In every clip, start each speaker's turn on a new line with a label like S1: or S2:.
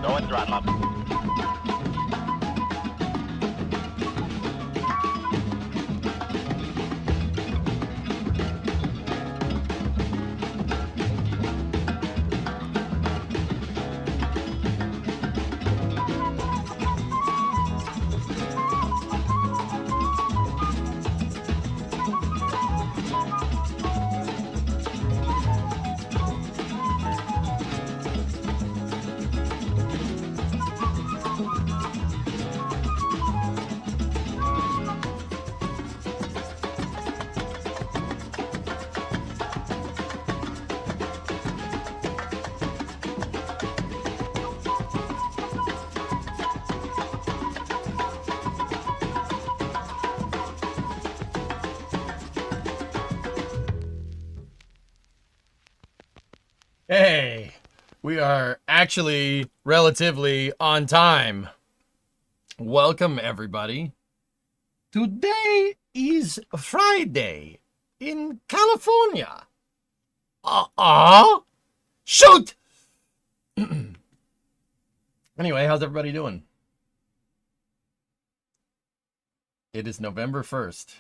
S1: Go and throttle up.
S2: Hey, we are actually relatively on time. Welcome, everybody. Today is Friday in California. Shoot! Anyway, how's everybody doing? It is November 1st.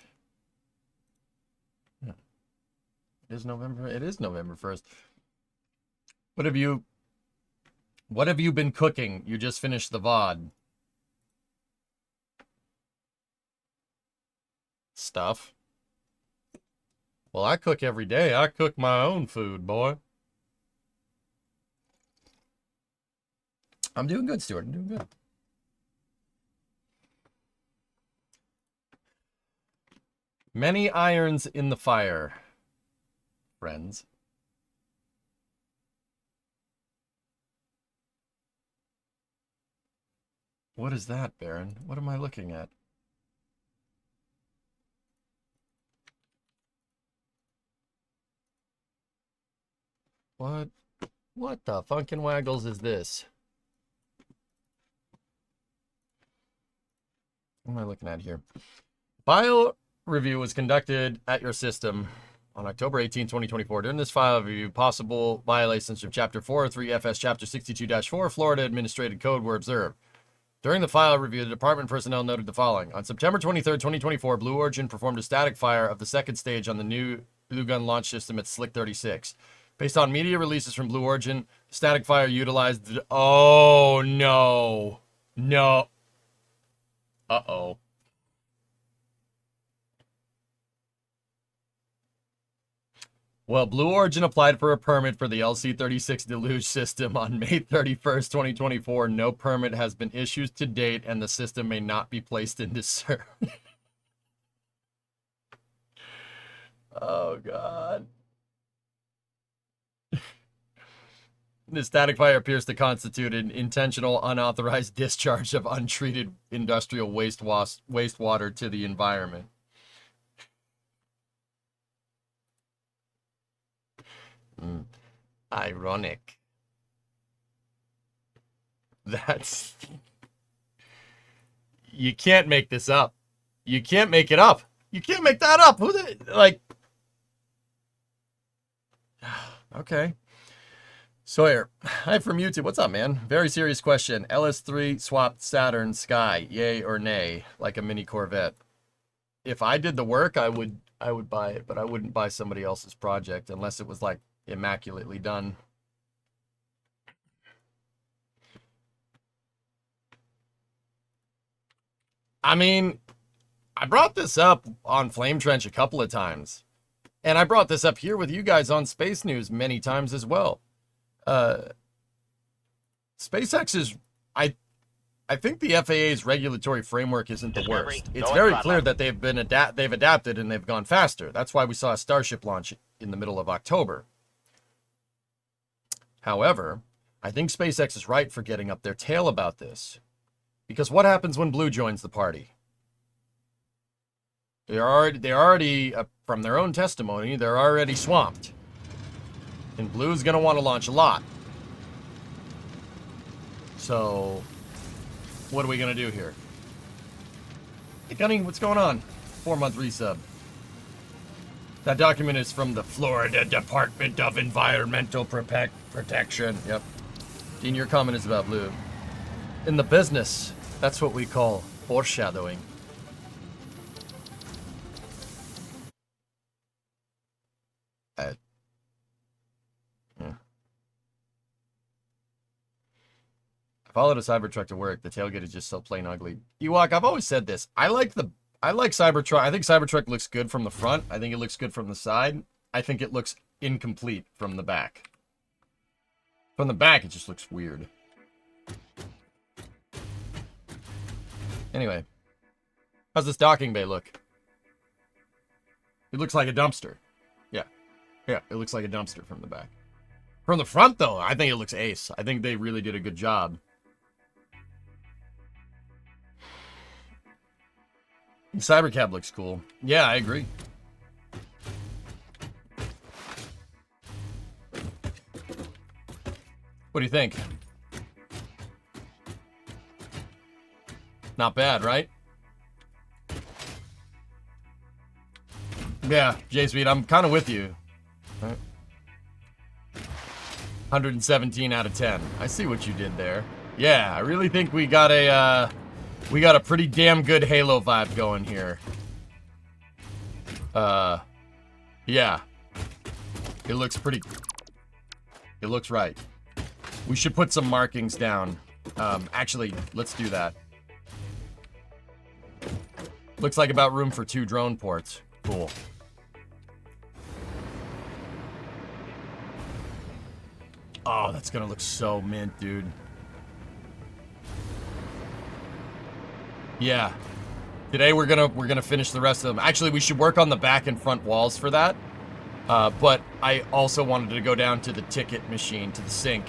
S2: It is November 1st. What have you been cooking? You just finished the VOD. Stuff. Well, I cook every day. I cook my own food, boy. I'm doing good, Stuart. I'm doing good. Many irons in the fire, friends. What is that, Baron? What am I looking at? What the funkin' waggles is this? What am I looking at here? File review was conducted at your system on October 18, 2024. During this file review, possible violations of Chapter 403 FS Chapter 62-4 Florida Administrative Code were observed. During the file review, the department personnel noted the following. On September 23, 2024, Blue Origin performed a static fire of the second stage on the new Blue Gun launch system at Slick 36. Based on media releases from Blue Origin, the static fire utilized... Oh, no. No. Uh-oh. Well, Blue Origin applied for a permit for the LC-36 Deluge system on May 31st, 2024. No permit has been issued to date, and the system may not be placed into service. Oh, God. The static fire appears to constitute an intentional, unauthorized discharge of untreated industrial wastewater to the environment. Ironic. That's... You can't make this up. You can't make it up. You can't make that up. Who the... Like... Okay. Sawyer, hi from YouTube. What's up, man? Very serious question. LS3 swapped Saturn Sky, yay or nay, like a mini Corvette. If I did the work, I would buy it, but I wouldn't buy somebody else's project unless it was like immaculately done. I mean, I brought this up on Flame Trench a couple of times, and I brought this up here with you guys on Space News many times as well. SpaceX is, I think the FAA's regulatory framework isn't the worst. It's very clear that they've adapted and they've gone faster. That's why we saw a Starship launch in the middle of October. However, I think SpaceX is right for getting up their tail about this. Because what happens when Blue joins the party? They're already from their own testimony, they're already swamped. And Blue's going to want to launch a lot. So, what are we going to do here? Hey, Gunny, what's going on? 4-month resub. That document is from the Florida Department of Environmental Protection. Yep. Dean, your comment is about Blue. In the business, that's what we call foreshadowing. Followed a Cybertruck to work. The tailgate is just so plain ugly. Ewok, I've always said this. I like Cybertruck. I think Cybertruck looks good from the front. I think it looks good from the side. I think it looks incomplete from the back. From the back, it just looks weird. Anyway. How's this docking bay look? It looks like a dumpster. Yeah. Yeah, it looks like a dumpster from the back. From the front, though, I think it looks ace. I think they really did a good job. The Cybercab looks cool. Yeah, I agree. What do you think? Not bad, right? Yeah, J-Sweet, I'm kind of with you. 117 out of 10. I see what you did there. Yeah, I really think we got a pretty damn good Halo vibe going here. Yeah. It looks pretty... It looks right. We should put some markings down. Actually, let's do that. Looks like about room for 2 drone ports. Cool. Oh, that's gonna look so mint, dude. Yeah. Today we're gonna finish the rest of them. Actually, we should work on the back and front walls for that. But I also wanted to go down to the ticket machine, to the sink.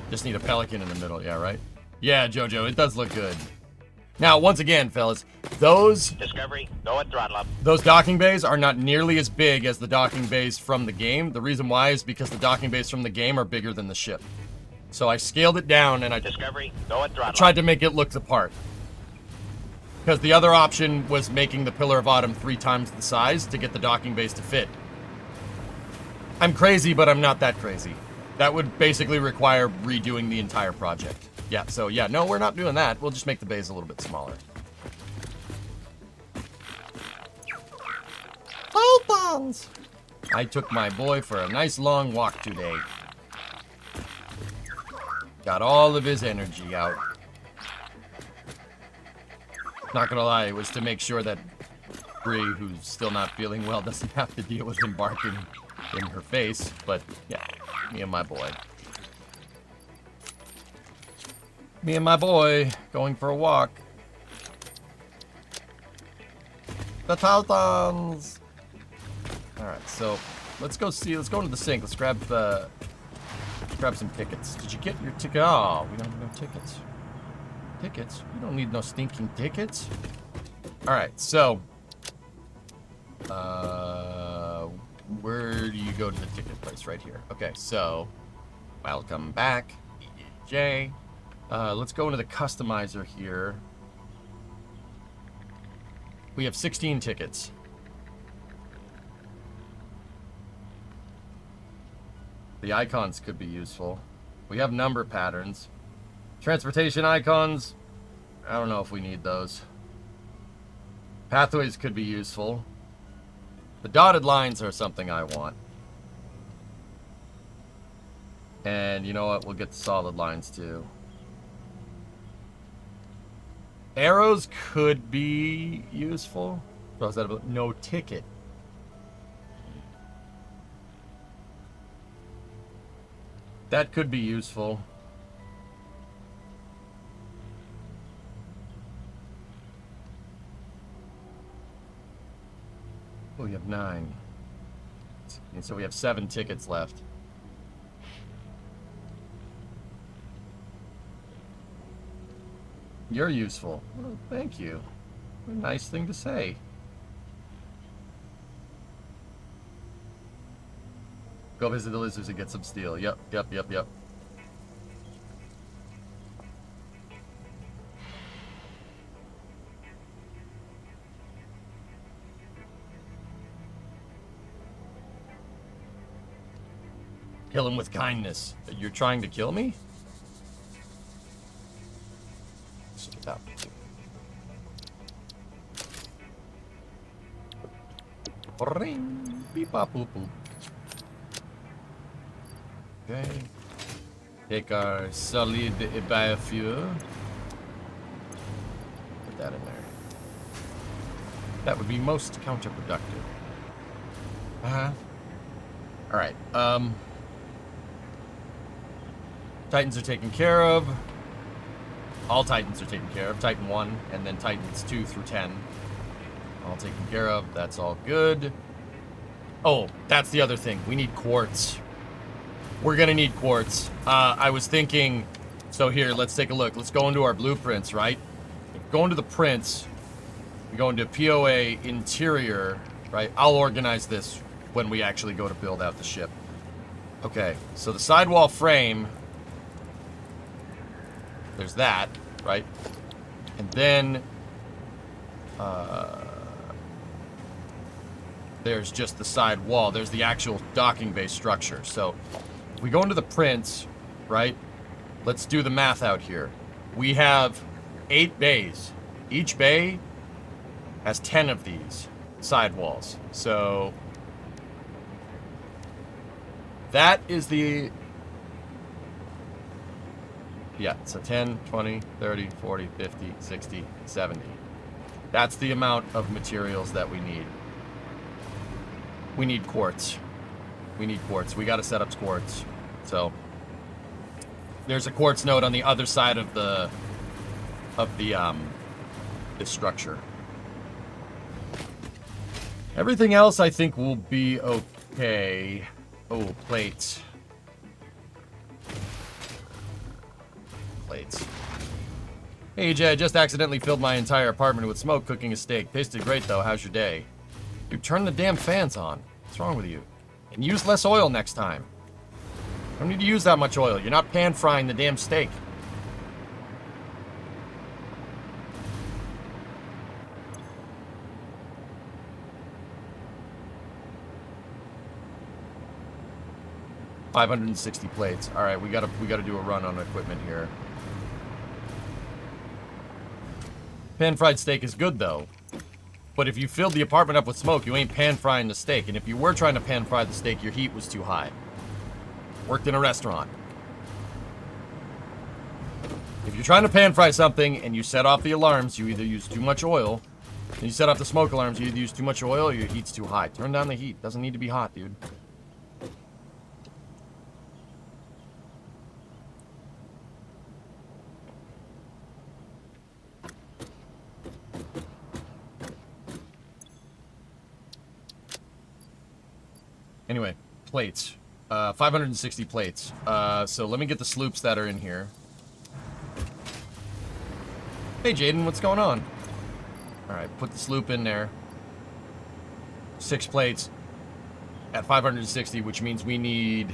S2: Just need a pelican in the middle, yeah, right? Yeah, Jojo, it does look good. Now, once again, fellas, those...
S1: Discovery, go and throttle up.
S2: Those docking bays are not nearly as big as the docking bays from the game. The reason why is because the docking bays from the game are bigger than the ship. So I scaled it down and I
S1: Discovery, go and throttle
S2: tried to make it look the part. Because the other option was making the Pillar of Autumn 3 times the size to get the docking bays to fit. I'm crazy, but I'm not that crazy. That would basically require redoing the entire project. Yeah, so yeah, no, we're not doing that. We'll just make the bays a little bit smaller. Pythons! I took my boy for a nice long walk today. Got all of his energy out. Not gonna lie, it was to make sure that Bree, who's still not feeling well, doesn't have to deal with him barking in her face. But yeah, me and my boy. Me and my boy going for a walk. The Titans! Alright, so let's go into the sink. Let's grab some tickets. Did you get your ticket? Oh, we don't have no tickets. Tickets? We don't need no stinking tickets. Alright, so where do you go to the ticket place? Right here. Okay, so welcome back, EJ. Let's go into the customizer here. We have 16 tickets. The icons could be useful. We have number patterns. Transportation icons, I don't know if we need those. Pathways could be useful. The dotted lines are something I want. And you know what? We'll get the solid lines too. Arrows could be useful. What was that about? No ticket. That could be useful. Oh, we have 9. And so we have 7 tickets left. You're useful. Well, thank you. What a nice thing to say. Go visit the lizards and get some steel. Yep. Kill him with kindness. You're trying to kill me? That. Ring, beep, bop, boop, boop. Okay. Take our solid biofuel. Put that in there. That would be most counterproductive. Alright, Titans are taken care of. All Titans are taken care of. Titan 1 and then Titans 2 through 10. All taken care of. That's all good. Oh, that's the other thing. We need quartz. We're going to need quartz. I was thinking... So here, let's take a look. Let's go into our blueprints, right? Go into the prints. We go into POA interior, right? I'll organize this when we actually go to build out the ship. Okay, so the sidewall frame... There's that, right? And then there's just the side wall. There's the actual docking bay structure. So if we go into the prints, right? Let's do the math out here. We have 8 bays. Each bay has 10 of these side walls. So that is the... Yeah, so 10, 20, 30, 40, 50, 60, 70. That's the amount of materials that we need. We need quartz. We need quartz. We got to set up quartz. So there's a quartz node on the other side of this structure. Everything else I think will be okay. Oh, plates. Plates. Hey Jay, I just accidentally filled my entire apartment with smoke cooking a steak. Tasted great though. How's your day? Dude, turn the damn fans on. What's wrong with you? And use less oil next time. You don't need to use that much oil. You're not pan frying the damn steak. $560 plates. All right, we gotta do a run on equipment here. Pan-fried steak is good, though. But if you filled the apartment up with smoke, you ain't pan-frying the steak. And if you were trying to pan-fry the steak, your heat was too high. Worked in a restaurant. If you're trying to pan fry something and you set off the alarms, you either use too much oil, and you set off the smoke alarms, you either use too much oil or your heat's too high. Turn down the heat. Doesn't need to be hot, dude. Anyway, plates. 560 plates. So let me get the sloops that are in here. Hey, Jaden, what's going on? Alright, put the sloop in there. 6 plates at 560, which means we need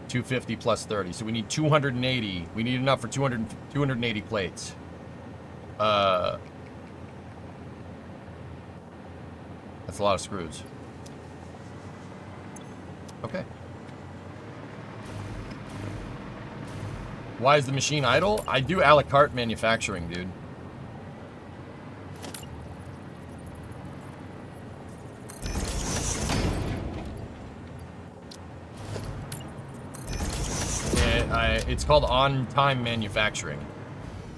S2: 250 plus 30. So we need 280. We need enough for 280 plates. That's a lot of screws. Okay. Why is the machine idle? I do a la carte manufacturing, dude. It's called on-time manufacturing.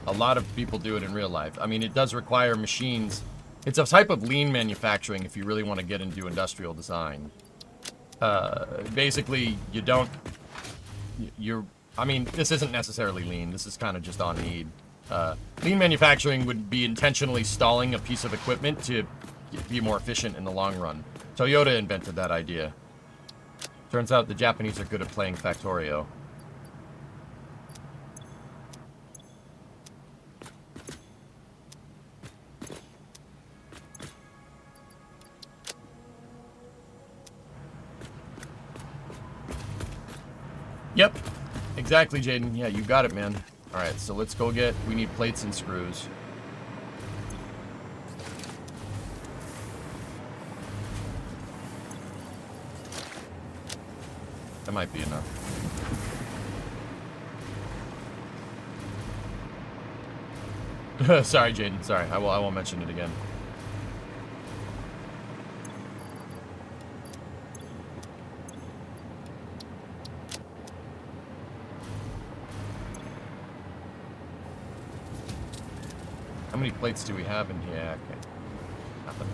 S2: A lot of people do it in real life. I mean, it does require machines. It's a type of lean manufacturing if you really want to get into industrial design. Basically, I mean, this isn't necessarily lean. This is kind of just on need. Lean manufacturing would be intentionally stalling a piece of equipment to be more efficient in the long run. Toyota invented that idea. Turns out the Japanese are good at playing Factorio. Yep, exactly, Jaden. Yeah, you got it, man. All right, so let's go get... We need plates and screws. That might be enough. Sorry, Jaden. Sorry, I won't mention it again. How many plates do we have in here? Okay. Nothing.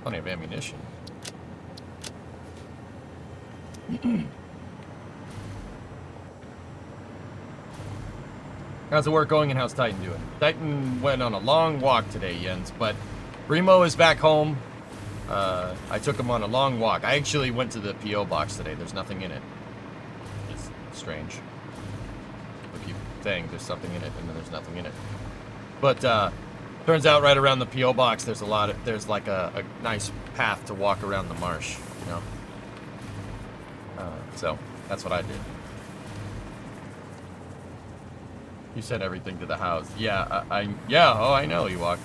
S2: Plenty of ammunition. How's the work going and how's Titan doing? Titan went on a long walk today, Jens, but Remo is back home. I took him on a long walk. I actually went to the P.O. box today. There's nothing in it. It's strange. Saying there's something in it and then there's nothing in it, but turns out right around the P.O. box there's there's like a nice path to walk around the marsh, you know. So that's what I did. You said everything to the house. Yeah, oh, I know, Ewok.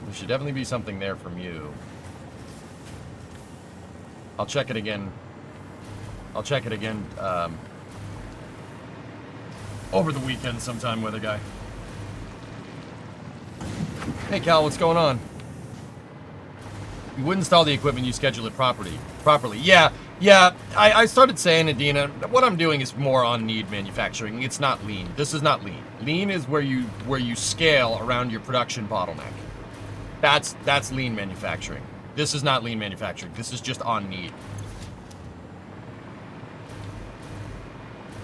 S2: There should definitely be something there from you. I'll check it again. I'll check it again over the weekend sometime, weather guy. Hey, Cal, what's going on? You would install the equipment, you schedule it properly. Yeah. I started saying it, Dina. What I'm doing is more on need manufacturing. It's not lean. This is not lean. Lean is where you scale around your production bottleneck. That's lean manufacturing. This is not lean manufacturing. This is just on need.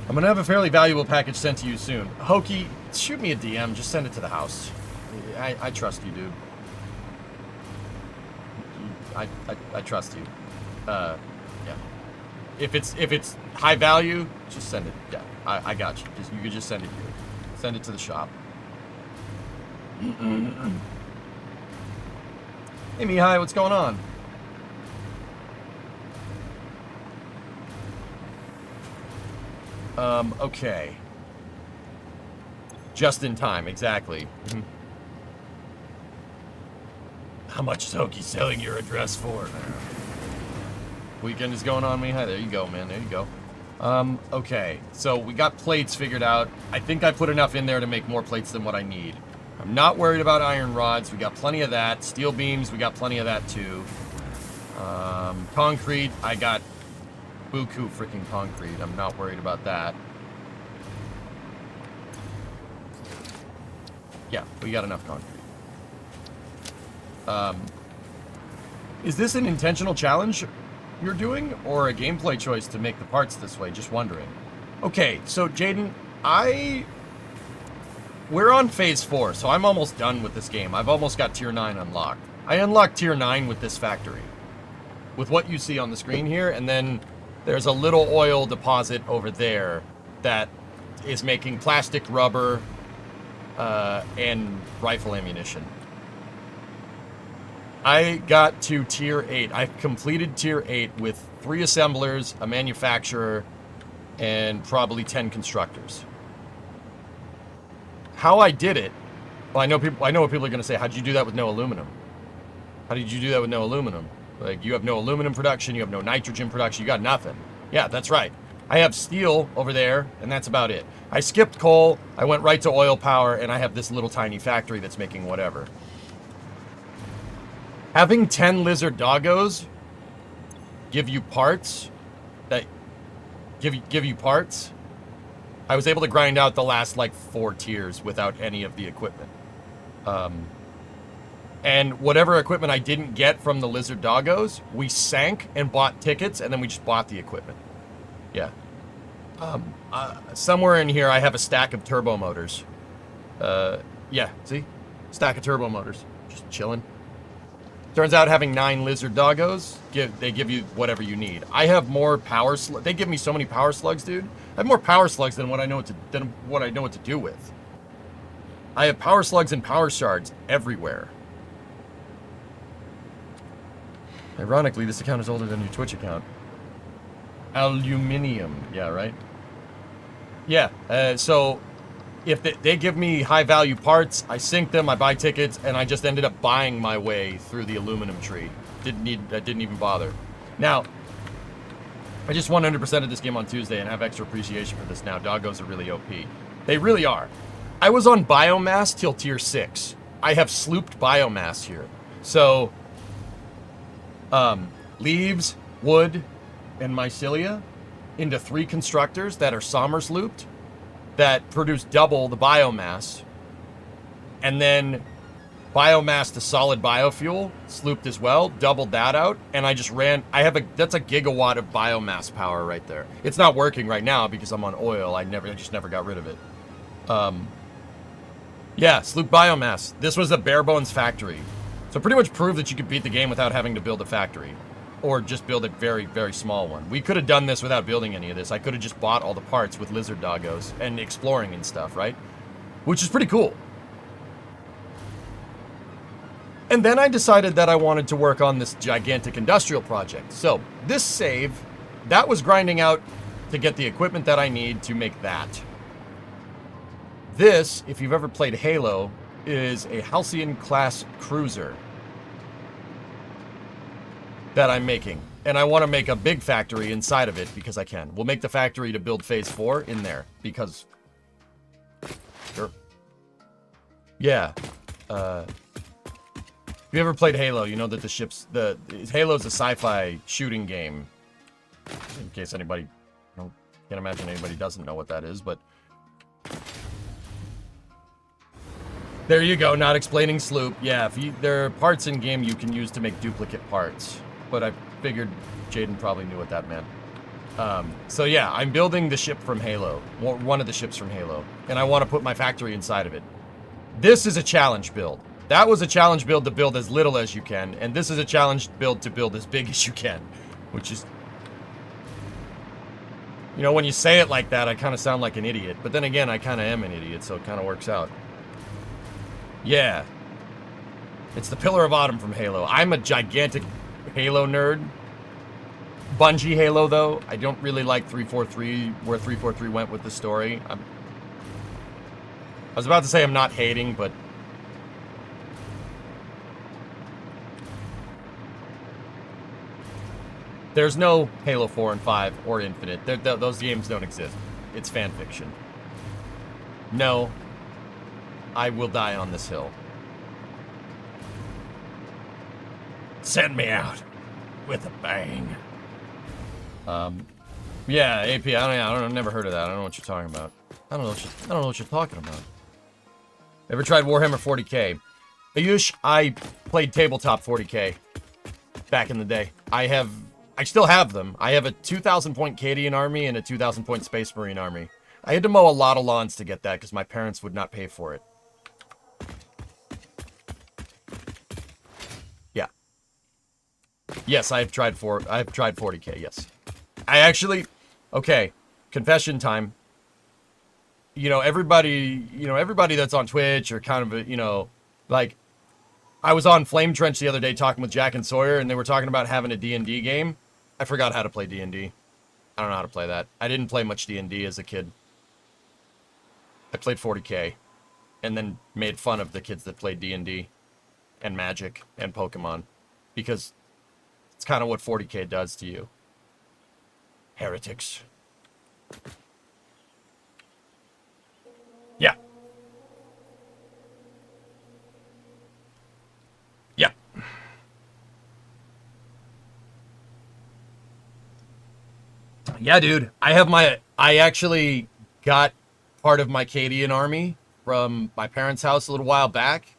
S2: I'm going to have a fairly valuable package sent to you soon. Hokey, shoot me a DM. Just send it to the house. I trust you, dude. I trust you. Yeah. If it's high value, just send it. Yeah, I got you. You could just send it here. Send it to the shop. Hey, Mihai, what's going on? Okay. Just in time, exactly. How much is Hokey selling your address for? Weekend is going on, Mihai. There you go, man. There you go. Okay. So we got plates figured out. I think I put enough in there to make more plates than what I need. I'm not worried about iron rods. We got plenty of that. Steel beams, we got plenty of that too. Concrete, I got buku freaking concrete. I'm not worried about that. Yeah, we got enough concrete. Is this an intentional challenge you're doing, or a gameplay choice to make the parts this way? Just wondering. Okay, so Jaden, we're on phase 4, so I'm almost done with this game. I've almost got tier 9 unlocked. I unlocked tier 9 with this factory. With what you see on the screen here, and then there's a little oil deposit over there that is making plastic, rubber, and rifle ammunition. I got to tier 8. I've completed tier 8 with 3 assemblers, a manufacturer, and probably 10 constructors. How I did it, well, I know what people are going to say. How did you do that with no aluminum? How did you do that with no aluminum? Like, you have no aluminum production, you have no nitrogen production, you got nothing. Yeah, that's right. I have steel over there, and that's about it. I skipped coal, I went right to oil power, and I have this little tiny factory that's making whatever. Having 10 lizard doggos give you parts that give you parts. I was able to grind out the last like 4 tiers without any of the equipment. And whatever equipment I didn't get from the lizard doggos, we sank and bought tickets, and then we just bought the equipment. Yeah. Somewhere in here I have a stack of turbo motors. Yeah, see? Stack of turbo motors. Just chilling. Turns out having 9 lizard doggos, they give you whatever you need. I have more power slugs. They give me so many power slugs, dude. I have more power slugs than what I know what to do with. I have power slugs and power shards everywhere. Ironically, this account is older than your Twitch account. Aluminium, yeah, right? Yeah, so if they give me high-value parts, I sync them, I buy tickets, and I just ended up buying my way through the aluminum tree. I didn't even bother. Now, I just 100%ed this game on Tuesday and have extra appreciation for this now. Doggos are really OP. They really are. I was on biomass till tier 6. I have slooped biomass here. So, leaves, wood, and mycelia into 3 constructors that are Sommers looped that produce double the biomass, and then biomass to solid biofuel slooped as well, doubled that out, and I just ran. That's a gigawatt of biomass power right there. It's not working right now because I'm on oil. I just never got rid of it. Yeah, sloop biomass. This was a bare bones factory. So pretty much proved that you could beat the game without having to build a factory. Or just build a very, very small one. We could have done this without building any of this. I could have just bought all the parts with lizard doggos and exploring and stuff, right? Which is pretty cool. And then I decided that I wanted to work on this gigantic industrial project. So this save, that was grinding out to get the equipment that I need to make that. This, if you've ever played Halo, is a Halcyon class cruiser that I'm making. And I want to make a big factory inside of it because I can. We'll make the factory to build phase 4 in there because... Sure. Yeah. If you ever played Halo, you know that Halo's a sci-fi shooting game. In case anybody... I can't imagine anybody doesn't know what that is, but... There you go, not explaining sloop. Yeah, there are parts in game you can use to make duplicate parts. But I figured Jaden probably knew what that meant. So yeah, I'm building the ship from Halo. One of the ships from Halo. And I want to put my factory inside of it. This is a challenge build. That was a challenge build to build as little as you can. And this is a challenge build to build as big as you can. Which is... You know, when you say it like that, I kind of sound like an idiot. But then again, I kind of am an idiot, so it kind of works out. Yeah. It's the Pillar of Autumn from Halo. I'm a gigantic Halo nerd. Bungie Halo, though. I don't really like 343, where 343 went with the story. I was about to say I'm not hating, but... There's no Halo 4 and 5 or Infinite. Those games don't exist. It's fan fiction. No. I will die on this hill. Send me out with a bang. Yeah, AP. I've never heard of that. I don't know what you're talking about. I don't know what you're talking about. Ever tried Warhammer 40k? Ayush, I played tabletop 40k back in the day. I still have them. I have a 2,000 point Cadian army and a 2,000 point Space Marine army. I had to mow a lot of lawns to get that because my parents would not pay for it. Yeah. Yes, I've tried 40k. Yes. I actually. Okay, confession time. Everybody that's on Twitch or kind of like. I was on Flame Trench the other day talking with Jack and Sawyer, and they were talking about having a D&D game. I forgot how to play D&D. I don't know how to play that. I didn't play much D&D as a kid. I played 40k, and then made fun of the kids that played D&D, and Magic, and Pokemon, because it's kind of what 40k does to you. Heretics. Yeah. Yeah. Yeah, dude. I actually got part of my Cadian army from my parents' house a little while back.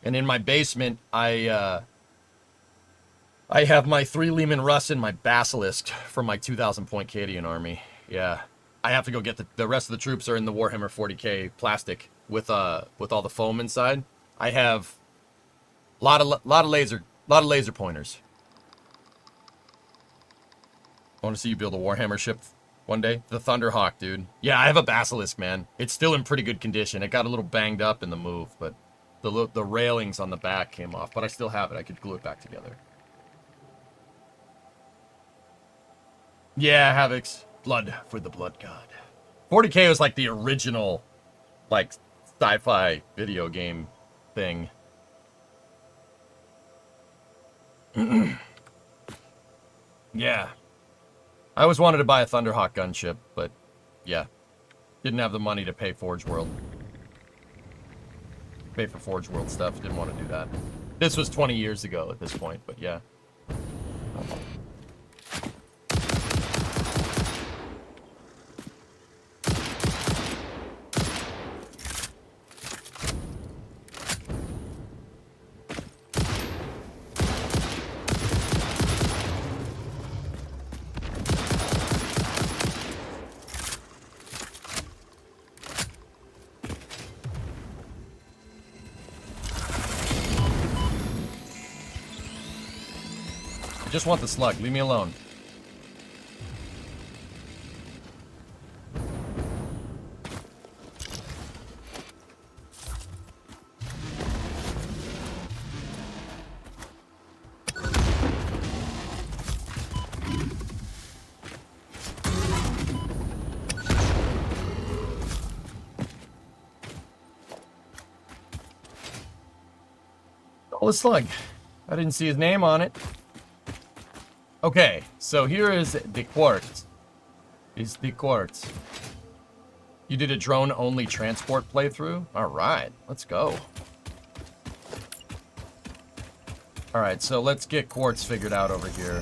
S2: And in my basement, I have my 3 Lehman Russ and my Basilisk from my 2,000 point Cadian army. Yeah. I have to go get the rest of the troops are in the Warhammer 40k plastic with all the foam inside. I have a lot of laser pointers. I want to see you build a Warhammer ship one day. The Thunderhawk, dude. Yeah, I have a Basilisk, man. It's still in pretty good condition. It got a little banged up in the move, but the railings on the back came off. But I still have it. I could glue it back together. Yeah, Havocs. Blood for the Blood God. 40k was like the original, like, sci-fi video game thing. Yeah. I always wanted to buy a Thunderhawk gunship, but yeah. Didn't have the money to pay Forge World. Pay for Forge World stuff. Didn't want to do that. This was 20 years ago at this point, but yeah. I just want the slug. Leave me alone. Oh, the slug. I didn't see his name on it. Okay, so here is the quartz. Is the quartz. You did a drone-only transport playthrough? Alright, let's go. Alright, so let's get quartz figured out over here.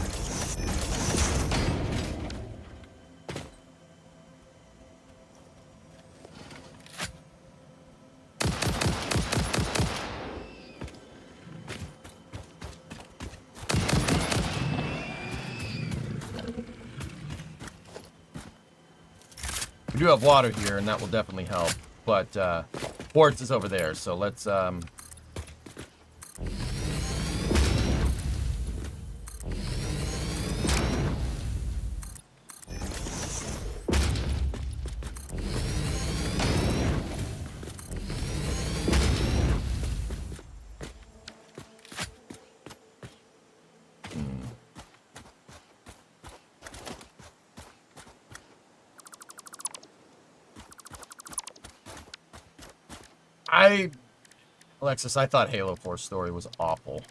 S2: We do have water here, and that will definitely help. But quartz is over there, so let's Alexis, I thought Halo 4's story was awful.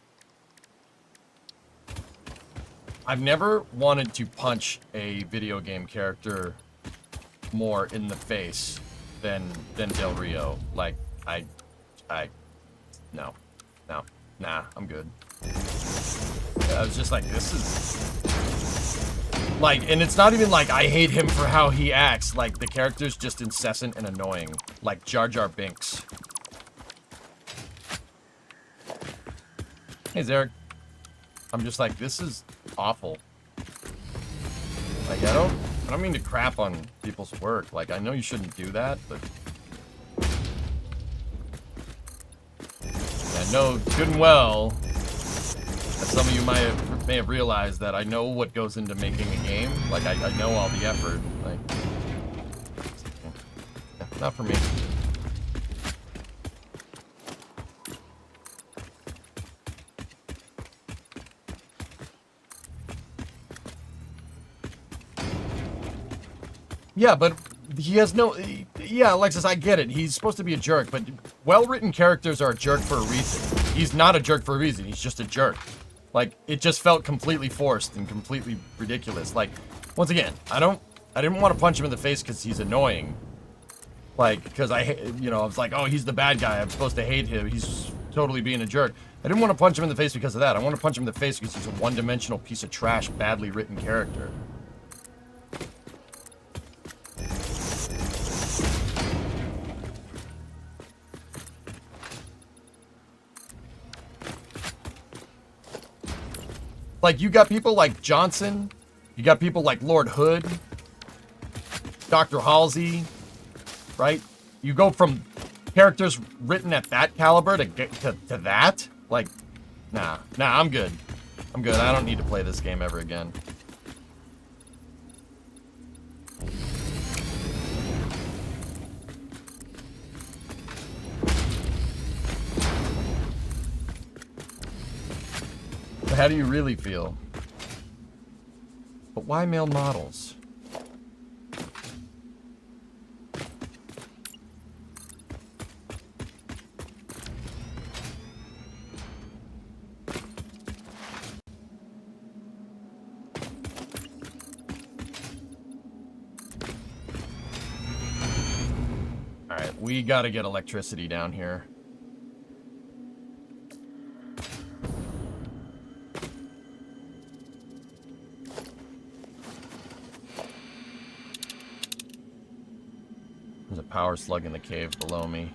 S2: I've never wanted to punch a video game character more in the face than Del Rio. Like, No. Nah, I'm good. Yeah, I was just like, this is... Like, and it's not even like I hate him for how he acts. Like, the character's just incessant and annoying. Like Jar Jar Binks. Hey, Zarek. I'm just like, this is awful. Like, I don't mean to crap on people's work. Like, I know you shouldn't do that, but... I know good and well that some of you may have realized that I know what goes into making a game. Like, I know all the effort. Like, not for me. Yeah, but he has no... Yeah, Alexis, I get it. He's supposed to be a jerk, but well-written characters are a jerk for a reason. He's not a jerk for a reason. He's just a jerk. Like, it just felt completely forced and completely ridiculous. Like, once again, I didn't want to punch him in the face because he's annoying. Like, because I was like, oh, he's the bad guy. I'm supposed to hate him. He's totally being a jerk. I didn't want to punch him in the face because of that. I want to punch him in the face because he's a one-dimensional piece of trash, badly written character. Like, you got people like Johnson, you got people like Lord Hood, Dr. Halsey, right? You go from characters written at that caliber to get to that? Like, nah, I'm good. I'm good. I don't need to play this game ever again. But how do you really feel? But why male models? Alright, we gotta get electricity down here. There's a power slug in the cave below me.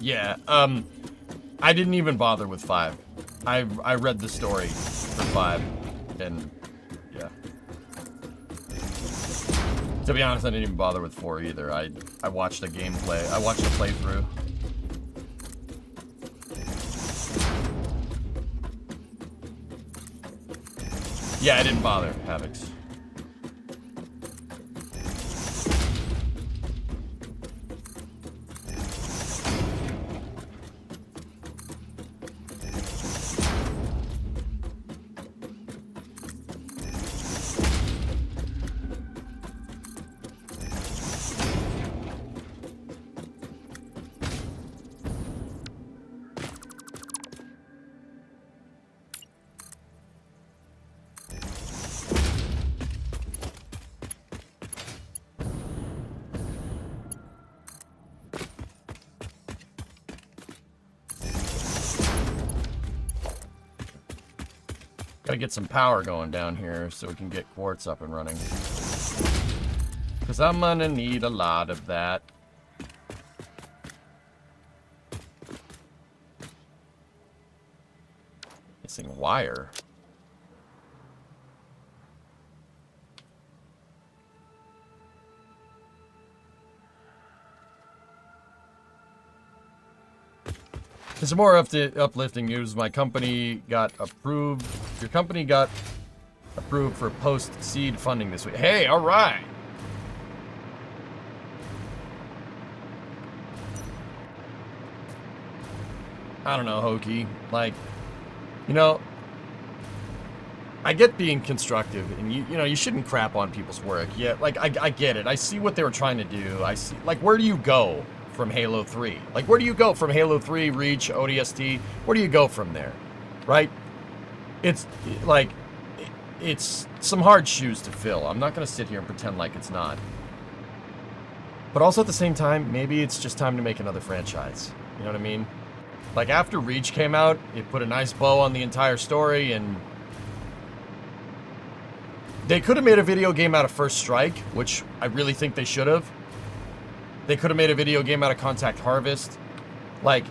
S2: Yeah, I didn't even bother with 5. I read the story for 5, and yeah. To be honest, I didn't even bother with 4 either. I watched a gameplay. I watched a playthrough. Yeah, I didn't bother, Havocs. Gotta get some power going down here so we can get quartz up and running. Because I'm gonna need a lot of that. Missing wire. Some more uplifting news. My company got approved. Your company got approved for post-seed funding this week. Hey, all right. I don't know, Hokey. Like, you know, I get being constructive, and you shouldn't crap on people's work. Yeah, like I get it. I see what they were trying to do. I see, like, where do you go from Halo 3. Like, where do you go from Halo 3, Reach, ODST? Where do you go from there, right? It's like, it's some hard shoes to fill. I'm not going to sit here and pretend like it's not. But also at the same time, maybe it's just time to make another franchise. You know what I mean? Like, after Reach came out, it put a nice bow on the entire story, and they could have made a video game out of First Strike, which I really think they should have. They could have made a video game out of Contact Harvest. Like,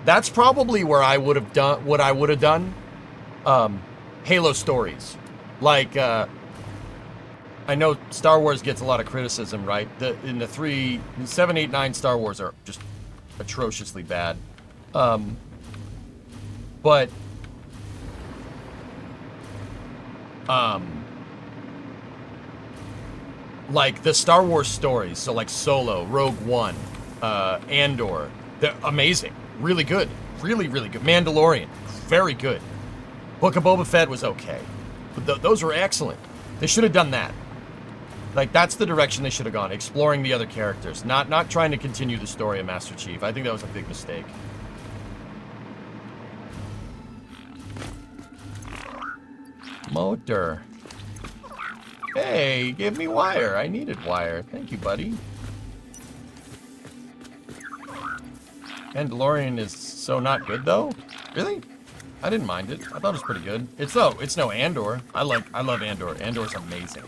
S2: that's probably where I would have done what I would have done. Halo stories. Like, I know Star Wars gets a lot of criticism, right? In the 7, 8, 9 Star Wars are just atrociously bad. But like the Star Wars stories, so like Solo, Rogue One, Andor, they're amazing, really good, really, really good. Mandalorian, very good. Book of Boba Fett was okay, but those were excellent. They should have done that. Like, that's the direction they should have gone, exploring the other characters, not trying to continue the story of Master Chief. I think that was a big mistake. Motor. Hey, give me wire. I needed wire. Thank you, buddy. Mandalorian is so not good, though? Really? I didn't mind it. I thought it was pretty good. It's no Andor. I love Andor. Andor's amazing.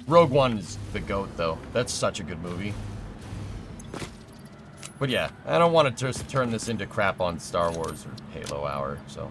S2: Rogue One is the GOAT, though. That's such a good movie. But yeah, I don't want to just turn this into crap on Star Wars or Halo Hour, so.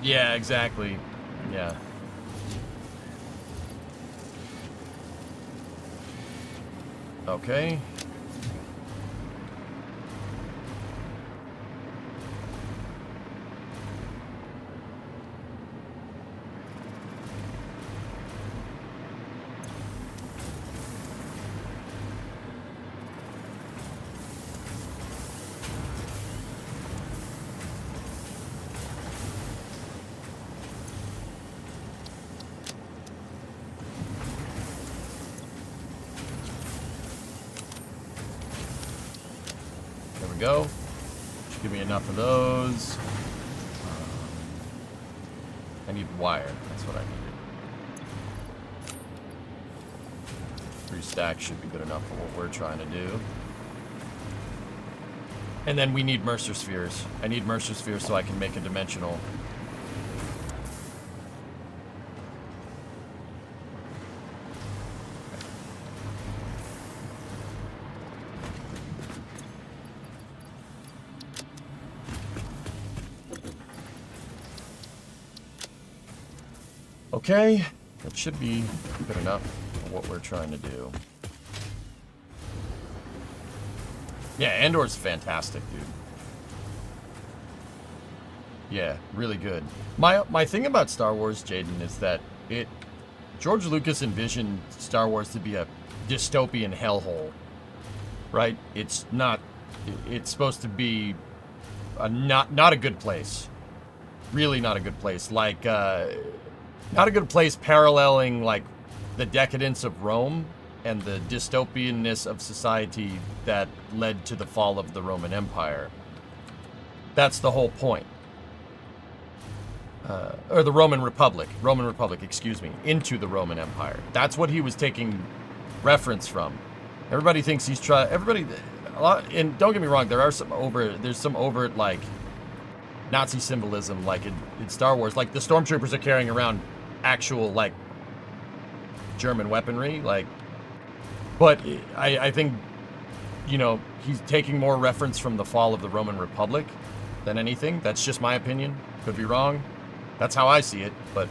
S2: Yeah, exactly. Yeah. Okay. Go. Should give me enough of those. I need wire. That's what I needed. 3 stacks should be good enough for what we're trying to do. And then we need Mercer spheres. I need Mercer spheres so I can make a dimensional. Okay, that should be good enough for what we're trying to do. Yeah, Andor's fantastic, dude. Yeah, really good. My thing about Star Wars, Jaden, is that George Lucas envisioned Star Wars to be a dystopian hellhole, right? It's not. It's supposed to be not a good place. Really not a good place. Like. Not a good place paralleling, like, the decadence of Rome and the dystopianness of society that led to the fall of the Roman Empire. That's the whole point. Or the Roman Republic, excuse me, into the Roman Empire. That's what he was taking reference from. Everybody thinks he's and don't get me wrong, there's some overt, like, Nazi symbolism, like, in Star Wars. Like, the stormtroopers are carrying around actual, like, German weaponry, like, But I think, you know, he's taking more reference from the fall of the Roman Republic than anything. That's just my opinion. Could be wrong. That's how I see it, but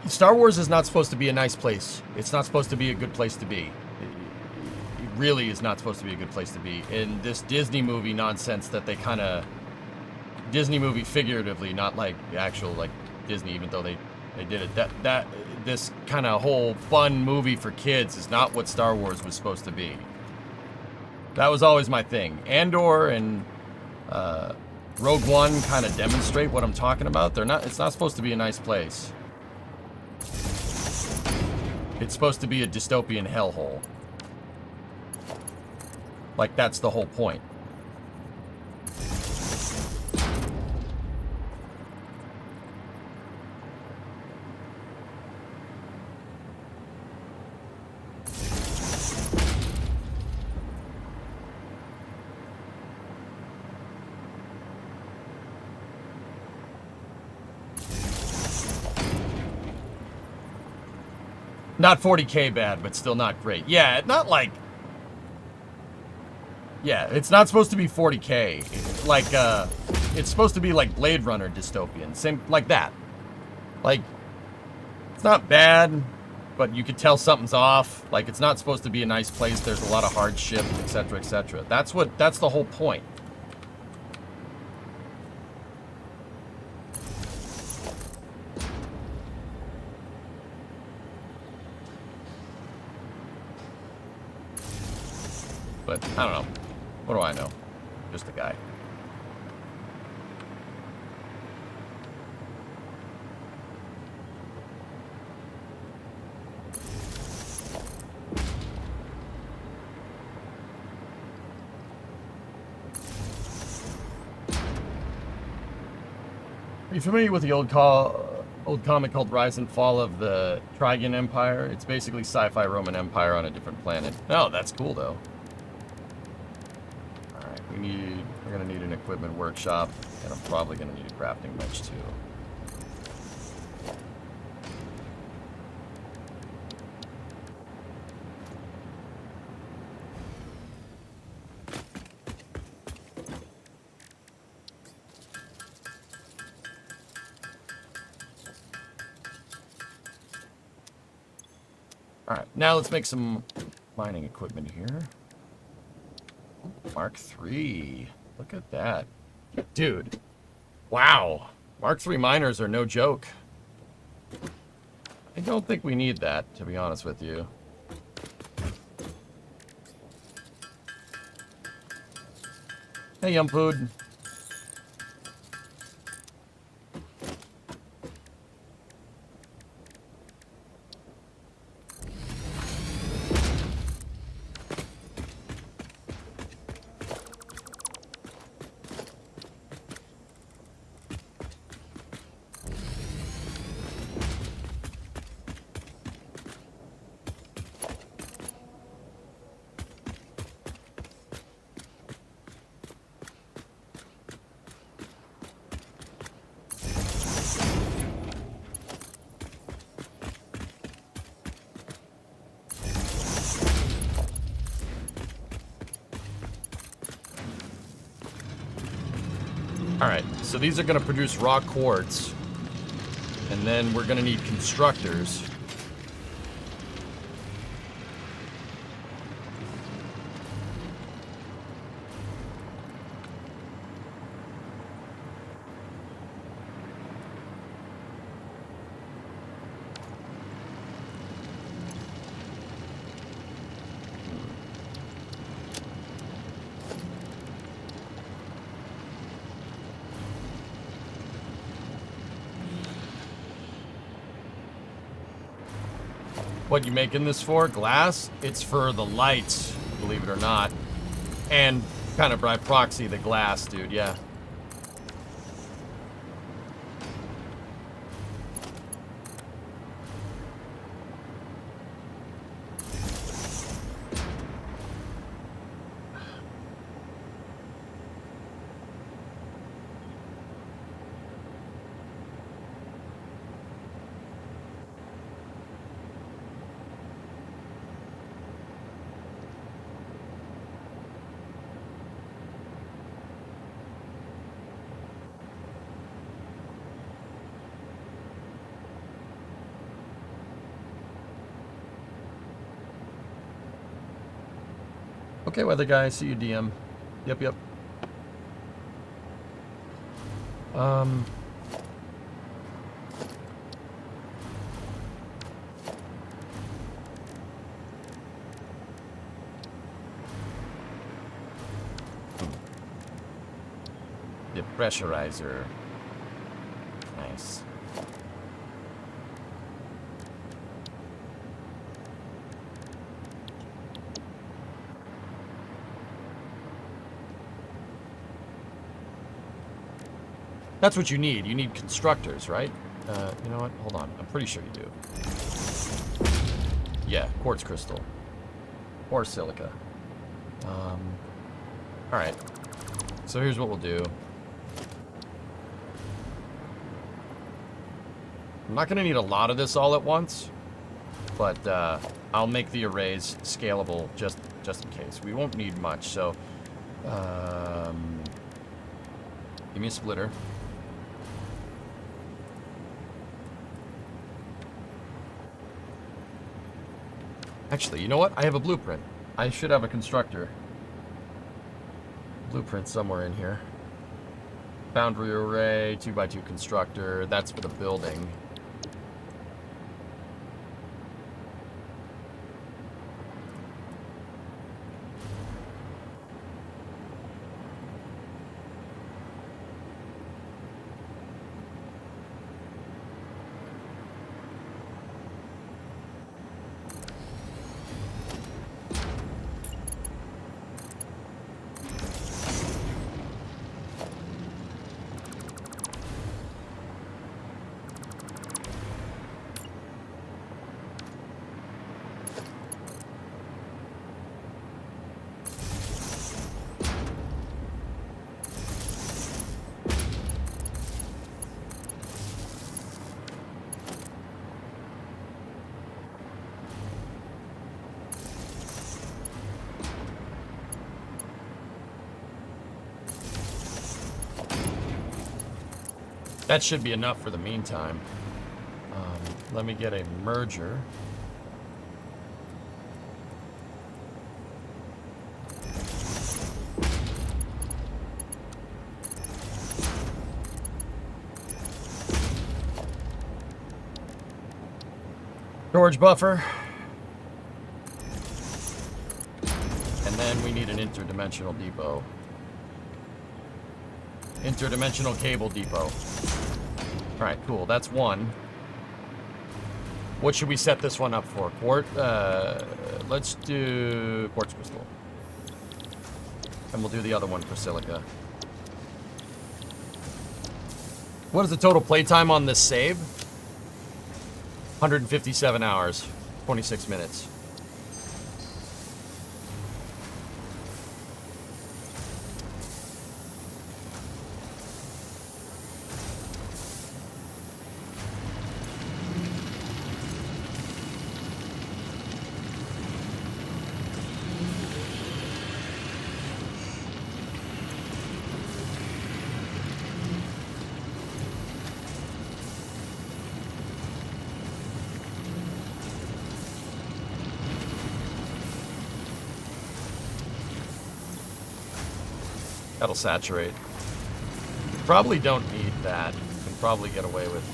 S2: Star Wars is not supposed to be a nice place. It's not supposed to be a good place to be. It really is not supposed to be a good place to be. In this Disney movie nonsense that they kind of... Disney movie figuratively, not like the actual, like, Disney, even though they did it. This kind of whole fun movie for kids is not what Star Wars was supposed to be. That was always my thing. Andor and Rogue One kind of demonstrate what I'm talking about. It's not supposed to be a nice place. It's supposed to be a dystopian hellhole. Like, that's the whole point. Not 40K bad, but still not great. Yeah, not like... Yeah, it's not supposed to be 40K. Like, it's supposed to be like Blade Runner dystopian. Same, like that. Like, it's not bad, but you could tell something's off. Like, it's not supposed to be a nice place. There's a lot of hardship, etc., etc. That's the whole point. But, I don't know. What do I know? Just a guy. Are you familiar with the old comic called Rise and Fall of the Trigon Empire? It's basically sci-fi Roman Empire on a different planet. Oh, that's cool, though. We're gonna need an equipment workshop, and I'm probably gonna need a crafting bench too. Alright, now let's make some mining equipment here. Mark III. Look at that. Dude. Wow. Mark III miners are no joke. I don't think we need that, to be honest with you. Hey, Yum Food. Alright, so these are going to produce raw quartz. And then we're going to need constructors. What you making this for? Glass? It's for the lights, believe it or not. And kind of by proxy, the glass, dude, yeah. Okay, weather guy, see you, DM. Yep. The pressurizer. Nice. That's what you need. You need constructors, right? You know what? Hold on. I'm pretty sure you do. Yeah, quartz crystal. Or silica. Alright. So here's what we'll do. I'm not going to need a lot of this all at once, but I'll make the arrays scalable just in case. We won't need much, so give me a splitter. Actually, you know what? I have a blueprint. I should have a constructor. Blueprint somewhere in here. Boundary array, 2x2 constructor. That's for the building. That should be enough for the meantime. Let me get a merger. Storage buffer. And then we need an interdimensional depot. Interdimensional cable depot. Alright, cool. That's one. What should we set this one up for? Let's do quartz crystal. And we'll do the other one for silica. What is the total playtime on this save? 157 hours. 26 minutes. That'll saturate. Probably don't need that. Can probably get away with.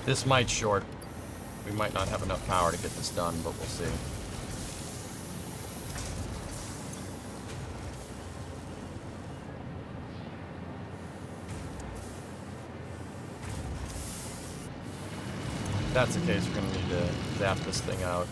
S2: This might short. We might not have enough power to get this done, but we'll see. If that's the case, we're going to need to zap this thing out.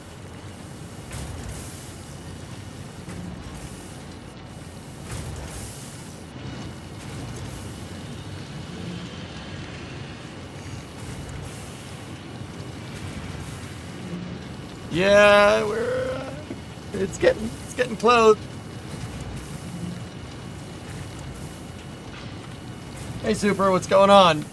S2: Yeah, it's getting close. Hey, Super, what's going on?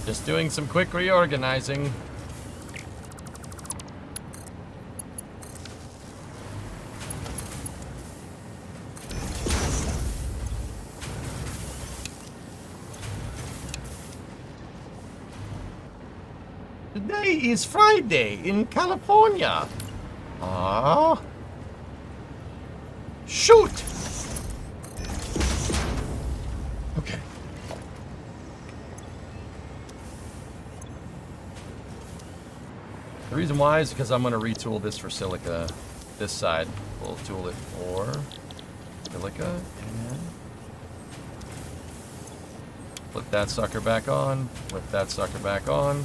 S2: Just doing some quick reorganizing. Today is Friday in California. Ah. Shoot! Okay. The reason why is because I'm going to retool this for silica. This side. We'll tool it for silica and flip that sucker back on. Flip that sucker back on.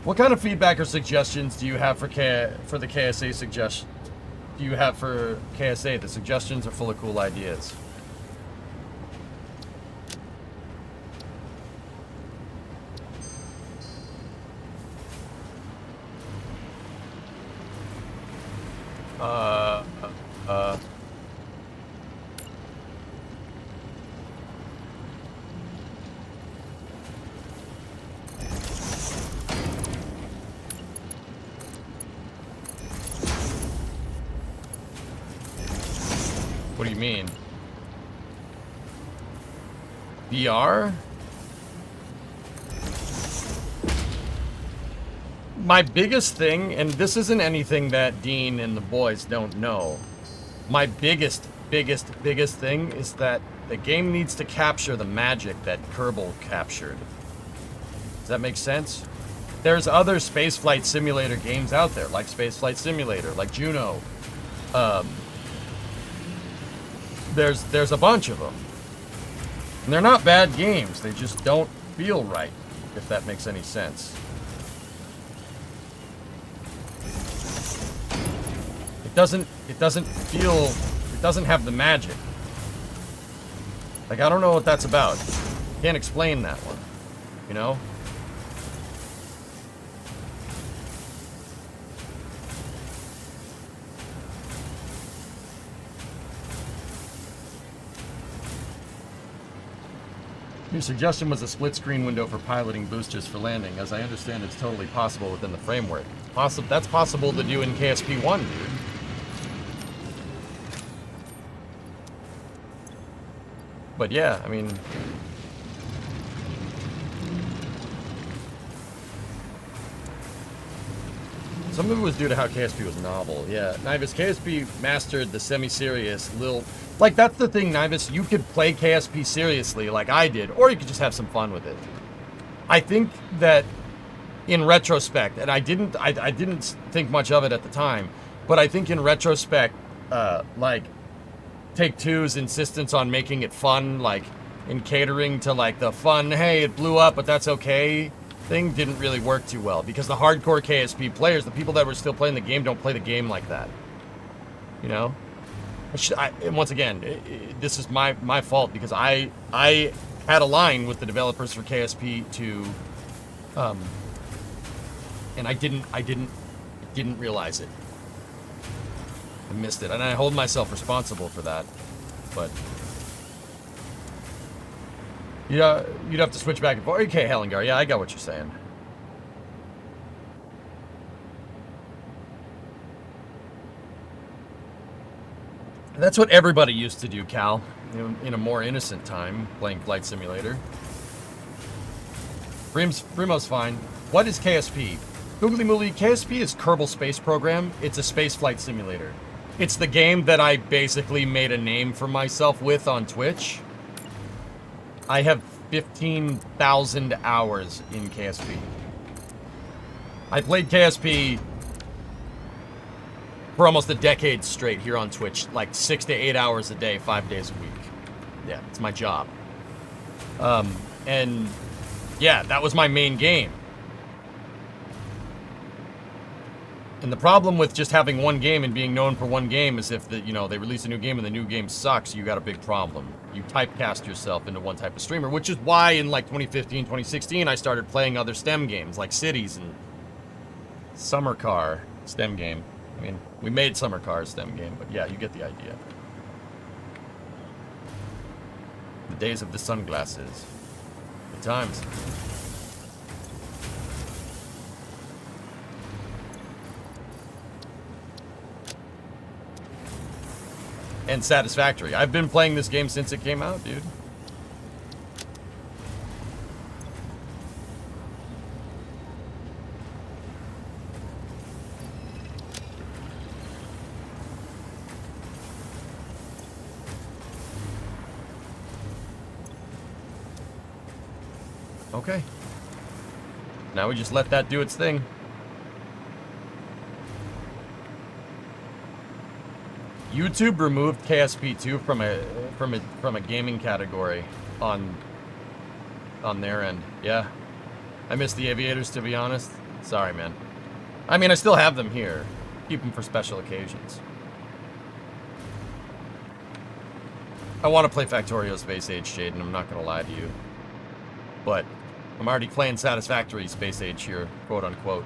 S2: What kind of feedback or suggestions do you have for the KSA suggestion? Do you have for KSA? The suggestions are full of cool ideas. What do you mean? VR? My biggest thing, and this isn't anything that Dean and the boys don't know, my biggest thing is that the game needs to capture the magic that Kerbal captured. Does that make sense? There's other spaceflight simulator games out there, like Spaceflight Simulator, like Juno. There's a bunch of them. And they're not bad games, they just don't feel right, if that makes any sense. It doesn't feel, it doesn't have the magic. Like, I don't know what that's about. Can't explain that one, you know? Your suggestion was a split screen window for piloting boosters for landing. As I understand, it's totally possible within the framework. That's possible to do in KSP1, dude. But yeah, I mean... some of it was due to how KSP was novel. Yeah, Nivus, KSP mastered the semi-serious little... Like, that's the thing, Nivus. You could play KSP seriously like I did, or you could just have some fun with it. I think that in retrospect, and I didn't think much of it at the time, but I think in retrospect, like, Take-Two's insistence on making it fun, like, in catering to, like, the fun, hey, it blew up, but that's okay thing didn't really work too well. Because the hardcore KSP players, the people that were still playing the game, don't play the game like that. You know? And once again, this is my fault, because I had a line with the developers for KSP to, and I didn't realize it. I missed it, and I hold myself responsible for that. But you'd have to switch back and forth. Okay, Hellengar, yeah, I got what you're saying. That's what everybody used to do, Cal, in a more innocent time, playing Flight Simulator. Primo's fine. What is KSP? Googly Moogly, KSP is Kerbal Space Program. It's a space flight simulator. It's the game that I basically made a name for myself with on Twitch. I have 15,000 hours in KSP. I played KSP for almost a decade straight here on Twitch, like 6 to 8 hours a day, 5 days a week. Yeah, it's my job. And yeah, that was my main game. And the problem with just having one game and being known for one game is if they release a new game and the new game sucks, you got a big problem. You typecast yourself into one type of streamer, which is why in like 2015, 2016, I started playing other STEM games like Cities and Summer Car STEM game. I mean, we made Summer Car STEM game, but yeah, you get the idea. The days of the sunglasses. Good times. And Satisfactory. I've been playing this game since it came out, dude. Okay. Now we just let that do its thing. YouTube removed KSP2 from a gaming category on their end. Yeah. I miss the aviators, to be honest. Sorry, man. I mean, I still have them here. Keep them for special occasions. I want to play Factorio Space Age, Jaden, I'm not going to lie to you. But I'm already playing Satisfactory Space Age here, quote unquote.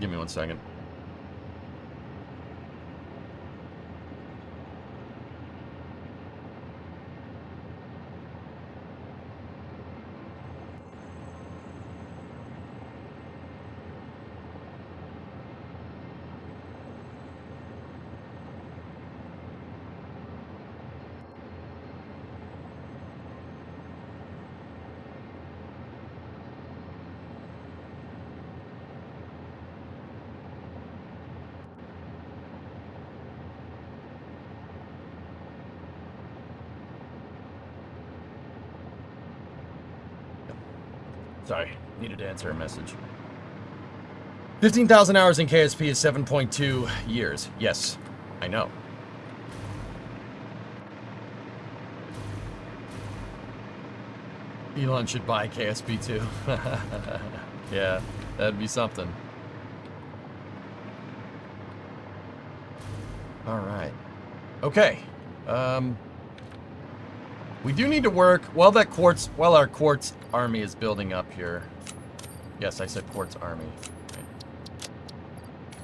S2: Give me 1 second. Sorry, needed to answer a message. 15,000 hours in KSP is 7.2 years. Yes, I know. Elon should buy KSP too. Yeah, that'd be something. All right. Okay. We do need to work while our quartz army is building up here. Yes, I said quartz army. Right.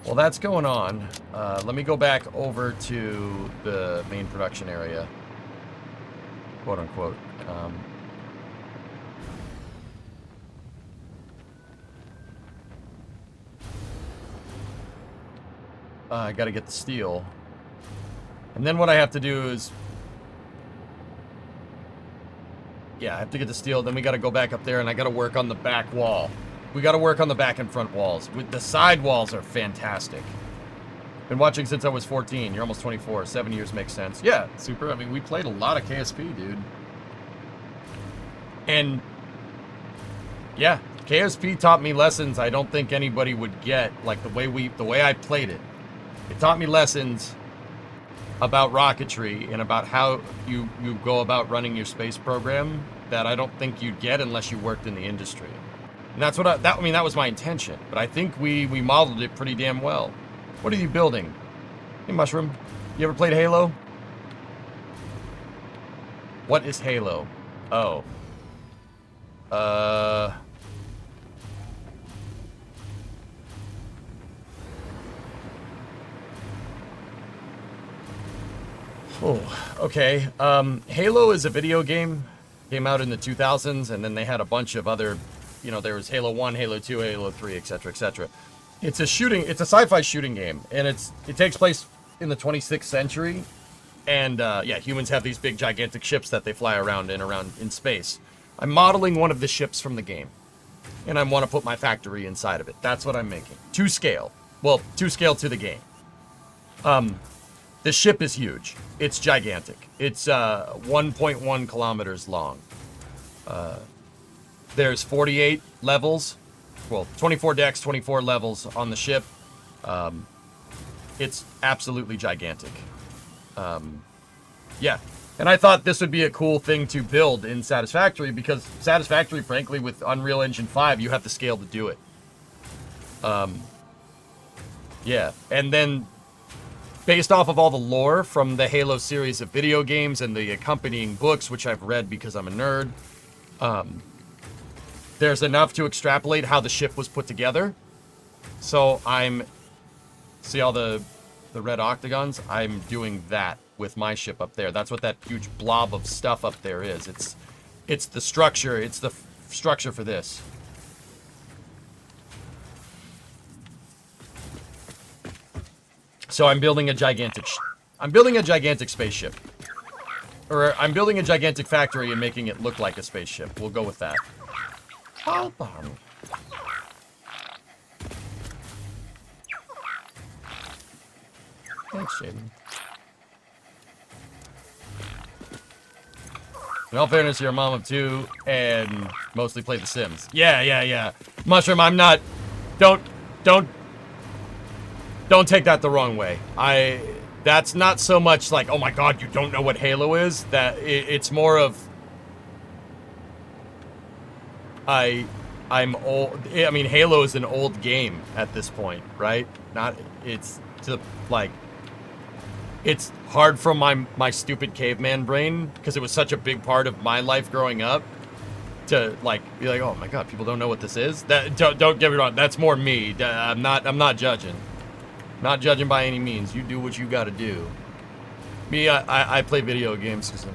S2: Well, that's going on. Let me go back over to the main production area, quote unquote. I got to get the steel, and then what I have to do is. Yeah, I have to get the steel, then we gotta go back up there, and I gotta work on the back wall. We gotta work on the back and front walls. The side walls are fantastic. Been watching since I was 14. You're almost 24. 7 years makes sense. Yeah, super. I mean, we played a lot of KSP, dude. And yeah, KSP taught me lessons I don't think anybody would get, like the way I played it. It taught me lessons about rocketry and about how you go about running your space program that I don't think you'd get unless you worked in the industry. And that's what that was my intention, but I think we modeled it pretty damn well. What are you building? Hey, Mushroom, you ever played Halo? What is Halo? Oh. Oh, okay. Halo is a video game. Came out in the 2000s, and then they had a bunch of other, you know, there was Halo 1, Halo 2, Halo 3, etc., etc. It's a sci-fi shooting game, and it takes place in the 26th century. And yeah, humans have these big, gigantic ships that they fly around in space. I'm modeling one of the ships from the game, and I want to put my factory inside of it. That's what I'm making. To scale. Well, to scale to the game. The ship is huge. It's gigantic. It's 1.1 kilometers long. There's 48 levels. Well, 24 decks, 24 levels on the ship. It's absolutely gigantic. Yeah. And I thought this would be a cool thing to build in Satisfactory, because Satisfactory, frankly, with Unreal Engine 5, you have the scale to do it. Yeah. And then, based off of all the lore from the Halo series of video games and the accompanying books, which I've read because I'm a nerd, there's enough to extrapolate how the ship was put together. So see all the red octagons? I'm doing that with my ship up there. That's what that huge blob of stuff up there is. It's the structure. It's the structure for this. So I'm building a gigantic spaceship. Or I'm building a gigantic factory and making it look like a spaceship. We'll go with that. Hold on. Thanks, Jaden. In all fairness, you're a mom of two and mostly play The Sims. Yeah. Mushroom, I'm not... Don't take that the wrong way. That's not so much like, oh my god, you don't know what Halo is. It's more of... I'm old. I mean, Halo is an old game at this point, right? It's hard for my stupid caveman brain, because it was such a big part of my life growing up, to like be like, oh my god, people don't know what this is. Don't get me wrong, that's more me. I'm not judging. Not judging by any means. You do what you got to do. Me, I play video games because I'm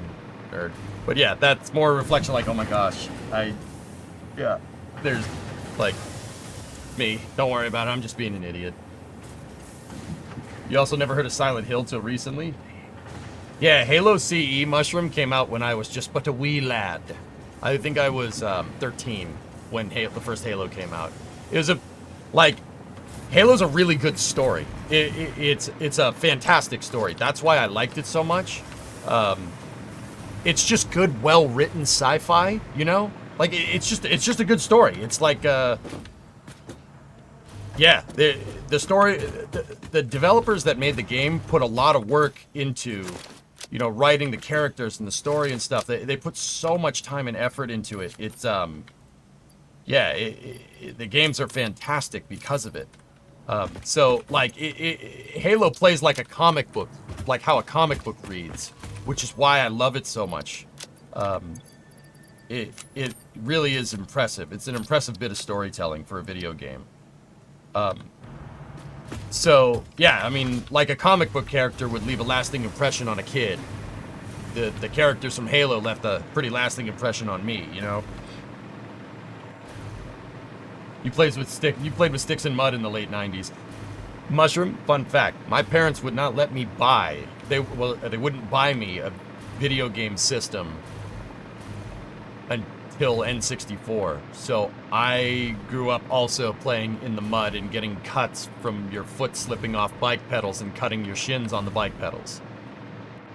S2: a nerd. But yeah, that's more a reflection. Like, oh my gosh, yeah. There's like me. Don't worry about it. I'm just being an idiot. You also never heard of Silent Hill till recently? Yeah, Halo CE Mushroom came out when I was just but a wee lad. I think I was 13 when the first Halo came out. It was Halo's a really good story. It's a fantastic story. That's why I liked it so much. It's just good, well-written sci-fi, you know? Like, it's just a good story. It's like, yeah, the story, the developers that made the game put a lot of work into, you know, writing the characters and the story and stuff. They put so much time and effort into it. It's, yeah, the games are fantastic because of it. So, like, Halo plays like a comic book, like how a comic book reads, which is why I love it so much. It really is impressive. It's an impressive bit of storytelling for a video game. So, yeah, I mean, like a comic book character would leave a lasting impression on a kid. The characters from Halo left a pretty lasting impression on me, you know? You played with sticks and mud in the late 90s. Mushroom, fun fact, my parents would not let me buy, they wouldn't buy me a video game system till N64. So I grew up also playing in the mud and getting cuts from your foot slipping off bike pedals and cutting your shins on the bike pedals.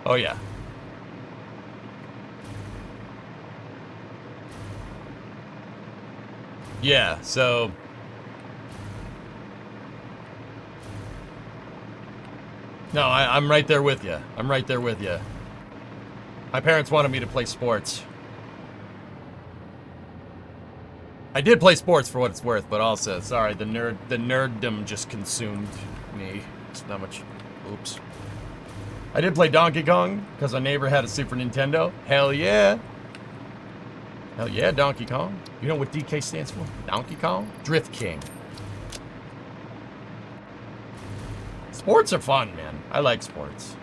S2: Oh yeah. Yeah, so no, I'm right there with you. I'm right there with you. My parents wanted me to play sports. I did play sports for what it's worth, but also, sorry, the nerddom just consumed me. It's not much. Oops. I did play Donkey Kong because my neighbor had a Super Nintendo. Hell yeah. Hell yeah, Donkey Kong. You know what DK stands for? Donkey Kong? Drift King. Sports are fun, man. I like sports.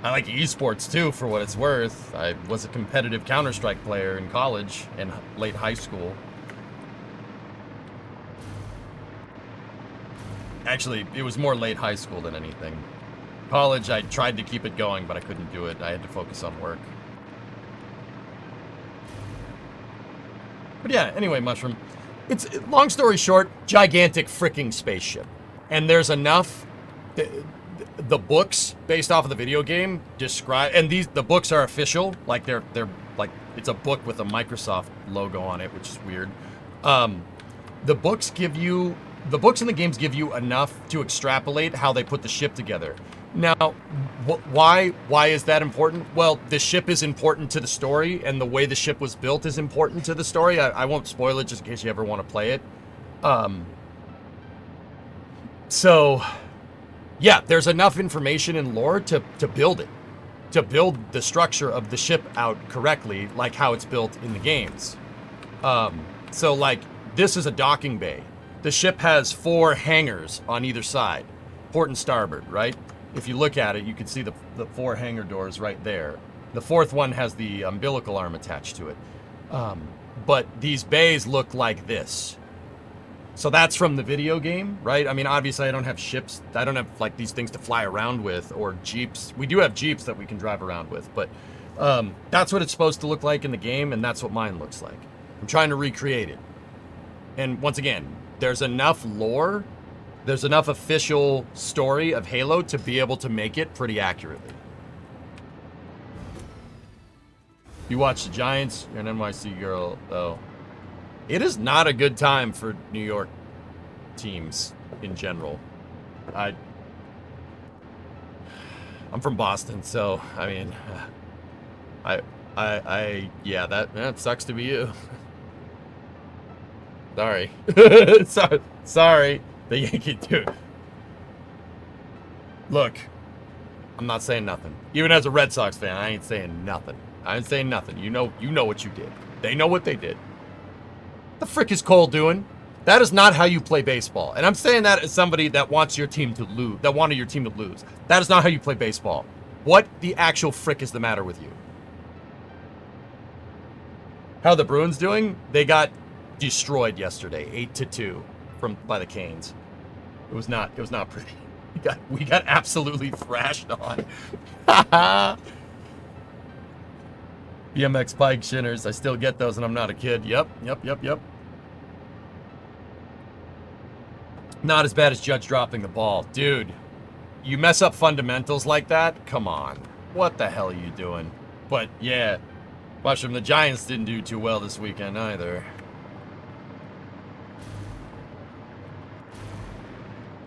S2: I like esports too, for what it's worth. I was a competitive Counter-Strike player in college and late high school. Actually, it was more late high school than anything. College, I tried to keep it going, but I couldn't do it. I had to focus on work. But yeah, anyway, Mushroom. It's, long story short, gigantic freaking spaceship. And there's enough... The books based off of the video game describe, and the books are official, like they're like, it's a book with a Microsoft logo on it, which is weird. The books in the games give you enough to extrapolate how they put the ship together. Now, why is that important? Well, the ship is important to the story, and the way the ship was built is important to the story. I won't spoil it just in case you ever want to play it. So yeah, there's enough information and lore to build it. To build the structure of the ship out correctly, like how it's built in the games. So, like, this is a docking bay. The ship has 4 hangars on either side. Port and starboard, right? If you look at it, you can see the 4 hangar doors right there. The 4th one has the umbilical arm attached to it. But these bays look like this. So that's from the video game, right? I mean, obviously I don't have ships. I don't have, like, these things to fly around with, or jeeps. We do have jeeps that we can drive around with, but that's what it's supposed to look like in the game, and that's what mine looks like. I'm trying to recreate it. And once again, there's enough lore, there's enough official story of Halo to be able to make it pretty accurately. You watch the Giants, you're an NYC girl, though. It is not a good time for New York teams in general. I'm from Boston, so I mean, yeah, that sucks to be you. Sorry, sorry, the Yankee dude. Look, I'm not saying nothing. Even as a Red Sox fan, I ain't saying nothing. I ain't saying nothing. You know what you did. They know what they did. The frick is Cole doing? That is not how you play baseball. And I'm saying that as somebody that wants your team to lose, that wanted your team to lose. That is not how you play baseball. What the actual frick is the matter with you? How are the Bruins doing? They got destroyed yesterday, 8-2 by the Canes. It was not pretty. We got absolutely thrashed on. BMX bike shinners, I still get those and I'm not a kid. Yep. Not as bad as Judge dropping the ball. Dude, you mess up fundamentals like that? Come on. What the hell are you doing? But yeah, Mushroom, the Giants didn't do too well this weekend either.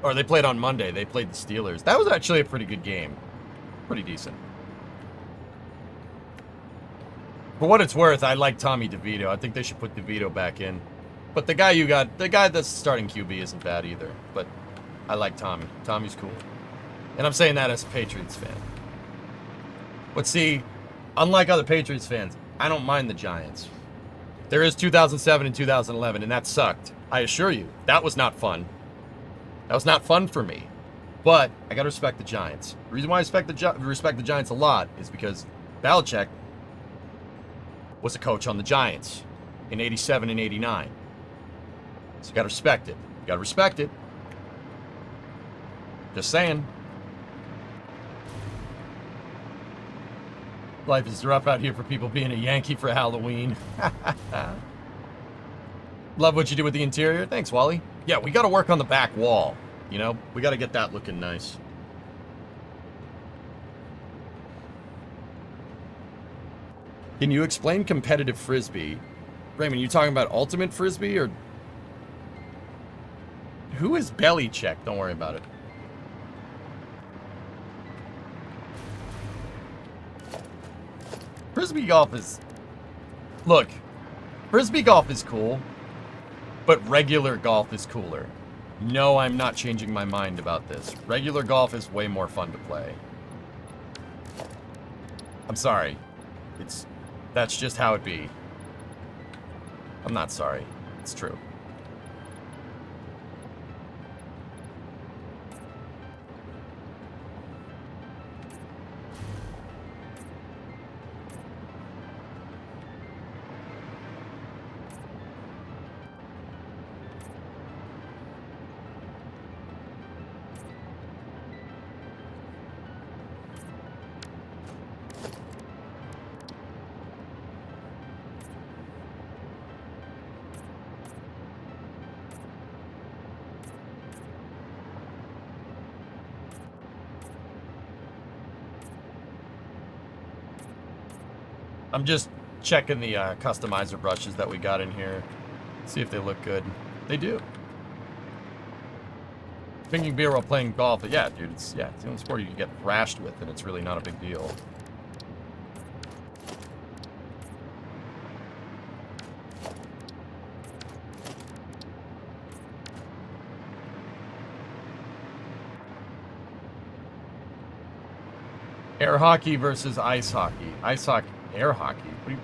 S2: Or they played on Monday. They played the Steelers. That was actually a pretty good game. Pretty decent. For what it's worth, I like Tommy DeVito. I think they should put DeVito back in. But the guy that's starting QB isn't bad either. But I like Tommy. Tommy's cool. And I'm saying that as a Patriots fan. But see, unlike other Patriots fans, I don't mind the Giants. There is 2007 and 2011, and that sucked. I assure you, that was not fun. That was not fun for me. But I gotta respect the Giants. The reason why I respect the Giants a lot is because Belichick was a coach on the Giants in 87 and 89. So you gotta respect it. You gotta respect it. Just saying. Life is rough out here for people being a Yankee for Halloween. Love what you do with the interior. Thanks, Wally. Yeah, we got to work on the back wall. You know, we got to get that looking nice. Can you explain competitive frisbee? Raymond, you talking about ultimate frisbee or... Who is belly check? Don't worry about it. Frisbee golf is... Look, frisbee golf is cool, but regular golf is cooler. No, I'm not changing my mind about this. Regular golf is way more fun to play. I'm sorry. That's just how it be. I'm not sorry. It's true. I'm just checking the customizer brushes that we got in here. See if they look good. They do. Drinking beer while playing golf. Yeah, dude, it's the only sport you can get thrashed with, and it's really not a big deal. Air hockey versus ice hockey. Ice hockey. Air hockey. What are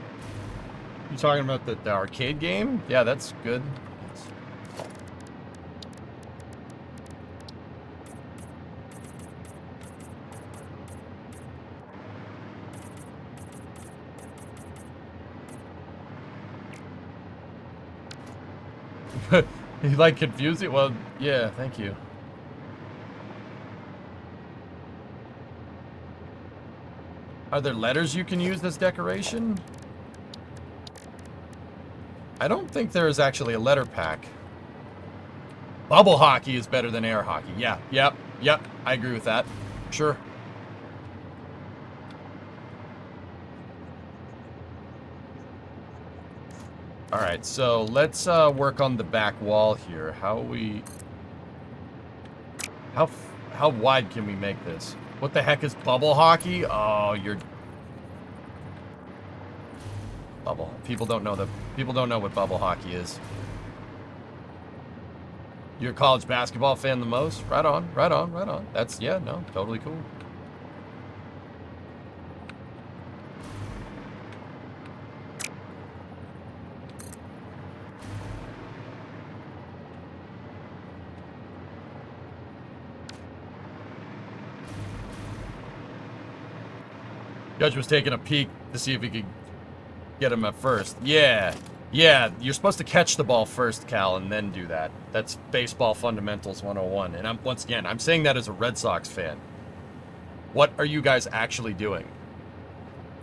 S2: you talking about? The arcade game? Yeah, that's good. You like confusing? Well, yeah, thank you. Are there letters you can use as decoration? I don't think there is actually a letter pack. Bubble hockey is better than air hockey. Yeah, yep. I agree with that. Sure. All right, so let's work on the back wall here. How wide can we make this? What the heck is bubble hockey? Oh, you're bubble. People don't know what bubble hockey is. You're a college basketball fan the most? Right on. That's totally cool. Judge was taking a peek to see if he could get him at first. Yeah, you're supposed to catch the ball first, Cal, and then do that. That's baseball fundamentals 101. And once again, I'm saying that as a Red Sox fan. What are you guys actually doing?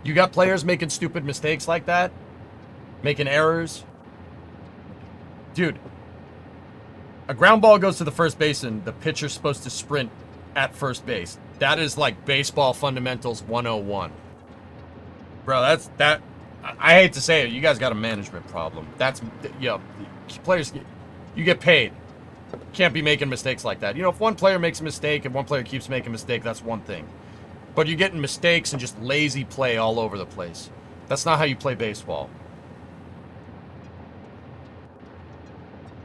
S2: You got players making stupid mistakes like that? Making errors? Dude, a ground ball goes to the first baseman. The pitcher's supposed to sprint at first base. That is like baseball fundamentals 101. Bro, that. I hate to say it, you guys got a management problem. That's, players, you get paid. Can't be making mistakes like that. You know, if one player makes a mistake and one player keeps making a mistake, that's one thing. But you're getting mistakes and just lazy play all over the place. That's not how you play baseball.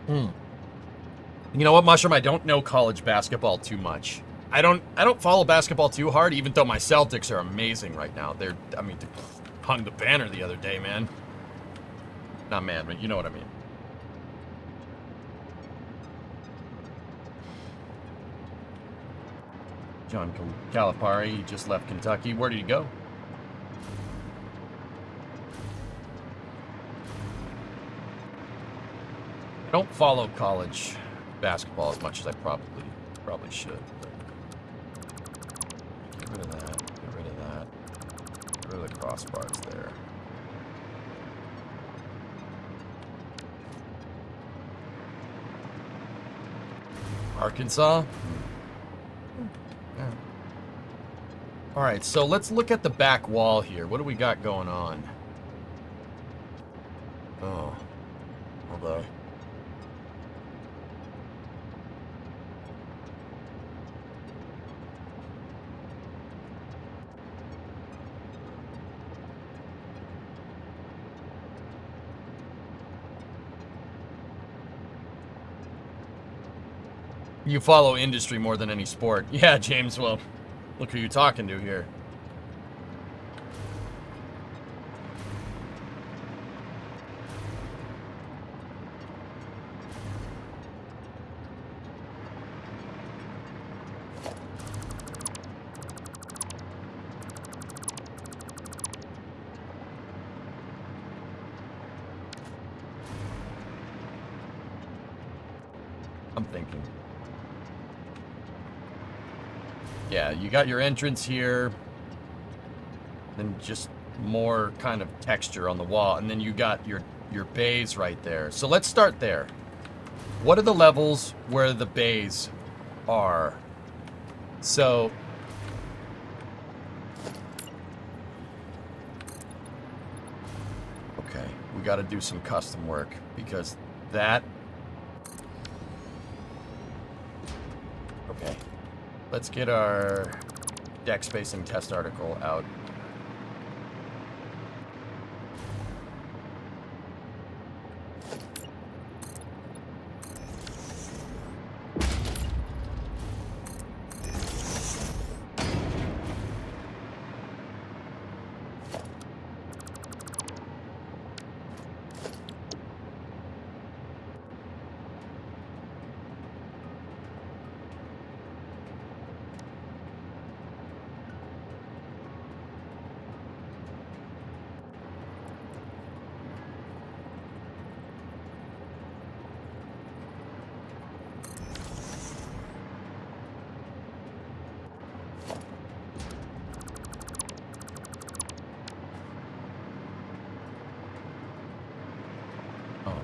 S2: You know what, Mushroom? I don't know college basketball too much. I don't follow basketball too hard, even though my Celtics are amazing right now. They hung the banner the other day, man. Not man, but you know what I mean. John Calipari, he just left Kentucky. Where did he go? I don't follow college basketball as much as I probably should. But get rid of that. Get rid of that. Get rid of the crossbars there. Arkansas? Yeah. All right, so let's look at the back wall here. What do we got going on? Oh, although. You follow industry more than any sport. Yeah, James, well, look who you're talking to here. I'm thinking. Yeah, you got your entrance here. Then just more kind of texture on the wall. And then you got your bays right there. So let's start there. What are the levels where the bays are? So okay, we got to do some custom work because that. Okay, let's get our deck spacing test article out.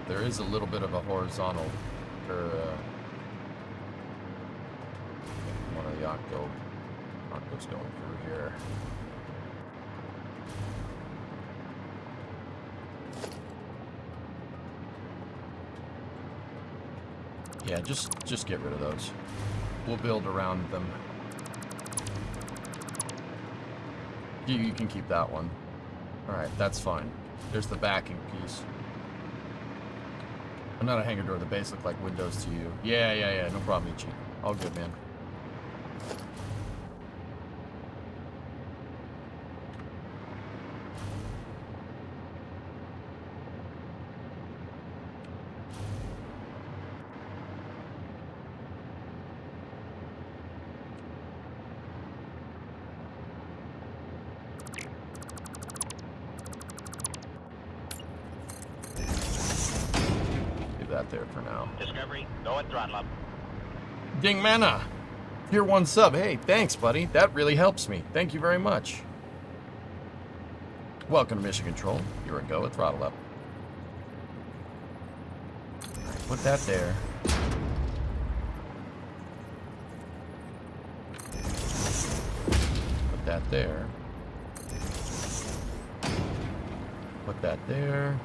S2: There is a little bit of a horizontal for one of the octos going through here. Yeah, just get rid of those. We'll build around them. You can keep that one. All right, that's fine. There's the backing piece. I'm not a hangar door. The base look like windows to you. Yeah. No problem, Ichi. All good, man. That there for now.
S1: Discovery, go and throttle up.
S2: Ding Mana, Tier 1 sub. Hey, thanks, buddy. That really helps me. Thank you very much. Welcome to Mission Control. You're a go at throttle up. Put that there. Put that there. Put that there.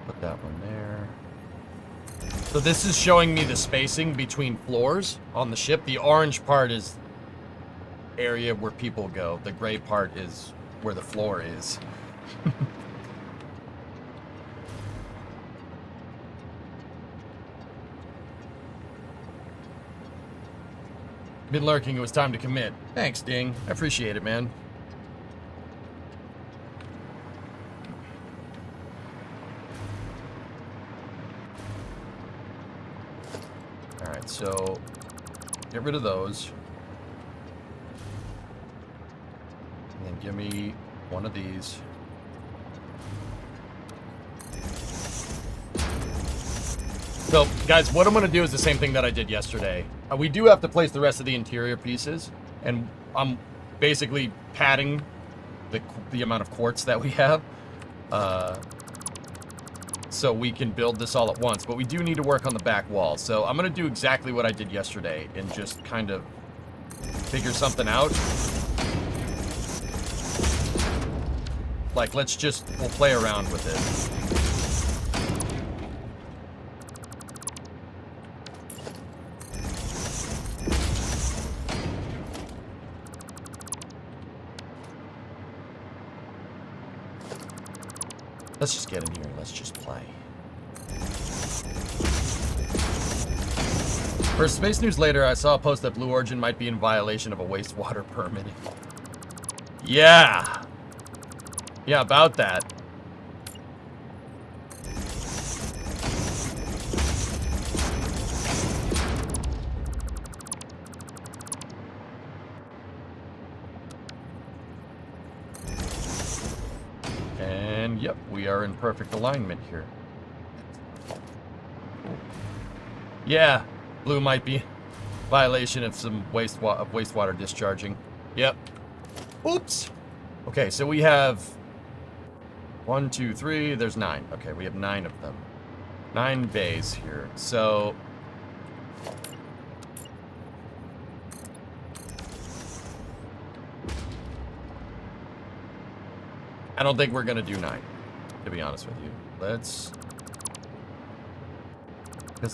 S2: Put that one there. So this is showing me the spacing between floors on the ship. The orange part is area where people go. The gray part is where the floor is. Been lurking, it was time to commit. Thanks, Ding. I appreciate it, man. Alright, so get rid of those. And then give me one of these. So, guys, what I'm going to do is the same thing that I did yesterday. We do have to place the rest of the interior pieces, and I'm basically padding the amount of quartz that we have, so we can build this all at once. But we do need to work on the back wall. So I'm going to do exactly what I did yesterday and just kind of figure something out. Like, we'll play around with it. Let's just get in here and let's just play. For Space News later, I saw a post that Blue Origin might be in violation of a wastewater permit. Yeah. Yeah, about that. And yep, we are in perfect alignment here. Yeah, Blue might be violation of some wastewater discharging. Yep. Oops. Okay, so we have 1, 2, 3. There's 9. Okay, we have 9 of them. 9 bays here. So I don't think we're gonna do 9, to be honest with you. Because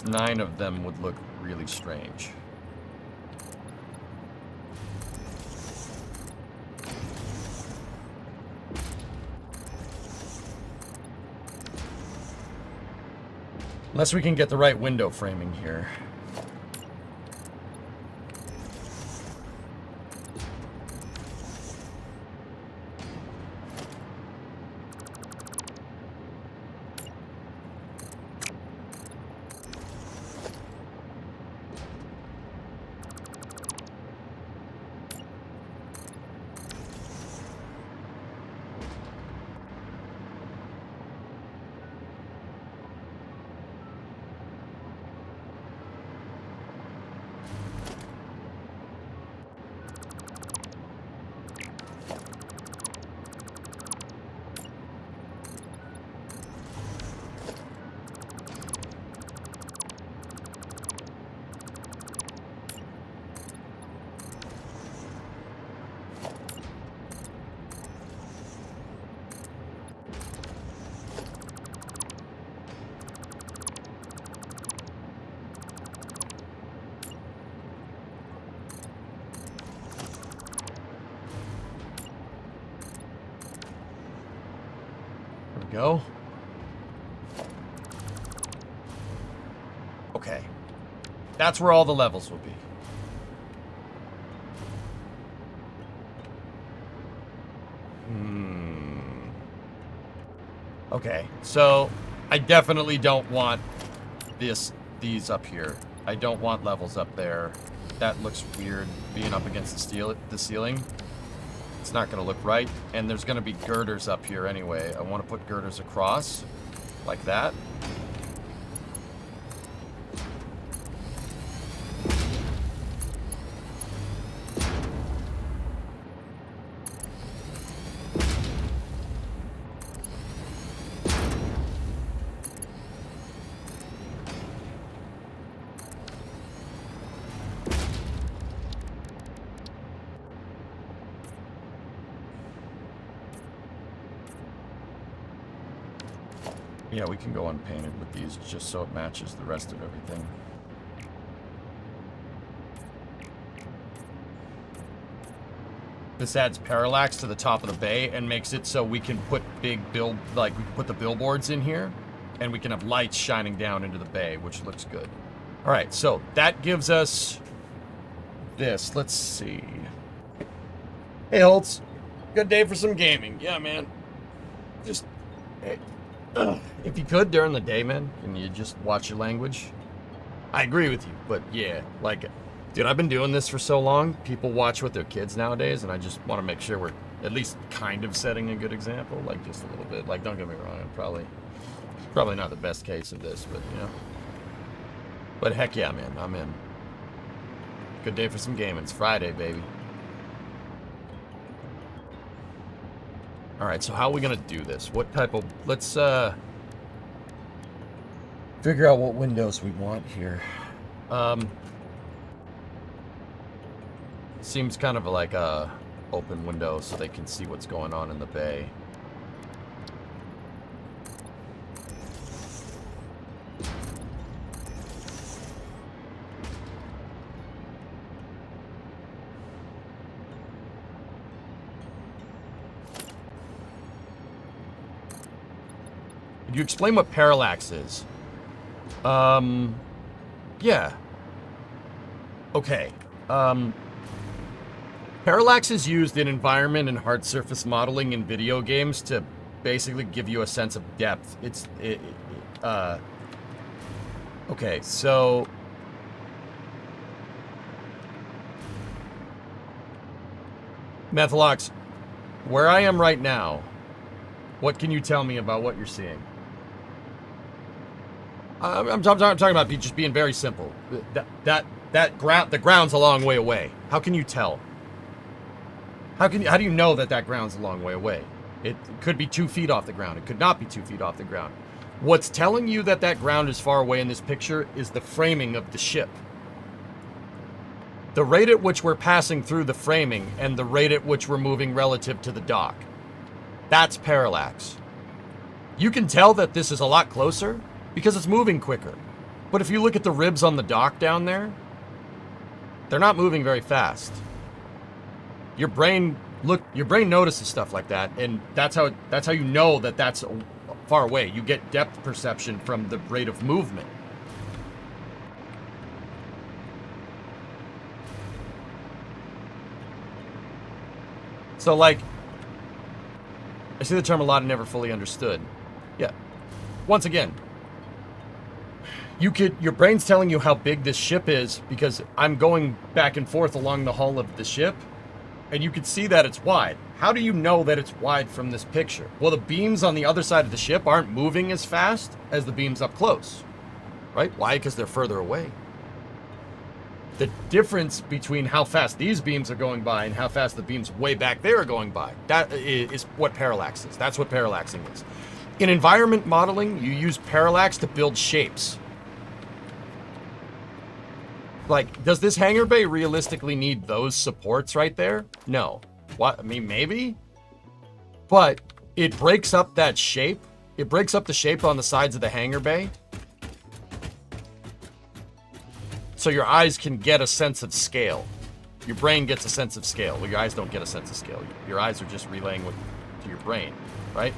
S2: 9 of them would look really strange. Unless we can get the right window framing here. Go. Okay. That's where all the levels will be. Okay, so I definitely don't want these up here. I don't want levels up there. That looks weird, being up against the ceiling. It's not going to look right. And there's going to be girders up here anyway. I want to put girders across, like that. Yeah, we can go unpainted with these just so it matches the rest of everything. This adds parallax to the top of the bay and makes it so we can put we can put the billboards in here and we can have lights shining down into the bay, which looks good. All right, so that gives us this. Let's see. Hey, Holtz. Good day for some gaming. Yeah, man. Just, hey. If you could during the day, man, can you just watch your language? I agree with you, but yeah, like, dude, I've been doing this for so long. People watch with their kids nowadays, and I just want to make sure we're at least kind of setting a good example, like just a little bit. Like, don't get me wrong, I'm probably not the best case of this, but you know. But heck yeah, man, I'm in. Good day for some gaming. It's Friday, baby. Alright, so how are we gonna do this? What type of... Let's, figure out what windows we want here. Seems kind of like a open window so they can see what's going on in the bay. Could you explain what parallax is? Yeah. Okay. Parallax is used in environment and hard surface modeling in video games to basically give you a sense of depth. Okay, so... Methalox, where I am right now, what can you tell me about what you're seeing? I'm talking about just being very simple. The ground's a long way away. How can you tell? How do you know that ground's a long way away? It could be 2 feet off the ground. It could not be 2 feet off the ground. What's telling you that ground is far away in this picture is the framing of the ship. The rate at which we're passing through the framing and the rate at which we're moving relative to the dock. That's parallax. You can tell that this is a lot closer because it's moving quicker. But if you look at the ribs on the dock down there, they're not moving very fast. Your brain notices stuff like that, and that's how you know that that's far away. You get depth perception from the rate of movement. So, like, I see the term a lot and never fully understood. Yeah. Once again, your brain's telling you how big this ship is because I'm going back and forth along the hull of the ship, and you can see that it's wide. How do you know that it's wide from this picture? Well, the beams on the other side of the ship aren't moving as fast as the beams up close, right? Why? Because they're further away. The difference between how fast these beams are going by and how fast the beams way back there are going by, that is what parallax is. That's what parallaxing is. In environment modeling, you use parallax to build shapes. Like, does this hangar bay realistically need those supports right there? No. What? I mean, maybe? But it breaks up that shape. It breaks up the shape on the sides of the hangar bay. So your eyes can get a sense of scale. Your brain gets a sense of scale. Well, your eyes don't get a sense of scale. Your eyes are just relaying to your brain, right?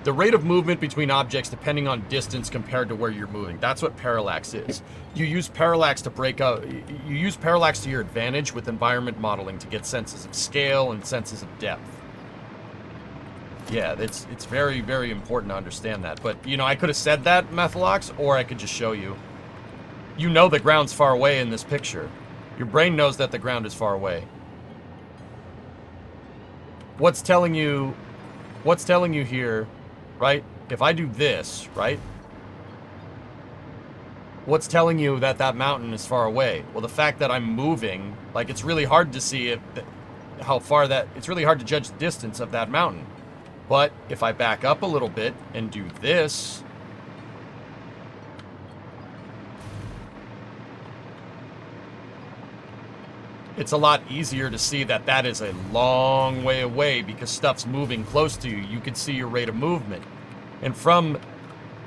S2: The rate of movement between objects depending on distance compared to where you're moving. That's what parallax is. You use parallax to break out. You use parallax to your advantage with environment modeling to get senses of scale and senses of depth. Yeah, it's very, very important to understand that. But, you know, I could have said that, Methalox, or I could just show you. You know the ground's far away in this picture. Your brain knows that the ground is far away. What's telling you here, right? If I do this, right? What's telling you that mountain is far away? Well, the fact that I'm moving, like, it's really hard to see it's really hard to judge the distance of that mountain. But if I back up a little bit and do this, it's a lot easier to see that is a long way away because stuff's moving close to you. You can see your rate of movement. And from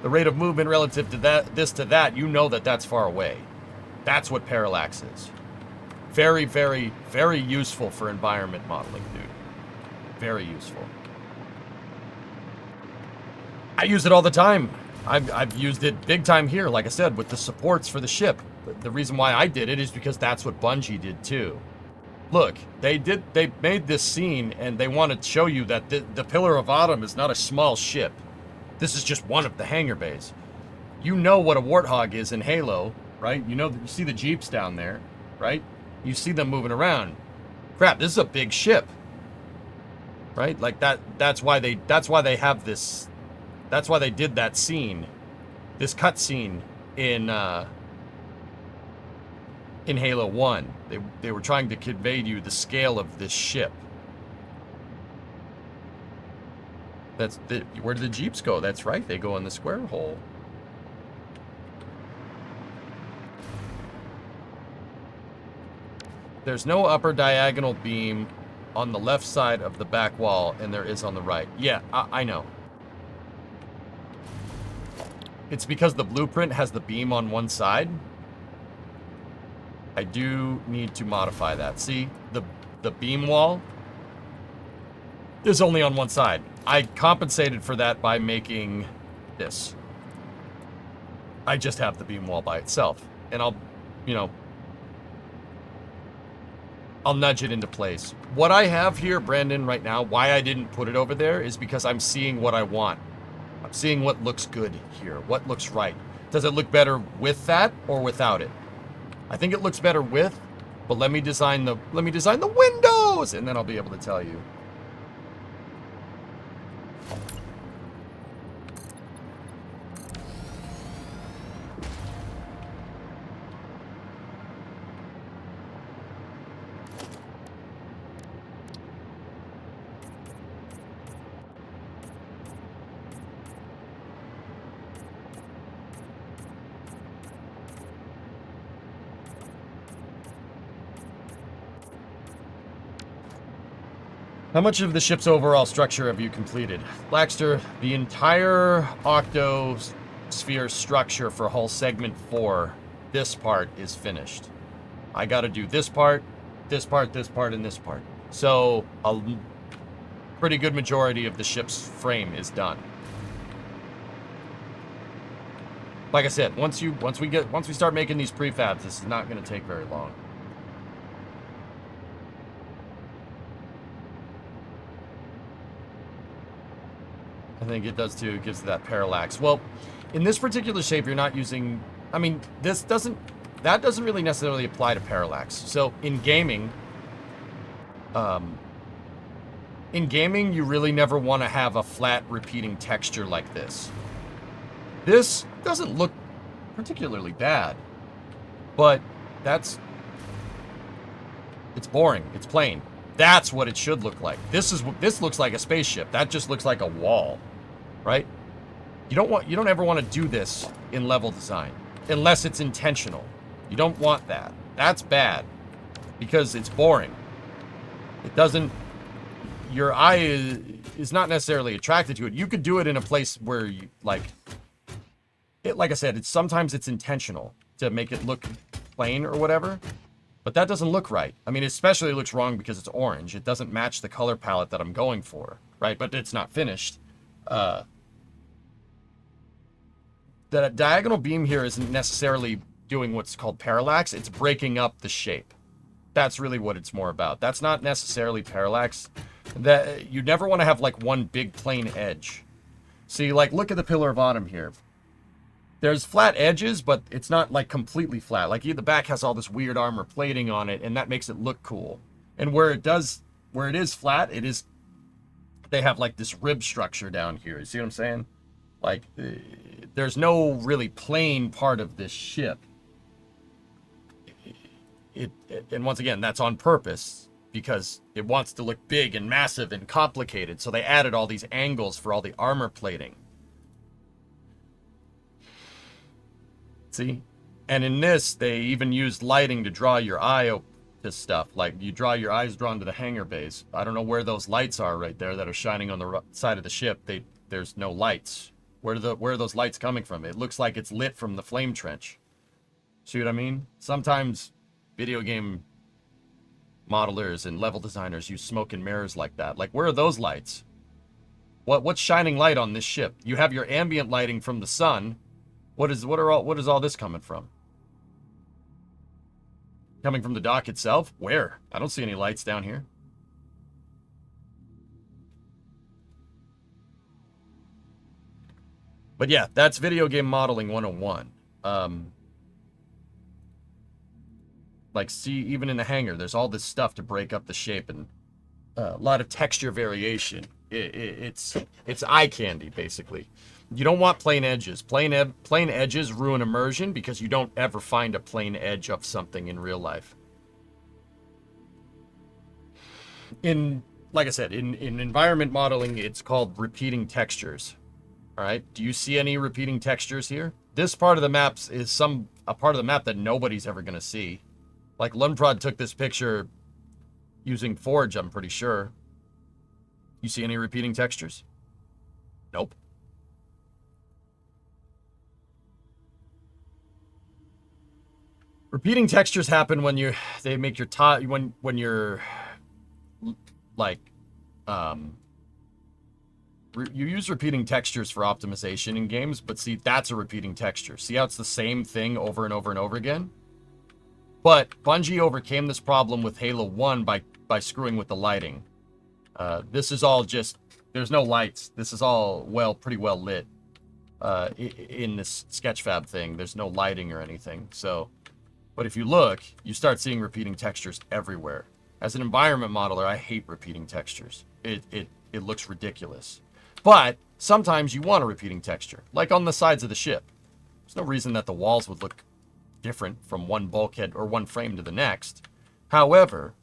S2: the rate of movement relative to that, you know that's far away. That's what parallax is. Very, very, very useful for environment modeling, dude. Very useful. I use it all the time. I've used it big time here, like I said, with the supports for the ship. The reason why I did it is because that's what Bungie did too. Look, they made this scene and they want to show you that the Pillar of Autumn is not a small ship. This is just one of the hangar bays. You know what a Warthog is in Halo, right? You know, you see the Jeeps down there, right? You see them moving around. Crap, this is a big ship. right? Like that's why they have this, that's why they did that scene, this cut scene in Halo 1. They were trying to convey to you the scale of this ship. Where did the Jeeps go? That's right, they go in the square hole. There's no upper diagonal beam on the left side of the back wall, and there is on the right. Yeah, I know. It's because the blueprint has the beam on one side. I do need to modify that. See, the beam wall is only on one side. I compensated for that by making this. I just have the beam wall by itself. And I'll, you know, I'll nudge it into place. What I have here, Brandon, right now, why I didn't put it over there is because I'm seeing what I want. I'm seeing what looks good here, what looks right. Does it look better with that or without it? I think it looks better with, but let me design the windows, and then I'll be able to tell you. How much of the ship's overall structure have you completed? Blackster, the entire octosphere structure for hull segment 4, this part is finished. I gotta do this part, this part, this part, and this part. So, a pretty good majority of the ship's frame is done. Like I said, once we start making these prefabs, this is not gonna take very long. I think it does too. It gives that parallax. Well, in this particular shape, you're not using... I mean, that doesn't really necessarily apply to parallax. So in gaming, you really never want to have a flat repeating texture like this. This doesn't look particularly bad, but it's boring. It's plain. That's what it should look like. This looks like a spaceship. That just looks like a wall, right? You don't ever want to do this in level design unless it's intentional. You don't want that. That's bad because it's boring. It doesn't, your eye is not necessarily attracted to it. You could do it in a place where you like I said, sometimes it's intentional to make it look plain or whatever. But that doesn't look right. I mean, especially it looks wrong because it's orange. It doesn't match the color palette that I'm going for, right? But it's not finished. The diagonal beam here isn't necessarily doing what's called parallax. It's breaking up the shape. That's really what it's more about. That's not necessarily parallax. That you never want to have like one big plain edge. See, like look at the Pillar of Autumn here. There's flat edges, but it's not like completely flat. Like the back has all this weird armor plating on it, and that makes it look cool. And where it is flat, they have like this rib structure down here. You see what I'm saying? Like, there's no really plain part of this ship. And once again, that's on purpose because it wants to look big and massive and complicated. So they added all these angles for all the armor plating. See? And in this, they even used lighting to draw your eye to stuff. Like, you draw your eyes drawn to the hangar bays. I don't know where those lights are right there that are shining on the side of the ship. There's no lights. Where are those lights coming from? It looks like it's lit from the flame trench. See what I mean? Sometimes video game modelers and level designers use smoke and mirrors like that. Like, where are those lights? What's shining light on this ship? You have your ambient lighting from the sun. What is all this coming from? Coming from the dock itself? Where? I don't see any lights down here. But yeah, that's video game modeling 101. Like, see, even in the hangar, there's all this stuff to break up the shape and lot of texture variation. It's eye candy, basically. You don't want plain edges. Plain edges ruin immersion because you don't ever find a plain edge of something in real life. Like I said, in environment modeling, it's called repeating textures. All right. Do you see any repeating textures here? This part of the maps is a part of the map that nobody's ever going to see. Like Lunprod took this picture using Forge, I'm pretty sure. You see any repeating textures? Nope. Repeating textures happen when they make your when you're like you use repeating textures for optimization in games, but see, that's a repeating texture. See how it's the same thing over and over and over again? But Bungie overcame this problem with Halo 1 by screwing with the lighting. This is all just, there's no lights. This is all pretty well lit. In this Sketchfab thing, there's no lighting or anything. So, but if you look, you start seeing repeating textures everywhere. As an environment modeler, I hate repeating textures. It looks ridiculous. But sometimes you want a repeating texture, like on the sides of the ship. There's no reason that the walls would look different from one bulkhead or one frame to the next. However,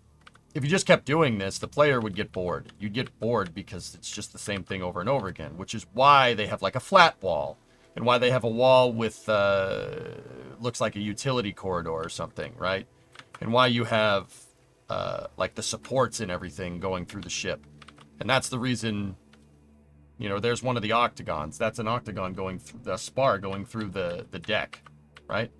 S2: if you just kept doing this, the player would get bored. You'd get bored because it's just the same thing over and over again, which is why they have like a flat wall and why they have a wall with looks like a utility corridor or something, right? And why you have like the supports and everything going through the ship. And that's the reason, you know, there's one of the octagons. That's an octagon going through the spar going through the deck, right?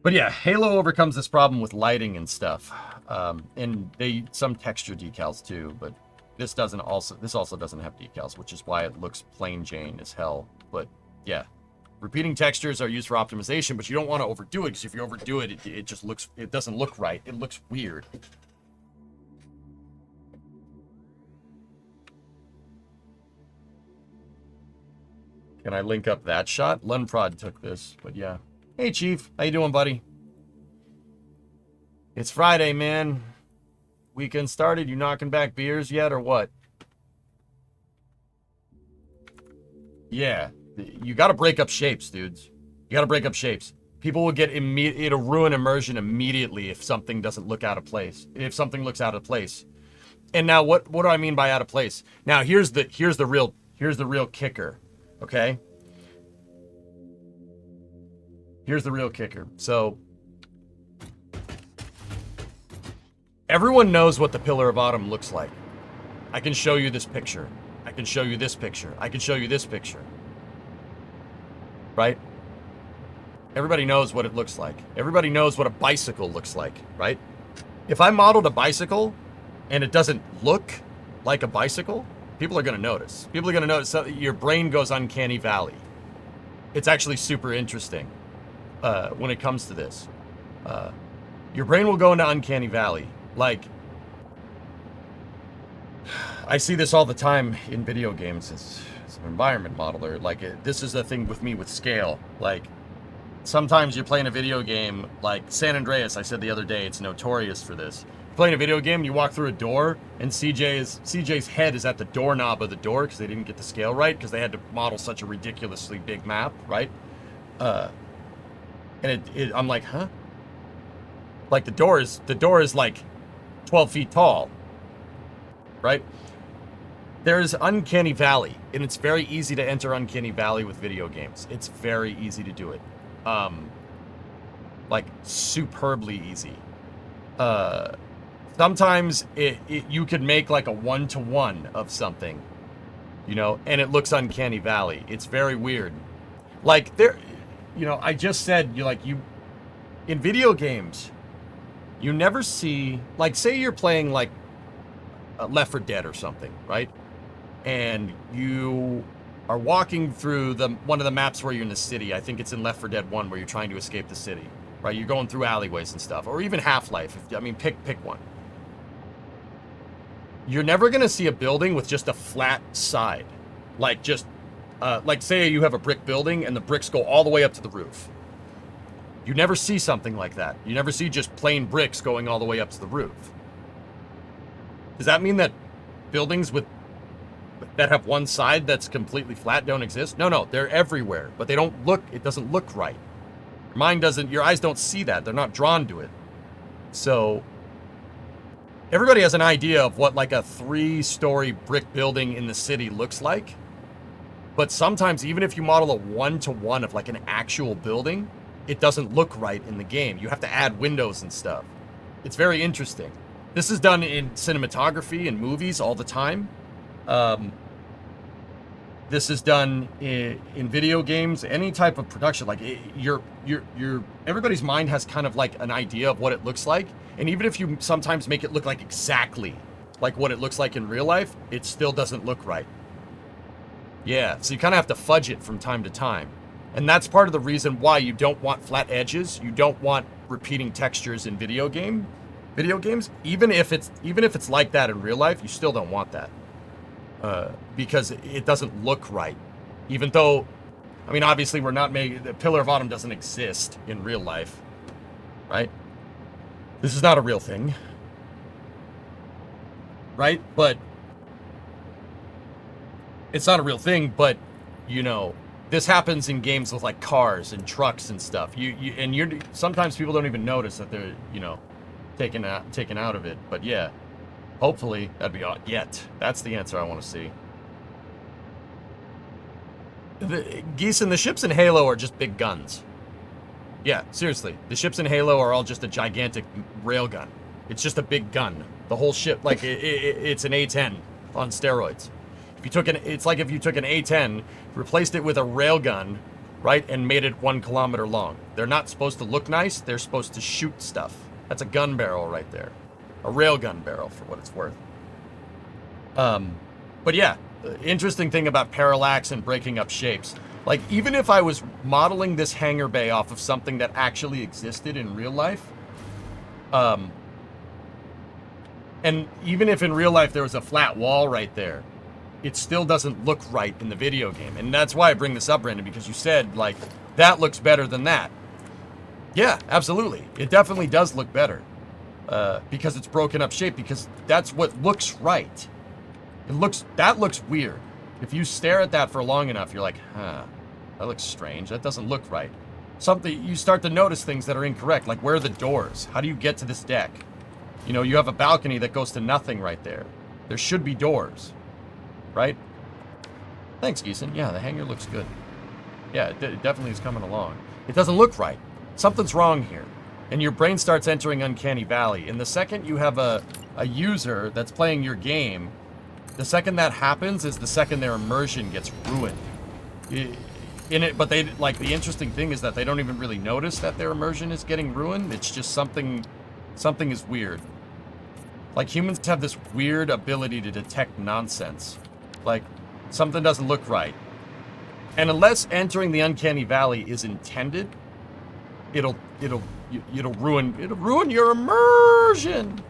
S2: But yeah, Halo overcomes this problem with lighting and stuff. And some texture decals too, but this also doesn't have decals, which is why it looks plain Jane as hell. But yeah, repeating textures are used for optimization, but you don't want to overdo it, because if you overdo it, it doesn't look right. It looks weird. Can I link up that shot? Lunprod took this, but yeah. Hey, Chief. How you doing, buddy? It's Friday, man. Weekend started. You knocking back beers yet, or what? Yeah. You got to break up shapes, dudes. You got to break up shapes. People will get it'll ruin immersion immediately if something doesn't look out of place. If something looks out of place. And now, what do I mean by out of place? Now, here's the real kicker. Okay? Here's the real kicker. So, everyone knows what the Pillar of Autumn looks like. I can show you this picture. I can show you this picture. I can show you this picture. Right? Everybody knows what it looks like. Everybody knows what a bicycle looks like, right? If I modeled a bicycle and it doesn't look like a bicycle, people are going to notice. People are going to notice that your brain goes uncanny valley. It's actually super interesting when it comes to this. Your brain will go into uncanny valley. Like, I see this all the time in video games as an environment modeler. Like, this is the thing with me with scale. Like, sometimes you're playing a video game, like San Andreas, I said the other day, it's notorious for this. Playing a video game, you walk through a door, and CJ's head is at the doorknob of the door because they didn't get the scale right, because they had to model such a ridiculously big map, right? And I'm like, huh? Like, the door is like 12 feet tall, right? There's Uncanny Valley, and it's very easy to enter Uncanny Valley with video games. It's very easy to do it. Like, superbly easy. Sometimes you could make like a 1-to-1 of something, you know, and it looks Uncanny Valley. It's very weird. Like, I just said, in video games, you never see, like, say you're playing like Left 4 Dead or something, right? And you are walking through one of the maps where you're in the city. I think it's in Left 4 Dead 1 where you're trying to escape the city, right? You're going through alleyways and stuff, or even Half-Life. Pick one. You're never going to see a building with just a flat side. Like, like, say you have a brick building and the bricks go all the way up to the roof. You never see something like that. You never see just plain bricks going all the way up to the roof. Does that mean that buildings that have one side that's completely flat don't exist? No, they're everywhere, but they don't look, it doesn't look right. Your eyes don't see that. They're not drawn to it. So everybody has an idea of what like a 3-story brick building in the city looks like. But sometimes even if you model a 1-to-1 of like an actual building, it doesn't look right in the game. You have to add windows and stuff. It's very interesting. This is done in cinematography and movies all the time. This is done in video games, any type of production. Like everybody's mind has kind of like an idea of what it looks like. And even if you sometimes make it look like exactly like what it looks like in real life, it still doesn't look right. Yeah, so you kind of have to fudge it from time to time. And that's part of the reason why you don't want flat edges. You don't want repeating textures in video games. Even if it's like that in real life, you still don't want that. Because it doesn't look right. Even though, I mean, obviously we're not making, the Pillar of Autumn doesn't exist in real life, right? This is not a real thing, right? But it's not a real thing, but, you know, this happens in games with like cars and trucks and stuff. Sometimes people don't even notice that they're, you know, taken out of it. But yeah. Hopefully, that'd be odd. That's the answer I want to see. The ships in Halo are just big guns. Yeah, seriously. The ships in Halo are all just a gigantic railgun. It's just a big gun. The whole ship, like, it's an A-10 on steroids. It's like if you took an A-10, replaced it with a railgun, right, and made it 1 kilometer long. They're not supposed to look nice. They're supposed to shoot stuff. That's a gun barrel right there. A railgun barrel, for what it's worth. But yeah, the interesting thing about parallax and breaking up shapes. Like, even if I was modeling this hangar bay off of something that actually existed in real life, and even if in real life there was a flat wall right there, it still doesn't look right in the video game. And that's why I bring this up, Brandon, because you said, like, that looks better than that. Yeah, absolutely. It definitely does look better. Because it's broken up shape, because that's what looks right. That looks weird. If you stare at that for long enough, you're like, huh, that looks strange. That doesn't look right. You start to notice things that are incorrect, like where are the doors? How do you get to this deck? You know, you have a balcony that goes to nothing right there. There should be doors, right? Thanks, Geeson. Yeah, the hangar looks good. Yeah, it definitely is coming along. It doesn't look right. Something's wrong here. And your brain starts entering Uncanny Valley. And the second you have a user that's playing your game, the second that happens is the second their immersion gets ruined. But the interesting thing is that they don't even really notice that their immersion is getting ruined. It's just something is weird. Like, humans have this weird ability to detect nonsense. Like, something doesn't look right. And unless entering the Uncanny Valley is intended, it'll ruin your immersion.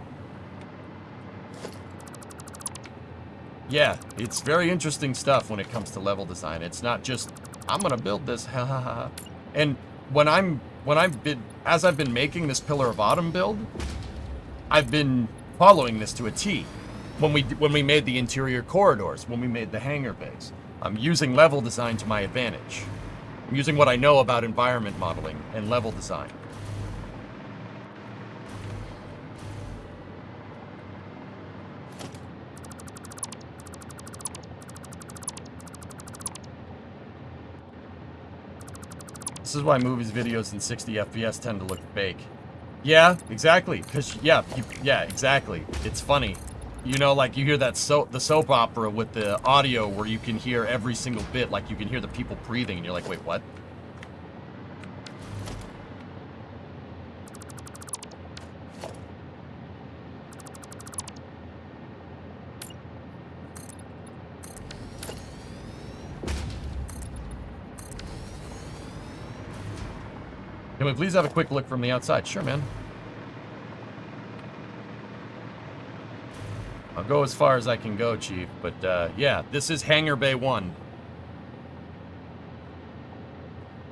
S2: Yeah, it's very interesting stuff when it comes to level design. It's not just, I'm gonna build this, ha ha ha. And as I've been making this Pillar of Autumn build, I've been following this to a T. When we made the interior corridors, when we made the hangar bays, I'm using level design to my advantage. I'm using what I know about environment modeling and level design. This is why movies, videos in 60 FPS tend to look fake. Yeah, exactly. Yeah, exactly. It's funny. You know, like you hear the soap opera with the audio where you can hear every single bit, like you can hear the people breathing, and you're like, wait, what? Can we please have a quick look from the outside? Sure, man. I'll go as far as I can go, Chief. But, yeah, this is Hangar Bay 1.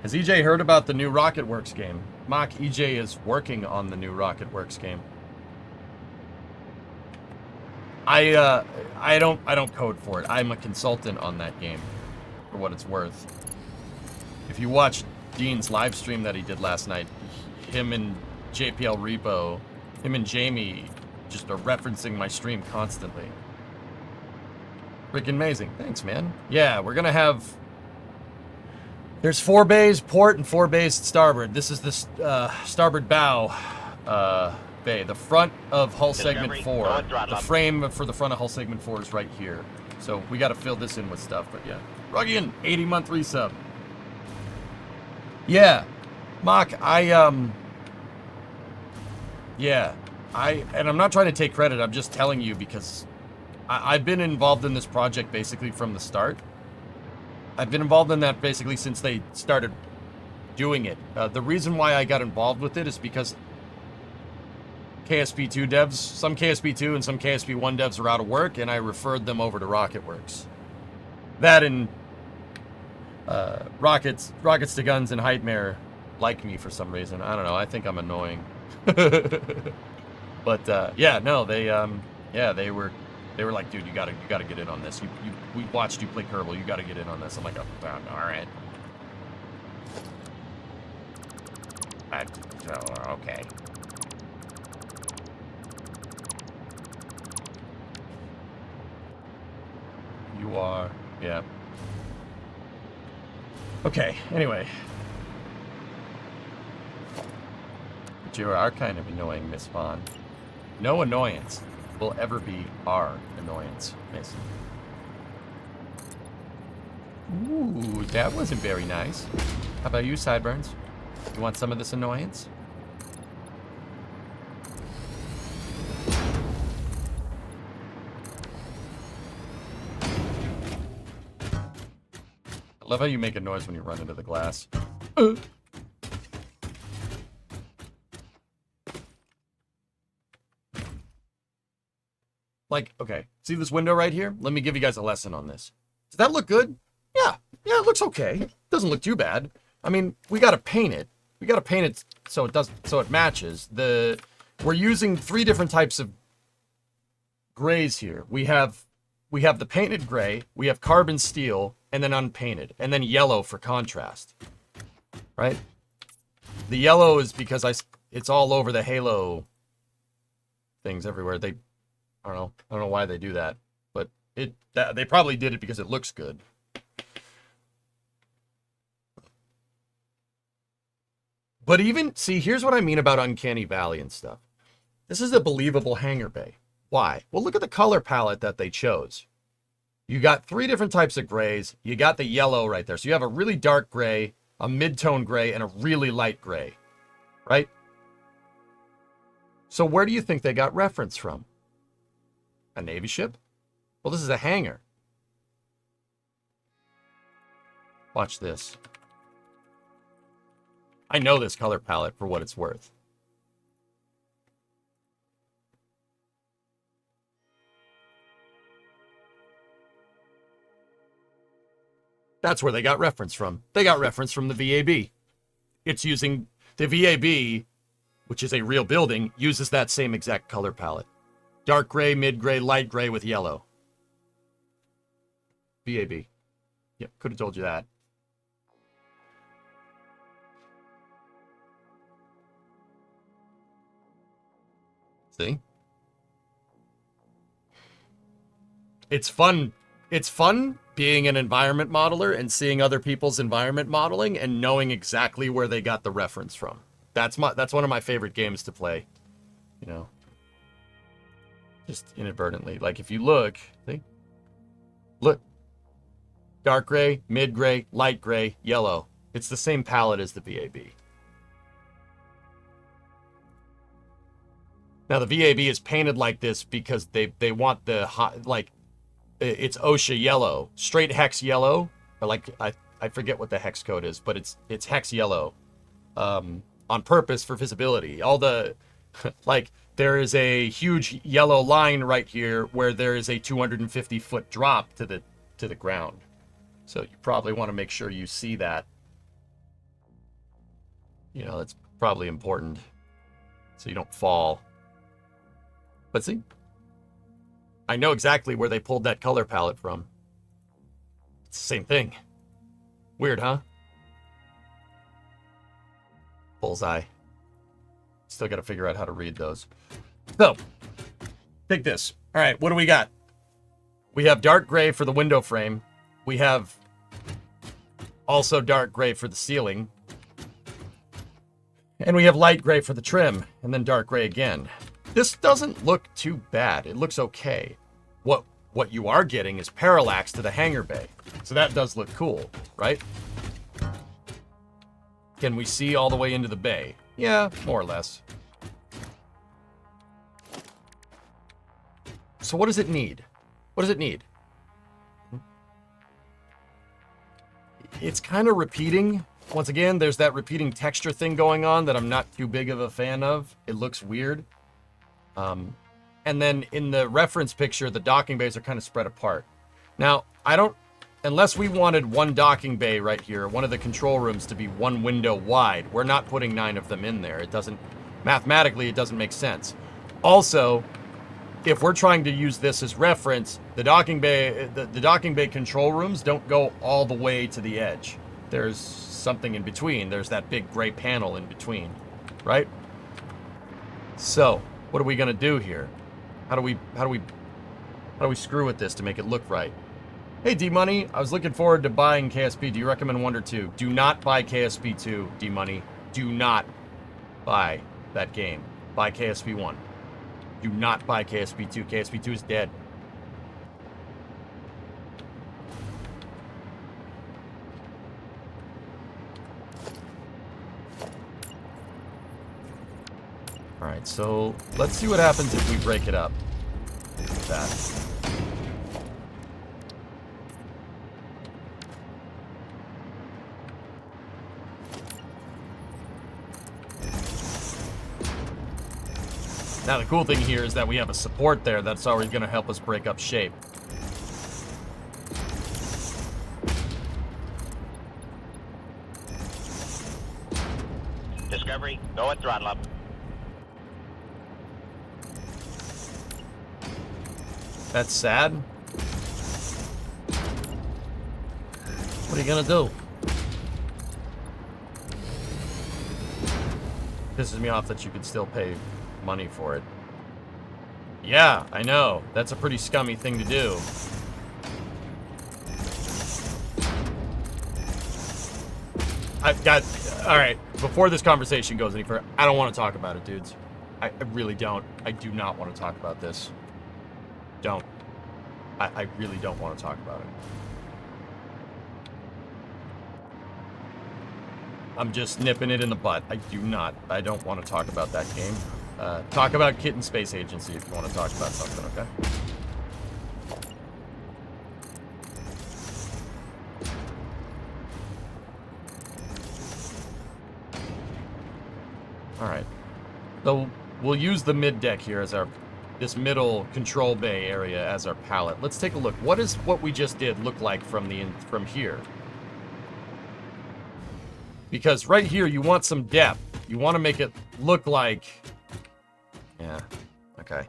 S2: Has EJ heard about the new Rocket Works game? Mock, EJ is working on the new Rocket Works game. I don't code for it. I'm a consultant on that game, for what it's worth. If you watch Dean's live stream that he did last night, him and JPL Repo, him and Jamie just are referencing my stream constantly. Freaking amazing. Thanks, man. Yeah, we're gonna have... There's 4 bays port and 4 bays starboard. This is the starboard bow bay. The front of hull segment 4. The frame for the front of hull segment 4 is right here. So we got to fill this in with stuff, but yeah. Ruggian, 80-month resub. Yeah. Mock, yeah. And I'm not trying to take credit, I'm just telling you because I've been involved in this project basically from the start. I've been involved in that basically since they started doing it. The reason why I got involved with it is because KSP2 devs, some KSP2 and some KSP1 devs are out of work, and I referred them over to Rocketworks. That and Rockets to Guns and Heightmare like me for some reason. I don't know. I think I'm annoying. But yeah, no, they were like, dude, you gotta get in on this. We watched you play Kerbal. You gotta get in on this. I'm like, oh, all right. Okay. You are, yeah. Okay. Anyway, but you are kind of annoying, Miss Vaughn. No annoyance will ever be our annoyance, Mason. Ooh, that wasn't very nice. How about you, Sideburns? You want some of this annoyance? I love how you make a noise when you run into the glass. Like, okay, see this window right here? Let me give you guys a lesson on this. Does that look good? Yeah, it looks okay. Doesn't look too bad. I mean, we gotta paint it. We gotta paint it so it matches. We're using 3 different types of grays here. We have the painted gray, we have carbon steel, and then unpainted, and then yellow for contrast. Right? The yellow is because it's all over the halo things everywhere. I don't know why they do that, but they probably did it because it looks good. But see, here's what I mean about Uncanny Valley and stuff. This is a believable hangar bay. Why? Well, look at the color palette that they chose. You got 3 different types of grays. You got the yellow right there. So you have a really dark gray, a mid-tone gray, and a really light gray, right? So where do you think they got reference from? A Navy ship? Well, this is a hangar. Watch this. I know this color palette for what it's worth. That's where they got reference from. They got reference from the VAB. It's using the VAB, which is a real building, uses that same exact color palette. Dark gray, mid gray, light gray with yellow. VAB. Yep, could have told you that. See? It's fun. It's fun being an environment modeler and seeing other people's environment modeling and knowing exactly where they got the reference from. That's one of my favorite games to play. You know, just inadvertently. Like if you look, see? Look. Dark gray, mid gray, light gray, yellow. It's the same palette as the VAB. Now the VAB is painted like this because they want the hot, like it's OSHA yellow, straight hex yellow, or like I forget what the hex code is, but it's hex yellow, on purpose for visibility. All the like there is a huge yellow line right here where there is a 250-foot drop to the ground, so you probably want to make sure you see that. You know, that's probably important, so you don't fall. But see, I know exactly where they pulled that color palette from. It's the same thing. Weird, huh? Bullseye. Still got to figure out how to read those. So, take this. All right, what do we got? We have dark gray for the window frame. We have also dark gray for the ceiling. And we have light gray for the trim, and then dark gray again. This doesn't look too bad. It looks okay. What you are getting is parallax to the hangar bay. So that does look cool, right? Can we see all the way into the bay? Yeah, more or less. So what does it need? What does it need? It's kind of repeating. Once again, there's that repeating texture thing going on that I'm not too big of a fan of. It looks weird. And then in the reference picture, the docking bays are kind of spread apart. Now, unless we wanted one docking bay right here, one of the control rooms to be one window wide, we're not putting 9 of them in there. It doesn't, mathematically, it doesn't make sense. Also, if we're trying to use this as reference, the docking bay control rooms don't go all the way to the edge. There's something in between. There's that big gray panel in between, right? So, what are we gonna do here? How do we screw with this to make it look right? Hey, D-Money, I was looking forward to buying KSP. Do you recommend 1 or 2? Do not buy KSP 2, D-Money. Do not buy that game. Buy KSP 1. Do not buy KSP 2. KSP 2 is dead. Alright, so let's see what happens if we break it up. Like that. Now the cool thing here is that we have a support there that's always going to help us break up shape.
S1: Discovery, go at throttle up.
S2: That's sad. What are you gonna do? Pisses me off that you could still pay money for it. Yeah, I know. That's a pretty scummy thing to do. I've got... Alright, before this conversation goes any further, I don't want to talk about it, dudes. I really don't. I do not want to talk about this. Don't. I really don't want to talk about it. I'm just nipping it in the butt. I don't want to talk about that game. Talk about Kitten Space Agency if you want to talk about something, okay? Alright. So, we'll use the mid deck here as this middle control bay area as our palette. Let's take a look. What does what we just did look like from here? Because right here, you want some depth. You want to make it look like... Yeah, okay.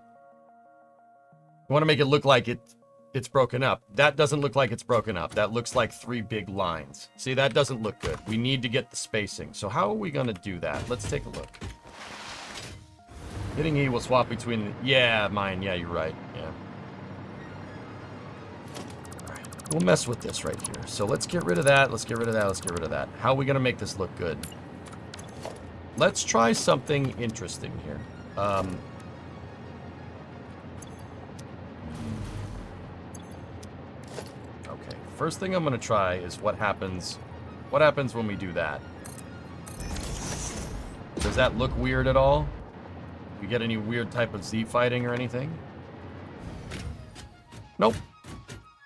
S2: You want to make it look like it's broken up. That doesn't look like it's broken up. That looks like 3 big lines. See, that doesn't look good. We need to get the spacing. So how are we going to do that? Let's take a look. Hitting E will swap between... Yeah, mine. Yeah, you're right. Yeah. Alright. We'll mess with this right here. So let's get rid of that. Let's get rid of that. Let's get rid of that. How are we going to make this look good? Let's try something interesting here. Okay. First thing I'm going to try is what happens when we do that. Does that look weird at all? You get any weird type of Z fighting or anything? Nope.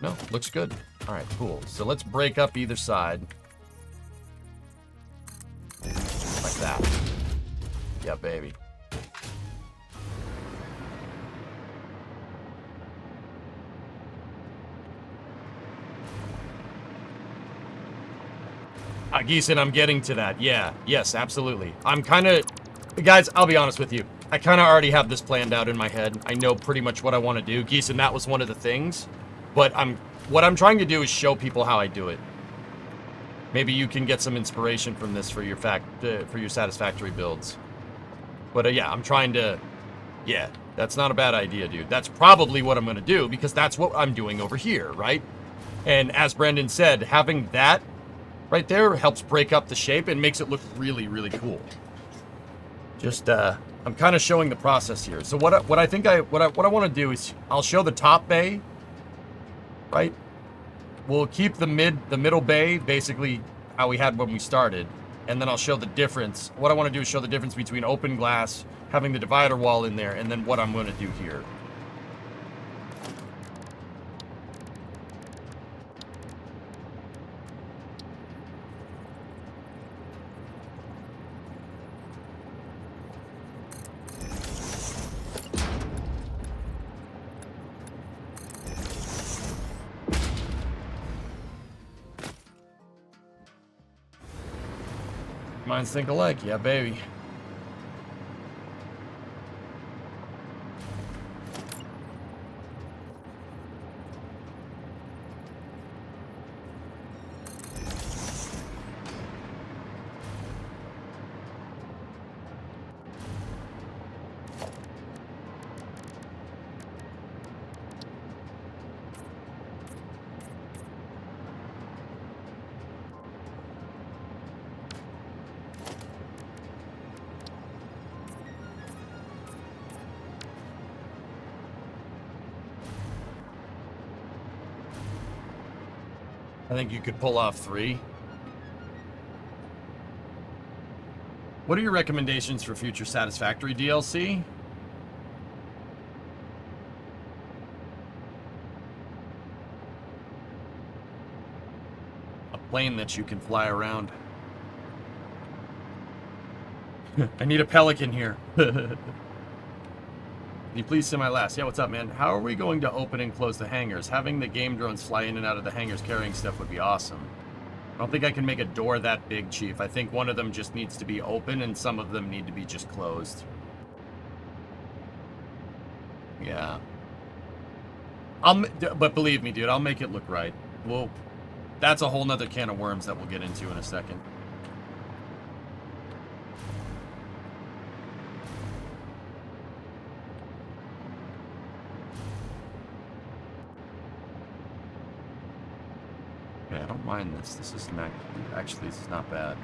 S2: No, looks good. All right, cool. So let's break up either side. Like that. Yeah, baby. Geeson, I'm getting to that. Yeah, yes, absolutely. I'm kind of... Guys, I'll be honest with you. I kind of already have this planned out in my head. I know pretty much what I want to do, Geese, and that was one of the things. But what I'm trying to do is show people how I do it. Maybe you can get some inspiration from this for your satisfactory builds. But yeah, I'm trying to. Yeah, that's not a bad idea, dude. That's probably what I'm going to do because that's what I'm doing over here, right? And as Brendan said, having that right there helps break up the shape and makes it look really, really cool. Just I'm kind of showing the process here. So what I want to do is I'll show the top bay, right? We'll keep the middle bay basically how we had when we started, and then I'll show the difference. What I want to do is show the difference between open glass, having the divider wall in there, and then what I'm going to do here. Minds think alike, yeah, baby. I think you could pull off 3. What are your recommendations for future Satisfactory DLC? A plane that you can fly around. I need a pelican here. Can you please send my last? Yeah, what's up, man? How are we going to open and close the hangars? Having the game drones fly in and out of the hangars carrying stuff would be awesome. I don't think I can make a door that big, Chief. I think one of them just needs to be open and some of them need to be just closed. Yeah. But believe me, dude, I'll make it look right. Well, that's a whole nother can of worms that we'll get into in a second. Yeah, I don't mind this. This is not, actually, this is not bad.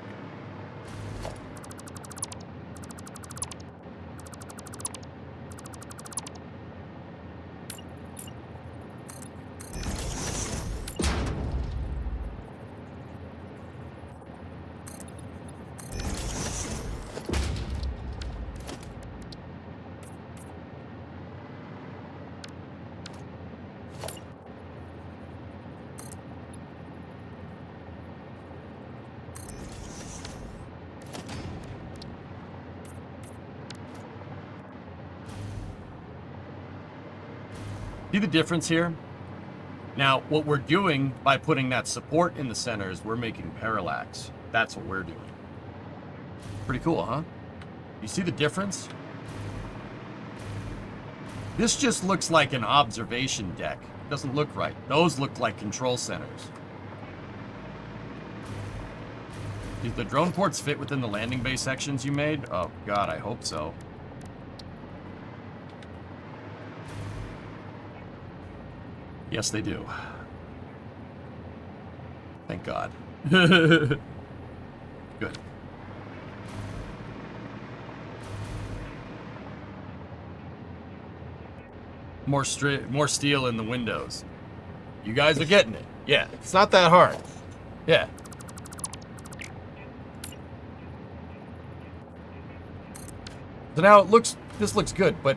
S2: See the difference here? Now, what we're doing by putting that support in the center is we're making parallax. That's what we're doing. Pretty cool, huh? You see the difference? This just looks like an observation deck. It doesn't look right. Those look like control centers. Do the drone ports fit within the landing bay sections you made? Oh, God, I hope so. Yes, they do. Thank God. Good. More steel in the windows. You guys are getting it. Yeah, it's not that hard. Yeah. So now this looks good, but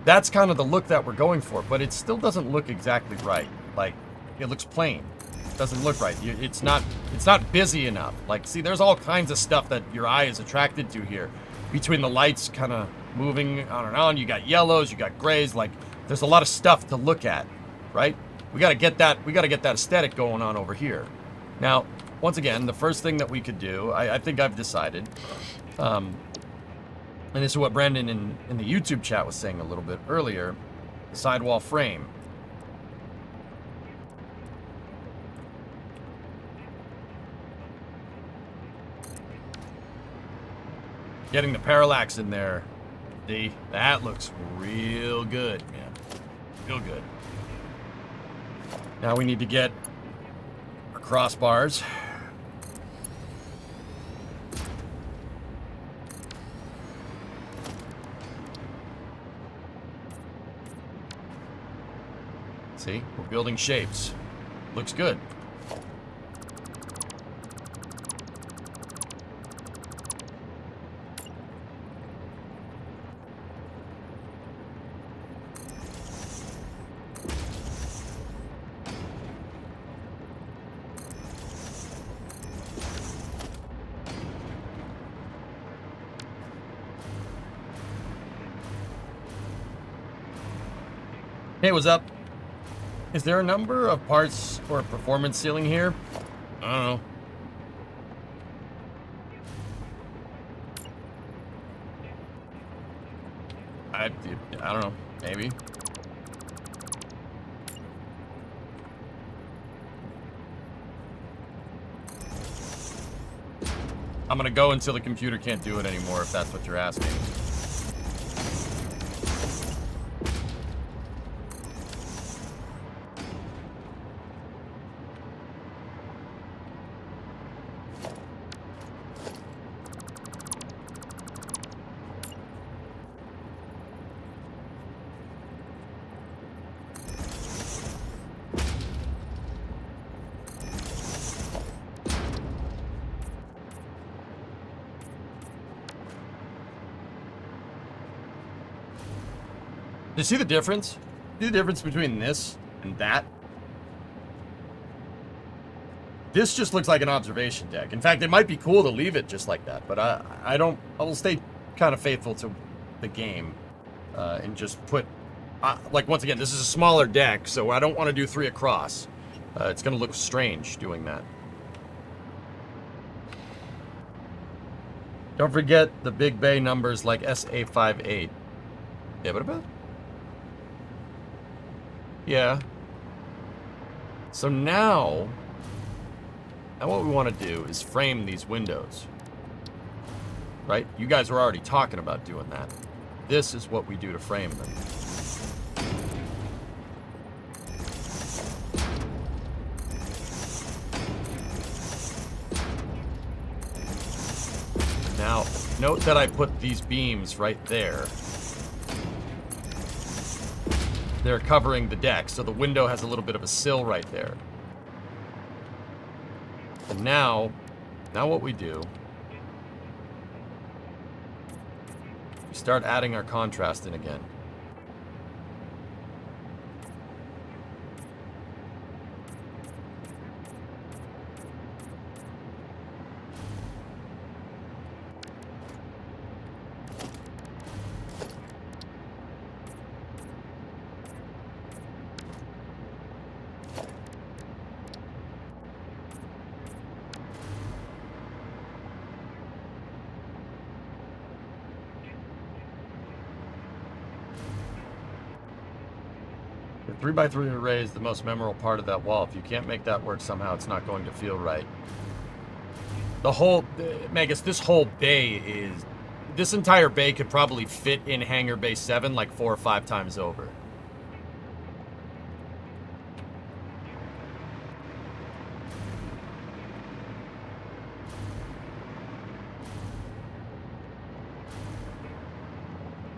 S2: that's kind of the look that we're going for, but it still doesn't look exactly right. Like, it looks plain. It doesn't look right. It's not busy enough. Like, see, there's all kinds of stuff that your eye is attracted to here. Between the lights kind of moving on and on, you got yellows, you got grays, like, there's a lot of stuff to look at, right? We gotta get that aesthetic going on over here. Now, once again, the first thing that we could do, I think I've decided, And this is what Brandon in the YouTube chat was saying a little bit earlier. The sidewall frame. Getting the parallax in there. See, that looks real good, man. Real good. Now we need to get our crossbars. See, we're building shapes. Looks good. Hey, what's up? Is there a number of parts or performance ceiling here? I don't know. I don't know. Maybe. I'm gonna go until the computer can't do it anymore, if that's what you're asking. Do you see the difference? See the difference between this and that? This just looks like an observation deck. In fact, it might be cool to leave it just like that, but I will stay kind of faithful to the game and just put, like, once again, this is a smaller deck, so I don't want to do 3 across. It's going to look strange doing that. Don't forget the big bay numbers like SA58. Yeah, what about? Yeah. So now what we want to do is frame these windows. Right? You guys were already talking about doing that. This is what we do to frame them. Now, note that I put these beams right there. They're covering the deck, so the window has a little bit of a sill right there. And now what we do, we start adding our contrast in again. The 3x3 array is the most memorable part of that wall. If you can't make that work somehow, it's not going to feel right. The whole, Magus, this whole bay is, this entire bay could probably fit in Hangar Bay 7 like 4 or 5 times over.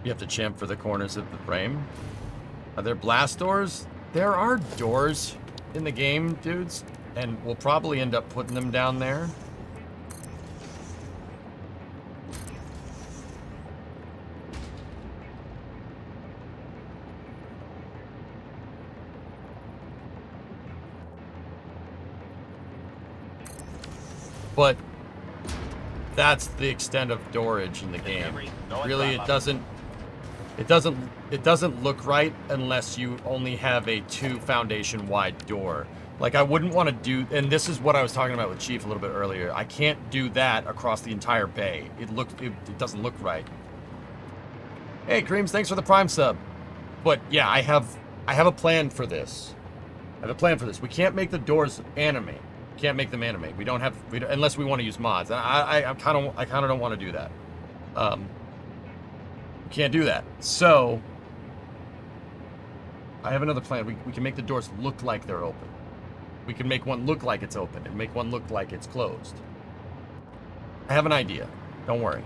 S2: You have to champ for the corners of the frame. Are there blast doors? There are doors in the game, dudes, and we'll probably end up putting them down there. But that's the extent of doorage in the game. Really, it doesn't look right unless you only have a 2 foundation wide door. Like, I wouldn't want to do, and this is what I was talking about with Chief a little bit earlier. I can't do that across the entire bay. It doesn't look right. Hey, Creams, thanks for the Prime sub. But yeah, I have a plan for this. I have a plan for this. We can't make the doors animate. Can't make them animate. We don't unless we want to use mods. And I kind of don't want to do that. We can't do that. So I have another plan. We can make the doors look like they're open. We can make one look like it's open and make one look like it's closed. I have an idea. Don't worry.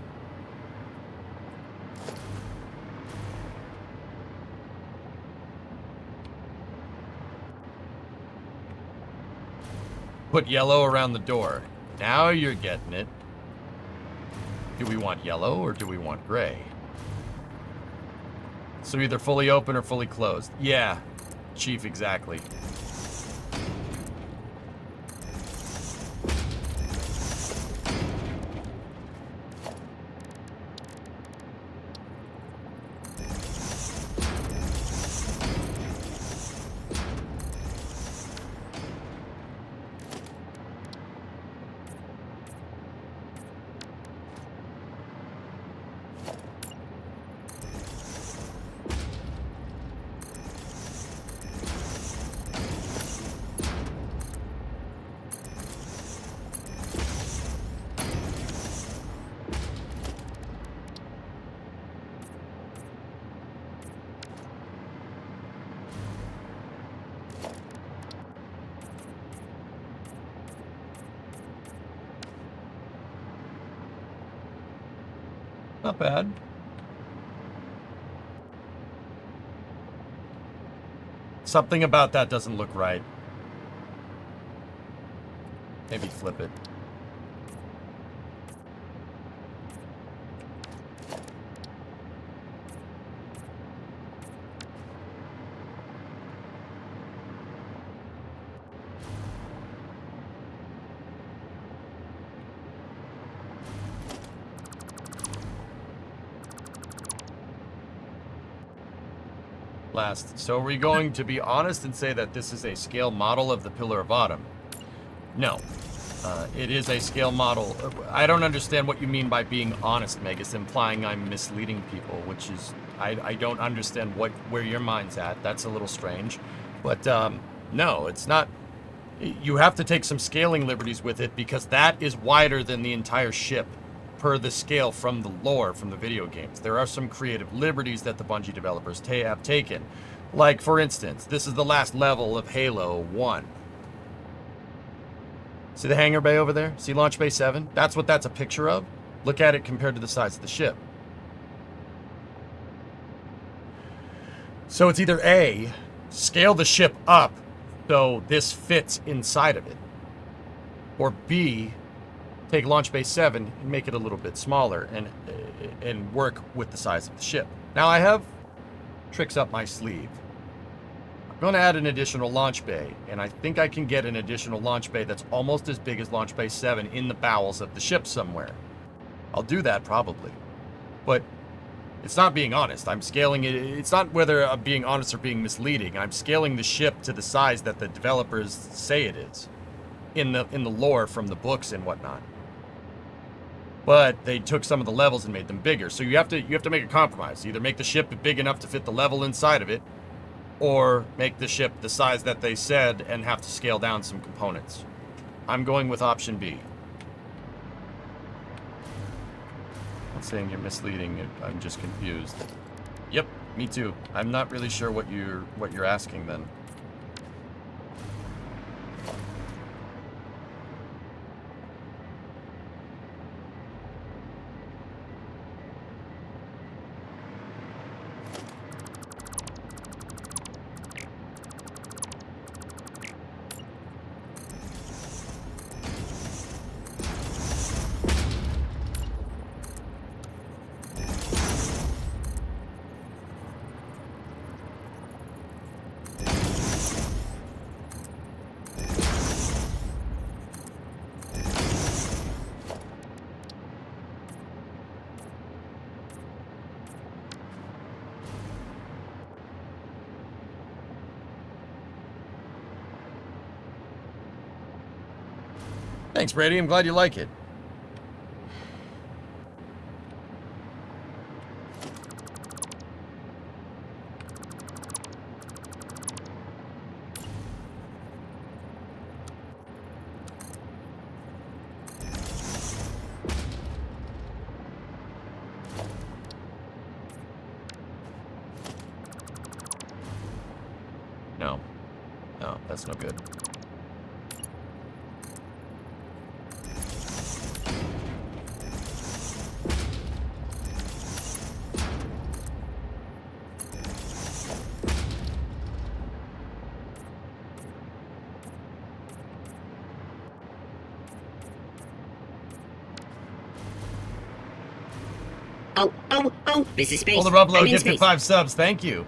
S2: Put yellow around the door. Now you're getting it. Do we want yellow or do we want gray? So either fully open or fully closed. Yeah, Chief, exactly. Not bad. Something about that doesn't look right. Maybe flip it. Last. So are we going to be honest and say that this is a scale model of the Pillar of Autumn? No. It is a scale model. I don't understand what you mean by being honest, Meg. It's implying I'm misleading people, which is... I don't understand where your mind's at. That's a little strange. But, no, it's not... You have to take some scaling liberties with it because that is wider than the entire ship per the scale from the lore from the video games. There are some creative liberties that the Bungie developers have taken. Like, for instance, this is the last level of Halo 1. See the hangar bay over there? See Launch Bay 7? That's what that's a picture of. Look at it compared to the size of the ship. So it's either A, scale the ship up so this fits inside of it, or B, take Launch Bay 7 and make it a little bit smaller and work with the size of the ship. Now I have tricks up my sleeve. I'm going to add an additional launch bay, and I think I can get an additional launch bay that's almost as big as Launch Bay 7 in the bowels of the ship somewhere. I'll do that probably. But it's not being honest. I'm scaling it. It's not whether I'm being honest or being misleading. I'm scaling the ship to the size that the developers say it is in the lore from the books and whatnot. But they took some of the levels and made them bigger. So you have to make a compromise. Either make the ship big enough to fit the level inside of it, or make the ship the size that they said and have to scale down some components. I'm going with option B. I'm not saying you're misleading. I'm just confused. Yep, me too. I'm not really sure what you're asking then. Thanks, Brady. I'm glad you like it. No. No, that's no good.
S3: Oh, this is space.
S2: Older Buffalo
S3: I'm in
S2: gifted
S3: space.
S2: 5 subs. Thank you.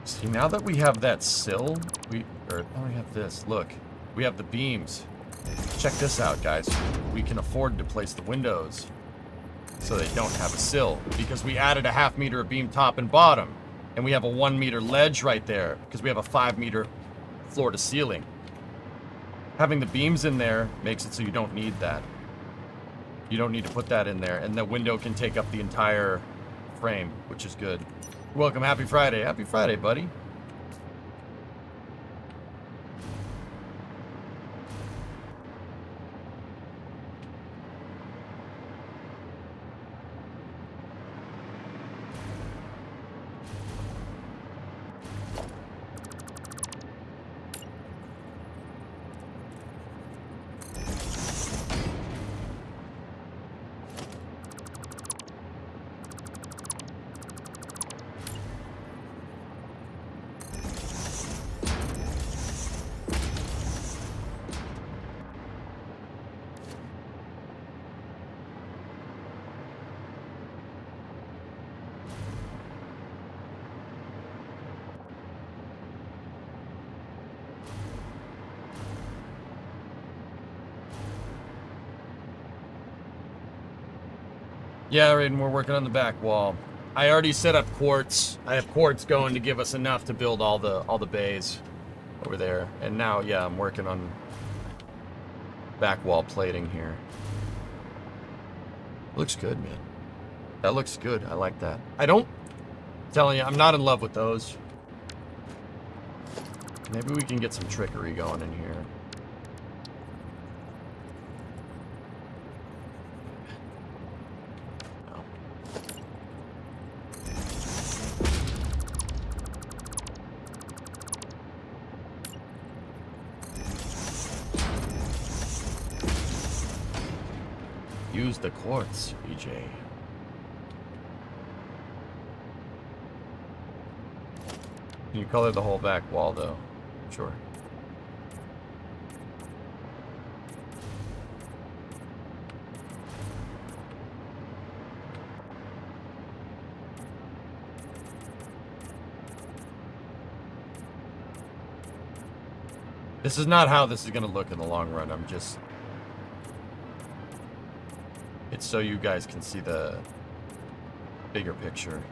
S2: See, now that we have that sill, now we have this. Look, we have the beams. Check this out, guys. We can afford to place the windows so they don't have a sill because we added a 1/2 meter of beam top and bottom, and we have a 1 meter ledge right there because we have a 5 meter floor to ceiling. Having the beams in there makes it so you don't need that. You don't need to put that in there, and the window can take up the entire frame, which is good. Welcome, happy Friday. Happy Friday, buddy. Yeah, Raiden, we're working on the back wall. I already set up quartz. I have quartz going to give us enough to build all the bays over there. And now, yeah, I'm working on back wall plating here. Looks good, man. That looks good. I like that. I'm telling you, I'm not in love with those. Maybe we can get some trickery going in here. Use the quartz, EJ. Can you color the whole back wall, though? Sure. This is not how this is going to look in the long run. It's so you guys can see the bigger picture.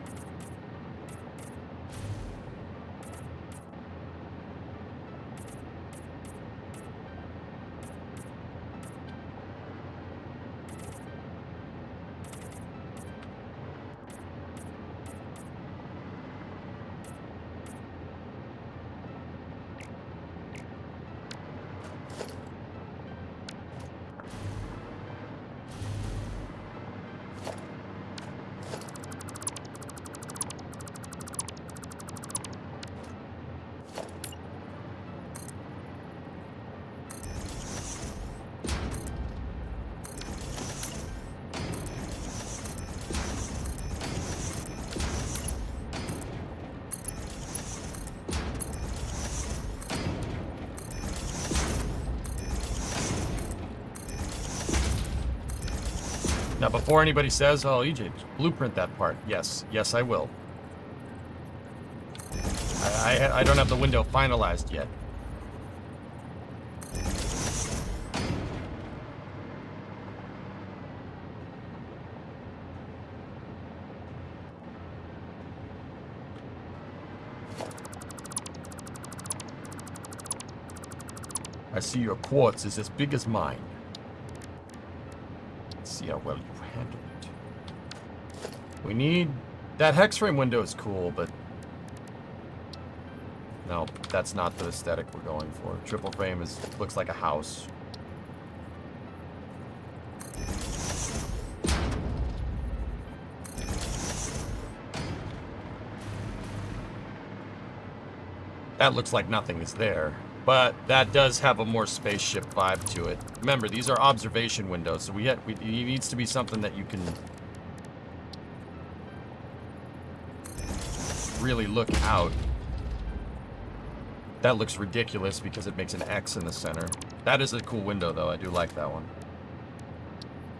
S2: Now, before anybody says, oh, EJ, blueprint that part. Yes, I will. I don't have the window finalized yet. I see your quartz is as big as mine. Let's see how well you handle it. We need... That hex frame window is cool, but... No, that's not the aesthetic we're going for. Triple frame looks like a house. That looks like nothing is there, but that does have a more spaceship vibe to it. Remember, these are observation windows, so it needs to be something that you can really look out. That looks ridiculous because it makes an X in the center. That is a cool window, though. I do like that one.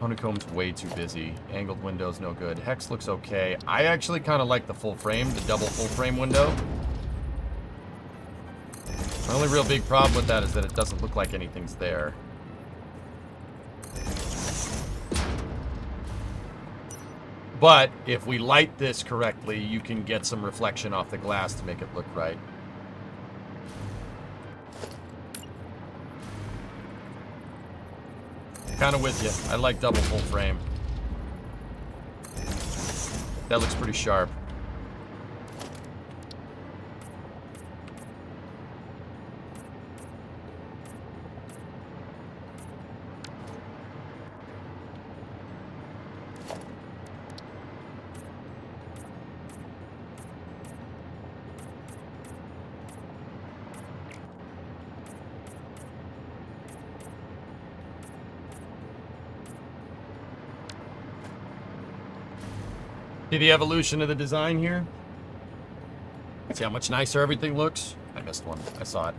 S2: Honeycomb's way too busy. Angled window's no good. Hex looks okay. I actually kind of like the full frame, the double full frame window. The only real big problem with that is that it doesn't look like anything's there. But if we light this correctly, you can get some reflection off the glass to make it look right. Kind of with you. I like double full frame. That looks pretty sharp. See the evolution of the design here? See how much nicer everything looks? I missed one. I saw it.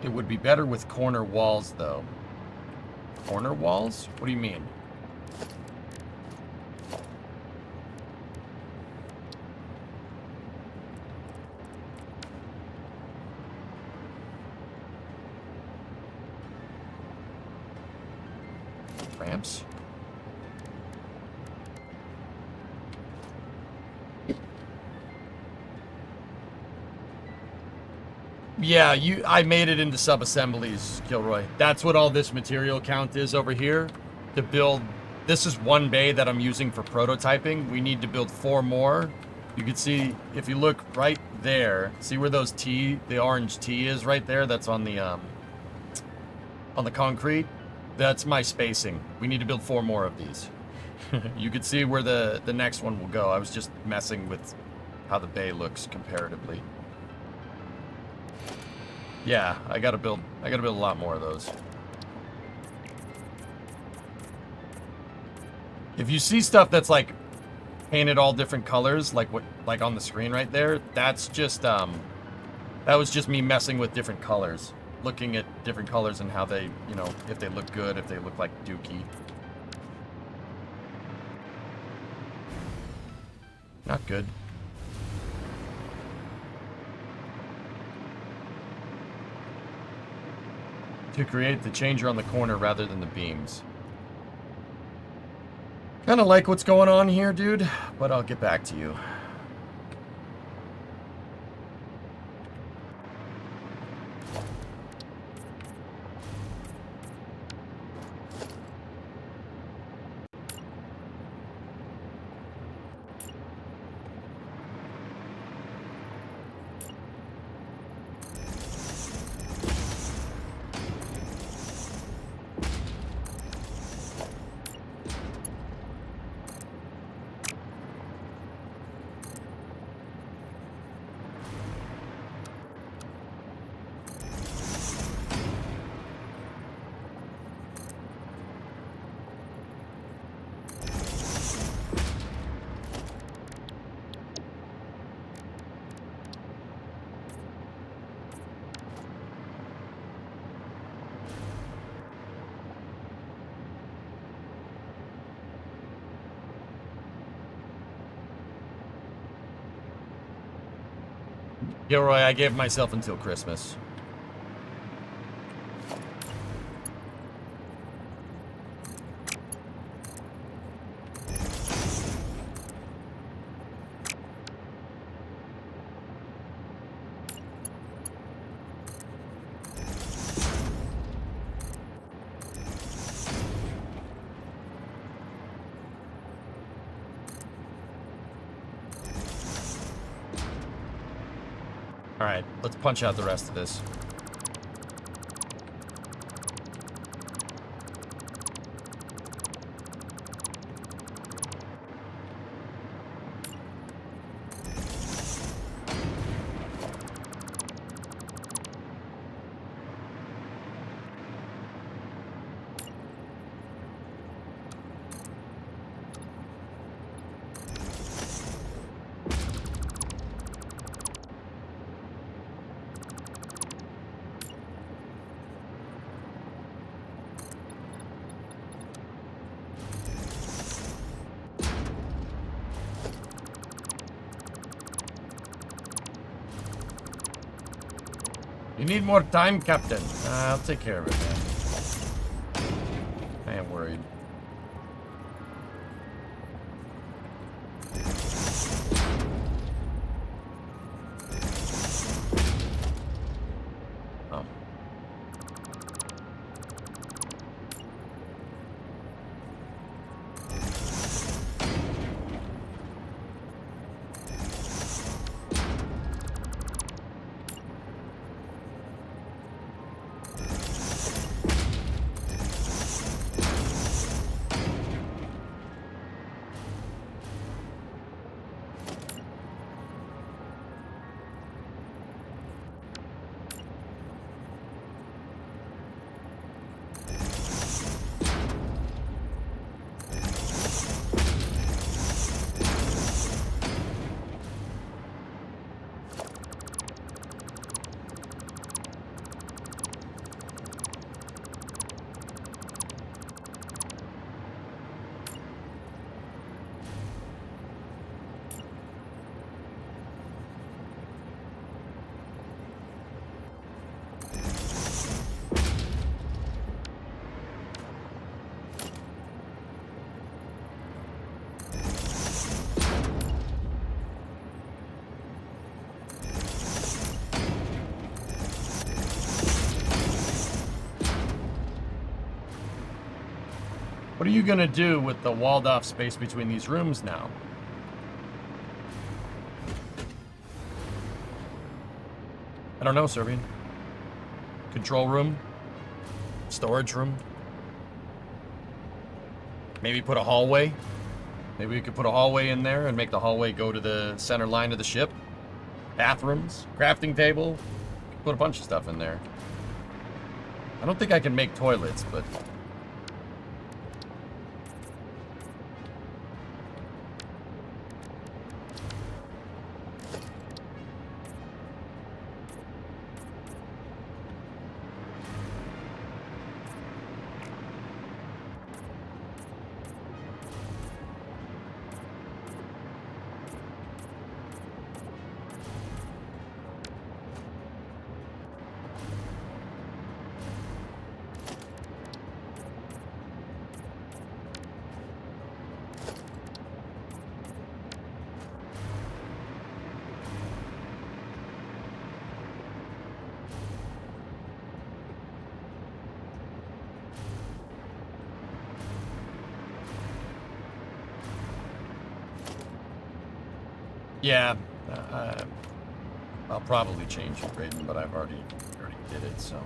S2: It would be better with corner walls, though. Corner walls? What do you mean? Ramps? Yeah, I made it into sub-assemblies, Gilroy. That's what all this material count is over here. To build, this is one bay that I'm using for prototyping. We need to build 4 more. You can see, if you look right there, see where those the orange T is right there? That's on the concrete. That's my spacing. We need to build 4 more of these. You can see where the next one will go. I was just messing with how the bay looks comparatively. Yeah, I gotta build a lot more of those. If you see stuff that's like painted all different colors, like on the screen right there, that's just that was just me messing with different colors, looking at different colors and how they, you know, if they look good, if they look like dookie. Not good. To create the changer on the corner rather than the beams. Kind of like what's going on here, dude, but I'll get back to you. Gilroy, I gave myself until Christmas. All right, let's punch out the rest of this. You need more time, Captain. I'll take care of it, man. I am worried. Oh. What are you gonna do with the walled off space between these rooms now? I don't know, Serbian. Control room? Storage room? Maybe put a hallway? Maybe we could put a hallway in there and make the hallway go to the center line of the ship. Bathrooms, crafting table. Put a bunch of stuff in there. I don't think I can make toilets, but... Yeah, I'll probably change it, Brayden, but I've already did it, so.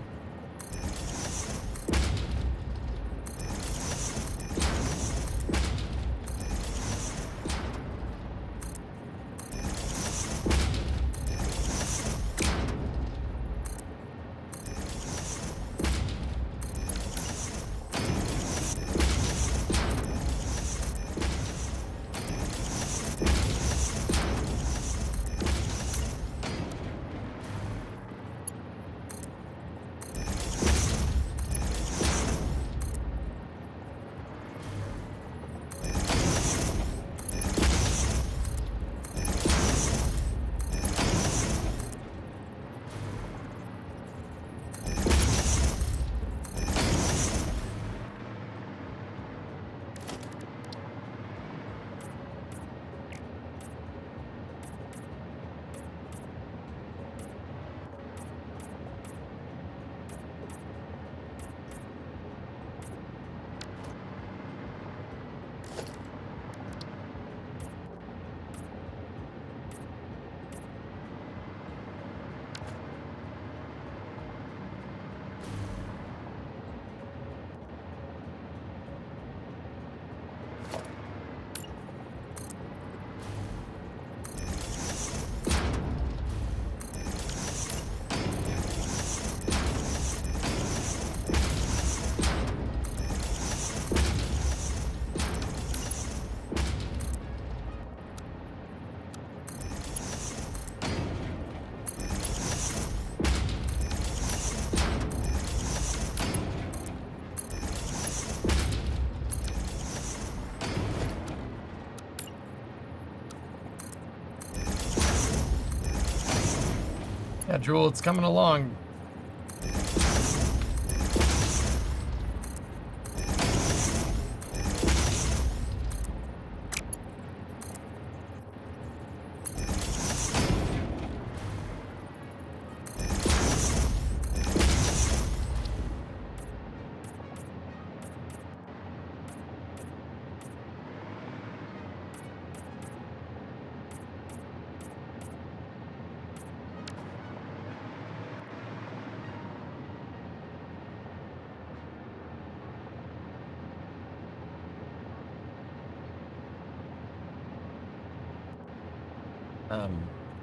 S2: Jewel, it's coming along.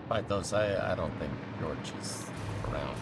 S2: Fight those. I don't think George is around.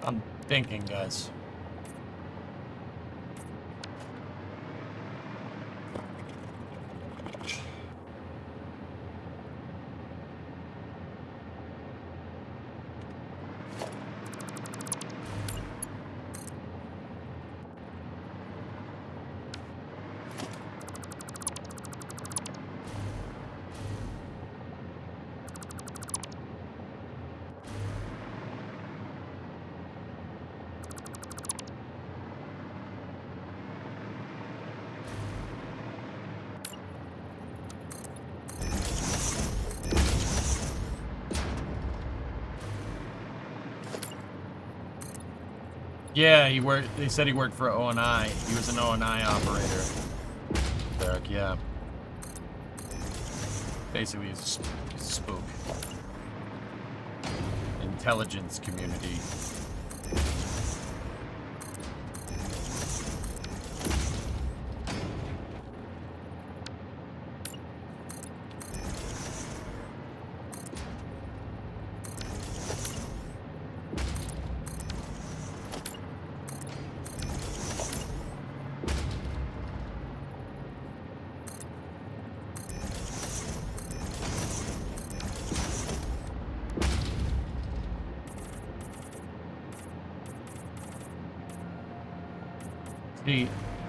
S2: I'm thinking, guys. Yeah, he worked. They said he worked for O&I. He was an O&I operator. Derek, yeah. Basically, he's a spook. Intelligence community.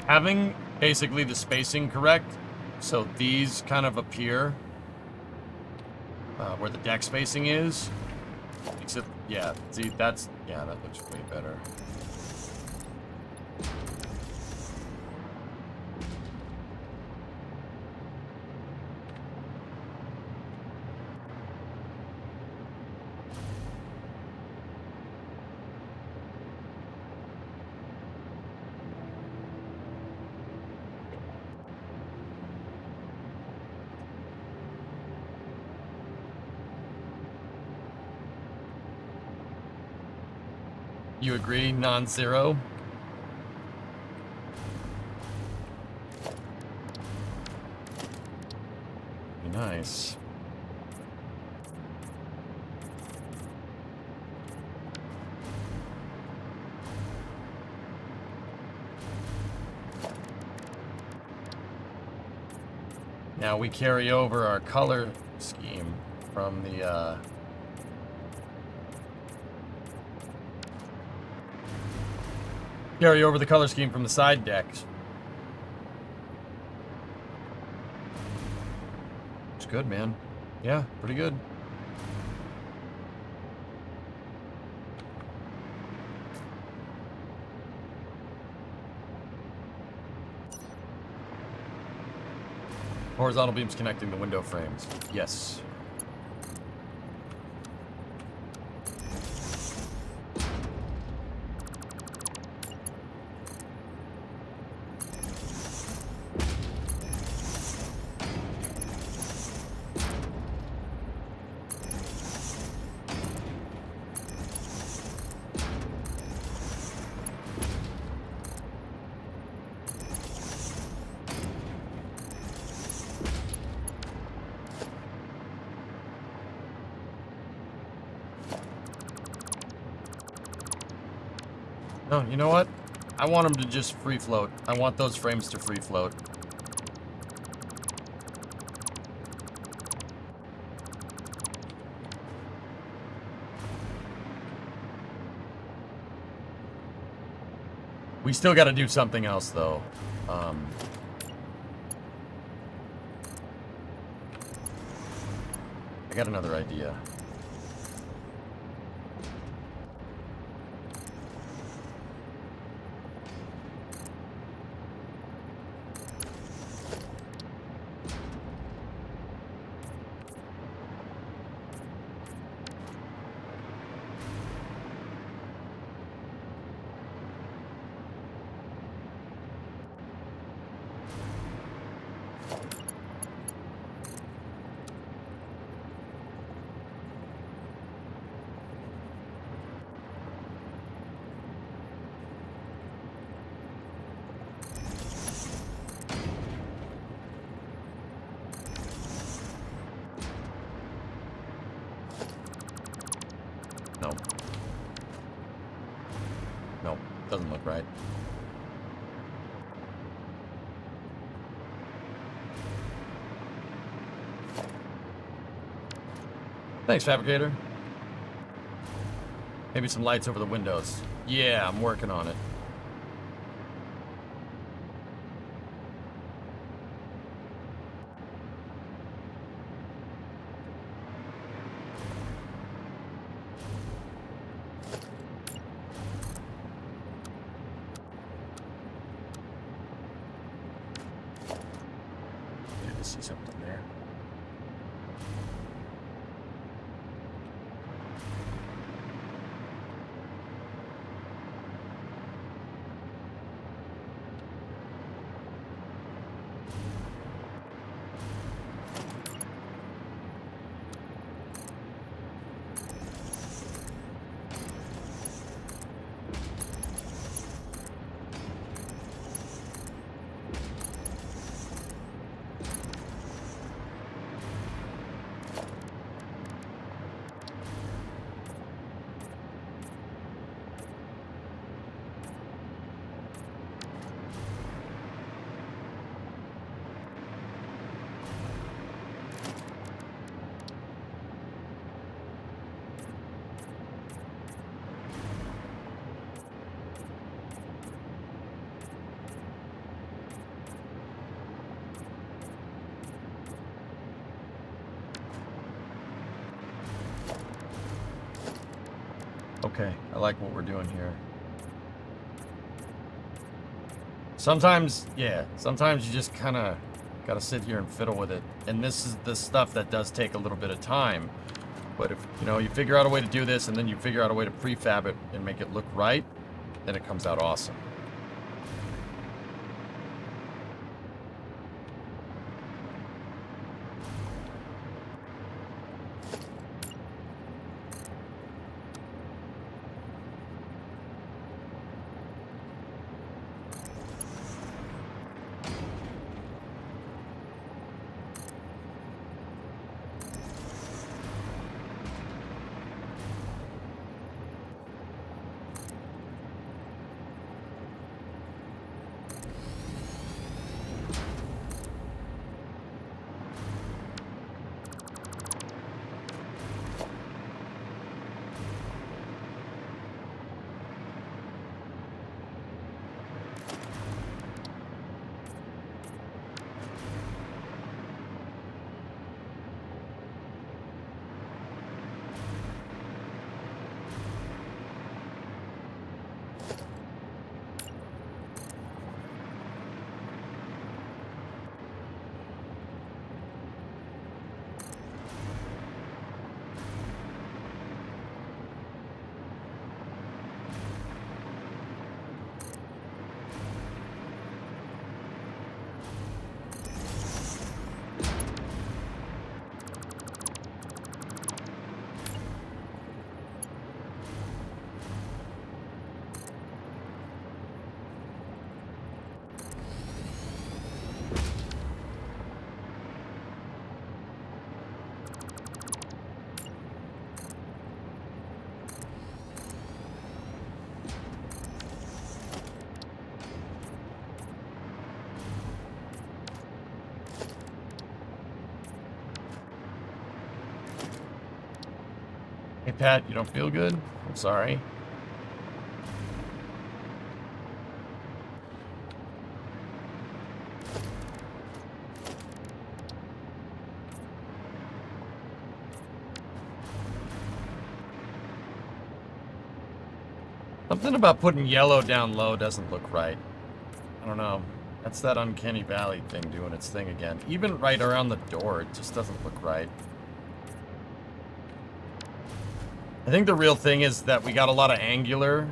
S2: Having basically the spacing correct, so these kind of appear where the deck spacing is. Except, yeah, see, that looks way better. You agree? Non-zero? Nice. Now we carry over our color scheme from the side decks. It's good, man. Yeah, pretty good. Horizontal beams connecting the window frames. Yes. No, you know what? I want them to just free float. I want those frames to free float. We still got to do something else, though. I got another idea. No. No, doesn't look right. Thanks, Fabricator. Maybe some lights over the windows. Yeah, I'm working on it. Need to see something there. Okay, I like what we're doing here. Sometimes, yeah, sometimes you just kind of got to sit here and fiddle with it. And this is the stuff that does take a little bit of time. But if, you know, you figure out a way to do this and then you figure out a way to prefab it and make it look right, then it comes out awesome. Hey, Pat, you don't feel good? I'm sorry. Something about putting yellow down low doesn't look right. I don't know. That's that uncanny valley thing doing its thing again. Even right around the door, it just doesn't look right. I think the real thing is that we got a lot of angular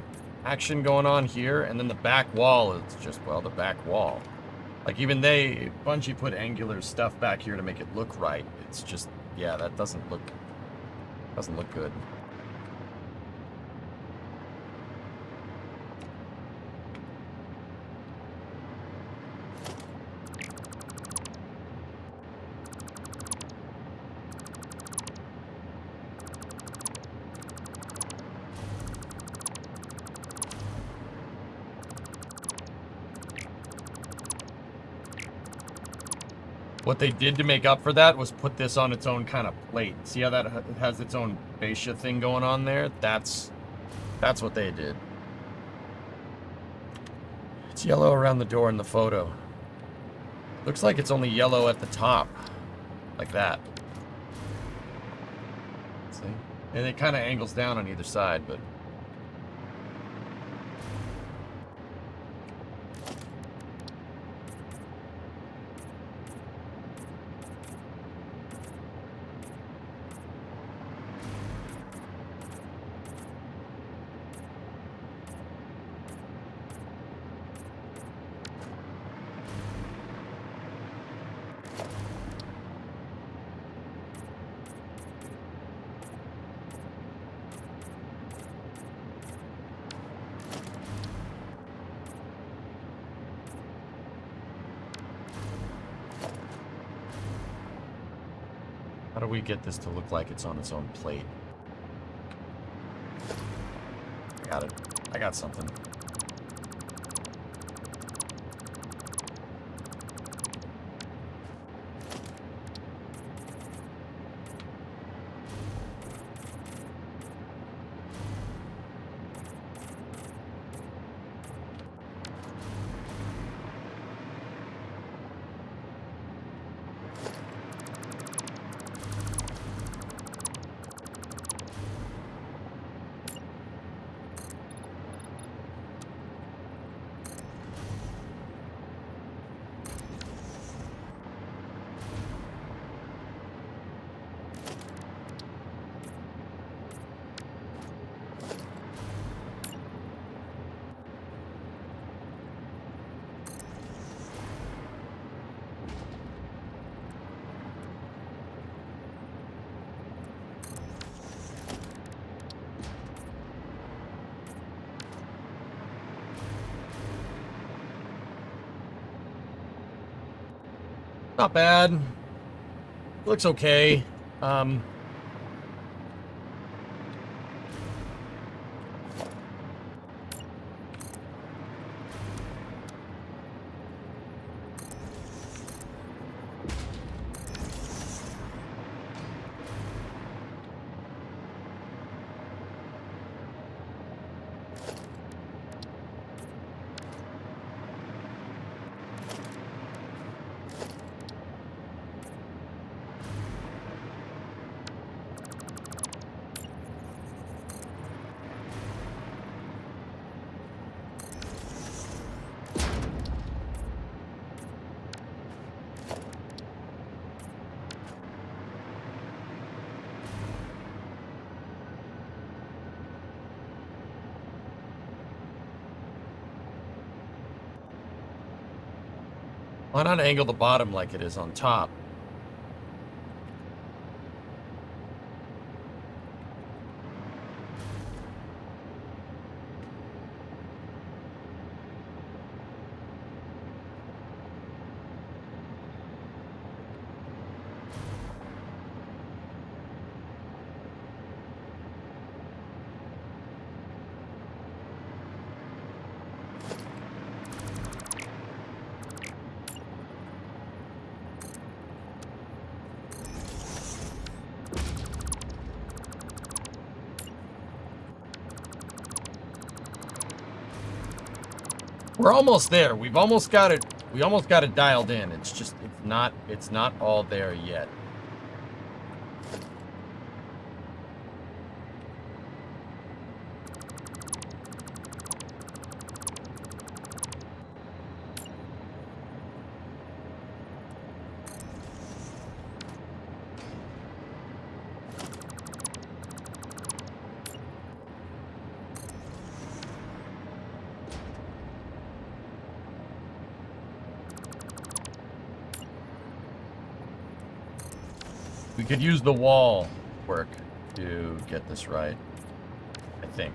S2: action going on here, and then the back wall is just, well, the back wall. Like, even Bungie put angular stuff back here to make it look right. It's just, yeah, that doesn't look good. What they did to make up for that was put this on its own kind of plate. See how that has its own fascia thing going on there? That's what they did. It's yellow around the door in the photo. Looks like it's only yellow at the top. Like that. See? And it kind of angles down on either side, but... How do we get this to look like it's on its own plate? I got it. I got something. Not bad. Looks okay. Why not angle the bottom like it is on top? We're almost there. We've almost got it. We almost got it dialed in. It's just, it's not all there yet. We could use the wall work to get this right, I think,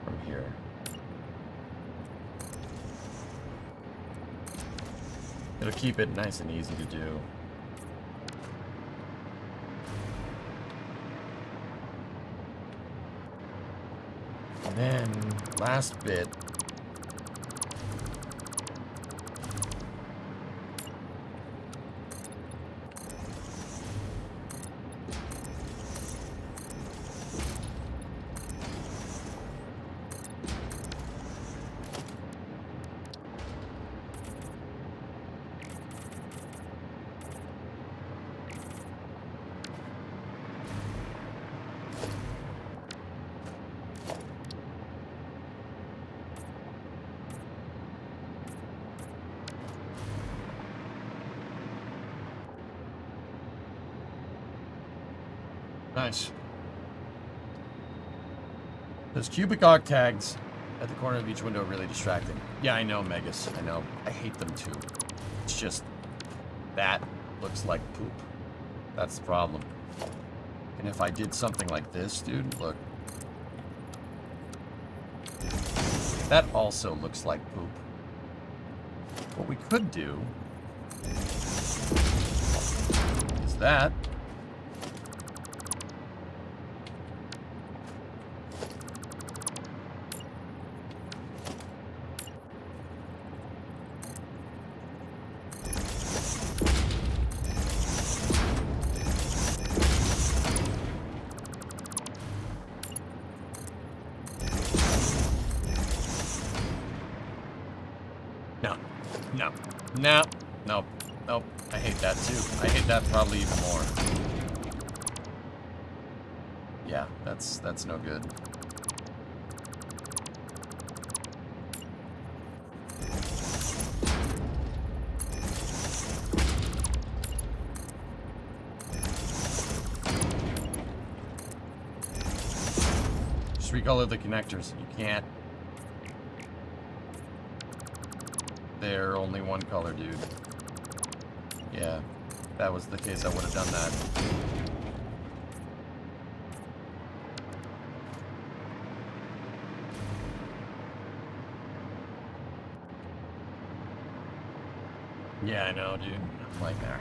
S2: from here. It'll keep it nice and easy to do. And then, last bit. Nice. Those cubic arc tags at the corner of each window are really distracting. Yeah, I know, Megas. I know. I hate them too. It's just that looks like poop. That's the problem. And if I did something like this, dude, look. That also looks like poop. What we could do is that. Nope. I hate that too. I hate that probably even more. Yeah, that's no good. Just recolor the connectors. You can't. They're only one color, dude. Yeah, if that was the case, I would have done that. Yeah, I know, dude. Nightmare.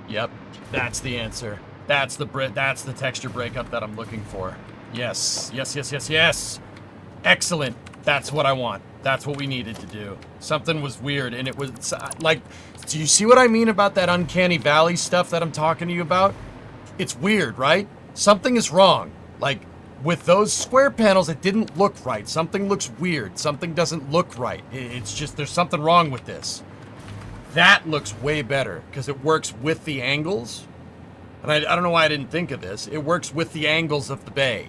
S2: Yep, that's the answer. That's the texture breakup that I'm looking for. Yes. Excellent. That's what I want. That's what we needed to do. Something was weird, and it was like, do you see what I mean about that uncanny valley stuff that I'm talking to you about? It's weird, right? Something is wrong. Like, with those square panels, it didn't look right. Something looks weird. Something doesn't look right. It's just, there's something wrong with this. That looks way better because it works with the angles. And I don't know why I didn't think of this. It works with the angles of the bay.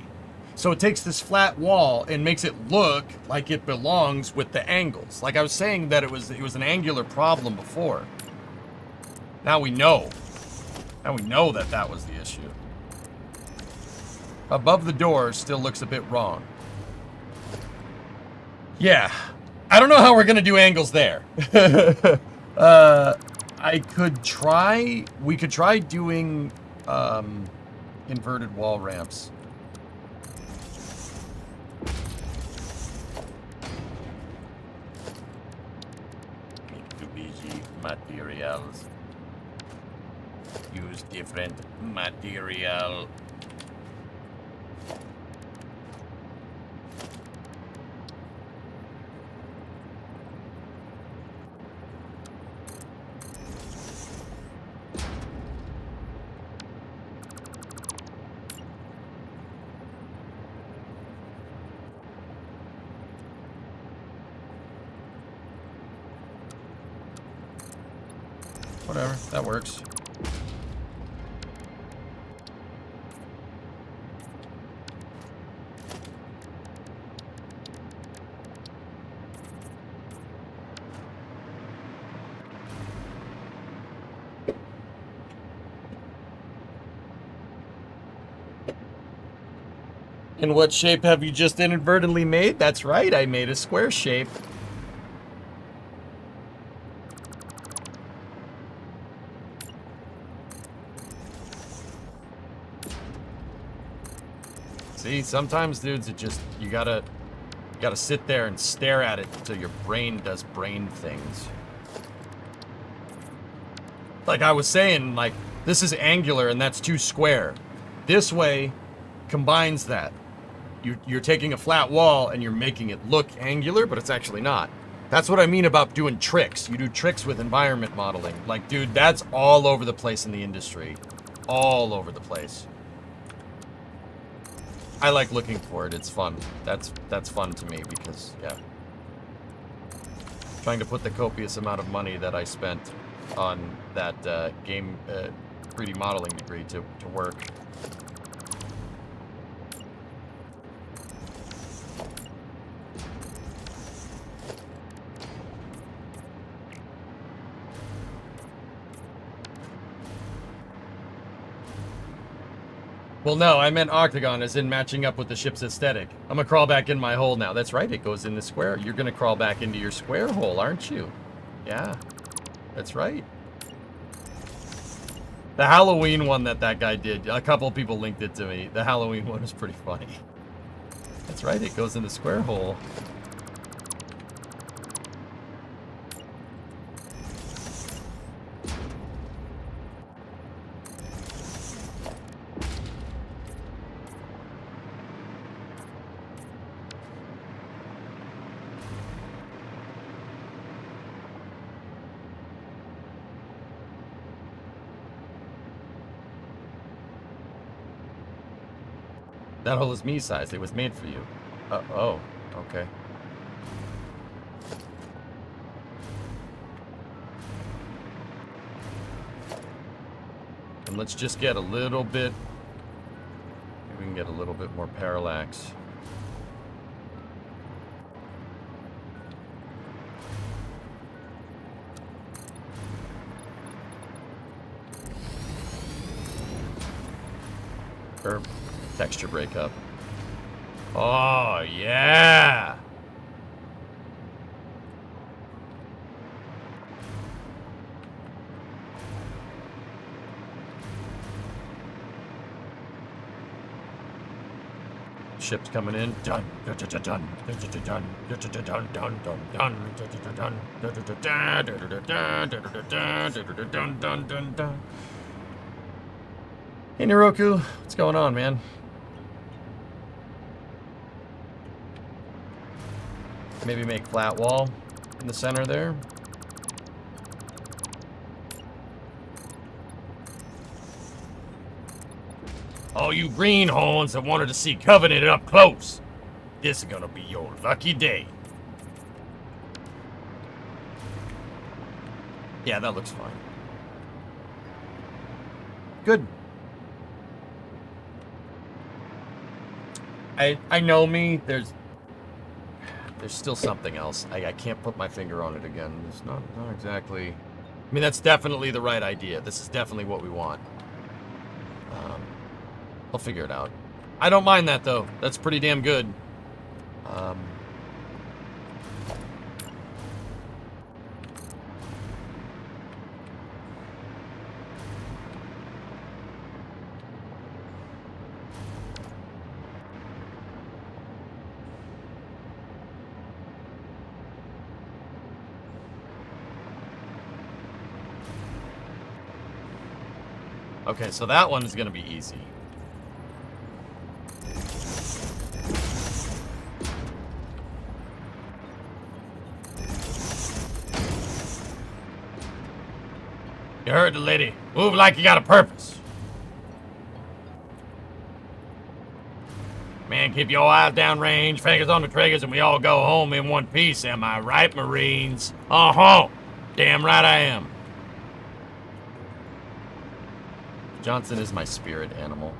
S2: So it takes this flat wall and makes it look like it belongs with the angles. Like I was saying that it was an angular problem before. Now we know. Now we know that that was the issue. Above the door still looks a bit wrong. Yeah. I don't know how we're going to do angles there. I could try... We could try doing inverted wall ramps. Mitsubishi materials. Use different material. Whatever, that works. And what shape have you just inadvertently made? That's right, I made a square shape. See, sometimes, dudes, it just, you gotta sit there and stare at it until your brain does brain things. Like I was saying, like, this is angular and that's too square. This way combines that. You're taking a flat wall and you're making it look angular, but it's actually not. That's what I mean about doing tricks. You do tricks with environment modeling. Like, dude, that's all over the place in the industry. All over the place. I like looking for it. It's fun. That's fun to me because, yeah. Trying to put the copious amount of money that I spent on that game 3D modeling degree to work. Well, no, I meant octagon as in matching up with the ship's aesthetic. I'm gonna crawl back in my hole now. That's right, it goes in the square. You're gonna crawl back into your square hole, aren't you? Yeah, that's right. The Halloween one that guy did, a couple people linked it to me. The Halloween one was pretty funny. That's right, it goes in the square hole. That hole is me-sized. It was made for you. Oh, okay. And let's just get a little bit... Maybe we can get a little bit more parallax. Or texture breakup. Oh, yeah! Ship's coming in. Dun, dun, dun, dun, dun, dun, dun, dun, dun, dun, dun, dun, dun, dun. Hey, Naroku, what's going on, man? Maybe make flat wall in the center there. All you greenhorns that wanted to see Covenant up close, this is gonna be your lucky day. Yeah, that looks fine. Good. I know me. There's still something else. I can't put my finger on it again. It's not exactly. I mean, that's definitely the right idea. This is definitely what we want. I'll figure it out. I don't mind that though. That's pretty damn good. Okay, so that one is going to be easy. You heard the lady. Move like you got a purpose. Man, keep your eyes downrange, fingers on the triggers, and we all go home in one piece. Am I right, Marines? Uh-huh. Damn right I am. Johnson is my spirit animal.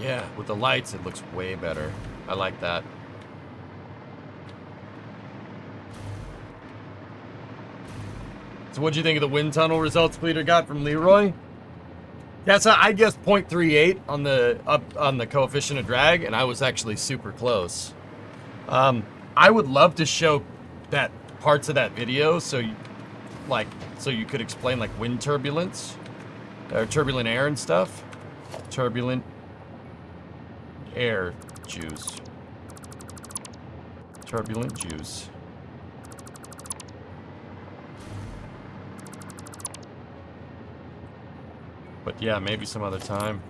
S2: Yeah, with the lights, it looks way better. I like that. So what'd you think of the wind tunnel results Cleater got from Leroy? That's I guess 0.38 on the coefficient of drag, and I was actually super close. I would love to show that parts of that video so you could explain like wind turbulence or turbulent air and stuff. Turbulent air juice. Turbulent juice. But yeah, maybe some other time.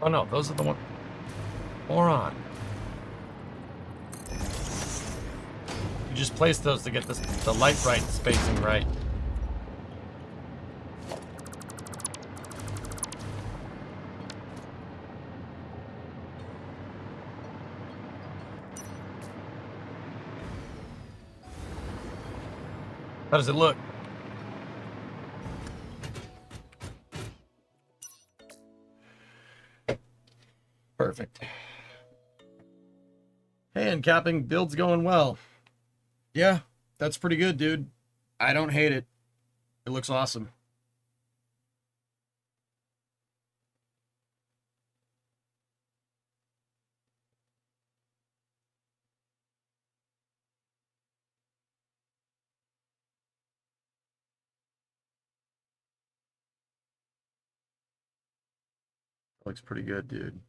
S2: Oh no, those are the ones. Moron. You just place those to get the light right spacing right. How does it look? Perfect. Hand capping build's going well. Yeah, that's pretty good, dude. I don't hate it. It looks awesome. Looks pretty good, dude.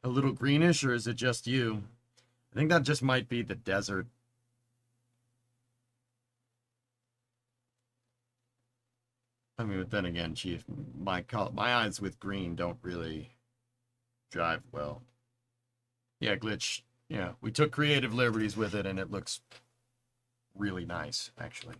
S2: A little greenish, or is it just you? I think that just might be the desert. I mean, but then again, Chief, my eyes with green don't really drive well. Yeah, glitch. Yeah, we took creative liberties with it, and it looks really nice, actually.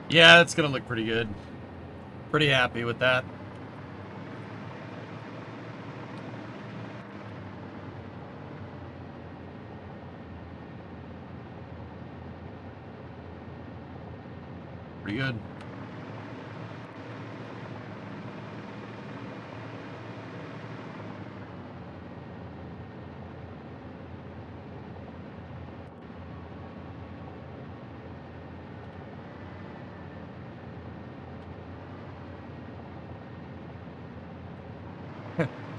S2: Yeah, it's gonna look pretty good. Pretty happy with that. Pretty good.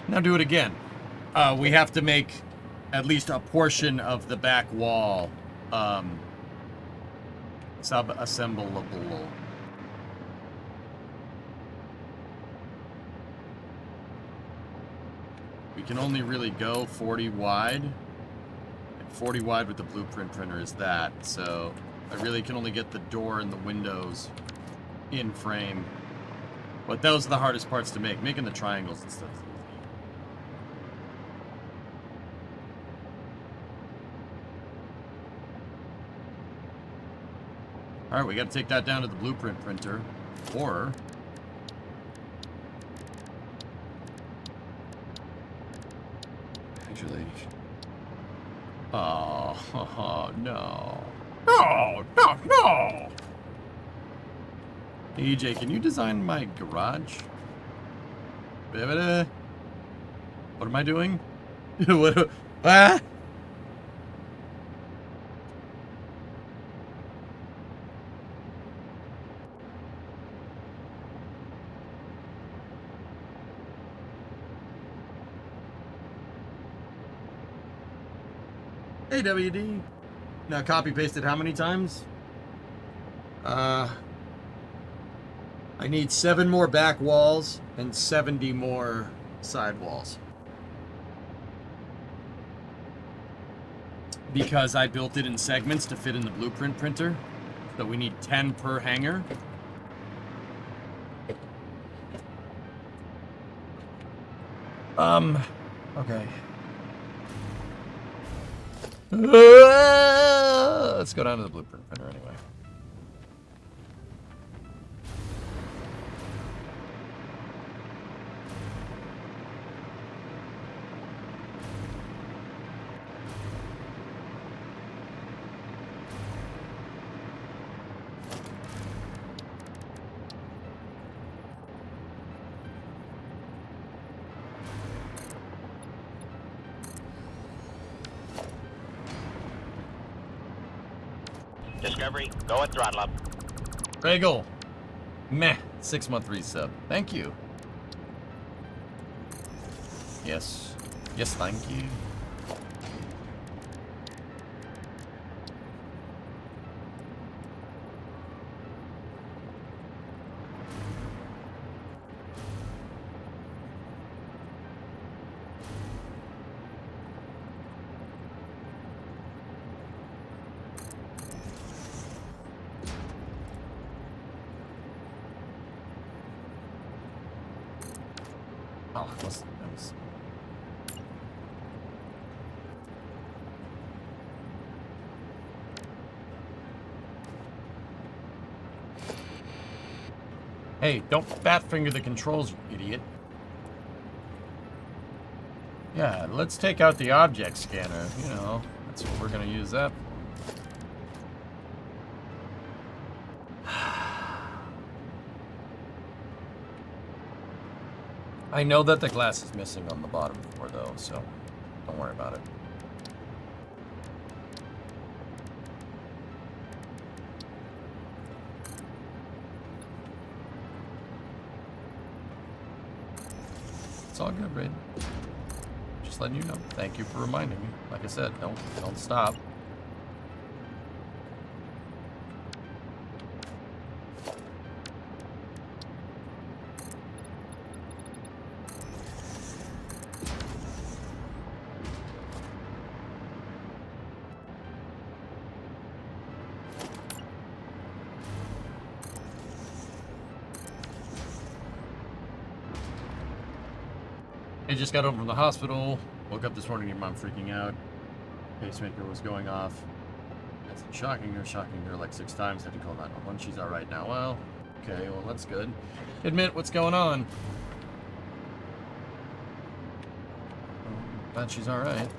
S2: Now do it again. We have to make at least a portion of the back wall sub-assemblable. We can only really go 40 wide. And 40 wide with the blueprint printer is that. So I really can only get the door and the windows in frame. But those are the hardest parts to make. Making the triangles and stuff. Alright, we gotta take that down to the blueprint printer. Or... actually... Oh, no. No, no, no! Hey, EJ, can you design my garage? What am I doing? What? Ah! Hey, WD. Now copy pasted how many times? I need 7 more back walls and 70 more side walls. Because I built it in segments to fit in the blueprint printer. So we need 10 per hanger. Okay. Let's go down to the blueprint printer anyway.
S1: Discovery, go and throttle up.
S2: Regal. Meh. 6-month resub. Thank you. Yes. Yes, thank you. Oh, that was... Hey, don't fat finger the controls, you idiot. Yeah, let's take out the object scanner. You know, that's what we're gonna use that for. I know that the glass is missing on the bottom floor, though, so don't worry about it. It's all good, Raiden. Just letting you know. Thank you for reminding me. Like I said, don't stop. I just got home from the hospital. Woke up this morning, your mom freaking out. Pacemaker was going off. I said, shocking her like 6 times. Had to call 911. She's all right now. Well, okay, well, that's good. Admit what's going on. Glad she's all right.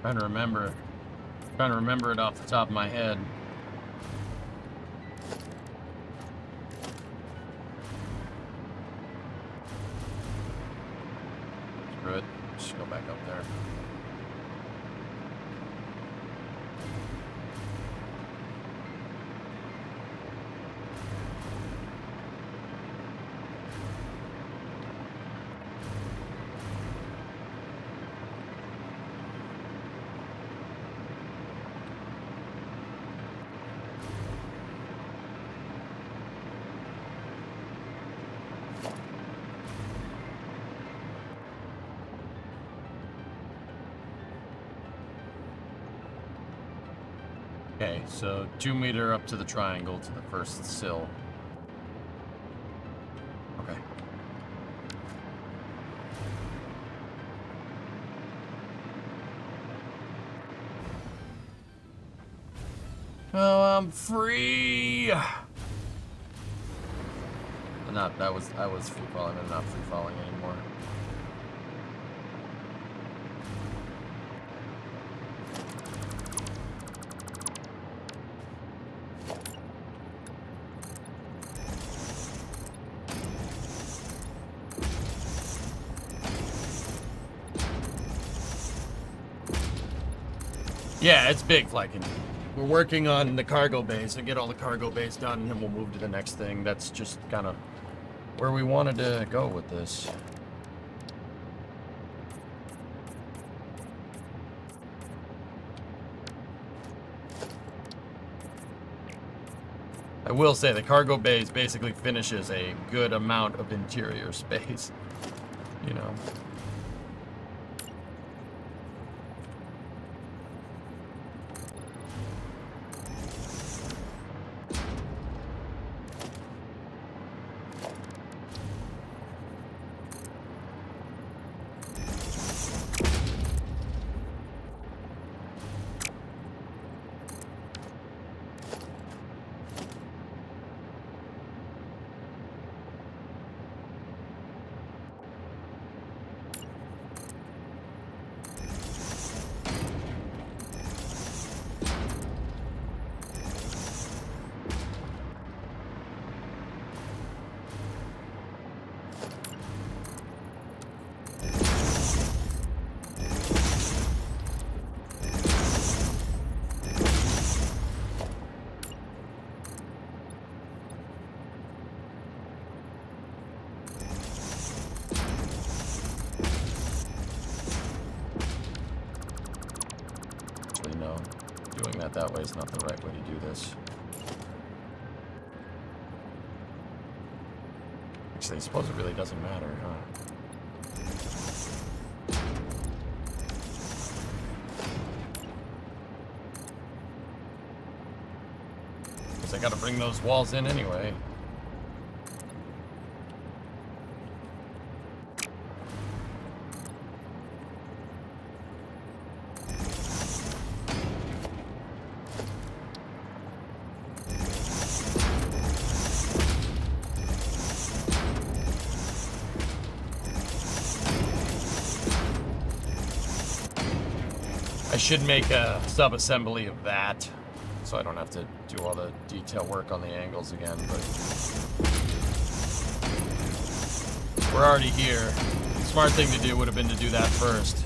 S2: Trying to remember it off the top of my head. Screw it. Just go back up there. Okay, so 2 meter up to the triangle to the first sill. Okay. Oh, I'm free. Not I was free falling. I'm not free falling anymore. Yeah, it's big, Flykin. we're working on the cargo bays and get all the cargo bays done, and then we'll move to the next thing. That's just kind of where we wanted to go with this. I will say the cargo bays basically finishes a good amount of interior space, you know. That way is not the right way to do this. Actually, I suppose it really doesn't matter, huh? Because I gotta bring those walls in anyway. I should make a sub-assembly of that, so I don't have to do all the detail work on the angles again, but we're already here. The smart thing to do would have been to do that first.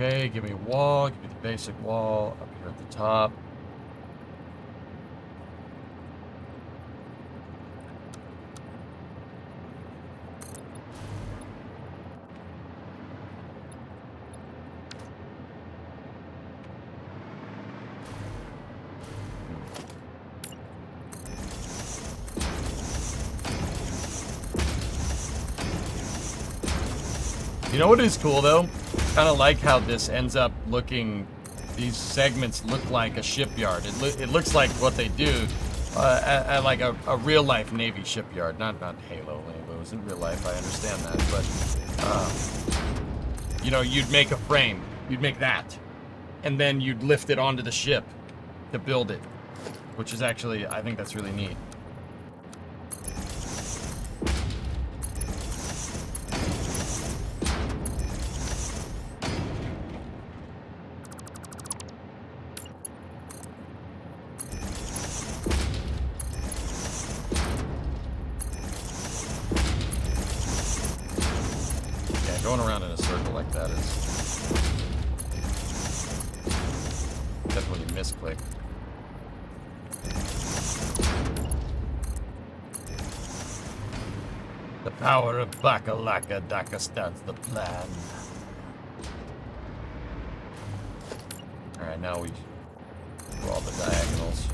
S2: Okay, give me a wall, give me the basic wall up here at the top. You know what is cool though? Kind of like how this ends up looking, these segments look like a shipyard. It looks like what they do at like a real life Navy shipyard. Not Halo Lambos in real life, I understand that. But, you know, you'd make a frame. You'd make that. And then you'd lift it onto the ship to build it. Which is actually, I think that's really neat. Going around in a circle like that is definitely misclick. The power of Bakalaka Daka stands the plan. And now we do all the diagonals.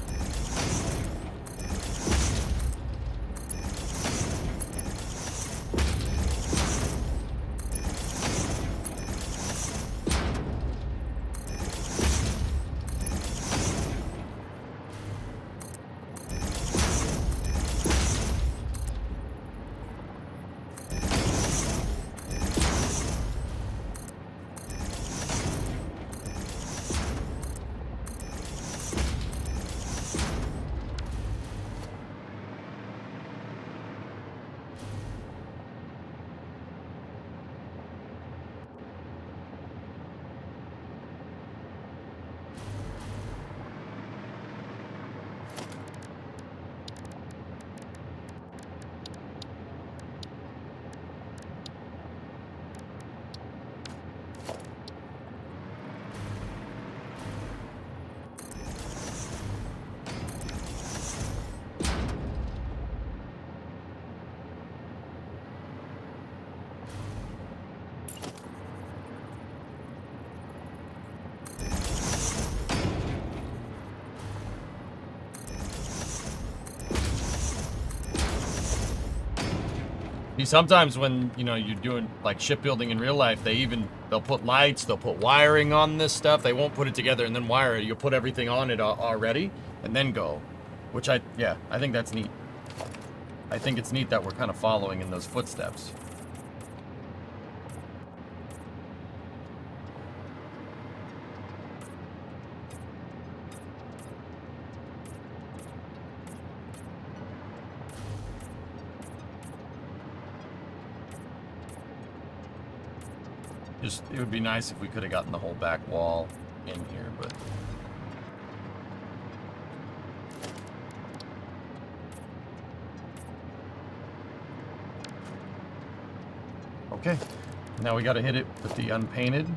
S2: Sometimes when, you know, you're doing like shipbuilding in real life, they'll put lights, they'll put wiring on this stuff. They won't put it together and then wire it. You'll put everything on it already and then go, which I think that's neat. I think it's neat that we're kind of following in those footsteps. It would be nice if we could have gotten the whole back wall in here, but... Okay, now we gotta hit it with the unpainted.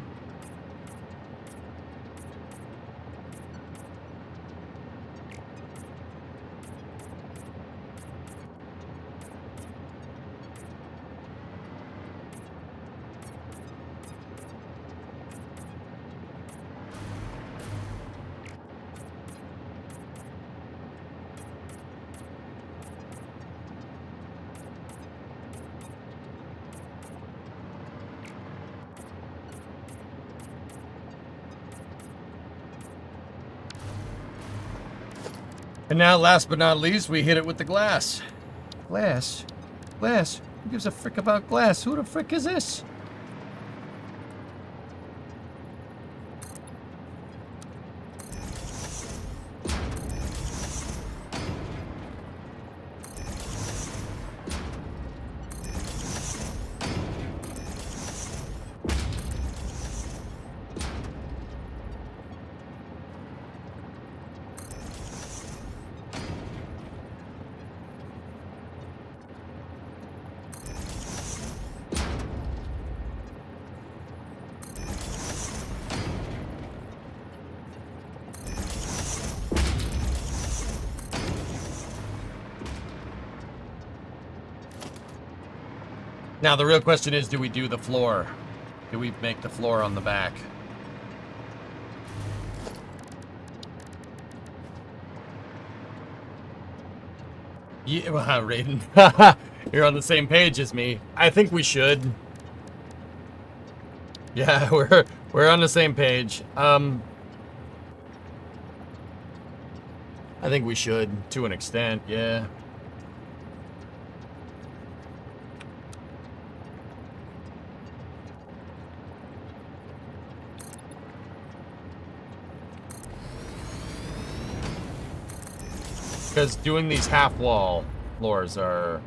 S2: And now, last but not least, we hit it with the glass. Glass? Glass? Who gives a frick about glass? Who the frick is this? Now, the real question is, do we do the floor? Do we make the floor on the back? Yeah, wow, Raiden. You're on the same page as me. I think we should. Yeah, we're on the same page. I think we should, to an extent, yeah. Because doing these half-wall floors are...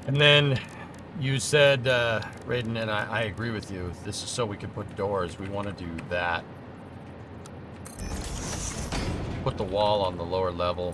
S2: And then you said, Raiden, and I agree with you, this is so we can put doors. We want to do that. put the wall on the lower level.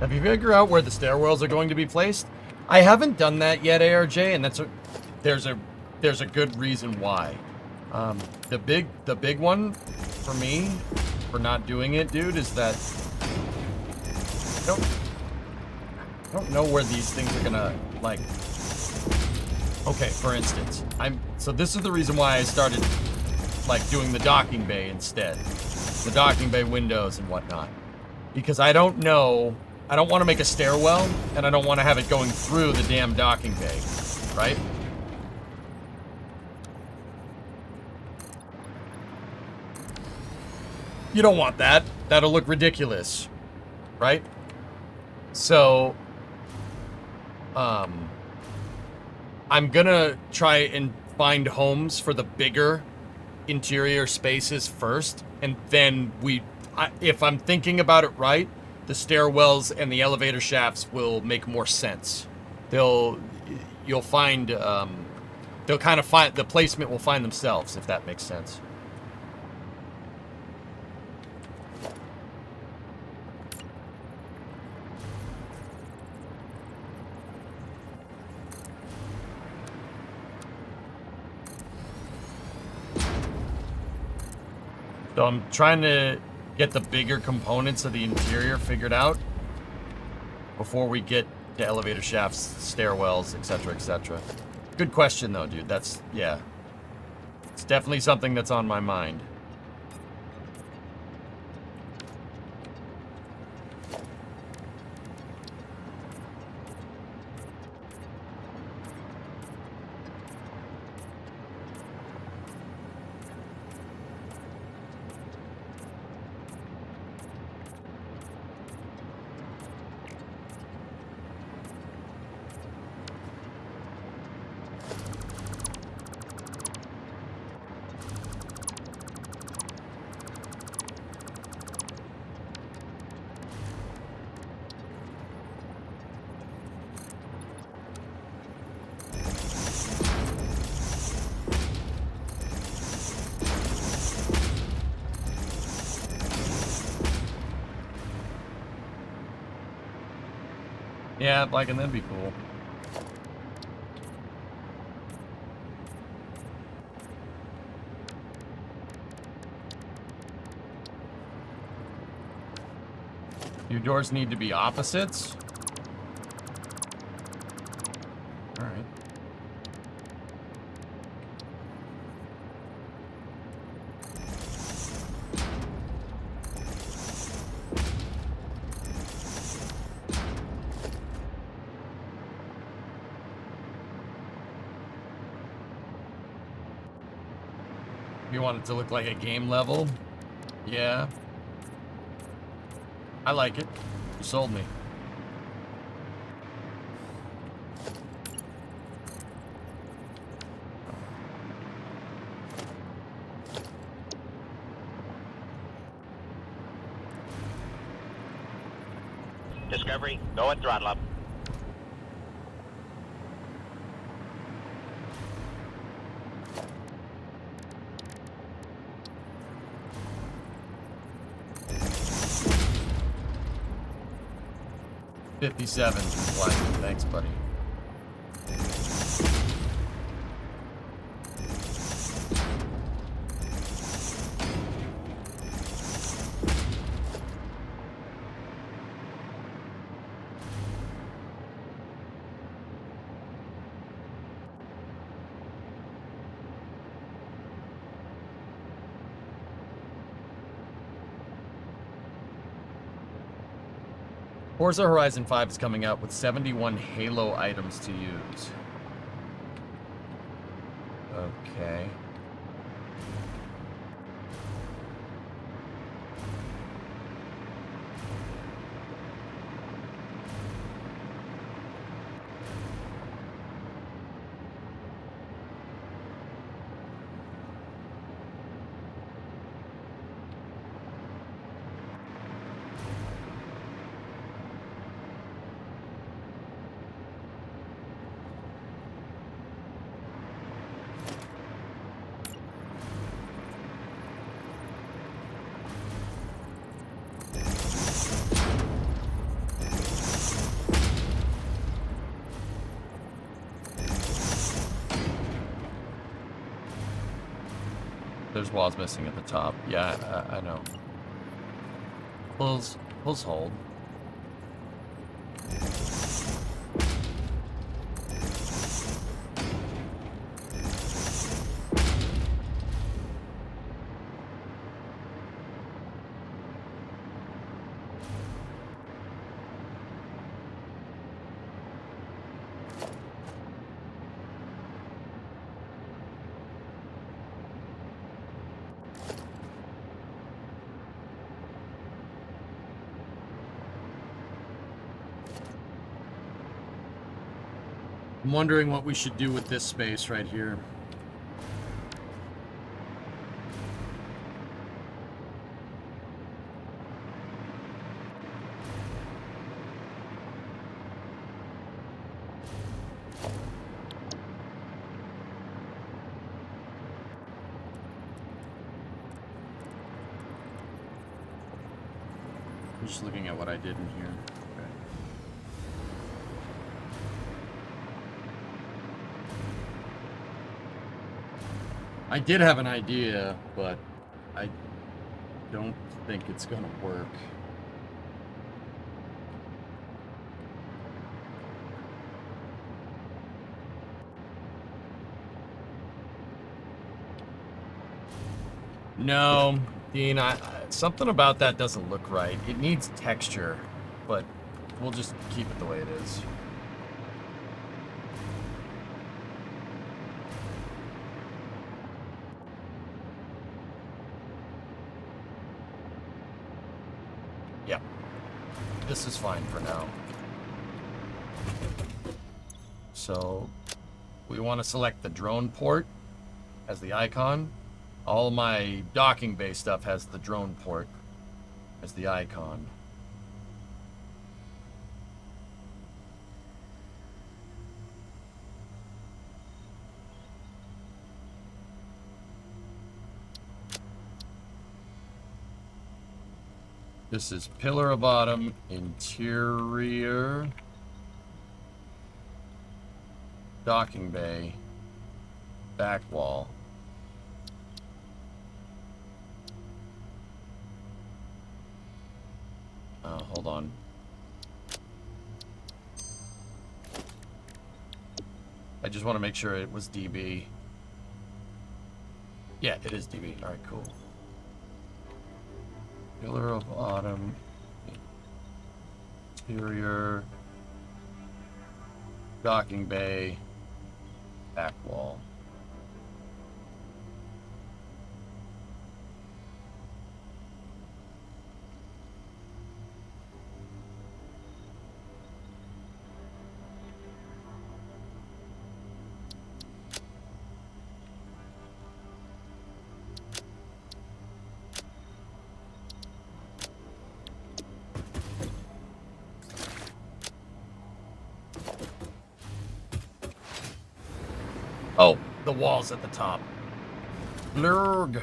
S2: Have you figured out where the stairwells are going to be placed? I haven't done that yet, ARJ, and there's a good reason why. The big one for me for not doing it, dude, is that I don't know where these things are gonna, like. Okay, for instance, so this is the reason why I started like doing the docking bay instead, the docking bay windows and whatnot, because I don't know. I don't want to make a stairwell, and I don't want to have it going through the damn docking bay, right? You don't want that. That'll look ridiculous, right? So, I'm gonna try and find homes for the bigger interior spaces first, and then if I'm thinking about it right, the stairwells and the elevator shafts will make more sense. You'll find, they'll kind of find, the placement will find themselves, if that makes sense. So I'm trying to get the bigger components of the interior figured out before we get to elevator shafts, stairwells, etc., etc. Good question, though, dude. Yeah. It's definitely something that's on my mind. Yeah, like, and that'd be cool. Your doors need to be opposites? Alright. You want it to look like a game level? Yeah. I like it. You sold me.
S1: Discovery, go and throttle up.
S2: $57. Thanks, buddy. Forza Horizon 5 is coming out with 71 Halo items to use. Okay. There's walls missing at the top. Yeah, I know. Pulls hold. I'm wondering what we should do with this space right here. I'm just looking at what I did in here. Okay. I did have an idea, but I don't think it's gonna work. No, Dean, something about that doesn't look right. It needs texture, but we'll just keep it the way it is. Yeah, this is fine for now. So we want to select the drone port as the icon. All my docking bay stuff has the drone port as the icon. This is pillar of bottom, interior, docking bay, back wall. Hold on. I just want to make sure it was DB. Yeah, it is DB. All right, cool. Pillar of autumn, interior, docking bay, back wall. Oh, the walls at the top. Blurg.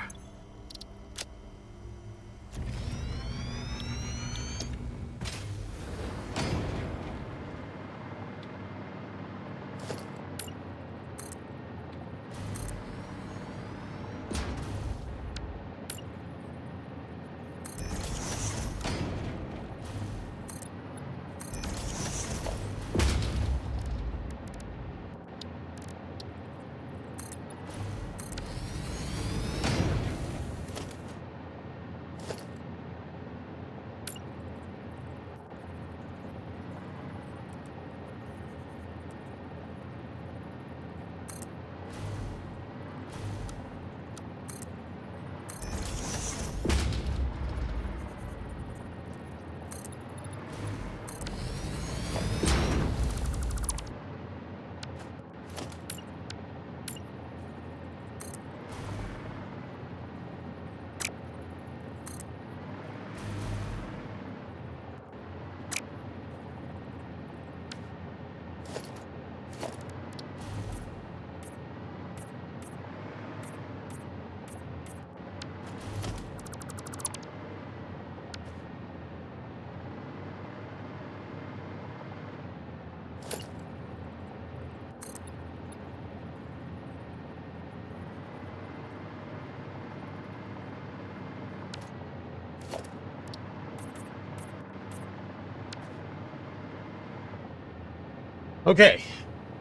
S2: Okay,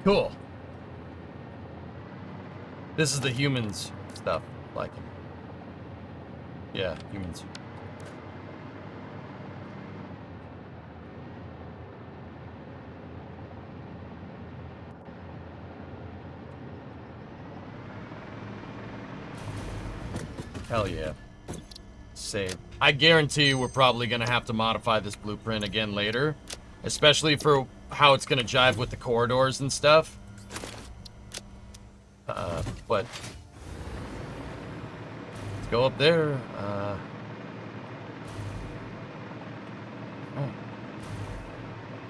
S2: cool. This is the humans stuff, like, yeah, humans. Hell yeah. Save. I guarantee you we're probably going to have to modify this blueprint again later. Especially for how it's going to jive with the corridors and stuff. But... let's go up there. Oh.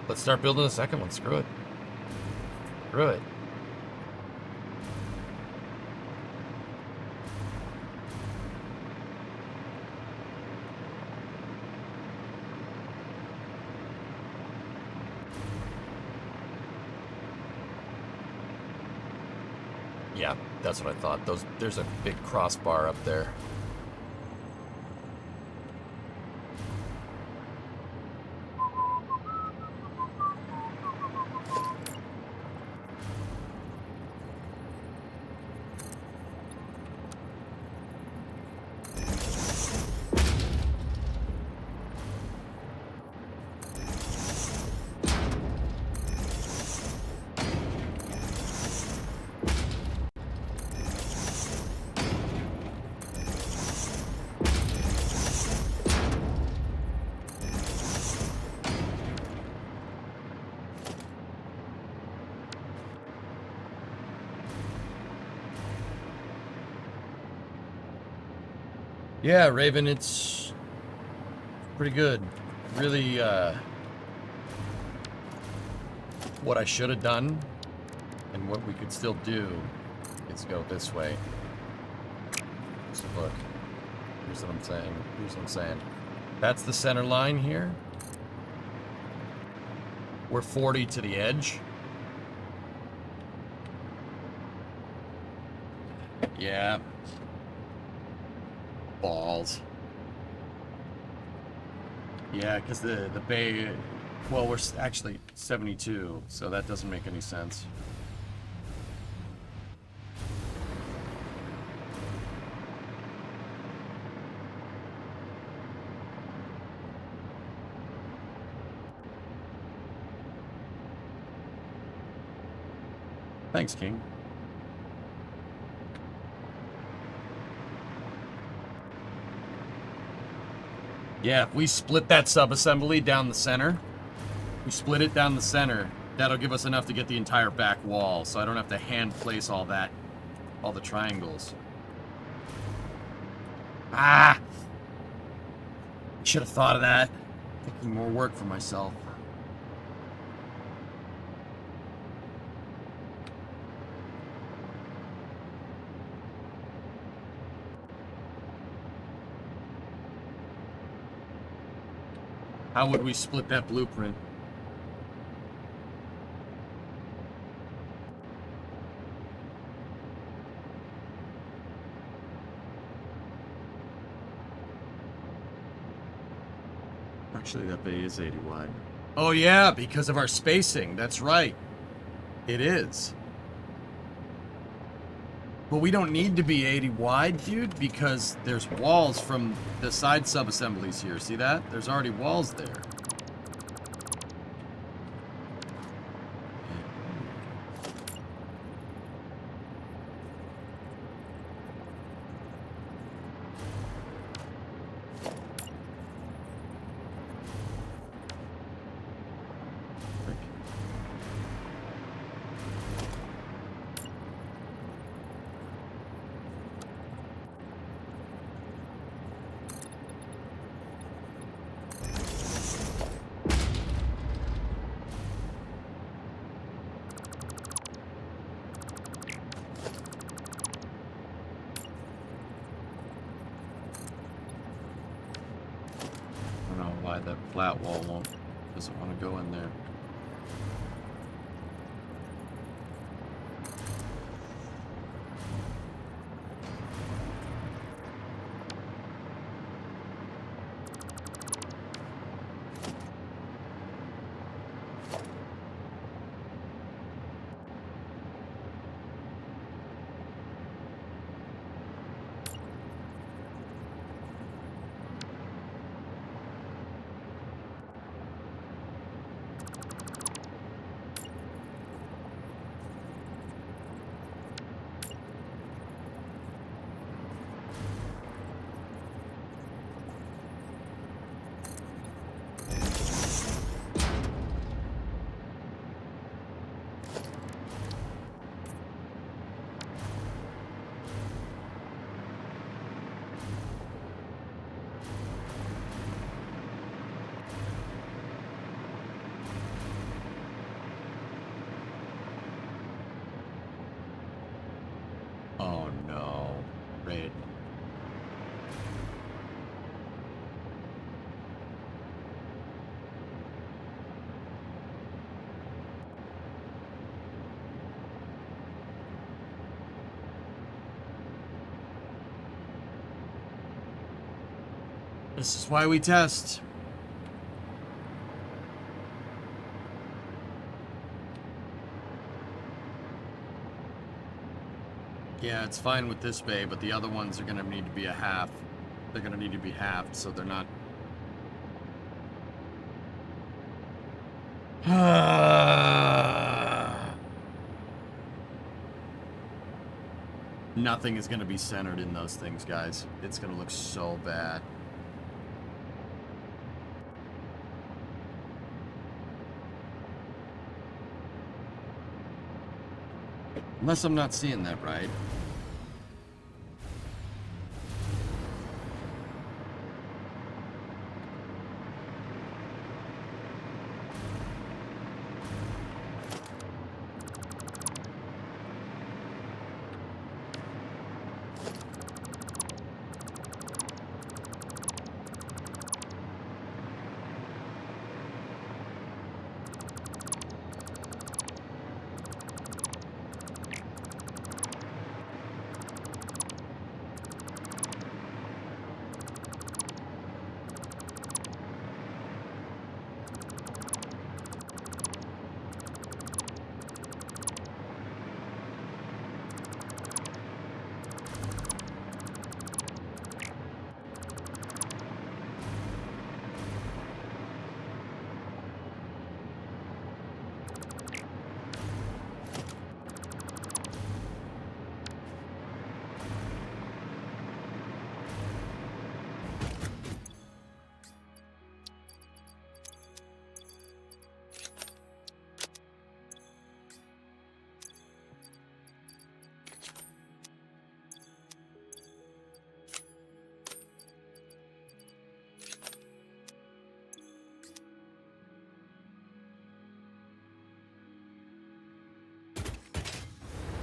S2: Let's start building the second one. Screw it. Screw it. Yeah, that's what I thought. There's a big crossbar up there. Yeah, Raven, it's pretty good. Really, what I should have done and what we could still do is go this way. So look, here's what I'm saying. Here's what I'm saying. That's the center line here. We're 40 to the edge. Yeah. Balls. Yeah, because the bay, well, we're actually 72, so that doesn't make any sense. Thanks, King. Yeah, if we split that sub-assembly down the center, we split it down the center, that'll give us enough to get the entire back wall, so I don't have to hand place all that, all the triangles. Ah! Should have thought of that. Making more work for myself. How would we split that blueprint? Actually, that bay is 80 wide. Oh yeah, because of our spacing. That's right. It is. But we don't need to be 80 wide, dude, because there's walls from the side sub-assemblies here. See that? There's already walls there. That flat wall doesn't want to go in there. This is why we test. Yeah, it's fine with this bay, but the other ones are going to need to be a half. They're going to need to be halved, so they're not... Nothing is going to be centered in those things, guys. It's going to look so bad. Unless I'm not seeing that right.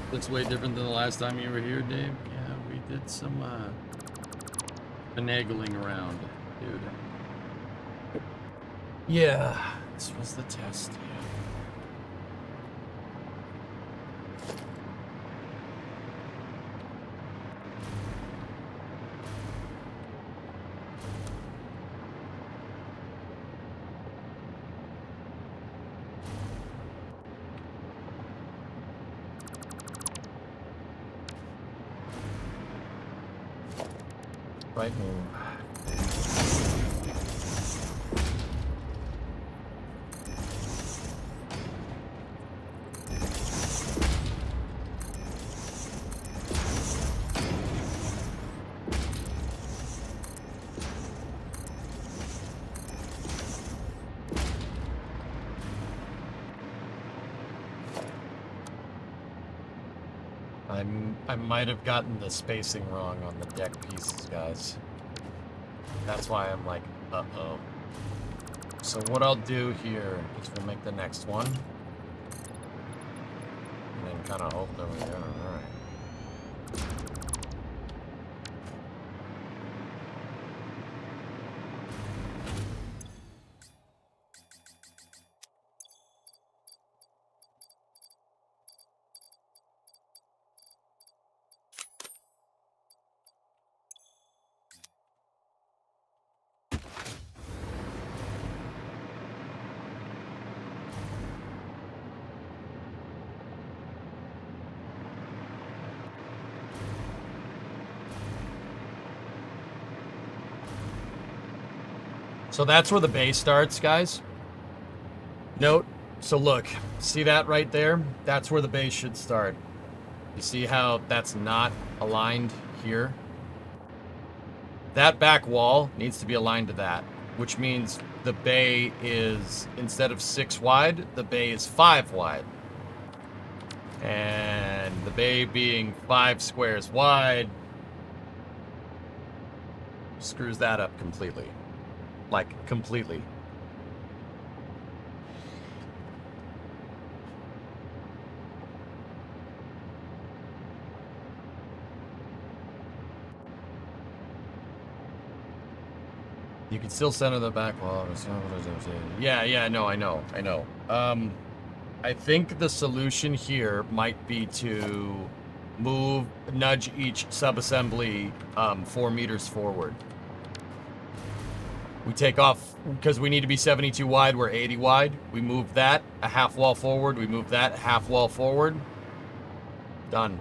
S2: Looks way different than the last time you were here, Dave. Yeah, we did some finagling around, dude. Yeah, this was the test. Right move. I might have gotten the spacing wrong on the deck pieces, guys. That's why I'm like, uh-oh. So what I'll do here is we'll make the next one. And then kind of hope that we got it right. So that's where the base starts, guys. Note, so look, see that right there? That's where the base should start. You see how that's not aligned here? That back wall needs to be aligned to that, which means the bay is, instead of 6 wide, the bay is 5 wide. And the bay being 5 squares wide screws that up completely. Like, completely. You can still center the back wall. Yeah, no, I know. I think the solution here might be to nudge each subassembly 4 meters forward. We take off because we need to be 72 wide. We're 80 wide. We move that a half wall forward. We move that half wall forward. Done.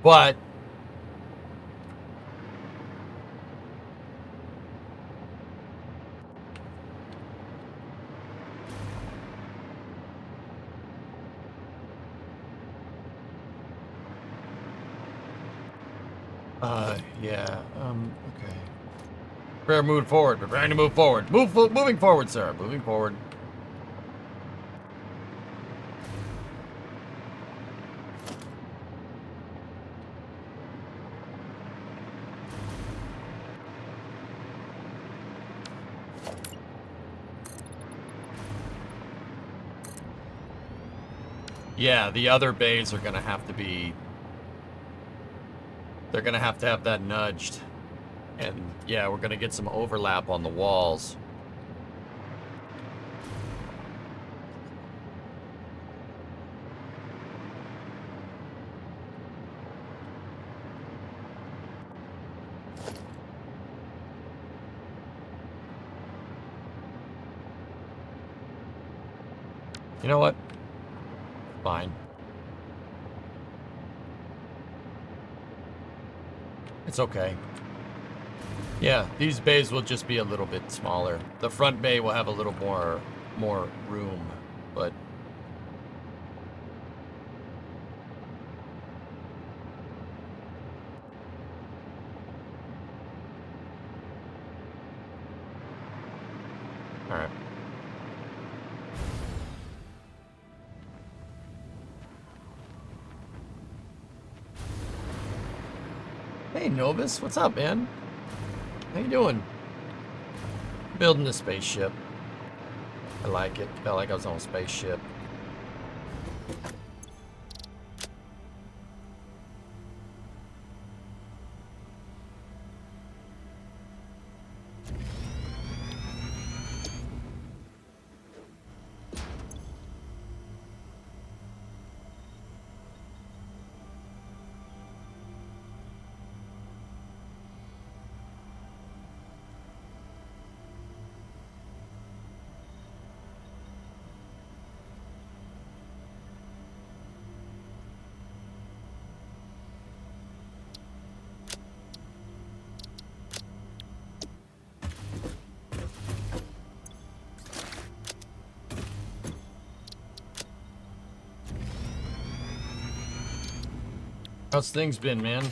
S2: But yeah, okay. Prepare, move forward. Preparing to move forward. Moving forward, sir. Moving forward. Yeah, the other bays are gonna have to be... They're gonna have to have that nudged. And yeah, we're gonna get some overlap on the walls. You know what? Fine. It's okay. Yeah, these bays will just be a little bit smaller. The front bay will have a little more room, but all right. Hey Novus, what's up, man? How you doing? Building a spaceship. I like it. Felt like I was on a spaceship. How's things been, man?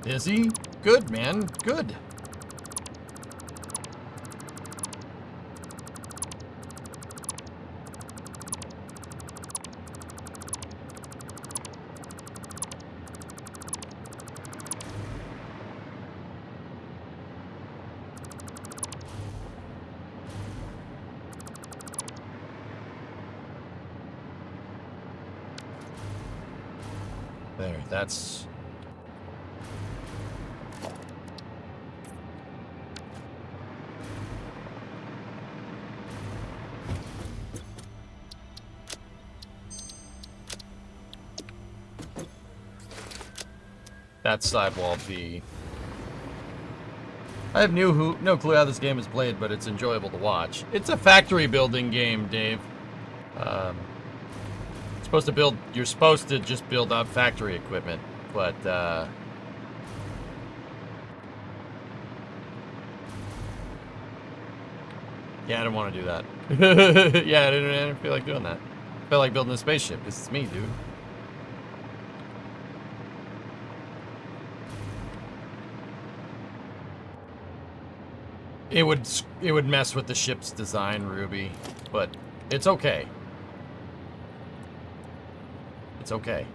S2: Busy? Good, man. Good. There, that's... That's sidewall B. I have no clue how this game is played, but it's enjoyable to watch. It's a factory building game, Dave. You're supposed to just build up factory equipment, but yeah, I didn't want to do that. Yeah, I didn't feel like doing that. I felt like building a spaceship. This is me, dude. It would mess with the ship's design, Ruby, but it's okay. It's okay.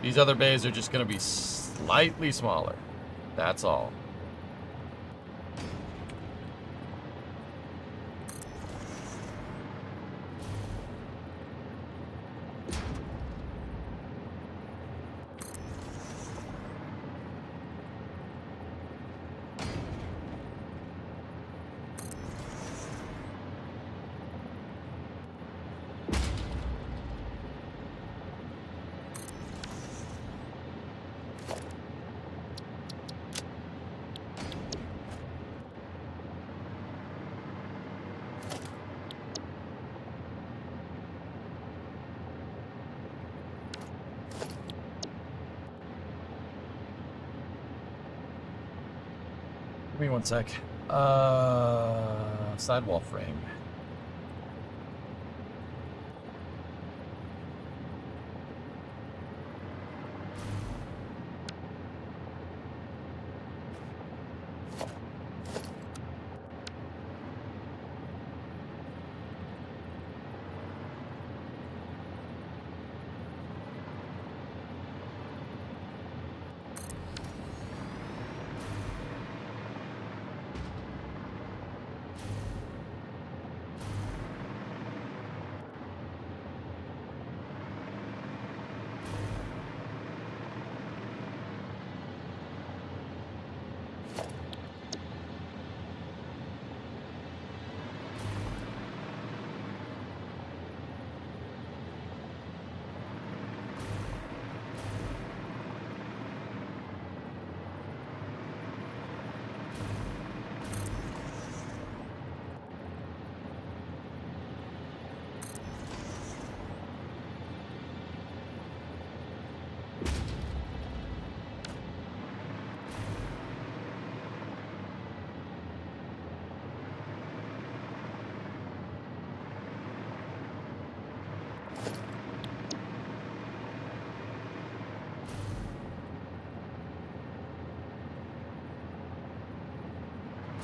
S2: These other bays are just going to be slightly smaller. That's all. Give me one sec. Sidewall frame.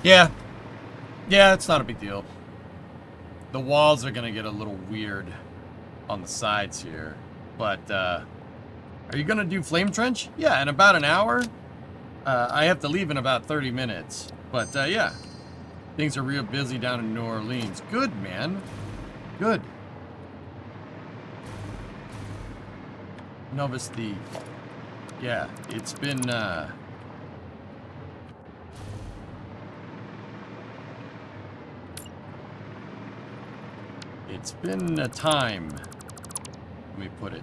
S2: Yeah. Yeah, it's not a big deal. The walls are going to get a little weird on the sides here. But, are you going to do flame trench? Yeah, in about an hour. I have to leave in about 30 minutes. But, yeah. Things are real busy down in New Orleans. Good, man. Good. Novus, yeah, it's been, it's been a time, let me put it.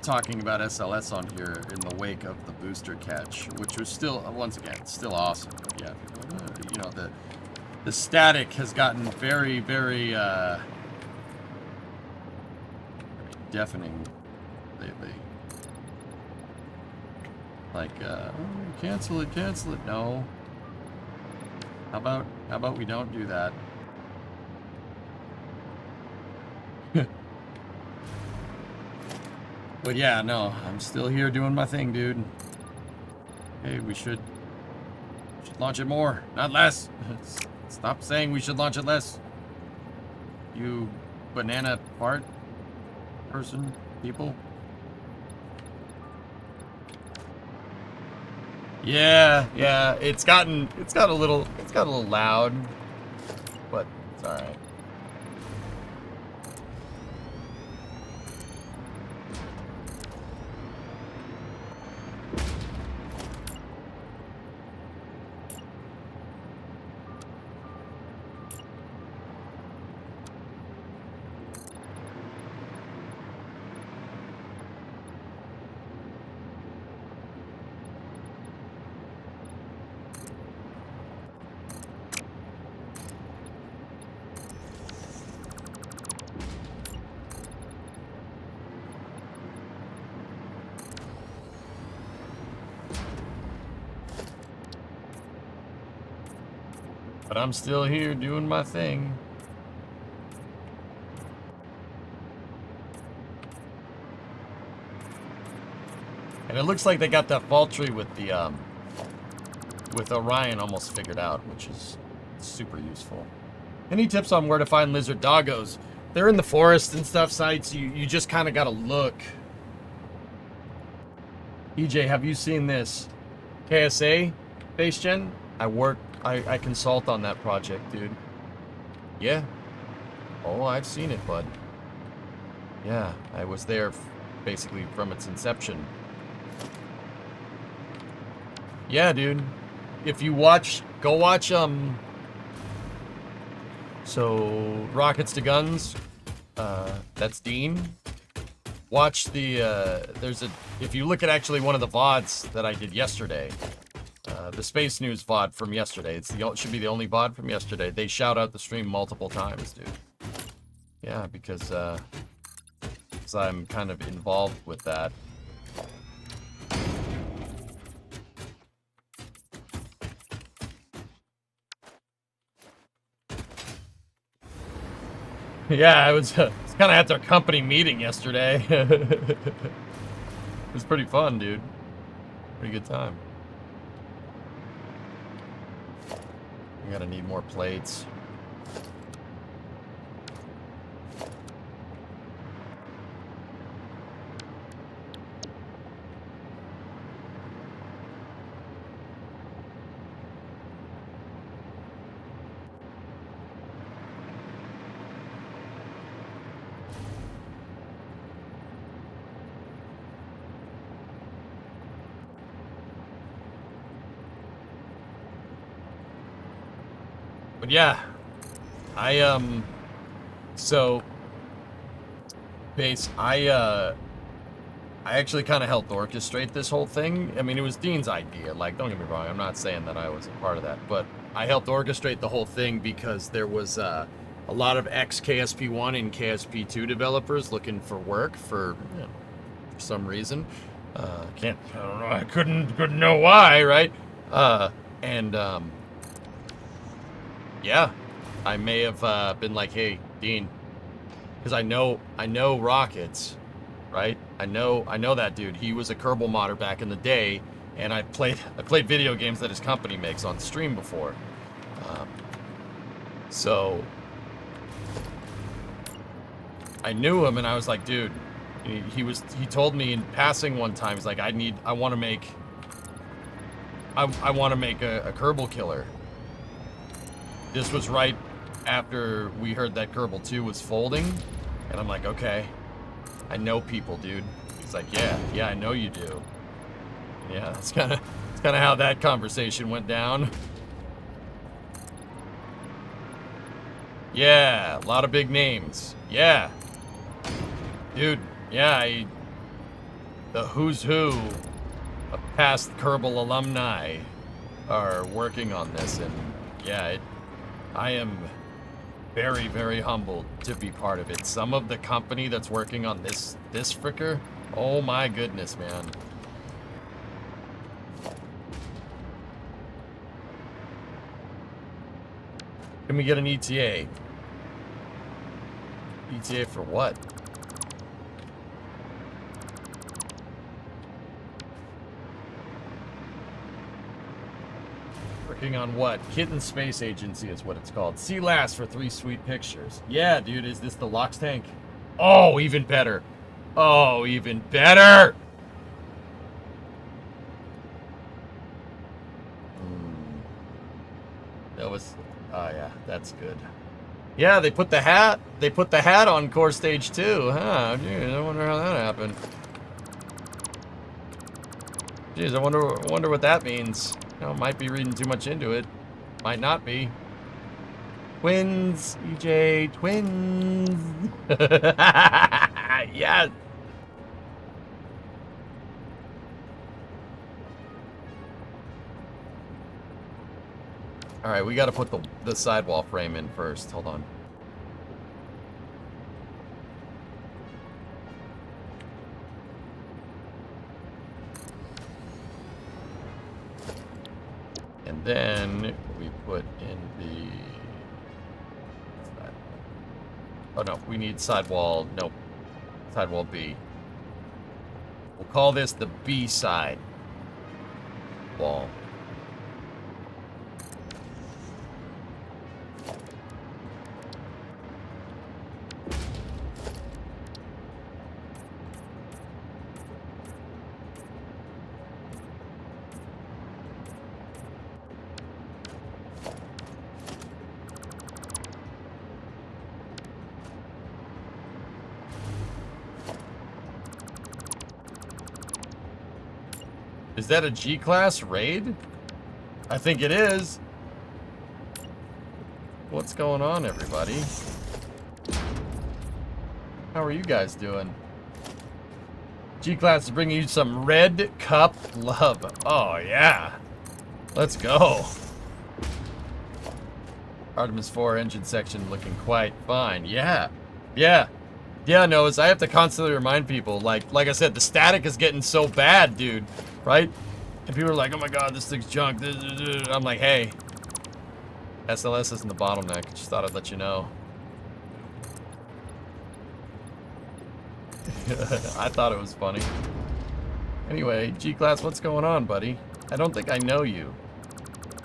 S2: Talking about SLS on here in the wake of the booster catch, which was still, once again, still awesome. But yeah, you know, the static has gotten very, very deafening lately. Like, oh, cancel it, no. How about we don't do that? But yeah, no, I'm still here doing my thing, dude. Hey, we should launch it more, not less. Stop saying we should launch it less. You banana part person, people. Yeah, it's got a little loud, but it's all right. But I'm still here doing my thing. And it looks like they got that fault tree with the with Orion almost figured out, which is super useful. Any tips on where to find lizard doggos? They're in the forest and stuff sites. You just kind of got to look. EJ, have you seen this? KSA base gen? I consult on that project, dude. Yeah. Oh, I've seen it, bud. Yeah, I was there basically from its inception. Yeah, dude. If you watch, go watch, so Rockets to Guns, that's Dean. Watch the, if you look at actually one of the VODs that I did yesterday, the Space News VOD from yesterday, it should be the only VOD from yesterday. They shout out the stream multiple times, dude. Yeah, because I'm kind of involved with that. Yeah, I was kind of at their company meeting yesterday. It was pretty fun, dude. Pretty good time. We gotta need more plates. But yeah, so I actually kind of helped orchestrate this whole thing. I mean, it was Dean's idea. Like, don't get me wrong, I'm not saying that I was a part of that, but I helped orchestrate the whole thing because there was a lot of ex-KSP1 and KSP2 developers looking for work for, you know, for some reason. I don't know, I couldn't know why, right? Yeah, I may have been like, hey, Dean, because I know Rockets, right? I know that dude. He was a Kerbal modder back in the day, and I played video games that his company makes on stream before. So I knew him, and I was like, dude, he told me in passing one time, he's like, I want to make a Kerbal killer. This was right after we heard that Kerbal 2 was folding, and I'm like, okay, I know people, dude. He's like, yeah, I know you do. Yeah, that's kind of how that conversation went down. Yeah, a lot of big names. Yeah, dude. Yeah, the who's who of past Kerbal alumni are working on this, and yeah, I am very, very humbled to be part of it. Some of the company that's working on this fricker, oh my goodness, man. Can we get an ETA? ETA for what? Working on what? Kitten Space Agency is what it's called. See last for 3 sweet pictures. Yeah, dude, is this the Lox tank? Oh, even better. Oh, even better! That was... Oh, yeah, that's good. Yeah, they put the hat on core stage 2, huh? Jeez, I wonder how that happened. Jeez, I wonder what that means. You know, might be reading too much into it. Might not be. Twins, EJ, twins. Yes. All right, we got to put the sidewall frame in first. Hold on. And then we put in the... Oh no, we need sidewall. Nope. Sidewall B. We'll call this the B side wall. Is that a G-class raid? I think it is. What's going on, everybody? How are you guys doing? G-class is bringing you some red cup love. Oh, yeah. Let's go. Artemis 4 engine section looking quite fine. Yeah. Yeah. Yeah, Noahs, I have to constantly remind people, like I said, the static is getting so bad, dude, right? And people are like, oh my god, this thing's junk. I'm like, hey, SLS isn't the bottleneck. Just thought I'd let you know. I thought it was funny. Anyway, G-Class, what's going on, buddy? I don't think I know you.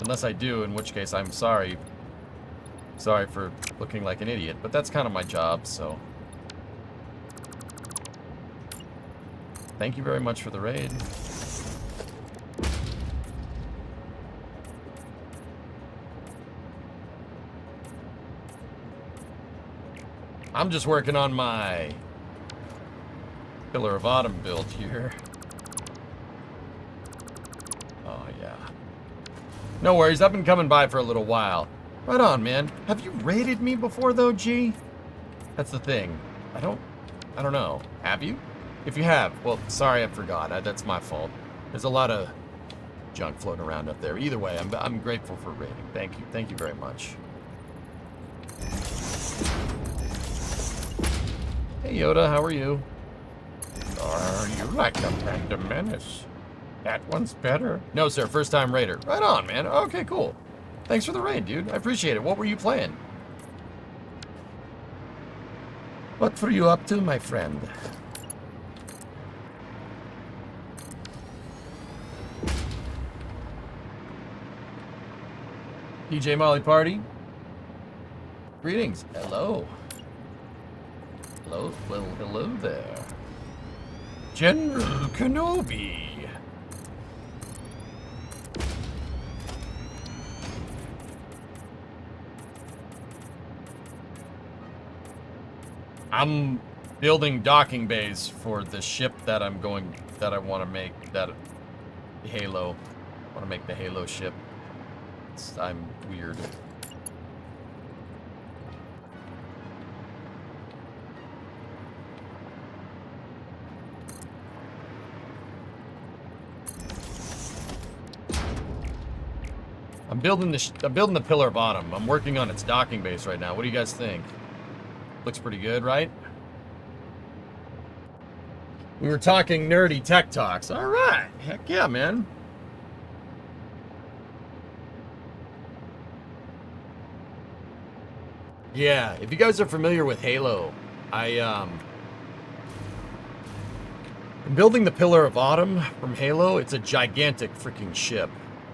S2: Unless I do, in which case I'm sorry. Sorry for looking like an idiot, but that's kind of my job, so. Thank you very much for the raid. I'm just working on my Pillar of Autumn build here. Oh, yeah. No worries, I've been coming by for a little while. Right on, man. Have you raided me before, though, G? That's the thing. I don't know. Have you? If you have, well, sorry I forgot. That's my fault. There's a lot of junk floating around up there. Either way, I'm grateful for raiding. Thank you. Thank you very much. Hey, Yoda, how are you? You like a Phantom Menace. That one's better. No, sir. First time raider. Right on, man. Okay, cool. Thanks for the raid, dude. I appreciate it. What were you playing? What were you up to, my friend? DJ Molly Party. Greetings. Hello. Hello. Well, hello there. General Kenobi. I'm building docking bays for the ship that I want to make, that Halo. I want to make the Halo ship. I'm weird. I'm building the Pillar of Autumn. I'm working on its docking base right now. What do you guys think? Looks pretty good, right? We were talking nerdy tech talks. All right. Heck yeah, man. Yeah, if you guys are familiar with Halo, I'm building the Pillar of Autumn from Halo. It's a gigantic freaking ship,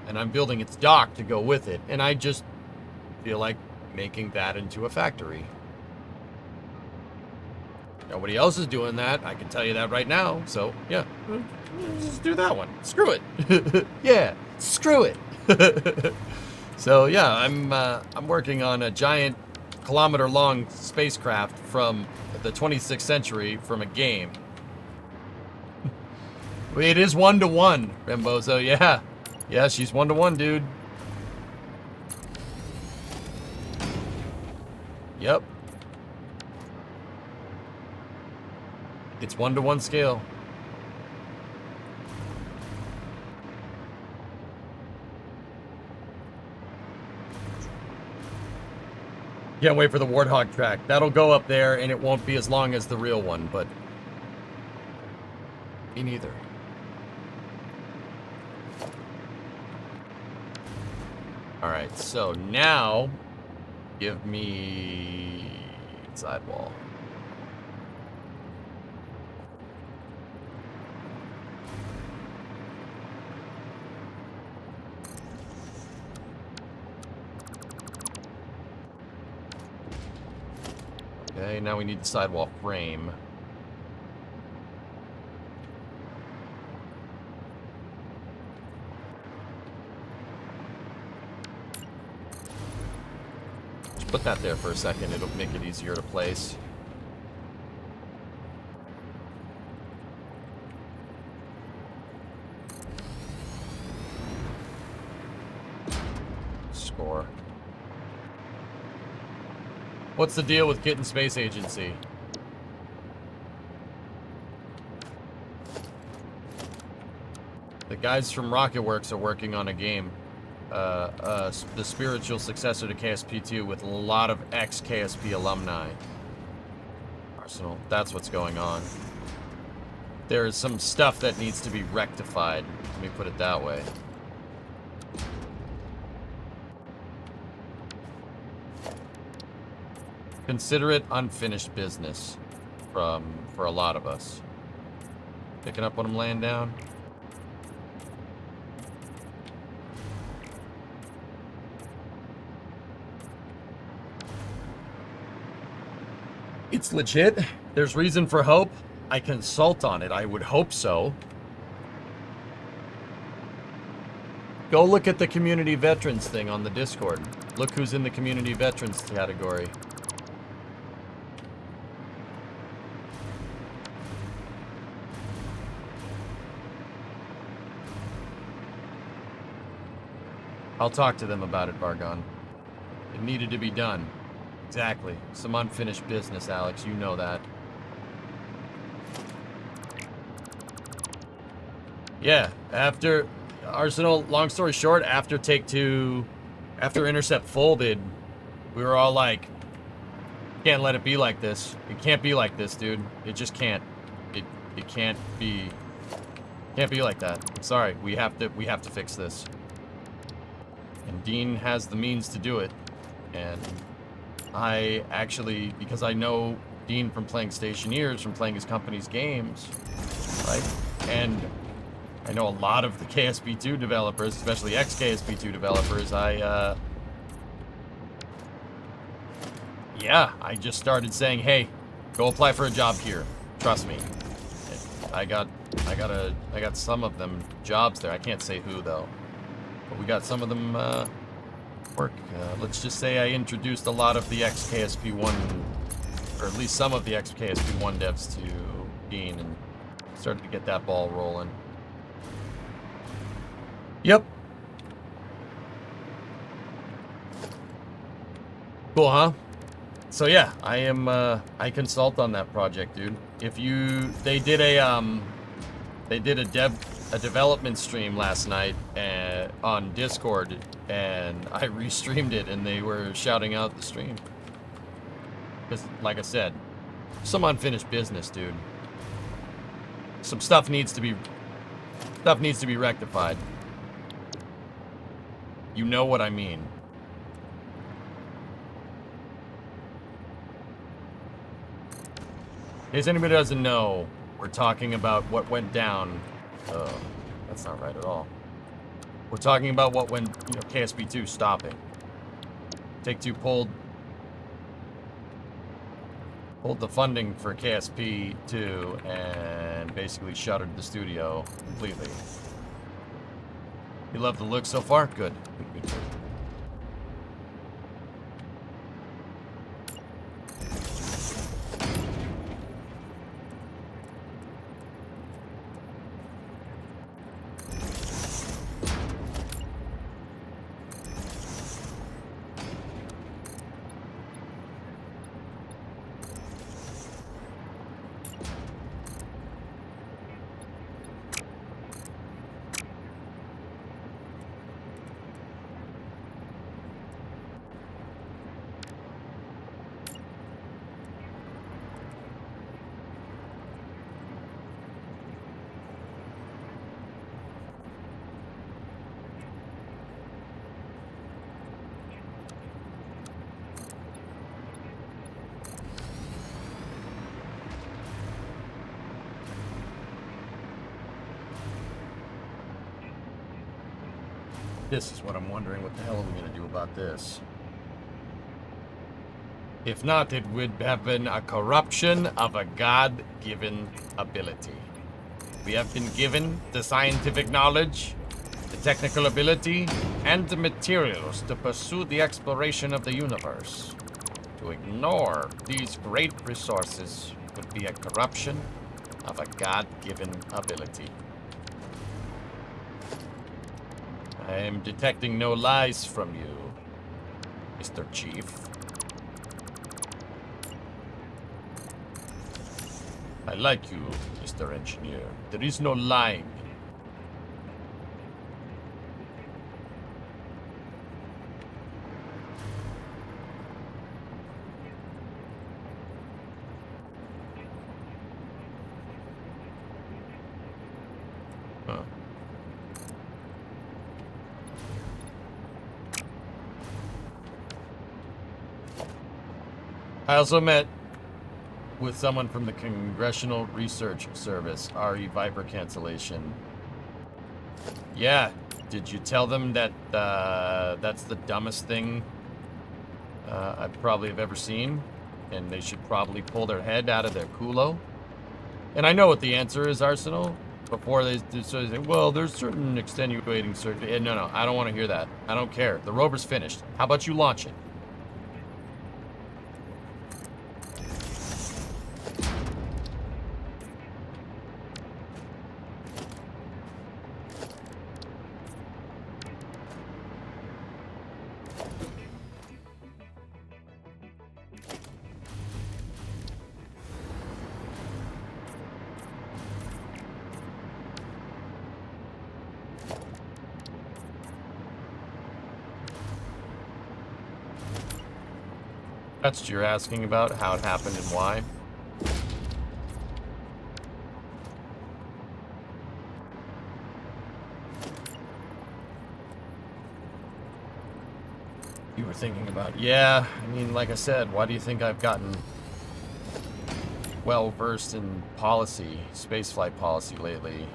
S2: and I'm building its dock to go with it, and I just feel like making that into a factory. Nobody else is doing that. I can tell you that right now. So, yeah, just do that one. Screw it. Yeah, screw it. So, yeah, I'm working on a giant kilometer-long spacecraft from the 26th century from a game. It is 1-to-1, Rembozo. Yeah. Yeah, she's 1-to-1, dude. Yep. It's 1-to-1 scale. Can't wait for the Warthog track. That'll go up there, and it won't be as long as the real one, but me neither. Alright, so now give me sidewall. Okay, now we need the sidewall frame. Just put that there for a second. It'll make it easier to place. Score. What's the deal with Kitten Space Agency? The guys from Rocketworks are working on a game. The spiritual successor to KSP2 with a lot of ex-KSP alumni. Arsenal, that's what's going on. There is some stuff that needs to be rectified. Let me put it that way. Consider it unfinished business from for a lot of us. Picking up what I'm laying down. It's legit. There's reason for hope. I consult on it. I would hope so. Go look at the community veterans thing on the Discord. Look who's in the community veterans category. I'll talk to them about it, Bargon. It needed to be done. Exactly. Some unfinished business, Alex. You know that. Yeah, after Arsenal, long story short, after Take-Two, after Intercept folded, we were all like, can't let it be like this. It can't be like this, dude. It just can't. It can't be like that. I'm sorry. We have to fix this. And Dean has the means to do it. And I actually, because I know Dean from playing Stationeers, from playing his company's games, right? And I know a lot of the KSP2 developers, especially ex-KSP2 developers. Yeah, I just started saying, hey, go apply for a job here. Trust me. I got some of them jobs there. I can't say who though, but we got some of them work. Let's just say I introduced a lot of the ex-KSP1, or at least some of the ex-KSP1 devs to Dean, and started to get that ball rolling. Yep. Cool, huh? So yeah, I consult on that project, dude. They did a development stream last night on Discord, and I restreamed it, and they were shouting out the stream. Because, like I said, some unfinished business, dude. Some stuff needs to be rectified. You know what I mean. In case anybody doesn't know, we're talking about what went down. Oh, that's not right at all. We're talking about what went, KSP2 stopping. Take-Two pulled the funding for KSP2 and basically shuttered the studio completely. You love the look so far? Good. Good. This is what I'm wondering. What the hell are we going to do about this? If not, it would have been a corruption of a God-given ability. We have been given the scientific knowledge, the technical ability, and the materials to pursue the exploration of the universe. To ignore these great resources would be a corruption of a God-given ability. I am detecting no lies from you, Mr. Chief. I like you, Mr. Engineer. There is no lying. Huh. I also met with someone from the Congressional Research Service, RE Viper cancellation. Yeah, did you tell them that that's the dumbest thing I probably have ever seen? And they should probably pull their head out of their culo? And I know what the answer is, Arsenal. Before they say, well, there's certain extenuating no, I don't want to hear that. I don't care. The rover's finished. How about you launch it? That's what you're asking about, how it happened and why. You were thinking about, yeah, I mean, like I said, why do you think I've gotten well versed in policy, spaceflight policy lately?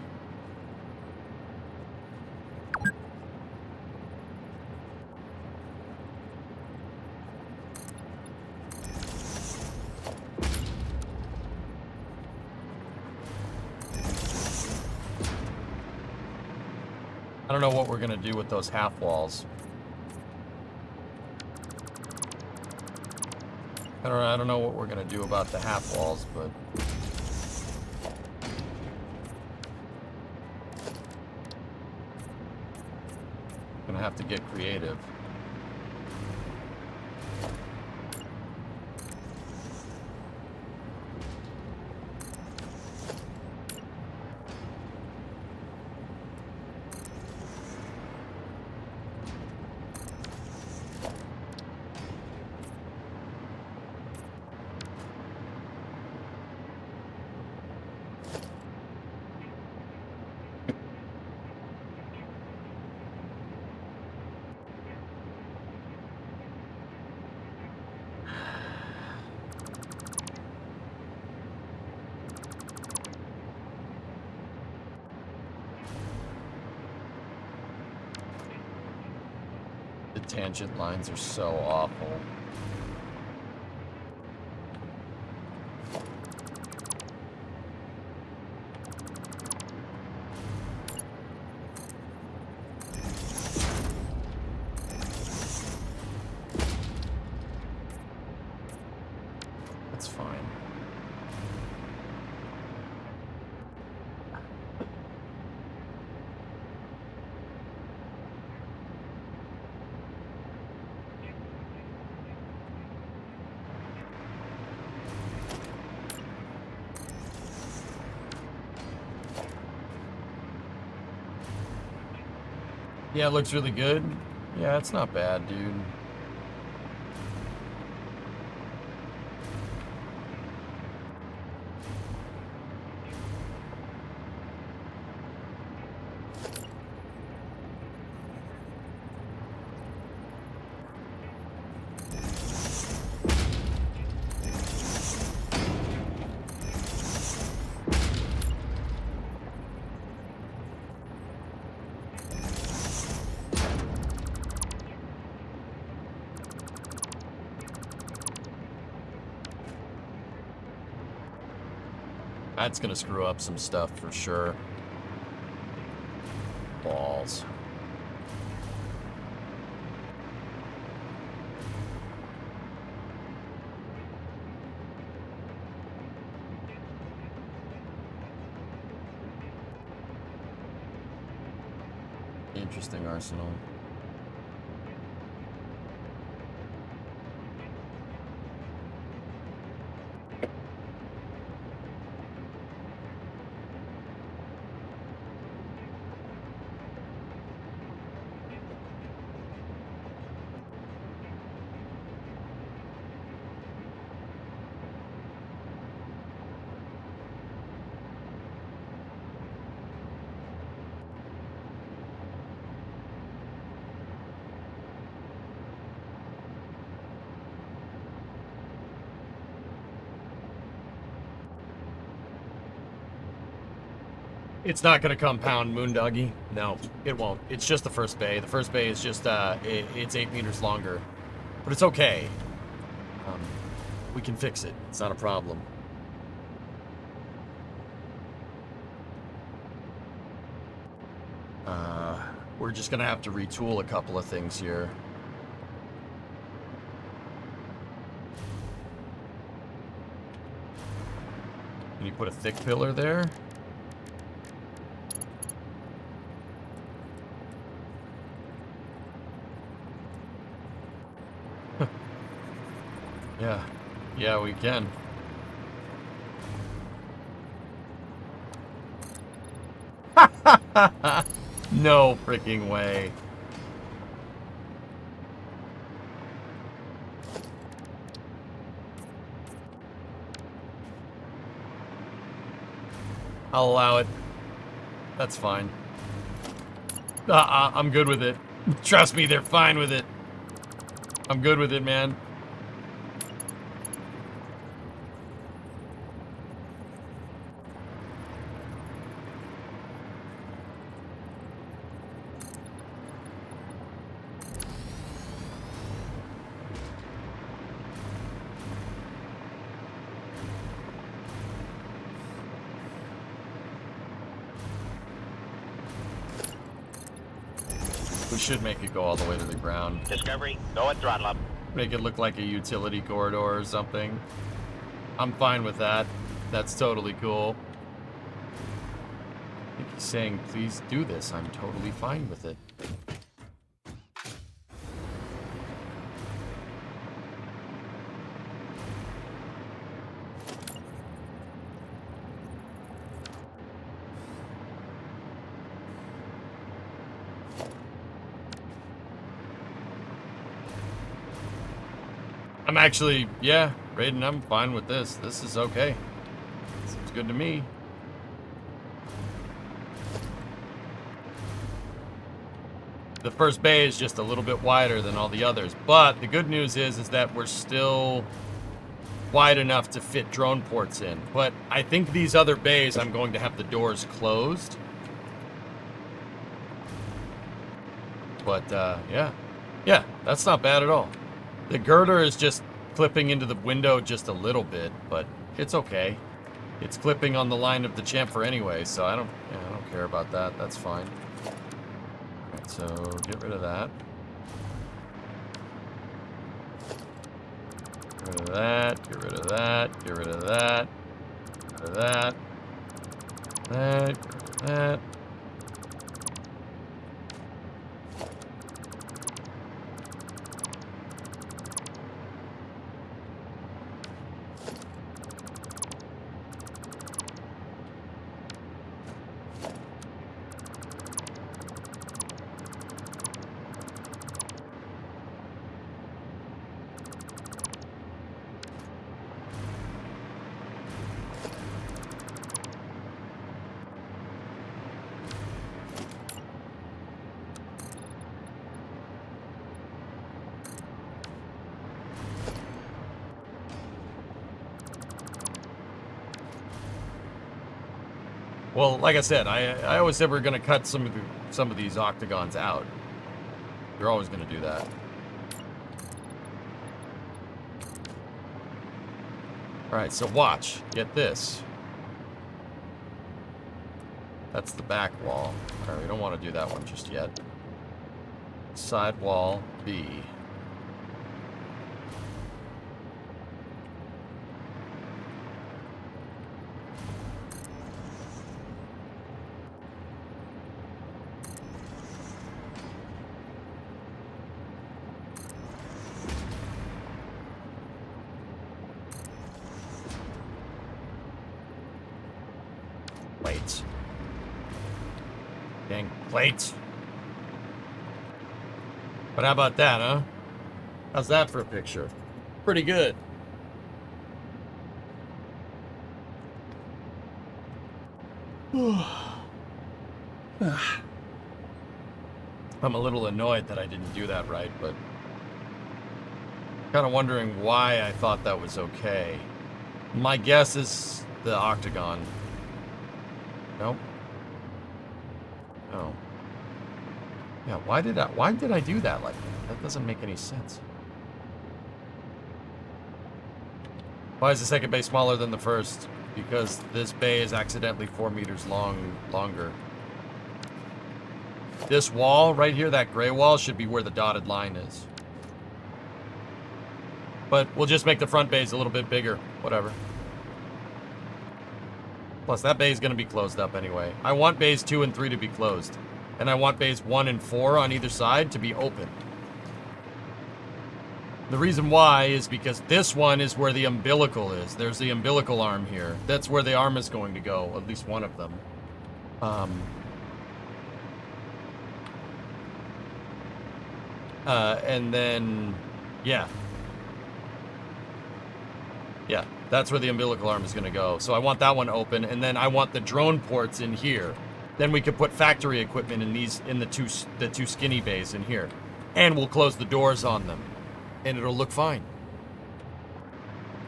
S2: I don't know what we're gonna do with those half walls. I don't know what we're gonna do about the half walls, but gonna have to get creative. The tangent lines are so awful. That's fine. Yeah, it looks really good. Yeah, it's not bad, dude. That's gonna screw up some stuff for sure. Balls. Interesting, Arsenal. It's not going to compound, Moondoggy. No, it won't. It's just the first bay. The first bay is just, it's 8 meters longer. But it's okay. We can fix it. It's not a problem. We're just going to have to retool a couple of things here. Can you put a thick pillar there? Yeah. Yeah, we can. No freaking way. I'll allow it. That's fine. I'm good with it. Trust me, they're fine with it. I'm good with it, man. We should make it go all the way to the ground.
S1: Discovery, go at throttle up.
S2: Make it look like a utility corridor or something. I'm fine with that. That's totally cool. I think he's saying, please do this. I'm totally fine with it. I'm actually, yeah, Raiden, I'm fine with this. This is okay. Seems good to me. The first bay is just a little bit wider than all the others, but the good news is that we're still wide enough to fit drone ports in. But I think these other bays, I'm going to have the doors closed. But, yeah, that's not bad at all. The girder is just clipping into the window just a little bit, but it's okay. It's clipping on the line of the chamfer anyway, so I don't care about that. That's fine. Alright, so get rid of that. Get rid of that, get rid of that, get rid of that, get rid of that, that, get rid of that. Well, like I said, I always said we're going to cut some of these octagons out. You're always going to do that. All right, so watch. Get this. That's the back wall. All right, we don't want to do that one just yet. Side wall B. Plates. Dang plates. But how about that, huh? How's that for a picture? Pretty good. I'm a little annoyed that I didn't do that right, but kind of wondering why I thought that was okay. My guess is the octagon. Nope. Yeah, why did I do that like that? That doesn't make any sense. Why is the second bay smaller than the first? Because this bay is accidentally 4 meters longer. This wall right here, that gray wall, should be where the dotted line is. But we'll just make the front bays a little bit bigger. Whatever. Plus, that bay is going to be closed up anyway. I want bays 2 and 3 to be closed. And I want bays 1 and 4 on either side to be open. The reason why is because this one is where the umbilical is. There's the umbilical arm here. That's where the arm is going to go, at least one of them. And then, yeah. Yeah, that's where the umbilical arm is going to go. So I want that one open, and then I want the drone ports in here. Then we could put factory equipment in the two skinny bays in here. And we'll close the doors on them. And it'll look fine.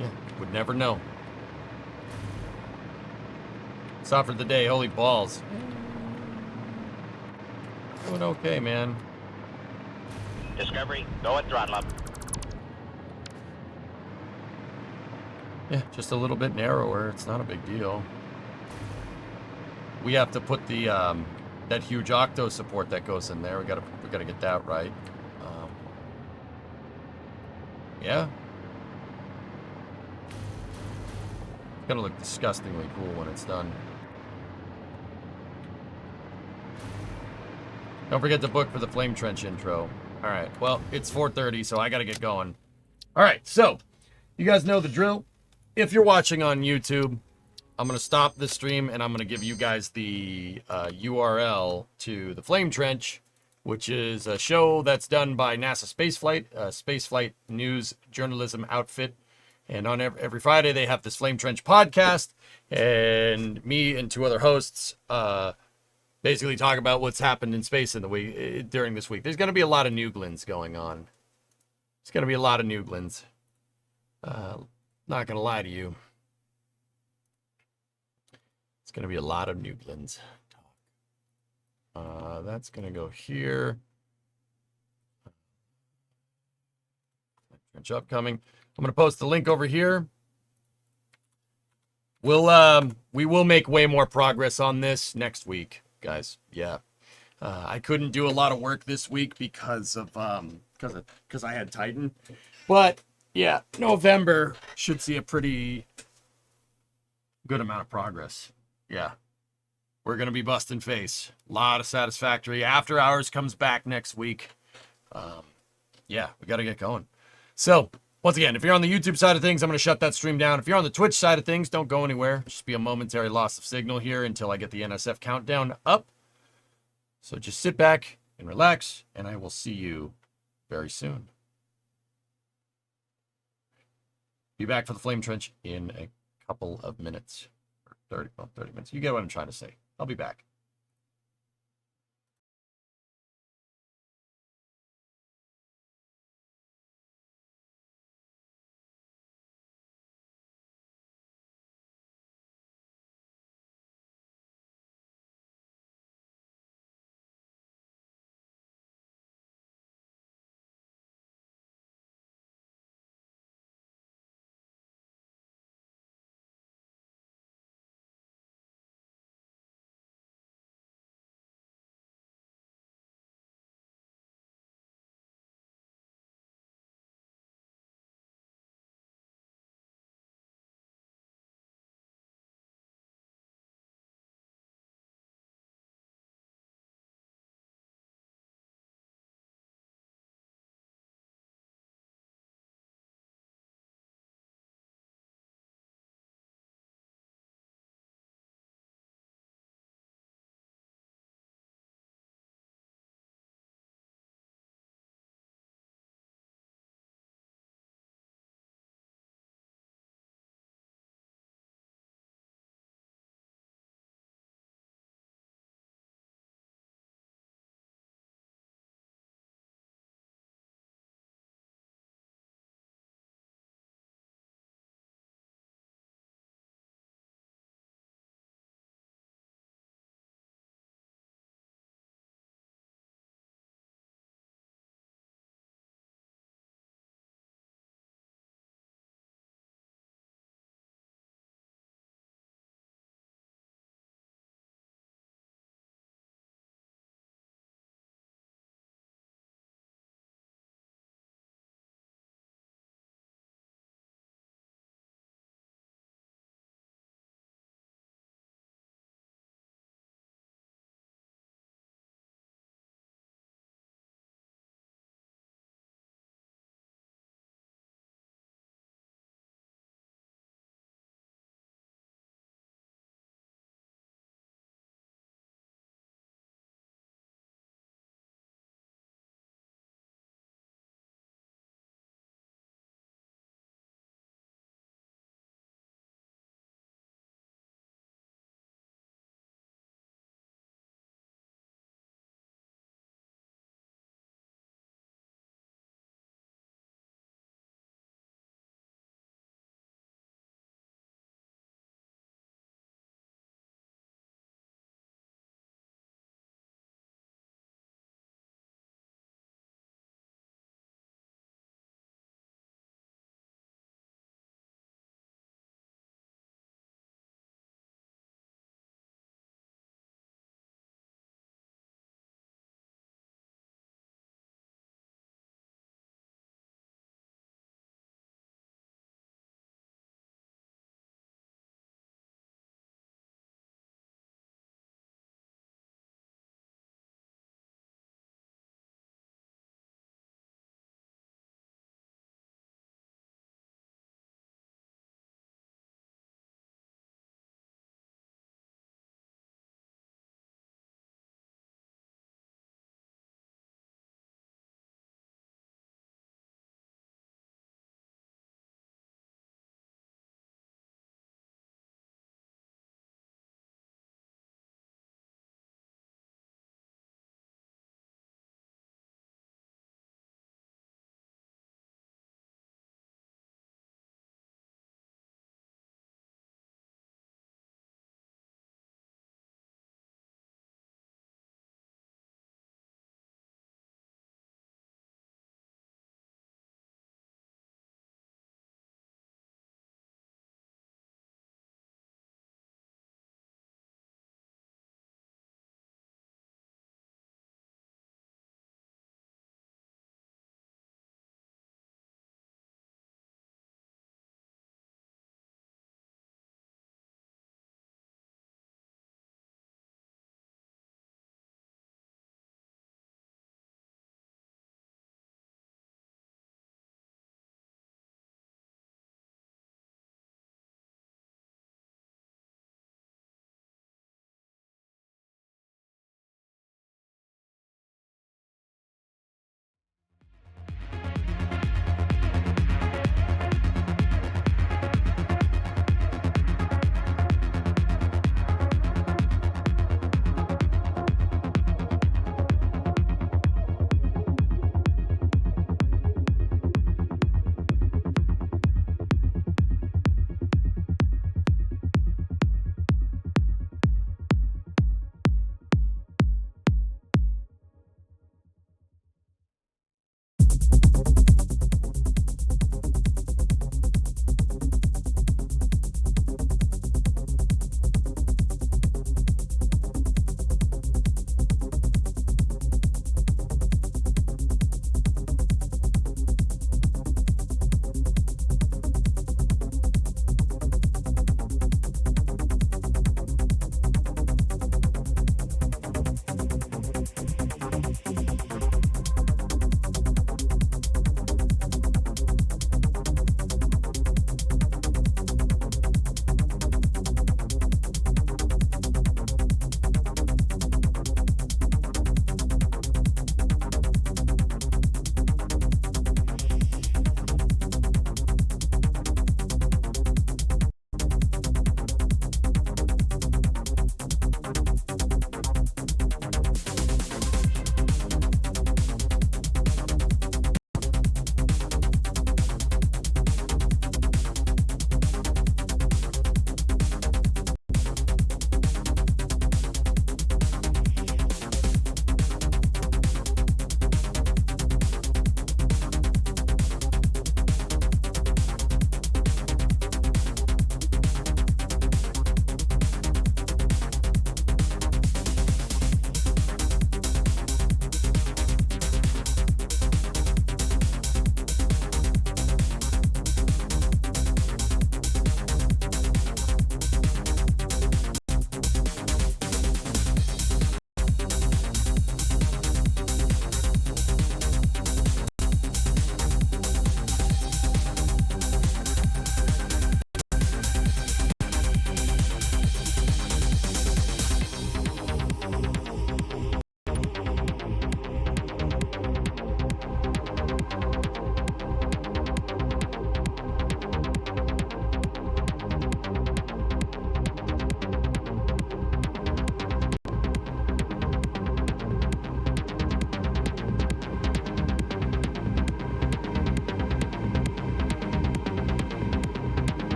S2: Yeah, would never know. Stop for the day, holy balls. Doing okay, man.
S1: Discovery, go at throttle up.
S2: Yeah, just a little bit narrower. It's not a big deal. We have to put the that huge octo support that goes in there. We gotta get that right. Yeah. It's gonna look disgustingly cool when it's done. Don't forget to book for the Flame Trench intro. All right. Well, it's 4:30, so I gotta get going. All right. So, you guys know the drill. If you're watching on YouTube, I'm going to stop the stream and I'm going to give you guys the URL to the Flame Trench, which is a show that's done by NASA Spaceflight, a spaceflight news journalism outfit. And on every Friday, they have this Flame Trench podcast. And me and 2 other hosts basically talk about what's happened in space in the week during this week. There's going to be a lot of Nuglins going on. It's going to be a lot of Nuglins. Not going to lie to you. It's going to be a lot of Nuglins talk. That's going to go here. Trench upcoming. I'm going to post the link over here. We will make way more progress on this next week, guys. Yeah. I couldn't do a lot of work this week because I had Titan. But yeah, November should see a pretty good amount of progress. Yeah. We're going to be busting face. A lot of satisfactory. After Hours comes back next week. Yeah, we got to get going. So, once again, if you're on the YouTube side of things, I'm going to shut that stream down. If you're on the Twitch side of things, don't go anywhere. Just be a momentary loss of signal here until I get the NSF countdown up. So just sit back and relax, and I will see you very soon. Be back for the Flame Trench in a couple of minutes. 30 minutes. You get what I'm trying to say. I'll be back.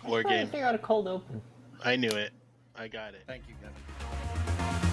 S4: War
S5: Trying to
S4: game.
S5: figure out a cold open.
S4: I knew it. I got it.
S2: Thank you, Kevin.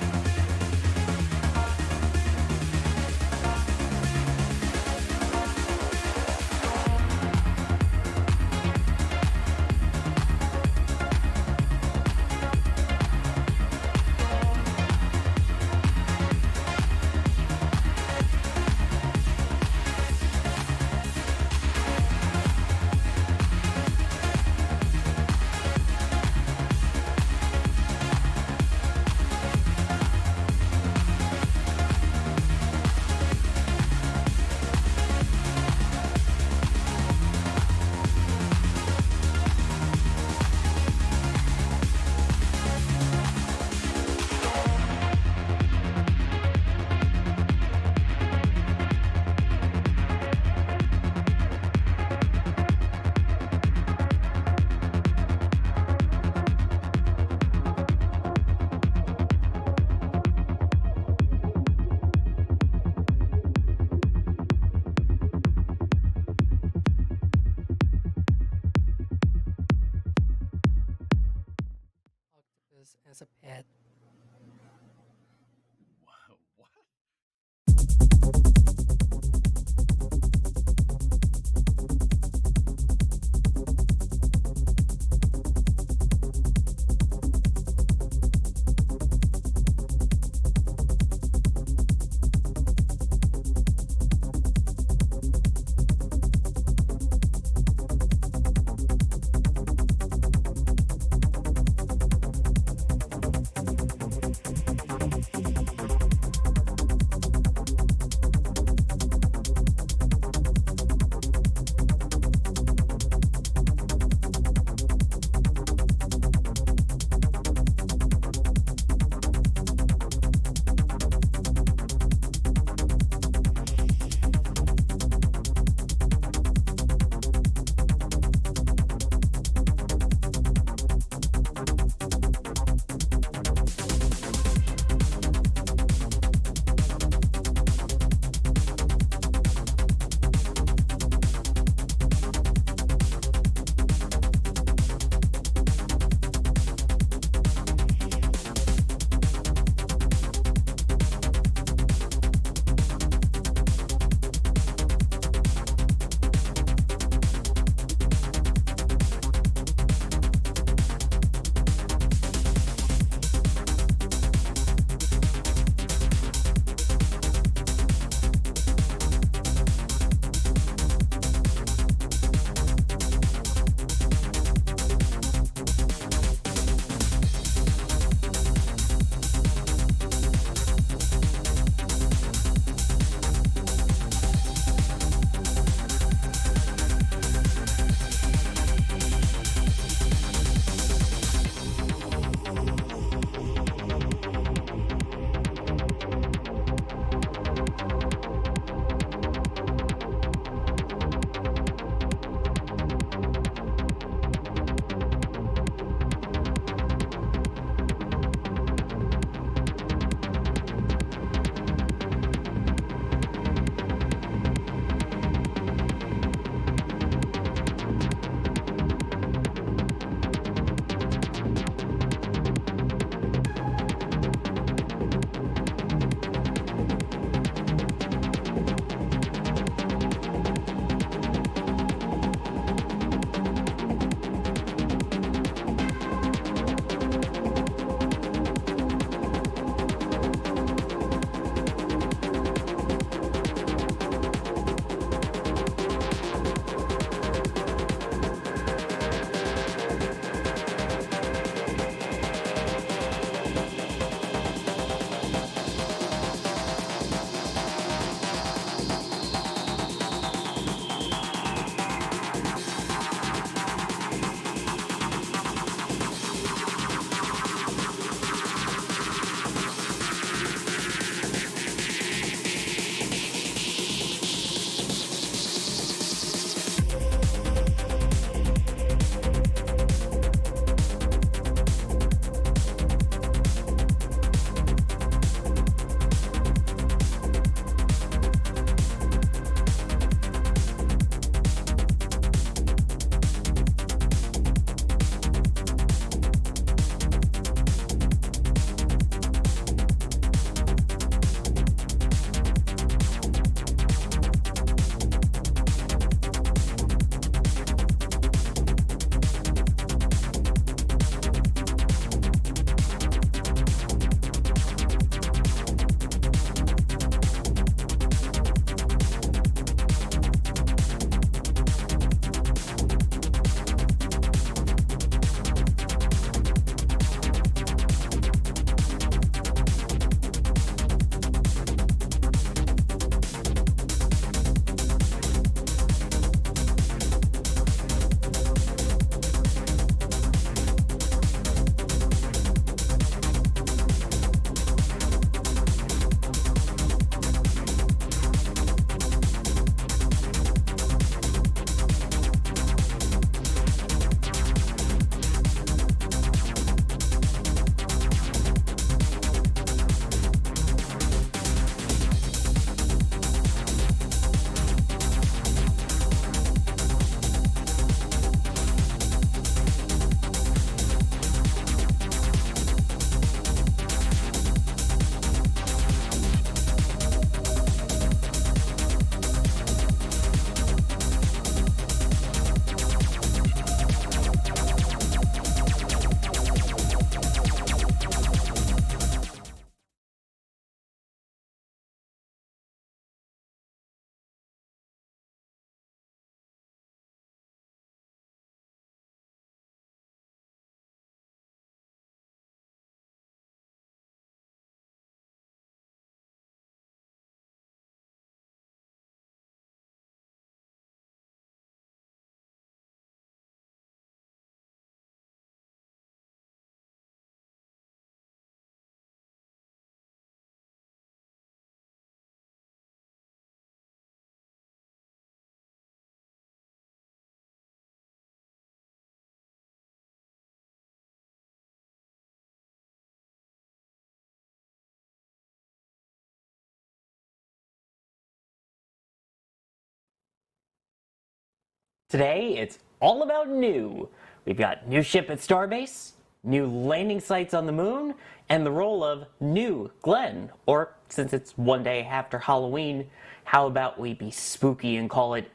S5: Today, it's all about new. We've got new ship at Starbase, new landing sites on the moon, and the role of New Glenn. Or, since it's one day after Halloween, how about we be spooky and call it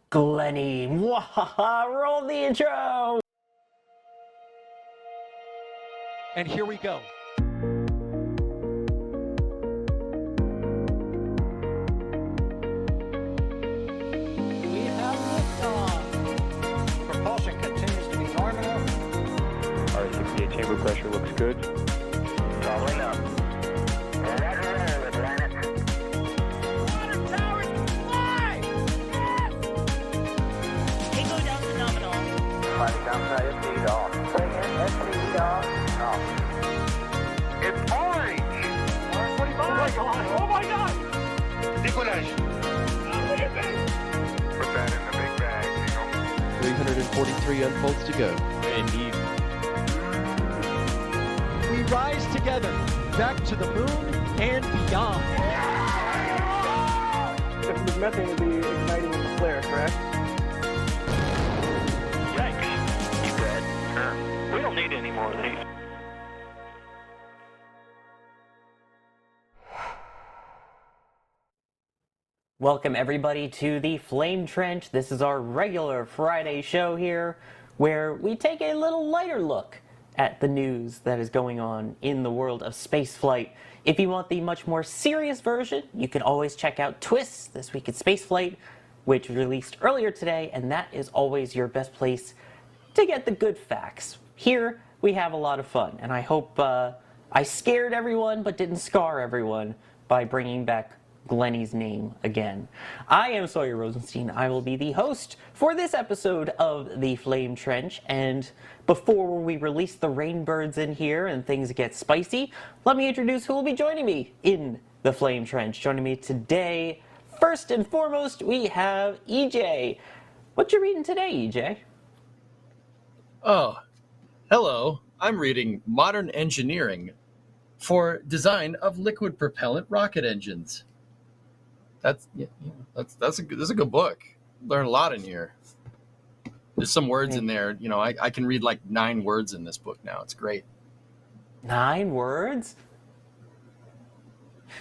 S5: Glenny? Mwahaha! Roll the intro!
S6: And here we go. We have liftoff. Propulsion continues to be normal.
S7: R68 chamber pressure looks good.
S1: Following up. Roger, roger, planet.
S6: Water towers fly! Yes!
S3: Echo down to nominal.
S1: Fighting downside FD off. Bring in FD off. Off. It's orange!
S6: 125! Oh my god! Oh my god!
S1: Decollage. Put that in the big bag,
S8: 343 unfolds to go.
S7: Indeed.
S6: We rise together, back to the moon and beyond.
S7: The methane will be igniting the flare, correct?
S1: Yikes. You read? Sure. We don't need any more of these.
S5: Welcome everybody to the Flame Trench. This is our regular Friday show here, where we take a little lighter look at the news that is going on in the world of spaceflight. If you want the much more serious version, you can always check out Twists This Week at Spaceflight, which released earlier today, and that is always your best place to get the good facts. Here, we have a lot of fun, and I hope I scared everyone but didn't scar everyone by bringing back Glenny's name again. I am Sawyer Rosenstein. I will be the host for this episode of the Flame Trench, and before we release the Rainbirds in here and things get spicy, let me introduce who will be joining me in the Flame Trench. Joining me today, first and foremost, we have EJ. What you reading today, EJ?
S2: Oh, hello. I'm reading Modern Engineering for Design of Liquid Propellant Rocket Engines. That's a good book. Learn a lot in here. There's some words in there. You know, I can read like 9 words in this book now. It's great.
S5: 9 words?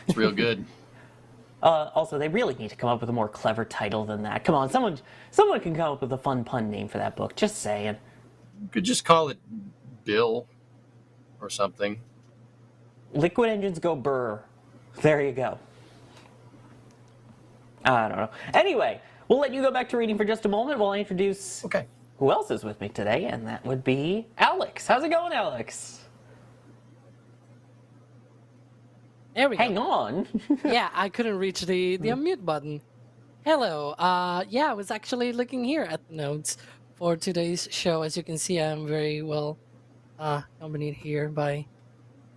S2: It's real good.
S5: Also, they really need to come up with a more clever title than that. Come on, someone can come up with a fun pun name for that book. Just saying.
S2: You could just call it Bill or something.
S5: Liquid engines go burr. There you go. I don't know. Anyway, we'll let you go back to reading for just a moment while I introduce
S2: Okay.
S5: who else is with me today, and that would be Alex. How's it going, Alex?
S9: There we
S5: Hang
S9: go.
S5: on.
S9: Yeah, I couldn't reach the unmute button. Hello. Yeah, I was actually looking here at the notes for today's show. As you can see, I'm very well accompanied here by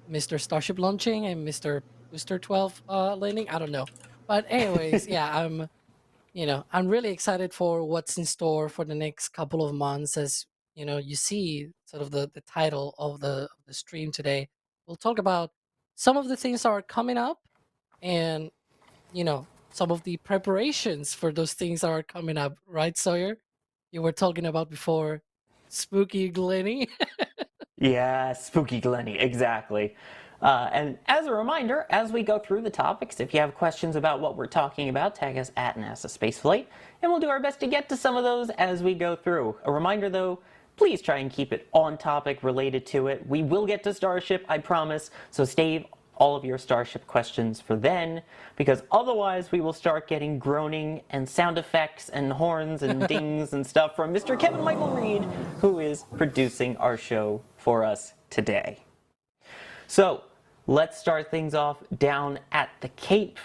S9: Mr. Starship Launching and Mr. Booster 12 landing. I don't know. But anyways, yeah, I'm really excited for what's in store for the next couple of months. As you know, you see sort of the title of the stream today. We'll talk about some of the things that are coming up and, some of the preparations for those things that are coming up, right, Sawyer? You were talking about before Spooky Glenny.
S5: Yeah, Spooky Glenny, exactly. And as a reminder, as we go through the topics, if you have questions about what we're talking about, tag us at NASA Spaceflight, and we'll do our best to get to some of those as we go through. A reminder, though, please try and keep it on topic related to it. We will get to Starship, I promise, so save all of your Starship questions for then, because otherwise we will start getting groaning and sound effects and horns and dings and stuff from Mr. Kevin Michael Reed, who is producing our show for us today. So, let's start things off down at the Cape,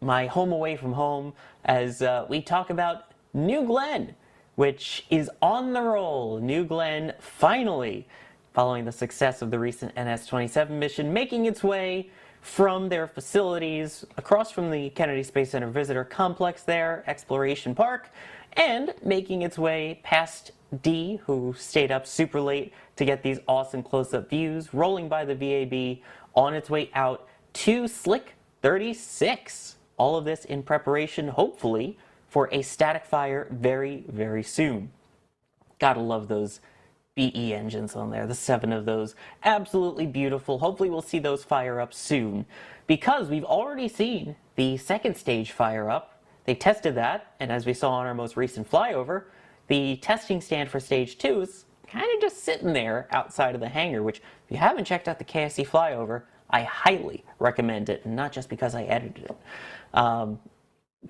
S5: my home away from home, as we talk about New Glenn, which is on the roll. New Glenn finally, following the success of the recent NS-27 mission, making its way from their facilities across from the Kennedy Space Center Visitor Complex there, Exploration Park, and making its way past D, who stayed up super late to get these awesome close-up views, rolling by the VAB on its way out to Slick 36. All of this in preparation, hopefully, for a static fire very, very soon. Gotta love those BE engines on there, the 7 of those. Absolutely beautiful. Hopefully we'll see those fire up soon, because we've already seen the second stage fire up. They tested that, and as we saw on our most recent flyover, the testing stand for stage 2 is kind of just sitting there outside of the hangar, which if you haven't checked out the KSC flyover, I highly recommend it, and not just because I edited it.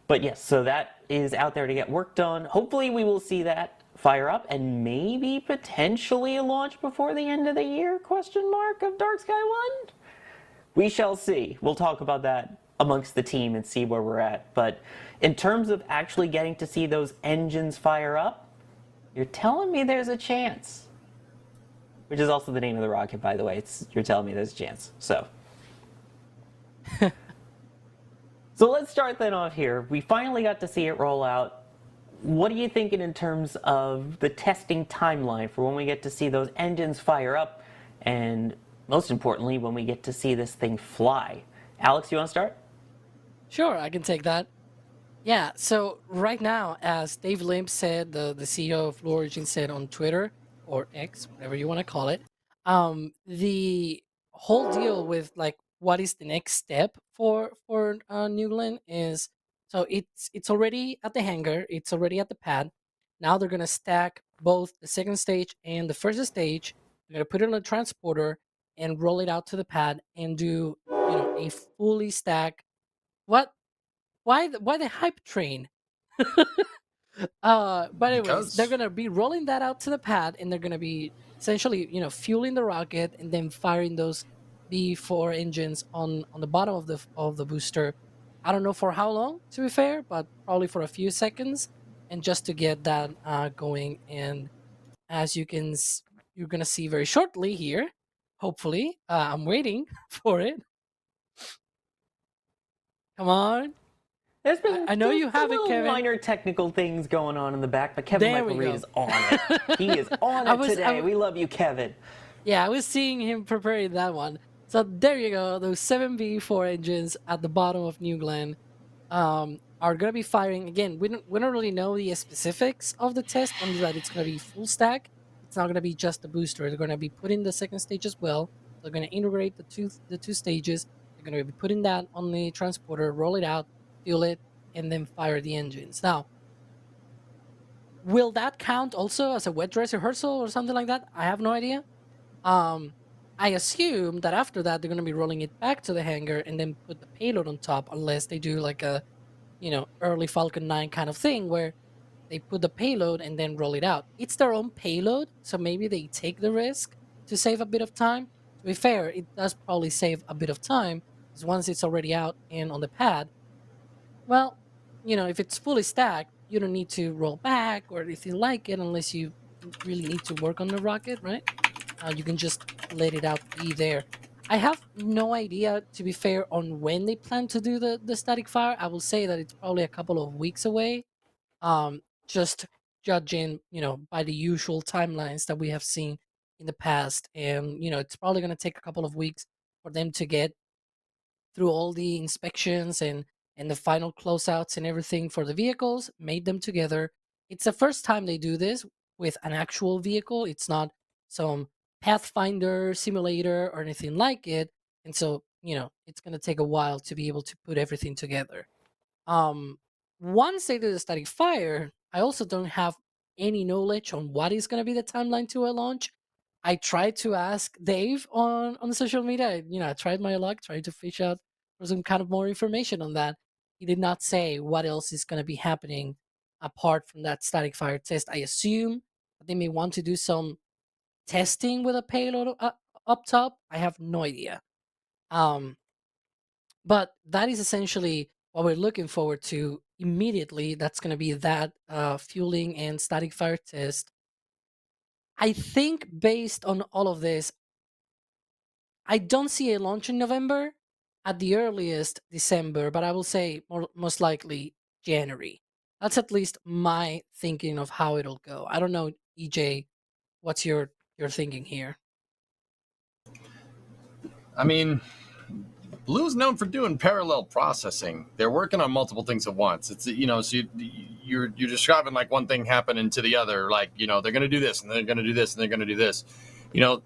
S5: But yes, so that is out there to get work done. Hopefully we will see that fire up and maybe potentially a launch before the end of the year, question mark, of Dark Sky 1? We shall see. We'll talk about that amongst the team and see where we're at. But in terms of actually getting to see those engines fire up, you're telling me there's a chance. Which is also the name of the rocket, by the way. You're telling me there's a chance. So let's start then off here. We finally got to see it roll out. What are you thinking in terms of the testing timeline for when we get to see those engines fire up, and most importantly, when we get to see this thing fly? Alex, you want to start?
S9: Sure, I can take that. Yeah, so right now, as Dave Limp said, the CEO of Blue Origin said on Twitter, or X, whatever you want to call it, the whole deal with like what is the next step for New Glenn is, so it's already at the hangar, it's already at the pad. Now they're gonna stack both the second stage and the first stage. They're gonna put it on a transporter and roll it out to the pad and do a fully stack. What? Why the hype train? But anyways, they're
S2: Because
S9: gonna be rolling that out to the pad, and they're gonna be essentially, fueling the rocket and then firing those B4 engines on the bottom of the booster. I don't know for how long, to be fair, but probably for a few seconds, and just to get that going. And as you're gonna see very shortly here, hopefully, I'm waiting for it. Come on.
S5: There's been
S9: I know you
S5: some
S9: have it,
S5: little
S9: Kevin.
S5: minor technical things going on in the back, but Kevin
S9: There
S5: Michael
S9: we
S5: Reed
S9: go.
S5: is on it. He is on it today. We love you, Kevin.
S9: Yeah, I was seeing him preparing that one. So there you go. Those 7B4 engines at the bottom of New Glenn are gonna be firing again. We don't really know the specifics of the test, only that it's gonna be full stack. It's not gonna be just the booster. They're gonna be putting the second stage as well. They're gonna integrate the two stages. They're gonna be putting that on the transporter, roll it out, fuel it, and then fire the engines. Now, will that count also as a wet dress rehearsal or something like that? I have no idea. I assume that after that they're going to be rolling it back to the hangar and then put the payload on top, unless they do like a, early Falcon 9 kind of thing where they put the payload and then roll it out. It's their own payload, so maybe they take the risk to save a bit of time. To be fair, it does probably save a bit of time, because once it's already out and on the pad, well, if it's fully stacked, you don't need to roll back or anything like it, unless you really need to work on the rocket, right? You can just let it out be there. I have no idea, to be fair, on when they plan to do the static fire. I will say that it's probably a couple of weeks away. Just judging, by the usual timelines that we have seen in the past. And, it's probably going to take a couple of weeks for them to get through all the inspections and the final closeouts and everything for the vehicles, made them together. It's the first time they do this with an actual vehicle. It's not some Pathfinder simulator or anything like it. And so, it's going to take a while to be able to put everything together. Once they do the static fire, I also don't have any knowledge on what is going to be the timeline to a launch. I tried to ask Dave on the social media. I tried my luck, tried to fish out for some kind of more information on that. He did not say what else is going to be happening apart from that static fire test. I assume that they may want to do some testing with a payload up top. I have no idea. But that is essentially what we're looking forward to immediately. That's going to be that fueling and static fire test. I think based on all of this, I don't see a launch in November, at the earliest December, but I will say most likely January. That's at least my thinking of how it'll go. I don't know, EJ, what's your thinking here?
S2: I mean, Blue's known for doing parallel processing. They're working on multiple things at once. It's so you're describing like one thing happening to the other. Like, you know, they're going to do this and they're going to do this and they're going to do this. You know,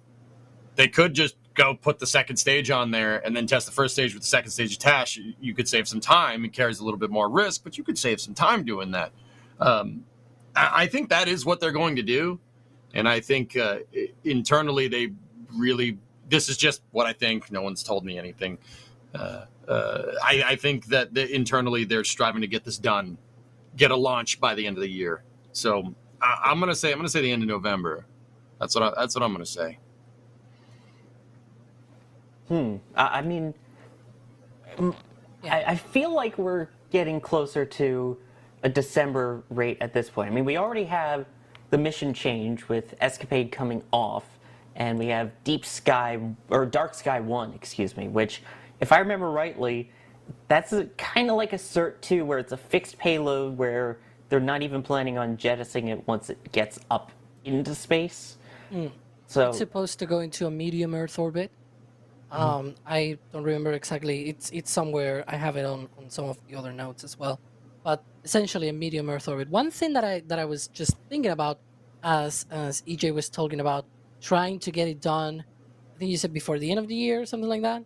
S2: they could just go put the second stage on there and then test the first stage with the second stage attached. You could save some time. It carries a little bit more risk, but you could save some time doing that. I think that is what they're going to do. And I think internally they really, this is just what I think. No one's told me anything. I think that internally they're striving to get this done, get a launch by the end of the year. So I'm gonna say the end of November. That's what I'm gonna say.
S5: I mean, I feel like we're getting closer to a December rate at this point. I mean, we already have the mission change with Escapade coming off, and we have Dark Sky 1, excuse me, which, if I remember rightly, that's kind of like a Cert 2 where it's a fixed payload where they're not even planning on jettisoning it once it gets up into space. So
S9: It's supposed to go into a medium Earth orbit. I don't remember exactly. It's somewhere. I have it on some of the other notes as well. But essentially a medium Earth orbit. One thing that I was just thinking about as EJ was talking about trying to get it done, I think you said before the end of the year or something like that.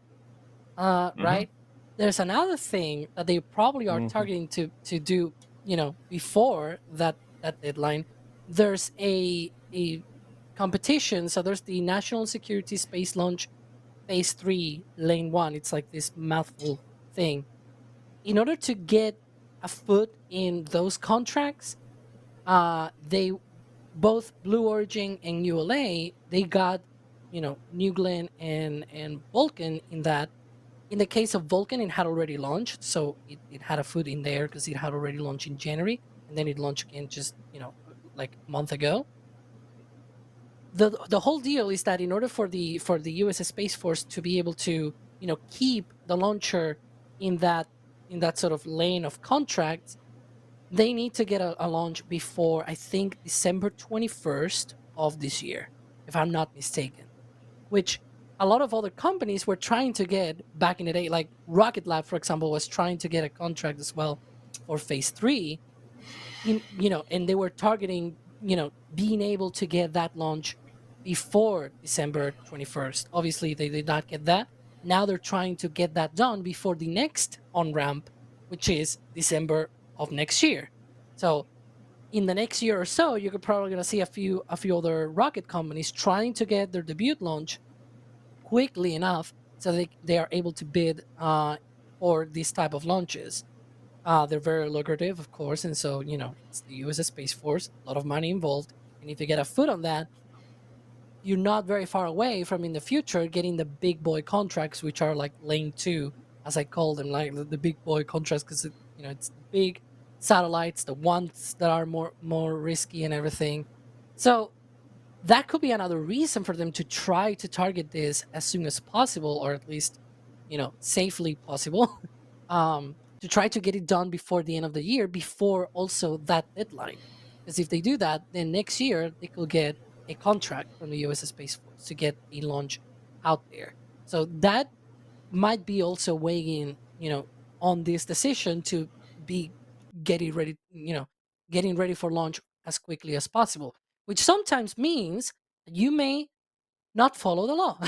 S9: Right? There's another thing that they probably are targeting to do, you know, before that deadline. There's a competition. So there's the National Security Space Launch Phase 3 Lane 1. It's like this mouthful thing. In order to get a foot in those contracts, they both Blue Origin and ULA, they got, you know, New Glenn and Vulcan in that. In the case of Vulcan, it had already launched, so it had a foot in there because it had already launched in January, and then it launched again just, you know, like a month ago. The whole deal is that in order for the U.S. Space Force to be able to, you know, keep the launcher in that sort of lane of contracts, they need to get a launch before, I think, December 21st of this year, if I'm not mistaken, which a lot of other companies were trying to get back in the day. Like Rocket Lab, for example, was trying to get a contract as well for Phase 3, you know, and they were targeting, you know, being able to get that launch before December 21st. Obviously, they did not get that. Now they're trying to get that done before the next on-ramp, which is December of next year. So in the next year or so, you're probably going to see a few other rocket companies trying to get their debut launch quickly enough so they are able to bid for these type of launches. They're very lucrative, of course, and so, you know, it's the U.S. Space Force, a lot of money involved, and if you get a foot on that, you're not very far away from in the future getting the big boy contracts, which are like Lane 2, as I call them, like the big boy contracts, because you know, it's the big satellites, the ones that are more risky and everything. So that could be another reason for them to try to target this as soon as possible, or at least, you know, safely possible, to try to get it done before the end of the year, before also that deadline. Because if they do that, then next year they could get a contract from the U.S. Space Force to get a launch out there. So that might be also weighing, you know, on this decision to be getting ready for launch as quickly as possible, which sometimes means you may not follow the law.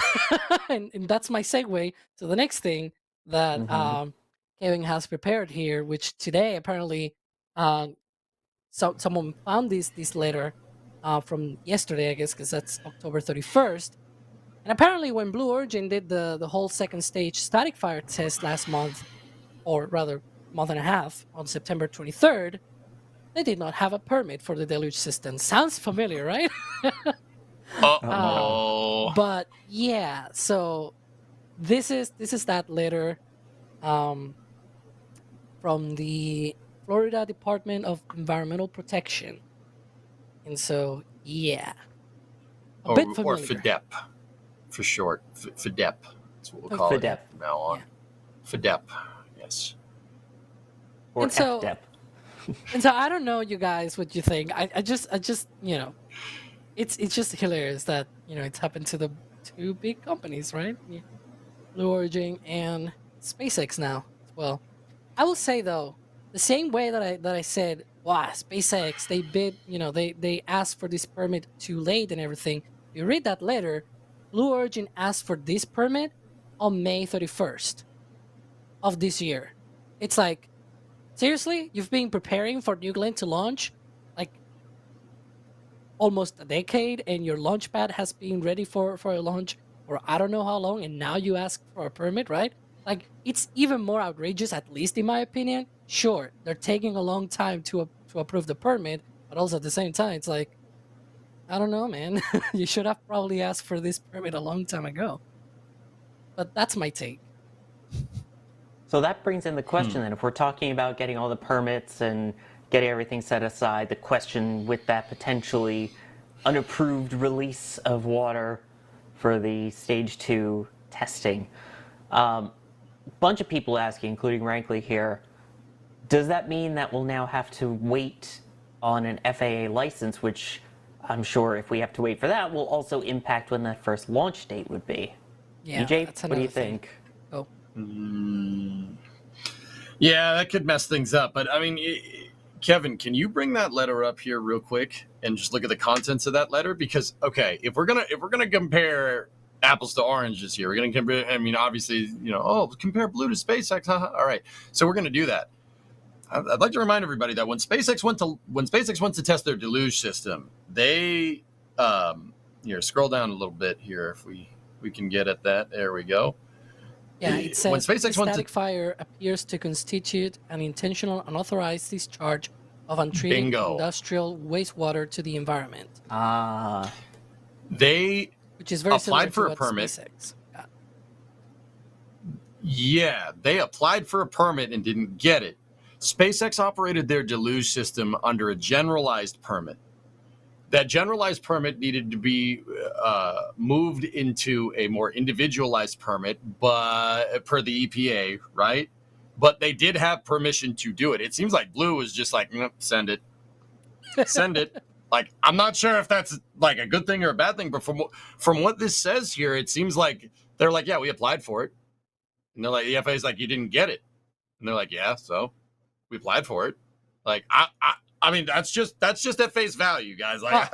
S9: and that's my segue to the next thing that Kevin has prepared here, which today apparently someone found this letter from yesterday, I guess, because that's October 31st. And apparently when Blue Origin did the whole second stage static fire test last month, or rather month and a half, on September 23rd, they did not have a permit for the deluge system. Sounds familiar, right? But yeah, so this is that letter from the Florida Department of Environmental Protection. And so, yeah. A bit familiar.
S2: Or FDEP, for short. FDEP. That's what we'll call
S5: FDEP.
S2: it from now on. FDEP, yes.
S5: Or
S9: And so-
S5: FDEP.
S9: And so I don't know, you guys, what you think. I just, you know, it's just hilarious that, you know, it's happened to the two big companies, right? Yeah. Blue Origin and SpaceX now as well. I will say though, the same way that I said, wow, SpaceX, they bid, they asked for this permit too late and everything. You read that letter, Blue Origin asked for this permit on May 31st of this year. It's like, seriously, you've been preparing for New Glenn to launch like almost a decade, and your launch pad has been ready for a launch for I don't know how long, and now you ask for a permit, right? Like, it's even more outrageous, at least in my opinion. Sure, they're taking a long time to approve the permit, but also at the same time, it's like, I don't know, man. You should have probably asked for this permit a long time ago. But that's my take.
S5: So that brings in the question then, if we're talking about getting all the permits and getting everything set aside, the question with that potentially unapproved release of water for the stage 2 testing. Bunch of people asking, including Rankley here, does that mean that we'll now have to wait on an FAA license, which I'm sure if we have to wait for that will also impact when that first launch date would be?
S9: Yeah,
S5: EJ,
S9: that's
S5: what do you
S9: another thing.
S5: think?
S9: Oh,
S2: Yeah, that could mess things up. But I mean, Kevin, can you bring that letter up here real quick and just look at the contents of that letter? Because if we're gonna compare apples to oranges here, we're gonna compare. I mean, obviously, compare blue to SpaceX. All right, so we're gonna do that. I'd like to remind everybody that when SpaceX went to test their deluge system, they here, scroll down a little bit here if we can get at that. There we go.
S9: yeah, it
S2: When
S9: says
S2: SpaceX went to
S9: static fire appears to constitute an intentional unauthorized discharge of untreated
S2: Bingo.
S9: industrial wastewater to the environment,
S2: They
S9: which is very similar
S2: applied
S9: to
S2: for a
S9: what
S2: permit.
S9: SpaceX got.
S2: Yeah, they applied for a permit and didn't get it. SpaceX operated their deluge system under a generalized permit. That generalized permit needed to be moved into a more individualized permit, but per the EPA, right? But they did have permission to do it. It seems like Blue was just like, send it. Send it. Like, I'm not sure if that's like a good thing or a bad thing, but from what this says here, it seems like they're like, yeah, we applied for it. And they're like, the FAA's like, you didn't get it. And they're like, yeah, so we applied for it. Like, I mean, that's just at face value, guys. Like,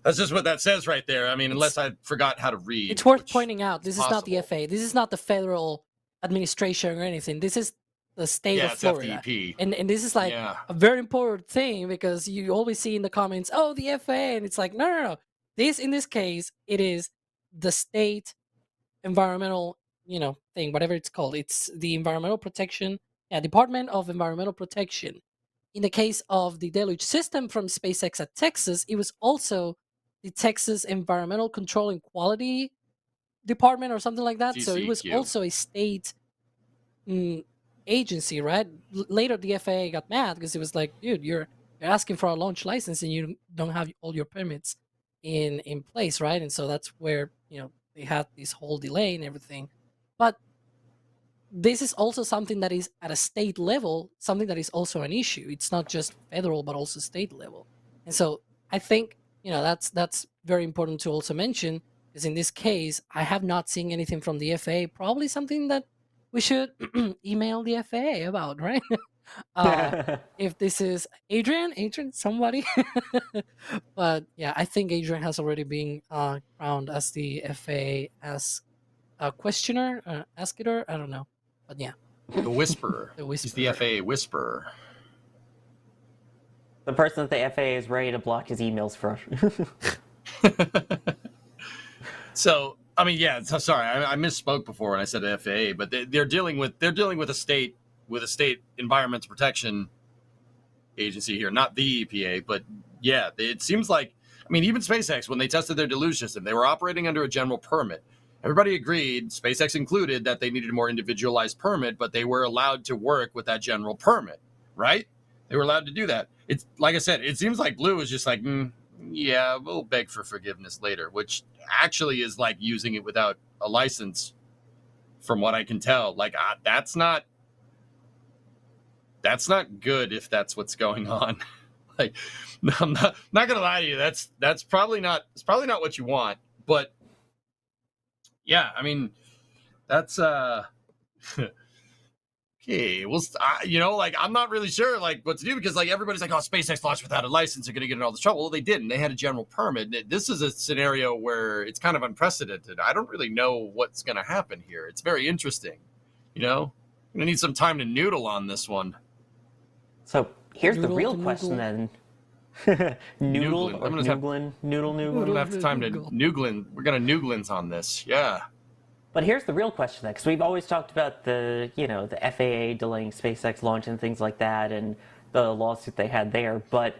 S2: that's just what that says right there. I mean, unless I forgot how to read.
S9: It's worth pointing out, this is not the FAA. This is not the federal administration or anything. This is the state of
S2: it's
S9: Florida.
S2: FDP.
S9: And this is like a very important thing, because you always see in the comments, oh, the FAA. And it's like, no. In this case, it is the state environmental, thing, whatever it's called. It's the Environmental Protection, Department of Environmental Protection. In the case of the deluge system from SpaceX at Texas, it was also the Texas Environmental Control and Quality Department or something like that. So it was also a state agency, right? Later, the FAA got mad because it was like, dude, you're asking for a launch license and you don't have all your permits in place, right? And so that's where they had this whole delay and everything. But this is also something that is at a state level, something that is also an issue. It's not just federal, but also state level. And so I think, that's very important to also mention, because in this case, I have not seen anything from the FAA, probably something that we should email the FAA about, right? If this is Adrian, somebody. But yeah, I think Adrian has already been crowned as the FAA as a questioner, asker, I don't know. But yeah.
S2: The Whisperer.
S9: He's
S2: the FAA Whisperer.
S5: The person at the FAA is ready to block his emails for.
S2: So, I mean, yeah. Sorry, I misspoke before when I said FAA, but they're dealing with a state environmental protection agency here, not the EPA. But yeah, it seems like, I mean, even SpaceX, when they tested their deluge system, they were operating under a general permit. Everybody agreed, SpaceX included, that they needed a more individualized permit, but they were allowed to work with that general permit, right? They were allowed to do that. It's like I said, it seems like Blue is just like, yeah, we'll beg for forgiveness later, which actually is like using it without a license, from what I can tell. Like, that's not good if that's what's going on. Like, I'm not gonna lie to you. That's probably not what you want, but. Yeah, I mean, that's okay, well, you know, like, I'm not really sure, like, what to do because, like, everybody's like, oh, SpaceX launched without a license. They're going to get in all this trouble. Well, they didn't. They had a general permit. This is a scenario where it's kind of unprecedented. I don't really know what's going to happen here. It's very interesting. You know, I'm going to need some time to noodle on this one.
S5: So here's the
S9: Noodle
S5: real
S9: to
S5: question
S9: noodle.
S5: then. Noodle
S2: Noodling.
S5: or
S2: I'm gonna have-
S5: nooglin? Noodle
S2: We're
S5: nooglin?
S2: going to have time to
S9: Noogle.
S2: nooglin. We're going to nooglins on this. Yeah.
S5: But here's the real question then, because we've always talked about the FAA delaying SpaceX launch and things like that, and the lawsuit they had there. But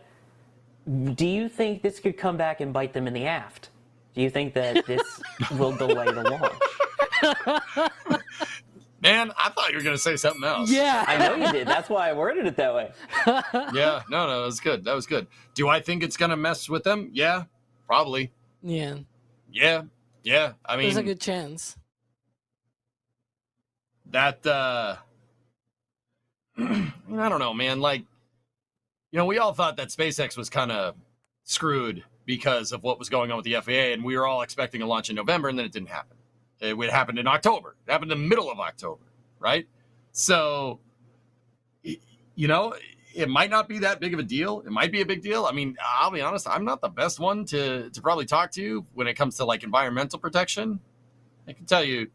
S5: do you think this could come back and bite them in the aft? Do you think that this will delay the launch?
S2: Man, I thought you were going to say something else.
S9: Yeah.
S5: I know you did. That's why I worded it that way.
S2: Yeah. No, that was good. That was good. Do I think it's going to mess with them? Yeah, probably.
S9: Yeah.
S2: Yeah. I mean,
S9: There's a good chance.
S2: that I don't know, man. Like, you know, we all thought that SpaceX was kind of screwed because of what was going on with the FAA, and we were all expecting a launch in November, and then it didn't happen. It happened in October. It happened in the middle of October, right? So, you know, it might not be that big of a deal. It might be a big deal. I mean, I'll be honest, I'm not the best one to probably talk to when it comes to like environmental protection. I can tell you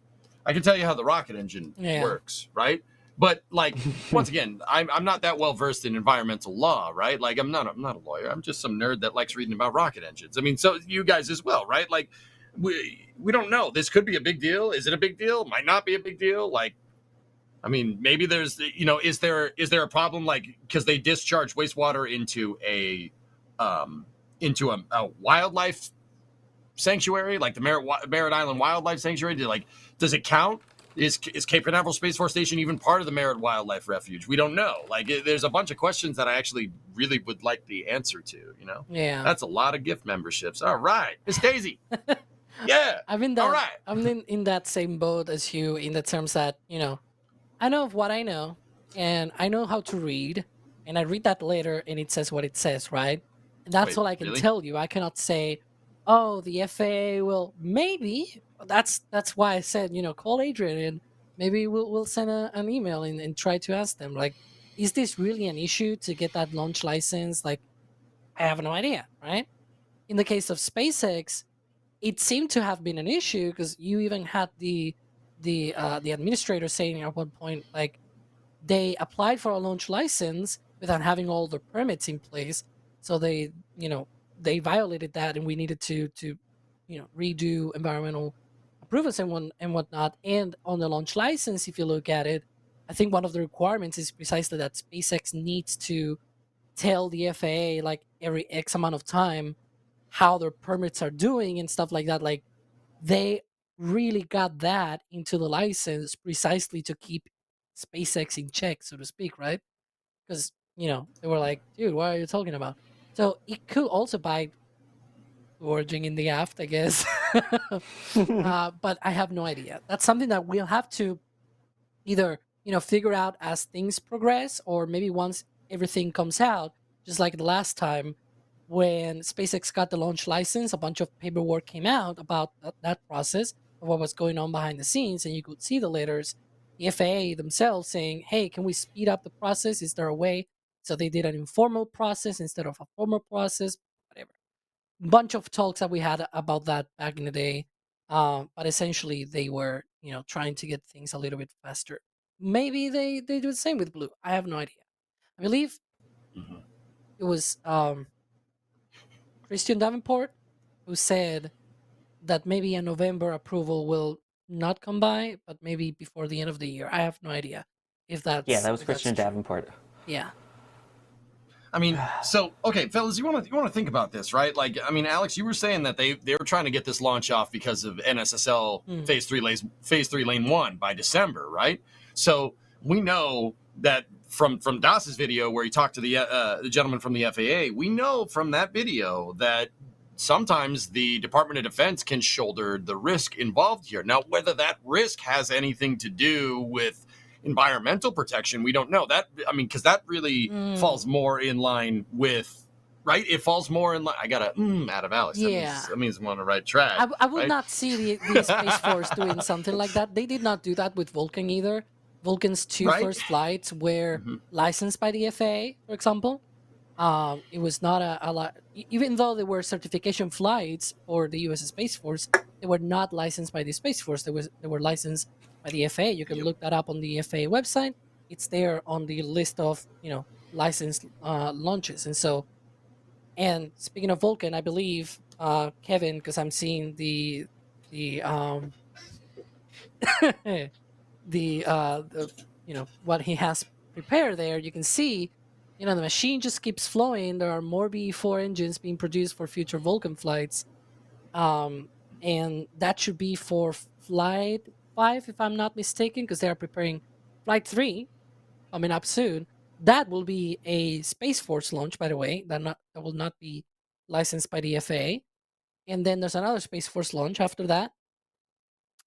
S2: how the rocket engine works, right? But like, once again, I'm not that well versed in environmental law, right? Like, I'm not a lawyer. I'm just some nerd that likes reading about rocket engines. I mean, so you guys as well, right? Like, we don't know. This could be a big deal. Is it a big deal? Might not be a big deal. Like, I mean, maybe there's, you know, is there a problem, like, because they discharge wastewater into a wildlife sanctuary, like the Merritt Island Wildlife Sanctuary? Does it count? Is Cape Canaveral Space Force Station even part of the Merritt Wildlife Refuge? We don't know. Like, there's a bunch of questions that I actually really would like the answer to, you know?
S9: Yeah.
S2: That's a lot of gift memberships. All right. It's Daisy. Yeah.
S9: I'm in that.
S2: All right.
S9: I'm in that same boat as you in the terms that, you know, I know of what I know, and I know how to read, and I read that later, and it says what it says, right? And that's
S2: Wait,
S9: all I can
S2: really?
S9: tell you. I cannot say, oh, the FAA will maybe. That's why I said, you know, call Adrian, and maybe we'll send an email and try to ask them, like, is this really an issue to get that launch license? Like, I have no idea, right? In the case of SpaceX, it seemed to have been an issue because you even had the administrator saying at one point, like, they applied for a launch license without having all the permits in place, so they violated that, and we needed to redo environmental approvals and whatnot. And on the launch license, if you look at it, I think one of the requirements is precisely that SpaceX needs to tell the FAA, like, every X amount of time how their permits are doing and stuff like that. Like, they really got that into the license precisely to keep SpaceX in check, so to speak, right? Because, you know, they were like, dude, what are you talking about? So it could also bite Origin in the aft, I guess. But I have no idea. That's something that we'll have to either, you know, figure out as things progress, or maybe once everything comes out, just like the last time when SpaceX got the launch license, a bunch of paperwork came out about that process of what was going on behind the scenes, and you could see the letters, the FAA themselves saying, hey, can we speed up the process? Is there a way? So they did an informal process instead of a formal process, whatever. Bunch of talks that we had about that back in the day, but essentially they were, you know, trying to get things a little bit faster. Maybe they do the same with Blue. I have no idea. I believe it was Christian Davenport who said that maybe a November approval will not come by, but maybe before the end of the year. I have no idea if that's
S5: That was
S9: if that's
S5: Christian
S9: true.
S5: Davenport.
S9: Yeah.
S2: I mean, so, okay, fellas, you want to think about this, right? Like, I mean, Alex, you were saying that they were trying to get this launch off because of NSSL Phase 3 Lane 1 by December, right? So we know that from Das's video where he talked to the gentleman from the FAA, we know from that video that sometimes the Department of Defense can shoulder the risk involved here. Now, whether that risk has anything to do with environmental protection, we don't know. That, I mean, because that really falls more in line with, right? It falls more in line. I got a out of Alex.
S9: Yeah.
S2: That means I'm on the right track.
S9: I would
S2: right?
S9: not see the Space Force doing something like that. They did not do that with Vulcan either. Vulcan's two
S2: Right.
S9: first flights were
S2: Mhm.
S9: licensed by the FAA, for example. It was not a lot, even though they were certification flights for the U.S. Space Force, they were not licensed by the Space Force. They were licensed by the FAA. You can
S2: Yep.
S9: look that up on the FAA website. It's there on the list of licensed launches. And so, and speaking of Vulcan, I believe Kevin, because I'm seeing the the what he has prepared there. You can see, the machine just keeps flowing. There are more B4 engines being produced for future Vulcan flights, and that should be for flight 5, if I'm not mistaken, because they are preparing flight 3 coming up soon. That will be a Space Force launch, by the way. That will not be licensed by the FAA. And then there's another Space Force launch after that.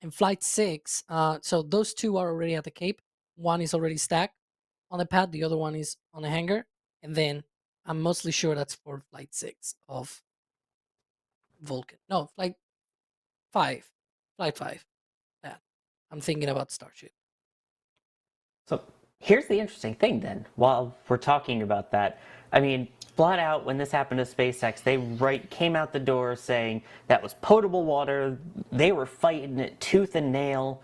S9: And flight 6, so those two are already at the Cape. One is already stacked on the pad, the other one is on the hangar. And then I'm mostly sure that's for flight 6 of Vulcan. No, flight 5. Flight 5. That. I'm thinking about Starship.
S5: So here's the interesting thing then, while we're talking about that. I mean, flat out, when this happened to SpaceX, they came out the door saying that was potable water. They were fighting it tooth and nail.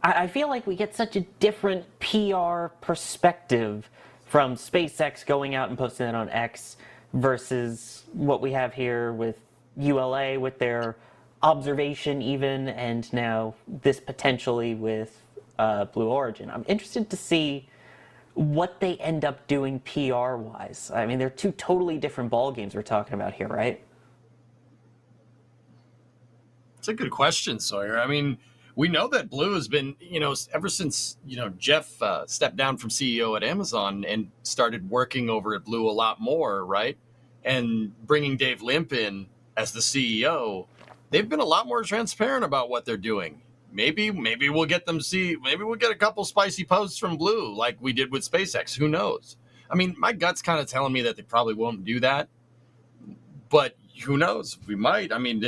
S5: I feel like we get such a different PR perspective from SpaceX going out and posting it on X versus what we have here with ULA with their observation even, and now this potentially with Blue Origin. I'm interested to see what they end up doing PR wise. I mean, they're two totally different ball games we're talking about here, right?
S2: It's a good question, Sawyer. I mean, we know that Blue has been, ever since, Jeff stepped down from CEO at Amazon and started working over at Blue a lot more, right? And bringing Dave Limp in as the CEO, they've been a lot more transparent about what they're doing. Maybe we'll get maybe we'll get a couple spicy posts from Blue like we did with SpaceX. Who knows? I mean, my gut's kind of telling me that they probably won't do that, but who knows? We might. I mean,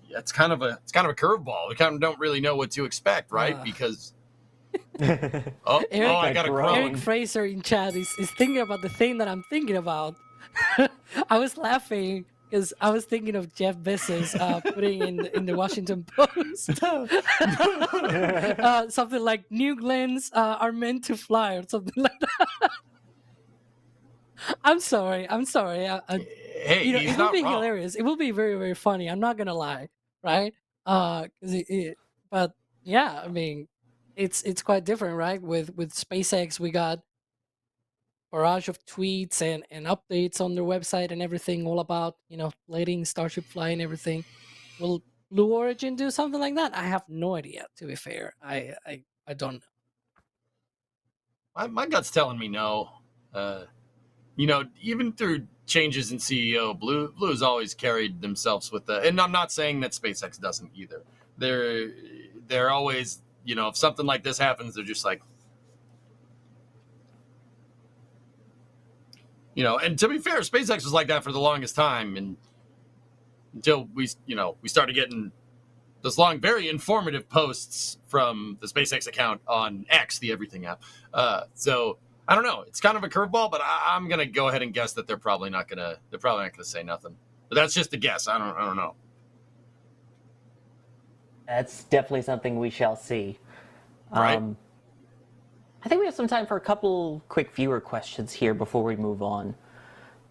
S2: it's kind of a curveball. We kind of don't really know what to expect, right? Because
S9: Eric,
S2: I got a
S5: groan.
S9: Eric Fraser in chat is thinking about the thing that I'm thinking about. I was laughing because I was thinking of Jeff Bezos putting in the Washington Post something like new Glens are meant to fly or something like that. I'm sorry.
S2: Hey,
S9: It
S2: he's
S9: will
S2: not
S9: be
S2: wrong.
S9: hilarious. It will be very, very funny. I'm not gonna lie, right? But yeah, I mean, it's quite different, right? With SpaceX, we got barrage of tweets and updates on their website and everything, all about letting Starship fly and everything. Will Blue Origin do something like that? I have no idea. To be fair, I don't know.
S2: My gut's telling me no. Even through changes in CEO, Blue's always carried themselves with and I'm not saying that SpaceX doesn't either. They're always, if something like this happens, they're just like, and to be fair, SpaceX was like that for the longest time, and until we started getting those long, very informative posts from the SpaceX account on X, the Everything app. So I don't know. It's kind of a curveball, but I'm gonna go ahead and guess that they're probably not gonna say nothing. But that's just a guess. I don't know.
S5: That's definitely something we shall see.
S2: Right.
S5: I think we have some time for a couple quick viewer questions here before we move on.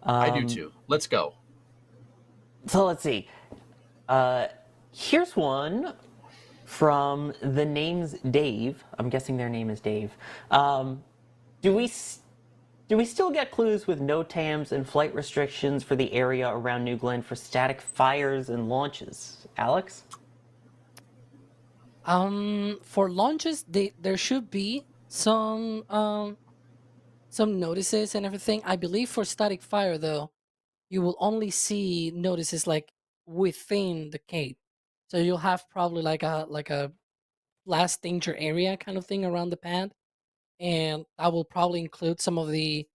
S2: I do too. Let's go.
S5: So let's see. Here's one from the name's Dave. I'm guessing their name is Dave. Do we still get clues with NOTAMs and flight restrictions for the area around New Glenn for static fires and launches? Alex?
S9: For launches, there should be some notices and everything. I believe for static fire though, you will only see notices like within the Cape. So you'll have probably like a last danger area kind of thing around the pad, and that will probably include some of the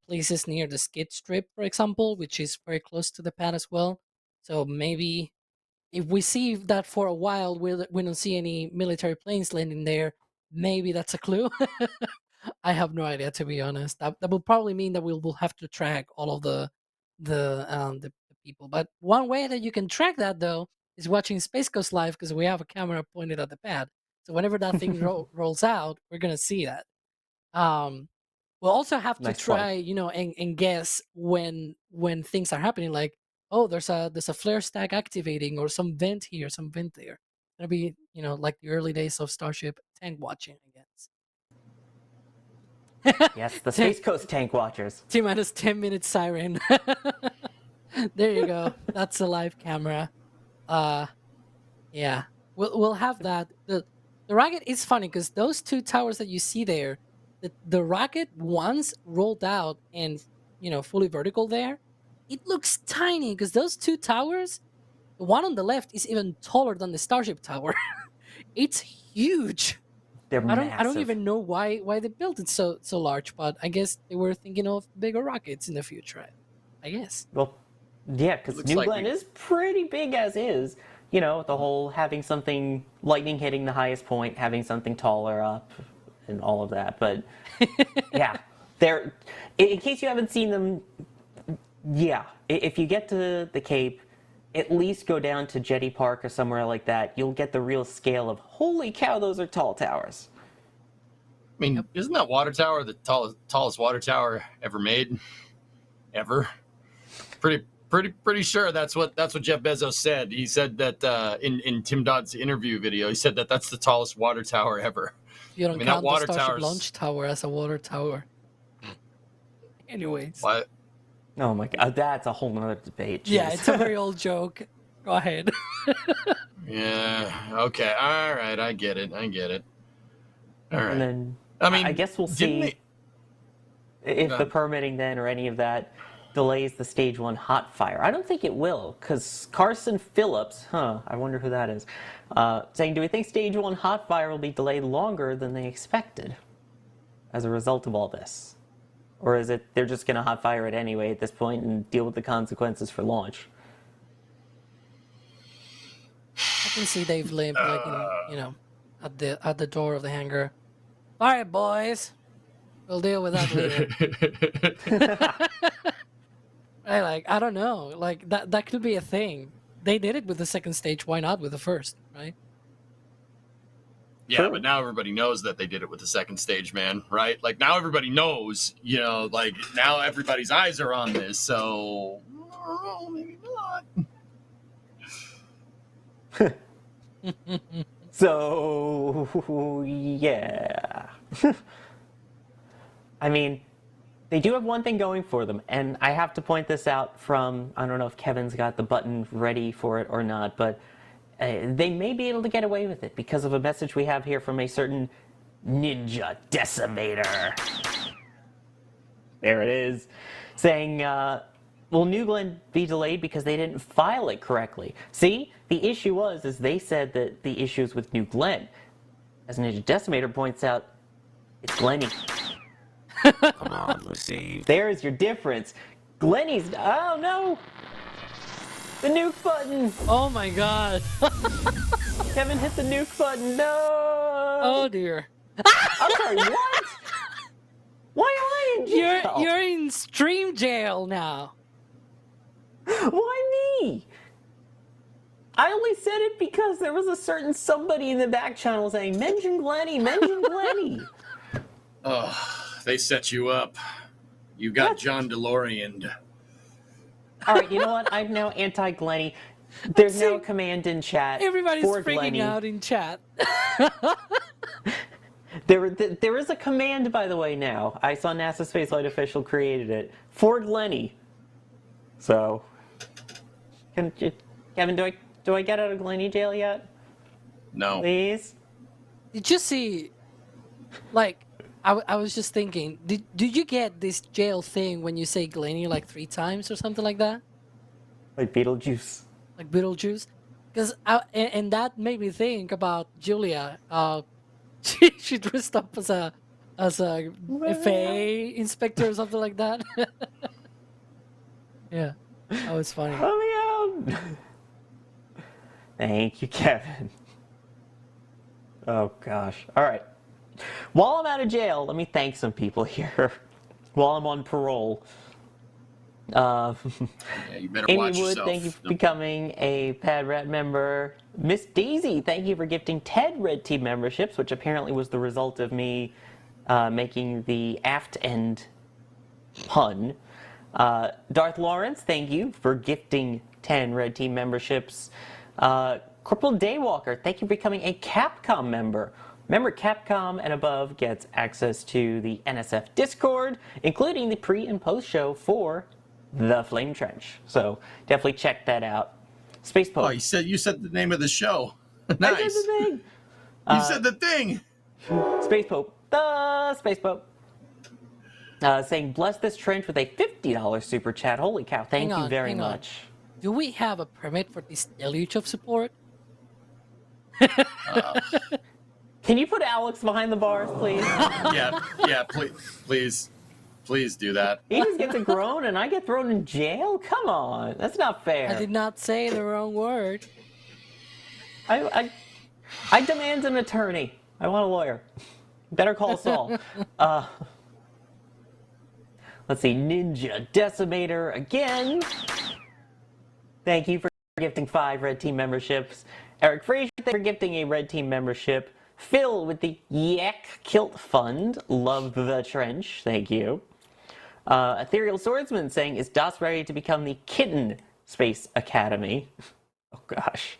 S9: places near the skid strip, for example, which is very close to the pad as well. So maybe if we see that for a while, we don't see any military planes landing there, maybe that's a clue. I have no idea, to be honest. That will probably mean that we'll have to track all of the people. But one way that you can track that though is watching Space Coast Live, because we have a camera pointed at the pad. So whenever that thing rolls out, we're gonna see that. Um, we'll also have to
S5: Nice
S9: try,
S5: plug.
S9: you know, and guess when things are happening. Like, oh, there's a flare stack activating, or some vent here, some vent there. It'll be, you know, like the early days of Starship tank watching, I guess.
S5: Yes, the Space Coast Tank Watchers.
S9: T-minus 10 minute siren. There you go. That's a live camera. Yeah. We'll have that. The rocket is funny because those two towers that you see there, the rocket once rolled out and, you know, fully vertical there, it looks tiny because those two towers, the one on the left is even taller than the Starship tower. It's huge.
S5: They're
S9: I
S5: massive.
S9: don't even know why they built it so large, but I guess they were thinking of bigger rockets in the future. I guess.
S5: Well, yeah, because
S2: Looks
S5: New
S2: like
S5: Glenn is pretty big as is. You know, the whole having something lightning hitting the highest point, having something taller up, and all of that. But yeah, they're in case you haven't seen them. Yeah, if you get to the Cape, at least go down to Jetty Park or somewhere like that. You'll get the real scale of holy cow, those are tall towers.
S2: I mean, isn't that water tower the tallest water tower ever made? Ever? Pretty sure that's what Jeff Bezos said. He said that in Tim Dodd's interview video, he said that that's the tallest water tower ever.
S9: You don't
S2: I mean, that
S9: count the
S2: water
S9: Starship
S2: tower's-
S9: launch tower as a water tower. Anyways.
S2: What?
S5: Oh my god, that's a whole nother debate.
S9: Yeah,
S5: Jeez.
S9: it's a very old joke. Go ahead.
S2: Yeah. Okay. All right. I get it. All right.
S5: And then
S2: I mean,
S5: I guess we'll
S2: didn't
S5: see if
S2: Go
S5: the
S2: ahead.
S5: permitting then or any of that delays the stage 1 hot fire. I don't think it will, because Carson Phillips, I wonder who that is, saying, do we think stage 1 hot fire will be delayed longer than they expected as a result of all this? Or is it they're just going to hot fire it anyway at this point and deal with the consequences for launch?
S9: I can see Dave Limp, like, you know, at the door of the hangar. All right, boys, we'll deal with that later. Like, I don't know, like that could be a thing. They did it with the second stage. Why not with the first, right?
S2: Yeah,
S5: Sure.
S2: but now everybody knows that they did it with the second stage, man, right? Like, now everybody knows, you know, like, now everybody's eyes are on this, so maybe not.
S5: So, yeah. I mean, they do have one thing going for them, and I have to point this out from, I don't know if Kevin's got the button ready for it or not, but they may be able to get away with it because of a message we have here from a certain Ninja Decimator. There it is. Saying, will New Glenn be delayed because they didn't file it correctly? See, the issue is they said that the issues with New Glenn. As Ninja Decimator points out, it's Glenny.
S10: Come on, Lucy.
S5: There's your difference. Glenny's, oh no! The nuke button!
S9: Oh my god.
S5: Kevin hit the nuke button, no!
S9: Oh dear.
S5: I'm sorry, what? Why am I in jail?
S9: You're in stream jail now.
S5: Why me? I only said it because there was a certain somebody in the back channel saying, mention Glenny, mention Glenny.
S2: Oh, they set you up. You got
S5: What?
S2: John DeLorean.
S5: All right, you know what? I'm now anti-Glenny. There's now a command in chat
S9: Everybody's
S5: for
S9: freaking
S5: Glenny.
S9: out in chat.
S5: There is a command, by the way, now. I saw NASA Spaceflight Official created it. For Glenny. So, Kevin, do I get out of Glenny jail yet?
S2: No.
S5: Please?
S9: Did you see, like, I was just thinking, did you get this jail thing when you say Glenny like 3 times or something like that?
S5: Like Beetlejuice.
S9: Like Beetlejuice? Because, and that made me think about Julia. She dressed up as a FAA inspector or something like that. Yeah, that was funny.
S5: Let me out! Thank you, Kevin. Oh, gosh. All right. While I'm out of jail, let me thank some people here. While I'm on parole.
S2: Yeah, you better
S5: Amy
S2: watch
S5: Wood,
S2: yourself.
S5: thank you for becoming a Pad Rat member. Miss Daisy, thank you for gifting 10 Red Team memberships, which apparently was the result of me making the aft end pun. Darth Lawrence, thank you for gifting 10 Red Team memberships. Corporal Daywalker, thank you for becoming a Capcom member. Remember, Capcom and above gets access to the NSF Discord, including the pre and post show for The Flame Trench. So definitely check that out. Space Pope.
S2: Oh, you said the name of the show.
S5: I
S2: Nice.
S5: said the thing.
S2: You said the thing.
S5: Space Pope. The Space Pope. Saying, bless this trench with a $50 super chat. Holy cow, thank you very
S9: hang on.
S5: much.
S9: Do we have a permit for this deluge of support?
S5: Can you put Alex behind the bars, please?
S2: Yeah, please do that.
S5: He just gets a groan and I get thrown in jail? Come on, that's not fair.
S9: I did not say the wrong word.
S5: I demand an attorney. I want a lawyer. Better call Saul. Let's see, Ninja Decimator again. Thank you for gifting 5 Red Team memberships. Eric Frazier, thank you for gifting a Red Team membership. Phil with the Yak Kilt Fund. Love the trench. Thank you. Ethereal Swordsman saying, is DOS ready to become the Kitten Space Academy? Oh, gosh.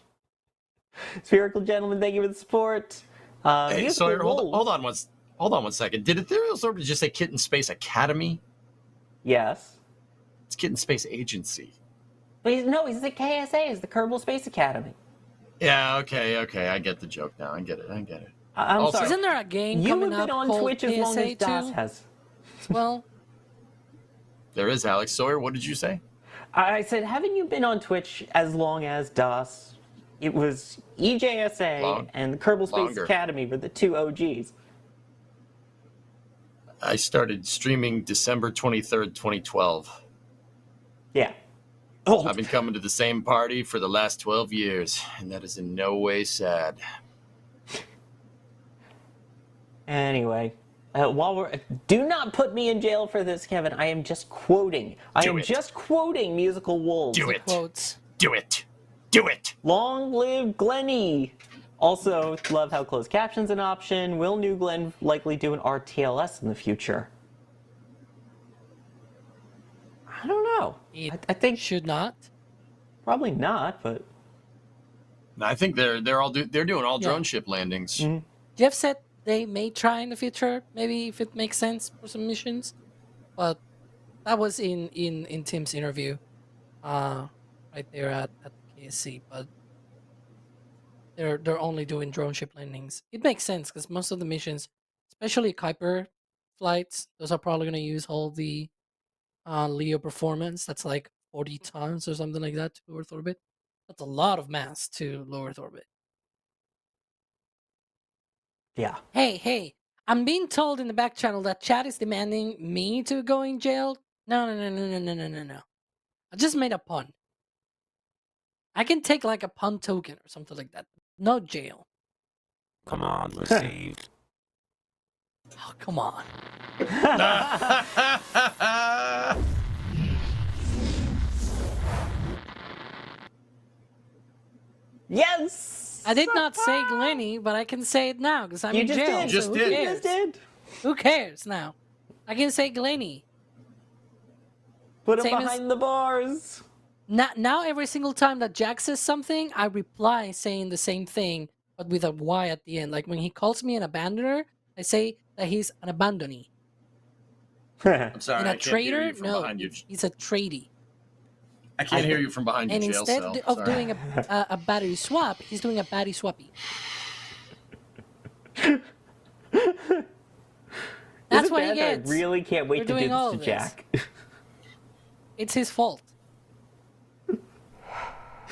S5: Spherical Gentleman, thank you for the support.
S2: Hey,
S5: Musical
S2: Sawyer, hold
S5: Wolves.
S2: on one second. Did Ethereal Swordsman just say Kitten Space Academy?
S5: Yes.
S2: It's Kitten Space Agency.
S5: But he's the KSA, it's the Kerbal Space Academy.
S2: Yeah, okay. I get the joke now. I get it.
S5: I'm
S2: Also-
S5: sorry.
S9: Isn't there a game
S5: You
S9: coming
S5: have been
S9: up
S5: on
S9: called
S5: Twitch as long as
S9: PSA
S5: DOS
S9: 2?
S5: has.
S9: Well,
S2: There is Alex Sawyer. What did you say?
S5: I said, haven't you been on Twitch as long as DOS? It was EJSA and the Kerbal Space
S2: Longer.
S5: Academy were the 2 OGs.
S2: I started streaming December 23rd, 2012.
S5: Yeah. Oh,
S2: I've been coming to the same party for the last 12 years, and that is in no way sad.
S5: anyway. Do not put me in jail for this, Kevin. I am just quoting. Just quoting Musical Wolves.
S2: Do it.
S9: quotes.
S2: Do it. Do it.
S5: Long live Glenny. Also, love how closed caption's an option. Will New Glenn likely do an RTLS in the future? I don't know. I think
S9: Should not.
S5: probably not, but
S2: I think they're doing all
S9: Yeah.
S2: drone ship landings.
S9: Jeff said they may try in the future, maybe if it makes sense for some missions. But that was in Tim's interview, right there at KSC. But they're only doing drone ship landings. It makes sense because most of the missions, especially Kuiper flights, those are probably going to use all the Leo performance. That's like 40 tons or something like that to low Earth orbit. That's a lot of mass to low Earth orbit.
S5: yeah.
S9: Hey, I'm being told in the back channel that chat is demanding me to go in jail. No. I just made a pun. I can take like a pun token or something like that. No jail.
S10: Come on, Lucille.
S9: Oh, come on.
S5: Yes!
S9: I did not say Glenny, but I can say it now because I'm
S5: You
S9: in
S5: just
S9: jail.
S5: did.
S2: Just
S9: so
S2: did.
S9: Who
S5: You
S9: cares?
S5: just did.
S9: Who cares now? I can say Glenny.
S5: Put him
S9: Same as-
S5: behind the bars.
S9: Now every single time that Jack says something, I reply saying the same thing, but with a Y at the end. Like when he calls me an abandoner, I say that he's an abandonee.
S2: I'm sorry,
S9: And
S2: I
S9: a
S2: can't hear
S9: traitor?
S2: you from
S9: No,
S2: behind you.
S9: he's a tradie.
S2: I can't hear you from behind your
S9: And
S2: jail
S9: instead
S2: cell.
S9: of
S2: Sorry.
S9: doing a battery swap, he's doing a battery swappy. That's
S5: Is it
S9: what he
S5: bad that
S9: gets.
S5: I really can't wait
S9: We're
S5: to do
S9: doing all
S5: this to
S9: of this.
S5: Jack.
S9: It's his fault.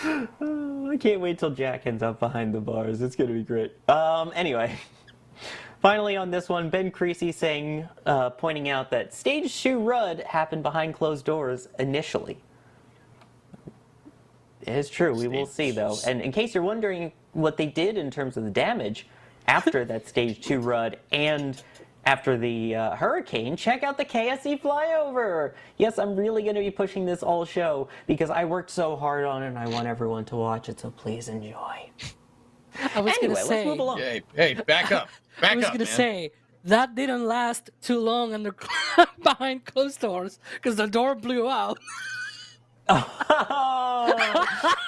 S5: I can't wait till Jack ends up behind the bars. It's gonna be great. Anyway. Finally on this one, Ben Creasy saying, pointing out that Stage 2 Rudd happened behind closed doors initially. It is true, we will see though. And in case you're wondering what they did in terms of the damage, after that Stage 2 run and after the hurricane, check out the KSE flyover. Yes, I'm really going to be pushing this all show because I worked so hard on it and I want everyone to watch it, so please enjoy.
S9: I was
S5: Anyway,
S9: gonna say,
S5: let's move along.
S2: Hey, back up. Back
S9: I was
S2: up,
S9: gonna
S2: man.
S9: say that didn't last too long under behind closed doors because the door blew out.
S5: Oh,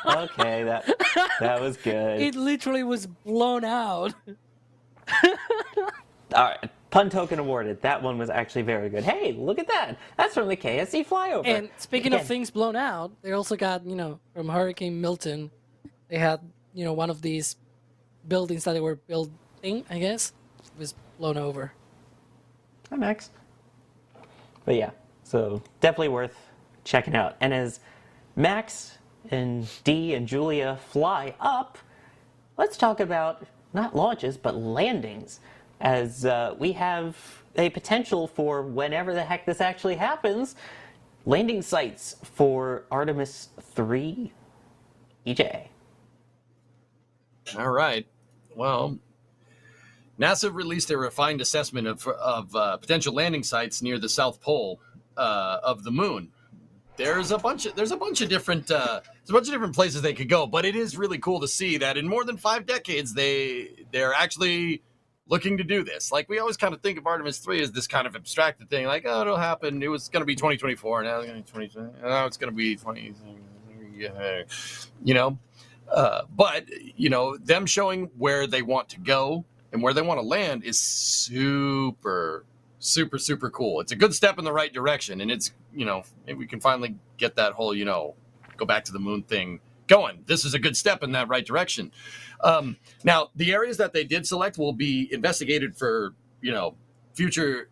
S5: okay, that was good.
S9: It literally was blown out.
S5: All right, pun token awarded. That one was actually very good. Hey, look at that. That's from the KSE flyover.
S9: And speaking of
S5: Again,
S9: things blown out, they also got, from Hurricane Milton, they had, one of these buildings that they were building, I guess, was blown over.
S5: Hi, Max. But yeah, so definitely worth checking out. And as Max and Dee and Julia fly up, let's talk about not launches, but landings. As we have a potential for whenever the heck this actually happens, landing sites for Artemis 3 EJ.
S2: All right. Well, NASA released a refined assessment of potential landing sites near the South Pole of the Moon. There's a bunch of different places they could go, but it is really cool to see that in more than 5 decades they're actually looking to do this. Like, we always kind of think of Artemis 3 as this kind of abstracted thing, like, oh, it'll happen. It was going to be 2024, now it's going to be 2020. Now it's going to be 20. But them showing where they want to go and where they want to land is super, super, super cool. It's a good step in the right direction, and it's maybe we can finally get that whole go back to the moon thing going. This is a good step in that right direction. Now, the areas that they did select will be investigated for future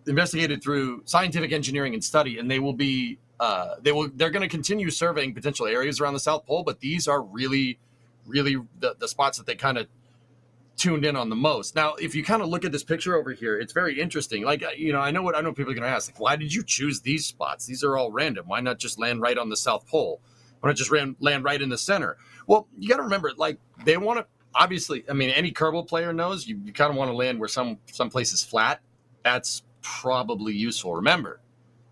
S2: investigated through scientific engineering and study, and they will be they're going to continue surveying potential areas around the South Pole, but these are really the spots that they kind of tuned in on the most. Now, if you kind of look at this picture over here, it's very interesting. Like, I know people are going to ask, like, why did you choose these spots? These are all random. Why not just land right on the South Pole? Why not just land right in the center? Well, you got to remember, like, they want to, obviously, I mean, any Kerbal player knows you kind of want to land where some place is flat. That's probably useful. Remember,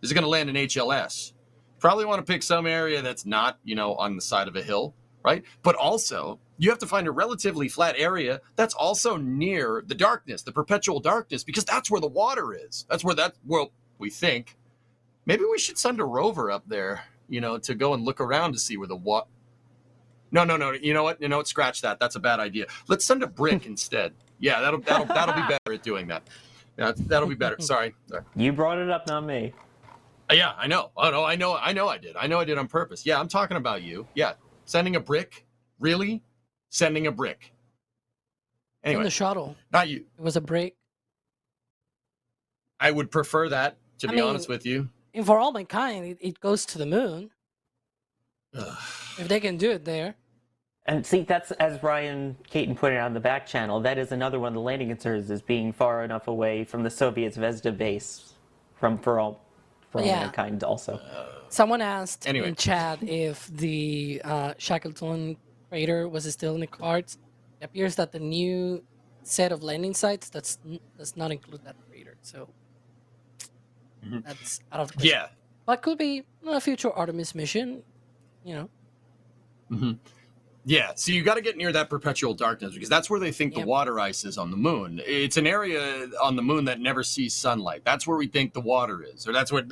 S2: this is going to land in HLS. Probably want to pick some area that's not, on the side of a hill, right? But also, you have to find a relatively flat area that's also near the darkness, the perpetual darkness, because that's where the water is. That's where we think. Maybe we should send a rover up there, to go and look around to see where the water. No. You know what? Scratch that. That's a bad idea. Let's send a brick instead. Yeah, that'll be better at doing that. Yeah, that'll be better. Sorry.
S5: You brought it up, not me.
S2: Yeah, I know. Oh no, I know I did. I know I did on purpose. Yeah, I'm talking about you. Yeah. Sending a brick? Really? Sending a brick. Anyway.
S9: In the shuttle.
S2: Not you.
S9: It was a break.
S2: I would prefer that, to be honest with you.
S9: And for all mankind, it goes to the moon. If they can do it there.
S5: And see, that's, as Ryan Caton put it on the back channel, that is another one of the landing concerns, is being far enough away from the Soviet Zvezda base for all mankind also.
S9: Someone asked in chat if the Shackleton crater was still in the cards. It appears that the new set of landing sites does not include that crater, so that's out of the question.
S2: Yeah.
S9: But could be a future Artemis mission,
S2: Mm-hmm. Yeah, so you got to get near that perpetual darkness because that's where they think the water ice is on the moon. It's an area on the moon that never sees sunlight. That's where we think the water is, or that's where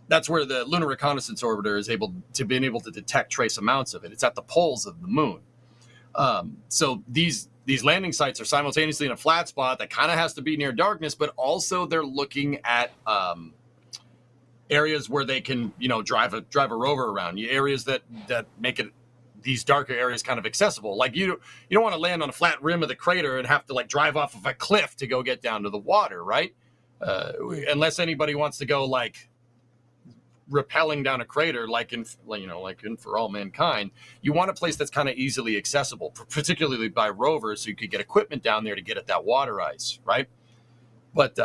S2: the Lunar Reconnaissance Orbiter is able to detect trace amounts of it. It's at the poles of the moon. So these landing sites are simultaneously in a flat spot that kind of has to be near darkness, but also they're looking at areas where they can drive a rover around. Areas that make it these darker areas kind of accessible. Like you don't want to land on a flat rim of the crater and have to like drive off of a cliff to go get down to the water, right? Unless anybody wants to go like rappelling down a crater, like in For All Mankind, you want a place that's kind of easily accessible, particularly by rovers, so you could get equipment down there to get at that water ice, right? But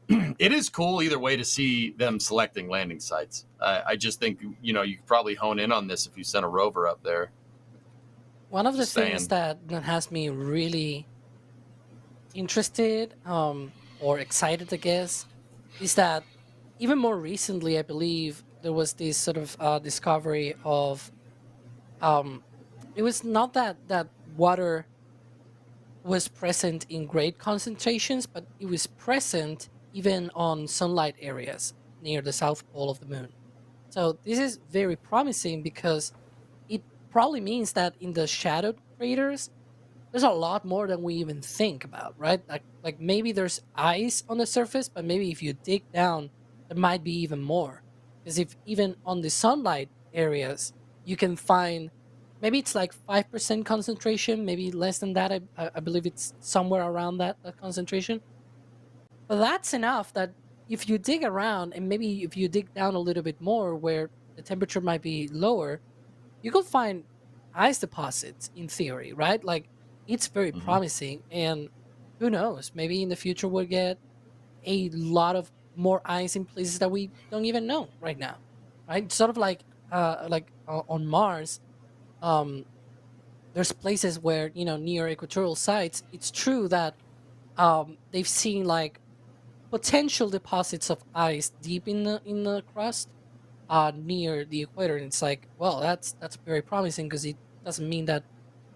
S2: it is cool either way to see them selecting landing sites. I just think you could probably hone in on this if you sent a rover up there.
S9: One of the
S2: Just
S9: things
S2: saying.
S9: that has me really interested or excited, I guess, is that even more recently, I believe there was this sort of discovery of um, it was not that water was present in great concentrations, but it was present even on sunlight areas near the south pole of the moon. So this is very promising because it probably means that in the shadowed craters, there's a lot more than we even think about, right? Like maybe there's ice on the surface, but maybe if you dig down, there might be even more. Because if even on the sunlight areas, you can find maybe it's like 5% concentration, maybe less than that. I believe it's somewhere around that concentration. But that's enough that if you dig around and maybe if you dig down a little bit more where the temperature might be lower, you could find ice deposits in theory, right? Like it's very
S2: Mhm.
S9: promising, and who knows? Maybe in the future we'll get a lot of more ice in places that we don't even know right now, right? Sort of like on Mars, um, there's places where near equatorial sites. It's true that they've seen like potential deposits of ice deep in the crust near the equator, and it's like, well, that's very promising because it doesn't mean that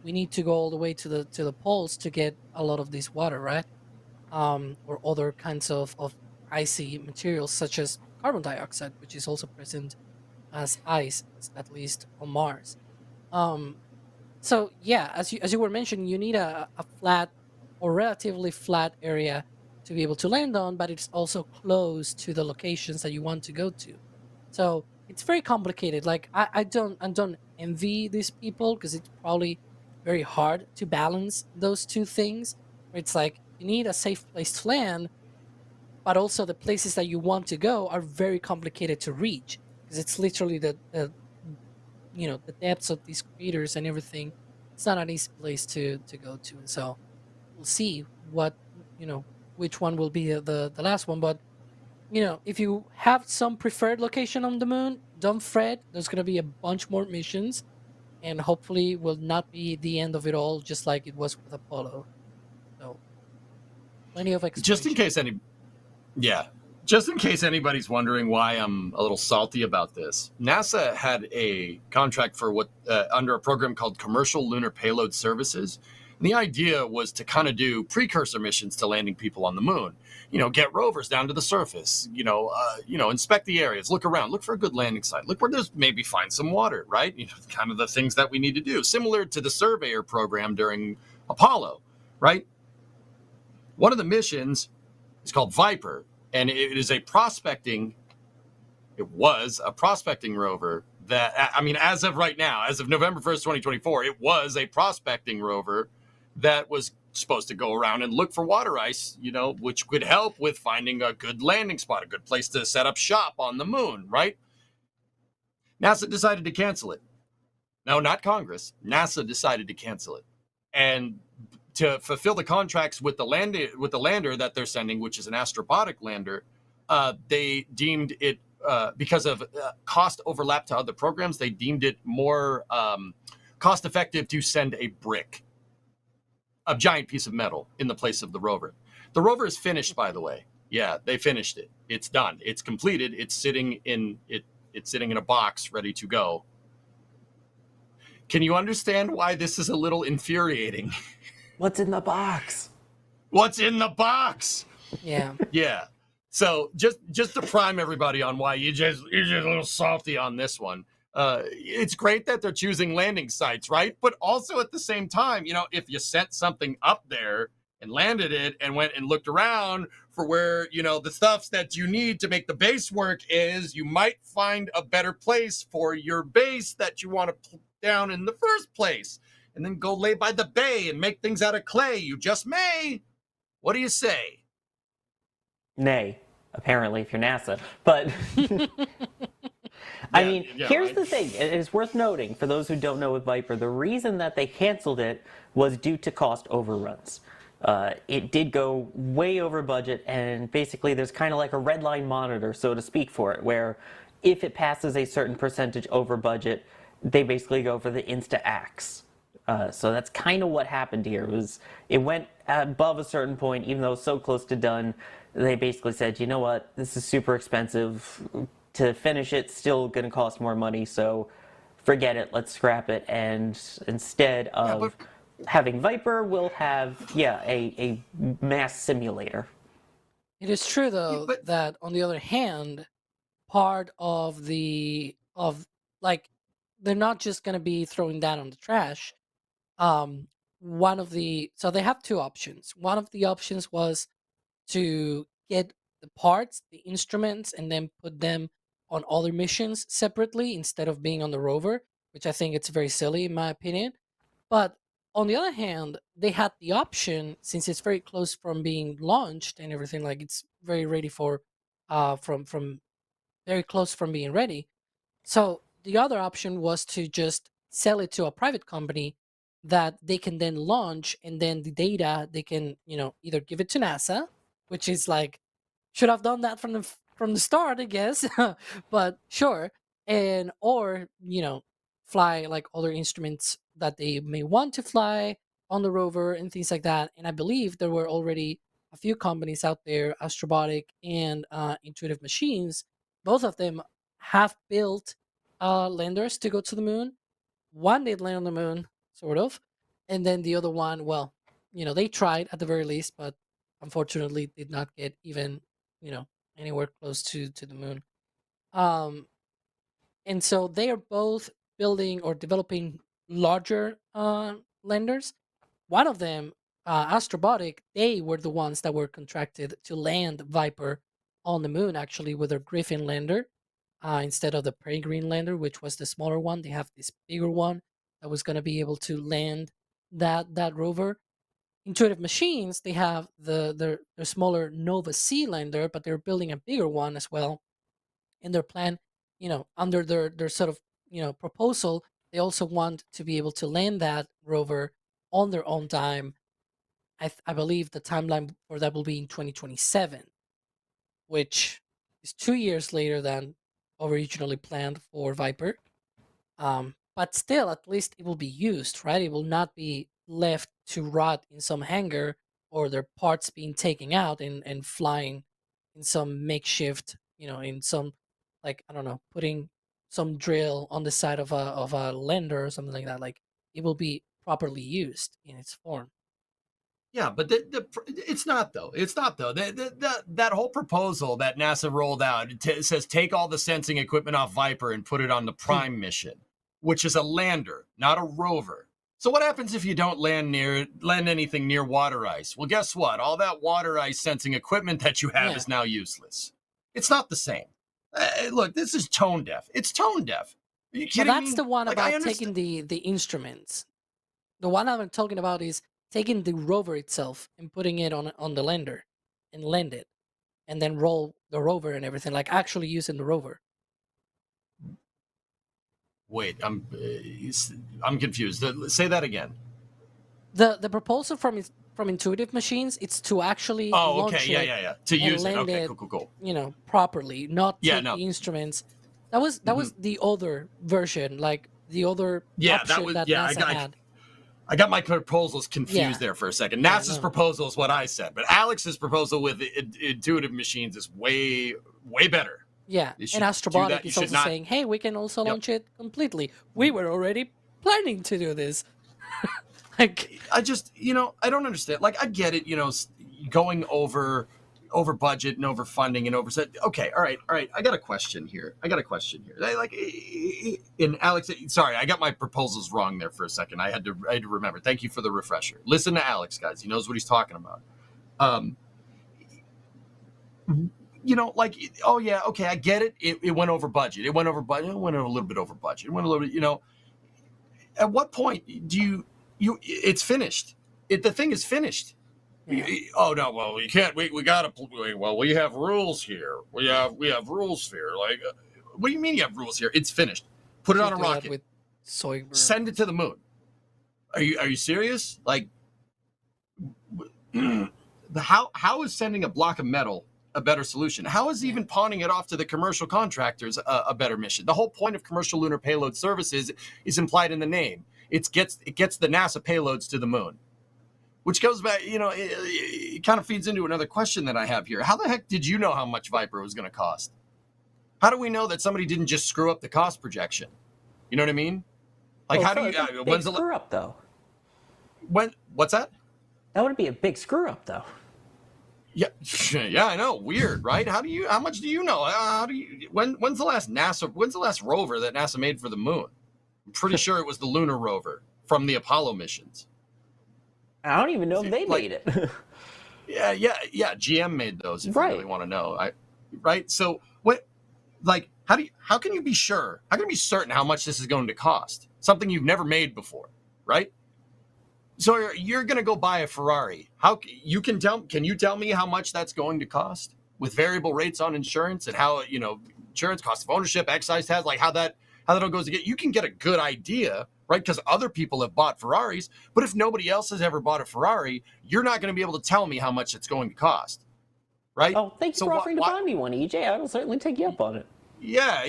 S9: we need to go all the way to the poles to get a lot of this water, right? Or other kinds of icy materials such as carbon dioxide, which is also present as ice, at least on Mars. um so yeah, as you were mentioning, you need a flat or relatively flat area to be able to land on, but it's also close to the locations that you want to go to. So it's very complicated. Like I don't envy these people because it's probably very hard to balance those two things. Where it's like you need a safe place to land, but also the places that you want to go are very complicated to reach because it's literally the depths of these craters and everything. It's not an easy place to go to, and so we'll see what which one will be the last one. But if you have some preferred location on the moon, don't fret. There's gonna be a bunch more missions, and hopefully will not be the end of it all, just like it was with Apollo. So plenty of
S2: Just in
S9: exploration.
S2: case any Yeah. Just in case anybody's wondering why I'm a little salty about this, NASA had a contract for what under a program called Commercial Lunar Payload Services. And the idea was to kind of do precursor missions to landing people on the moon. Get rovers down to the surface. Inspect the areas, look around, look for a good landing site, look where there's maybe find some water. Right? Kind of the things that we need to do, similar to the Surveyor program during Apollo. Right? One of the missions is called Viper, and it is a prospecting. It was a prospecting rover that, I mean, as of right now, as of November 1st, 2024, it was a prospecting rover that was supposed to go around and look for water ice, which could help with finding a good landing spot, a good place to set up shop on the moon, right? NASA decided to cancel it. No, not Congress. NASA decided to cancel it. And to fulfill the contracts with the lander that they're sending, which is an astrobotic lander, they deemed it because of cost overlap to other programs. They deemed it more cost effective to send a brick, a giant piece of metal, in the place of the rover. The rover is finished, by the way. Yeah, they finished it. It's done. It's completed. It's sitting in a box, ready to go. Can you understand why this is a little infuriating?
S5: What's in the box?
S2: What's in the box?
S9: Yeah.
S2: Yeah. So just to prime everybody on why you're just a little salty on this one. It's great that they're choosing landing sites, right? But also at the same time, if you sent something up there and landed it and went and looked around for where, the stuff that you need to make the base work is, you might find a better place for your base that you want to put down in the first place. And then go lay by the bay and make things out of clay. You just may. What do you say?
S5: Nay, apparently, if you're NASA. But I mean, here's
S2: right.
S5: the thing. It is worth noting, for those who don't know with Viper, the reason that they canceled it was due to cost overruns. It did go way over budget, and basically there's kind of like a red line monitor, so to speak, for it, where if it passes a certain percentage over budget, they basically go for the insta-axe So that's kind of what happened here. It went above a certain point, even though it was so close to done. They basically said, you know what, this is super expensive to finish it. Still going to cost more money, so forget it. Let's scrap it. And instead of having Viper, we'll have a mass simulator.
S9: It is true though that on the other hand, part of like they're not just going to be throwing that on the trash. So they have two options. One of the options was to get the parts, the instruments, and then put them on other missions separately instead of being on the rover, which I think it's very silly in my opinion. But on the other hand, they had the option, since it's very close from being launched and everything, like it's very ready for from very close from being ready. So the other option was to just sell it to a private company that they can then launch, and then the data they can, either give it to NASA, which is like should have done that from the start, I guess. But sure, and or fly like other instruments that they may want to fly on the rover and things like that. And I believe there were already a few companies out there, Astrobotic and Intuitive Machines. Both of them have built landers to go to the moon. One did land on the moon, sort of, and then the other one, well, they tried at the very least, but unfortunately did not get even, anywhere close to the moon. And so they are both building or developing larger landers. One of them, Astrobotic, they were the ones that were contracted to land Viper on the moon, actually, with their Griffin lander instead of the Peregrine lander, which was the smaller one. They have this bigger one that was going to be able to land that rover. Intuitive Machines, they have their smaller Nova C lander, but they're building a bigger one as well. In their plan, under their sort of proposal, they also want to be able to land that rover on their own time. I believe the timeline for that will be in 2027, which is 2 years later than originally planned for Viper. But still, at least it will be used, right? It will not be left to rot in some hangar, or their parts being taken out and flying in some makeshift, in some, like, I don't know, putting some drill on the side of a lander or something like that. Like, it will be properly used in its form.
S2: Yeah, but it's not though. It's not though. That whole proposal that NASA rolled out says take all the sensing equipment off Viper and put it on the Prime mission, which is a lander, not a rover. So what happens if you don't land anything near water ice? Well, guess what? All that water ice sensing equipment that you have is now useless. It's not the same. Look, this is tone deaf. It's tone deaf. Are you kidding
S9: that's
S2: me?
S9: the one
S2: Like,
S9: about taking the instruments. The one I'm talking about is taking the rover itself and putting it on the lander and land it, and then roll the rover and everything, like actually using the rover.
S2: Wait, I'm confused. Say that again.
S9: The proposal from Intuitive Machines, it's to actually launch it.
S2: Yeah. To use it. Okay, cool.
S9: Properly, not take the instruments. That was the other version, like the other option that NASA had.
S2: I got my proposals confused there for a second. NASA's proposal is what I said, but Alex's proposal with Intuitive Machines is way better.
S9: Yeah, and Astrobotic is also saying, hey, we can also launch it completely. We were already planning to do this. Like,
S2: I just, I don't understand. Like, I get it, going over budget and over funding and over. Okay, all right. I got a question here. And Alex, sorry, I got my proposals wrong there for a second. I had to remember. Thank you for the refresher. Listen to Alex, guys. He knows what he's talking about. Oh yeah, okay, I get it. It went over budget. It went a little bit over budget. It went a little bit, At what point do you it's finished? The thing is finished. Yeah. Oh no! Well, you can't. We gotta. Well, we have rules here. We have rules here. Like, what do you mean you have rules here? It's finished. Put it on a rocket.
S9: With
S2: send it to the moon. Are you serious? Like, how is sending a block of metal a better solution? How is even pawning it off to the commercial contractors a better mission? The whole point of commercial lunar payload services is implied in the name. it gets the NASA payloads to the moon. Which goes back, it kind of feeds into another question that I have here. How the heck did you know how much Viper was going to cost? How do we know that somebody didn't just screw up the cost projection? You know what I mean? Like, how do you?
S5: Big screw up though.
S2: What's that?
S5: That would be a big screw up though.
S2: Yeah, I know. Weird, right? How much do you know? When's the last rover that NASA made for the moon? I'm pretty sure it was the lunar rover from the Apollo missions.
S5: I don't even know if they made it.
S2: Yeah. GM made those. If you really want to know, right? So how can you be sure? How can you be certain how much this is going to cost? Something you've never made before, right? So you're going to go buy a Ferrari. Can you tell me how much that's going to cost with variable rates on insurance and how, insurance, cost of ownership, excise tax, like how that all goes to get, you can get a good idea, right? Because other people have bought Ferraris, but if nobody else has ever bought a Ferrari, you're not going to be able to tell me how much it's going to cost, right?
S5: Oh, thanks for offering to buy me one, EJ. I will certainly take you up on it.
S2: Yeah,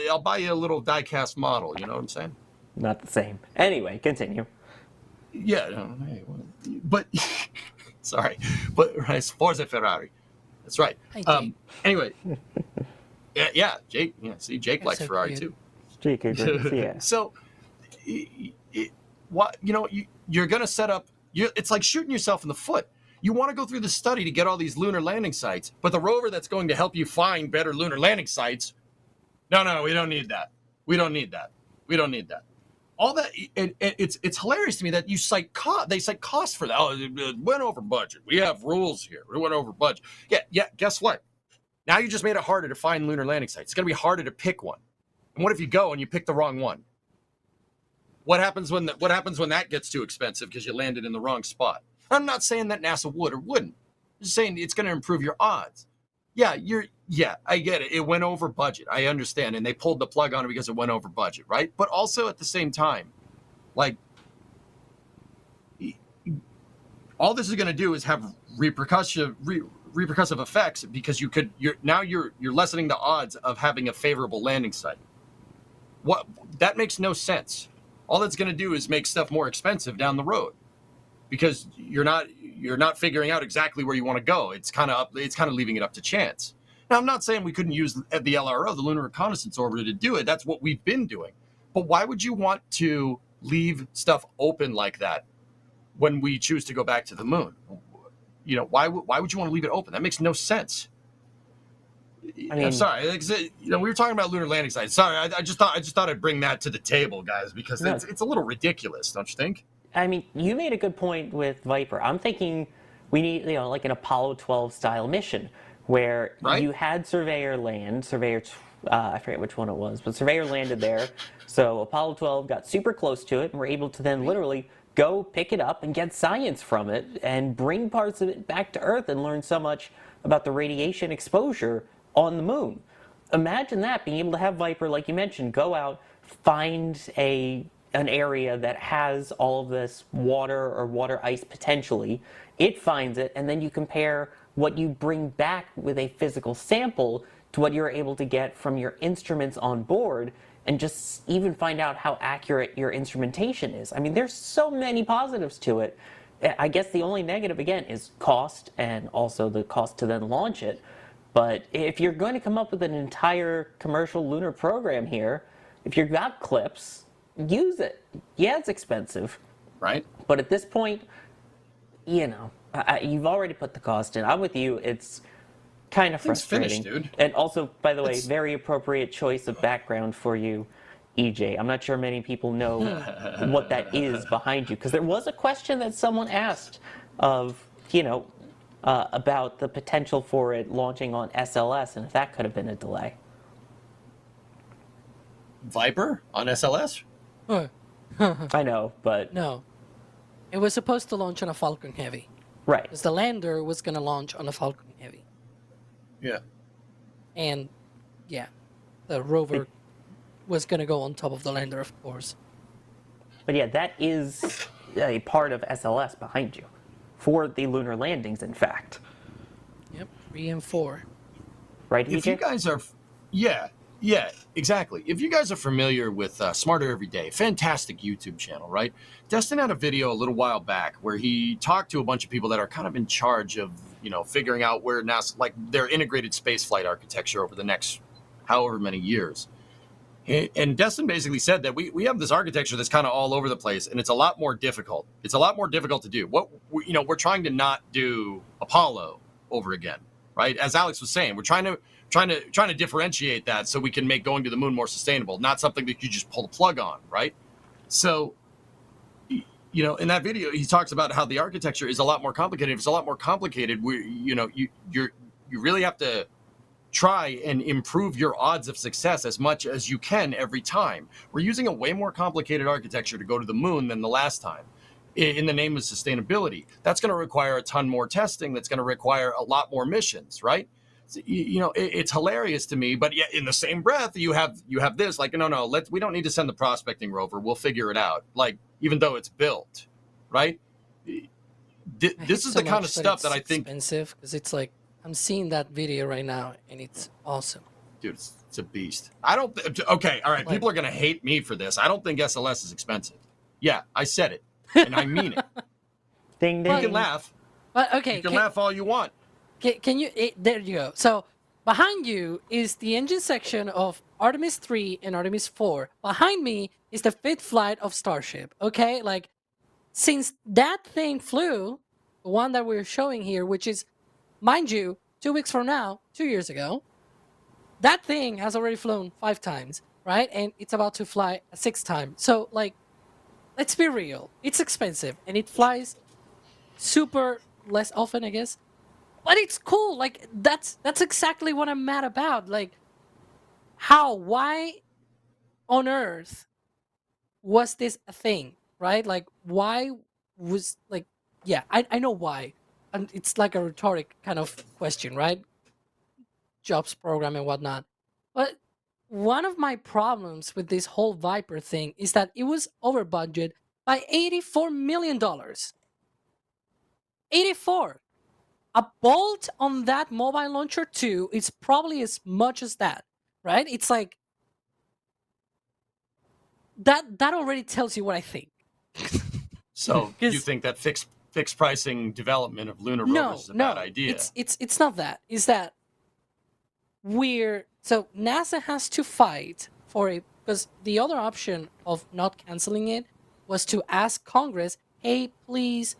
S2: I'll buy you a little die-cast model, you know what I'm saying?
S5: Not the same. Anyway, continue.
S2: Yeah, but sorry, but right, Forza Ferrari. That's right. Anyway, yeah, Jake. Yeah, see, Jake likes Ferrari too.
S5: Jake agrees. Yeah.
S2: So, you're gonna set up. It's like shooting yourself in the foot. You want to go through the study to get all these lunar landing sites, but the rover that's going to help you find better lunar landing sites. No, we don't need that. We don't need that. All that, and it's hilarious to me that you cite cost. They cite cost for that. Oh, it went over budget. We have rules here. We went over budget. Yeah. Guess what? Now you just made it harder to find lunar landing sites. It's gonna be harder to pick one. And what if you go and you pick the wrong one? What happens when that gets too expensive because you landed in the wrong spot? I'm not saying that NASA would or wouldn't. I'm just saying it's going to improve your odds. Yeah, I get it. It went over budget. I understand. And they pulled the plug on it because it went over budget, right? But also at the same time, like, all this is going to do is have repercussive effects because you're lessening the odds of having a favorable landing site. That makes no sense. All that's going to do is make stuff more expensive down the road because you're not figuring out exactly where you want to go. It's kind of leaving it up to chance. Now, I'm not saying we couldn't use the LRO, the Lunar Reconnaissance Orbiter, to do it. That's what we've been doing. But why would you want to leave stuff open like that when we choose to go back to the moon? Why would you want to leave it open? That makes no sense. I mean, I'm sorry. We were talking about lunar landing sites. Sorry, I just thought I'd bring that to the table, guys, because it's a little ridiculous, don't you think?
S5: I mean, you made a good point with Viper. I'm thinking we need, like an Apollo 12 style mission where you had Surveyor land. I forget which one it was, but Surveyor landed there. So Apollo 12 got super close to it, and we're able to then literally go pick it up and get science from it and bring parts of it back to Earth and learn so much about the radiation exposure on the moon. Imagine that, being able to have Viper, like you mentioned, go out, find an area that has all of this water or water ice potentially. It finds it, and then you compare what you bring back with a physical sample to what you're able to get from your instruments on board, and just even find out how accurate your instrumentation is. I mean, there's so many positives to it. I guess the only negative, again, is cost, and also the cost to then launch it. But if you're going to come up with an entire commercial lunar program here, if you've got clips, use it. Yeah, it's expensive.
S2: Right.
S5: But at this point, you've already put the cost in. I'm with you. It's kind of frustrating.
S2: It's finished, dude.
S5: And also, by the way, very appropriate choice of background for you, EJ. I'm not sure many people know what that is behind you, because there was a question that someone asked of, about the potential for it launching on SLS, and if that could have been a delay.
S2: Viper on SLS?
S5: I know, but...
S9: No. It was supposed to launch on a Falcon Heavy.
S5: Right.
S9: Because the lander was going to launch on a Falcon Heavy.
S2: Yeah.
S9: And, the rover was going to go on top of the lander, of course.
S5: But yeah, that is a part of SLS behind you. For the lunar landings, in fact.
S9: Yep, 3 and 4.
S5: Right, EJ?
S2: If you guys are... Yeah. Yeah, exactly. If you guys are familiar with Smarter Every Day, fantastic YouTube channel, right? Destin had a video a little while back where he talked to a bunch of people that are kind of in charge of, figuring out where NASA, like their integrated spaceflight architecture over the next however many years. And Destin basically said that we have this architecture that's kind of all over the place, and it's a lot more difficult. It's a lot more difficult to do. We're trying to not do Apollo over again, right? As Alex was saying, we're trying to differentiate that so we can make going to the moon more sustainable, not something that you just pull the plug on, right? So, in that video, he talks about how the architecture is a lot more complicated. If it's a lot more complicated, you really have to try and improve your odds of success as much as you can every time. We're using a way more complicated architecture to go to the moon than the last time in the name of sustainability. That's going to require a ton more testing. That's going to require a lot more missions, right? So, it's hilarious to me, but yet in the same breath, you have this like, no, we don't need to send the prospecting rover. We'll figure it out. Like, even though it's built, right? This is the kind of stuff that I think
S9: expensive, because it's like, I'm seeing that video right now, and it's awesome.
S2: Dude, it's a beast. Okay, all right. People are going to hate me for this. I don't think SLS is expensive. Yeah, I said it, and I mean it.
S5: Ding, ding.
S2: You can laugh.
S9: But okay,
S2: You can laugh all you want.
S9: Can you? There you go. So behind you is the engine section of Artemis 3 and Artemis 4. Behind me is the fifth flight of Starship. Okay, like since that thing flew, the one that we're showing here, which is, mind you, 2 weeks from now, 2 years ago, that thing has already flown 5 times, right? And it's about to fly a 6th time. So, like, let's be real. It's expensive, and it flies super less often, I guess. But it's cool. Like, that's exactly what I'm mad about. Like, why on earth was this a thing, right? Like, why was, like, yeah, I know why. And it's like a rhetoric kind of question, right? Jobs program and whatnot. But one of my problems with this whole Viper thing is that it was over budget by $84 million. 84. A bolt on that mobile launcher too is probably as much as that, right? It's like that already tells you what I think.
S2: So you think that fixed pricing development of lunar rovers is a bad idea?
S9: It's not that. It's that so NASA has to fight for it, because the other option of not canceling it was to ask Congress, hey, please,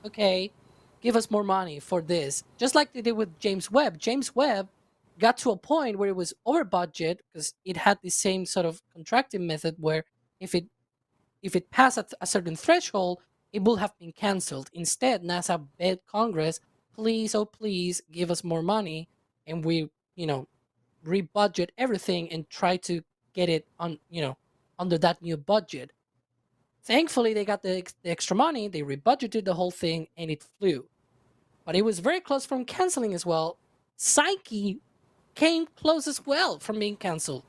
S9: okay, give us more money for this. Just like they did with James Webb. James Webb got to a point where it was over budget because it had the same sort of contracting method where if it passed a certain threshold, it would have been canceled. Instead, NASA begged Congress, please, oh please, give us more money, and we, rebudget everything and try to get it on, under that new budget. Thankfully, they got the extra money, they rebudgeted the whole thing, and it flew. But it was very close from canceling as well. Psyche came close as well from being canceled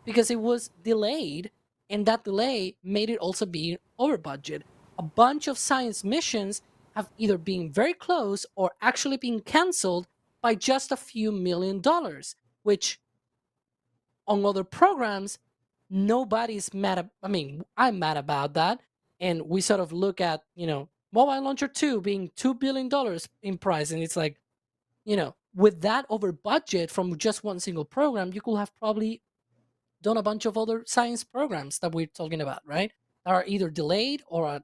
S9: because it was delayed, and that delay made it also be over budget. A bunch of science missions have either been very close or actually been canceled by just a few $1 million, which on other programs, nobody's mad at. I mean, I'm mad about that. And we sort of look at, Mobile Launcher 2 being $2 billion in price. And it's like, with that over budget from just one single program, you could have probably done a bunch of other science programs that we're talking about, right? That are either delayed or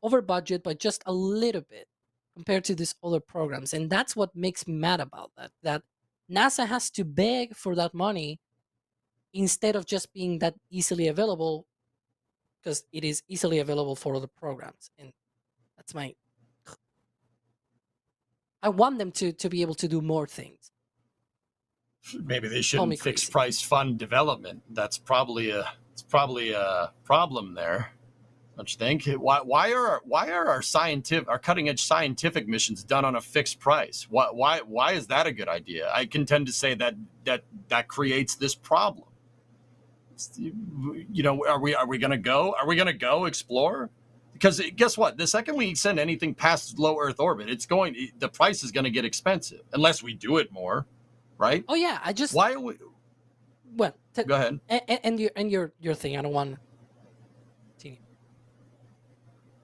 S9: over budget by just a little bit compared to these other programs. And that's what makes me mad about that NASA has to beg for that money instead of just being that easily available, because it is easily available for other programs. And that's I want them to be able to do more things.
S2: Maybe they shouldn't fix price fund development. That's probably a problem there. Don't you think? Why are our cutting edge scientific missions done on a fixed price? Why is that a good idea? I contend to say that creates this problem. Are we gonna go? Are we gonna go explore? Because guess what? The second we send anything past low Earth orbit, the price is gonna get expensive unless we do it more, right?
S9: Oh yeah,
S2: why are we?
S9: well,
S2: Go ahead.
S9: and your thing. I don't want to continue.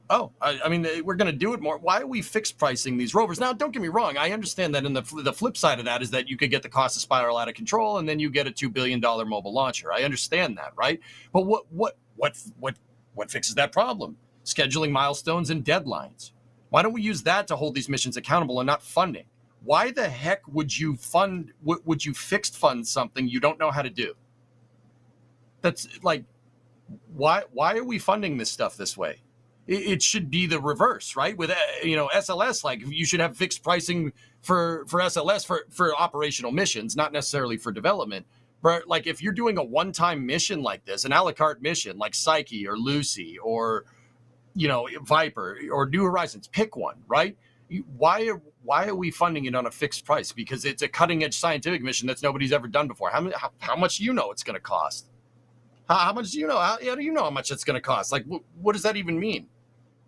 S2: Oh, I mean, we're going to do it more. Why are we fixed pricing these rovers? Now, don't get me wrong. I understand that. In the flip side of that is that you could get the cost to spiral out of control, and then you get a $2 billion mobile launcher. I understand that, right? But what fixes that problem? Scheduling milestones and deadlines. Why don't we use that to hold these missions accountable and not funding? Why the heck would you fixed fund something you don't know how to do? That's like, why are we funding this stuff this way? It should be the reverse, right? With SLS, like you should have fixed pricing for SLS for operational missions, not necessarily for development. But like if you're doing a one-time mission like this, an a la carte mission like Psyche or Lucy or Viper or New Horizons, pick one, right? Why are we funding it on a fixed price? Because it's a cutting-edge scientific mission that nobody's ever done before. How much do you know it's going to cost? How much do you know? How do you know how much it's going to cost? Like, what does that even mean?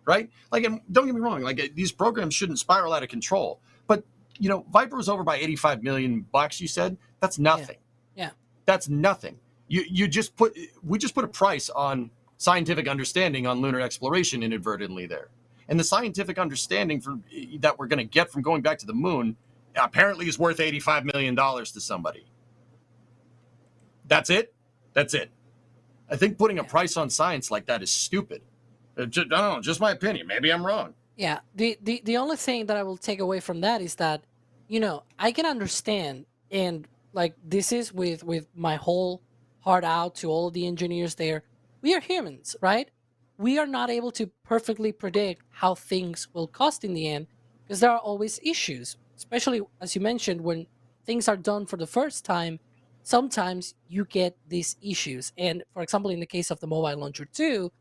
S2: Right? Like, and don't get me wrong. Like, these programs shouldn't spiral out of control. But, Viper was over by $85 million, you said? That's nothing.
S9: Yeah.
S2: That's nothing. We just put a price on scientific understanding on lunar exploration inadvertently there. And the scientific understanding that we're going to get from going back to the moon apparently is worth $85 million to somebody. That's it? That's it. I think putting a price on science like that is stupid. I don't know, just my opinion. Maybe I'm wrong.
S9: Yeah. The only thing that I will take away from that is that, I can understand, and like this is with my whole heart out to all the engineers there. We are humans, right? We are not able to perfectly predict how things will cost in the end because there are always issues, especially as you mentioned, when things are done for the first time. Sometimes you get these issues. And for example, in the case of the Mobile Launcher 2,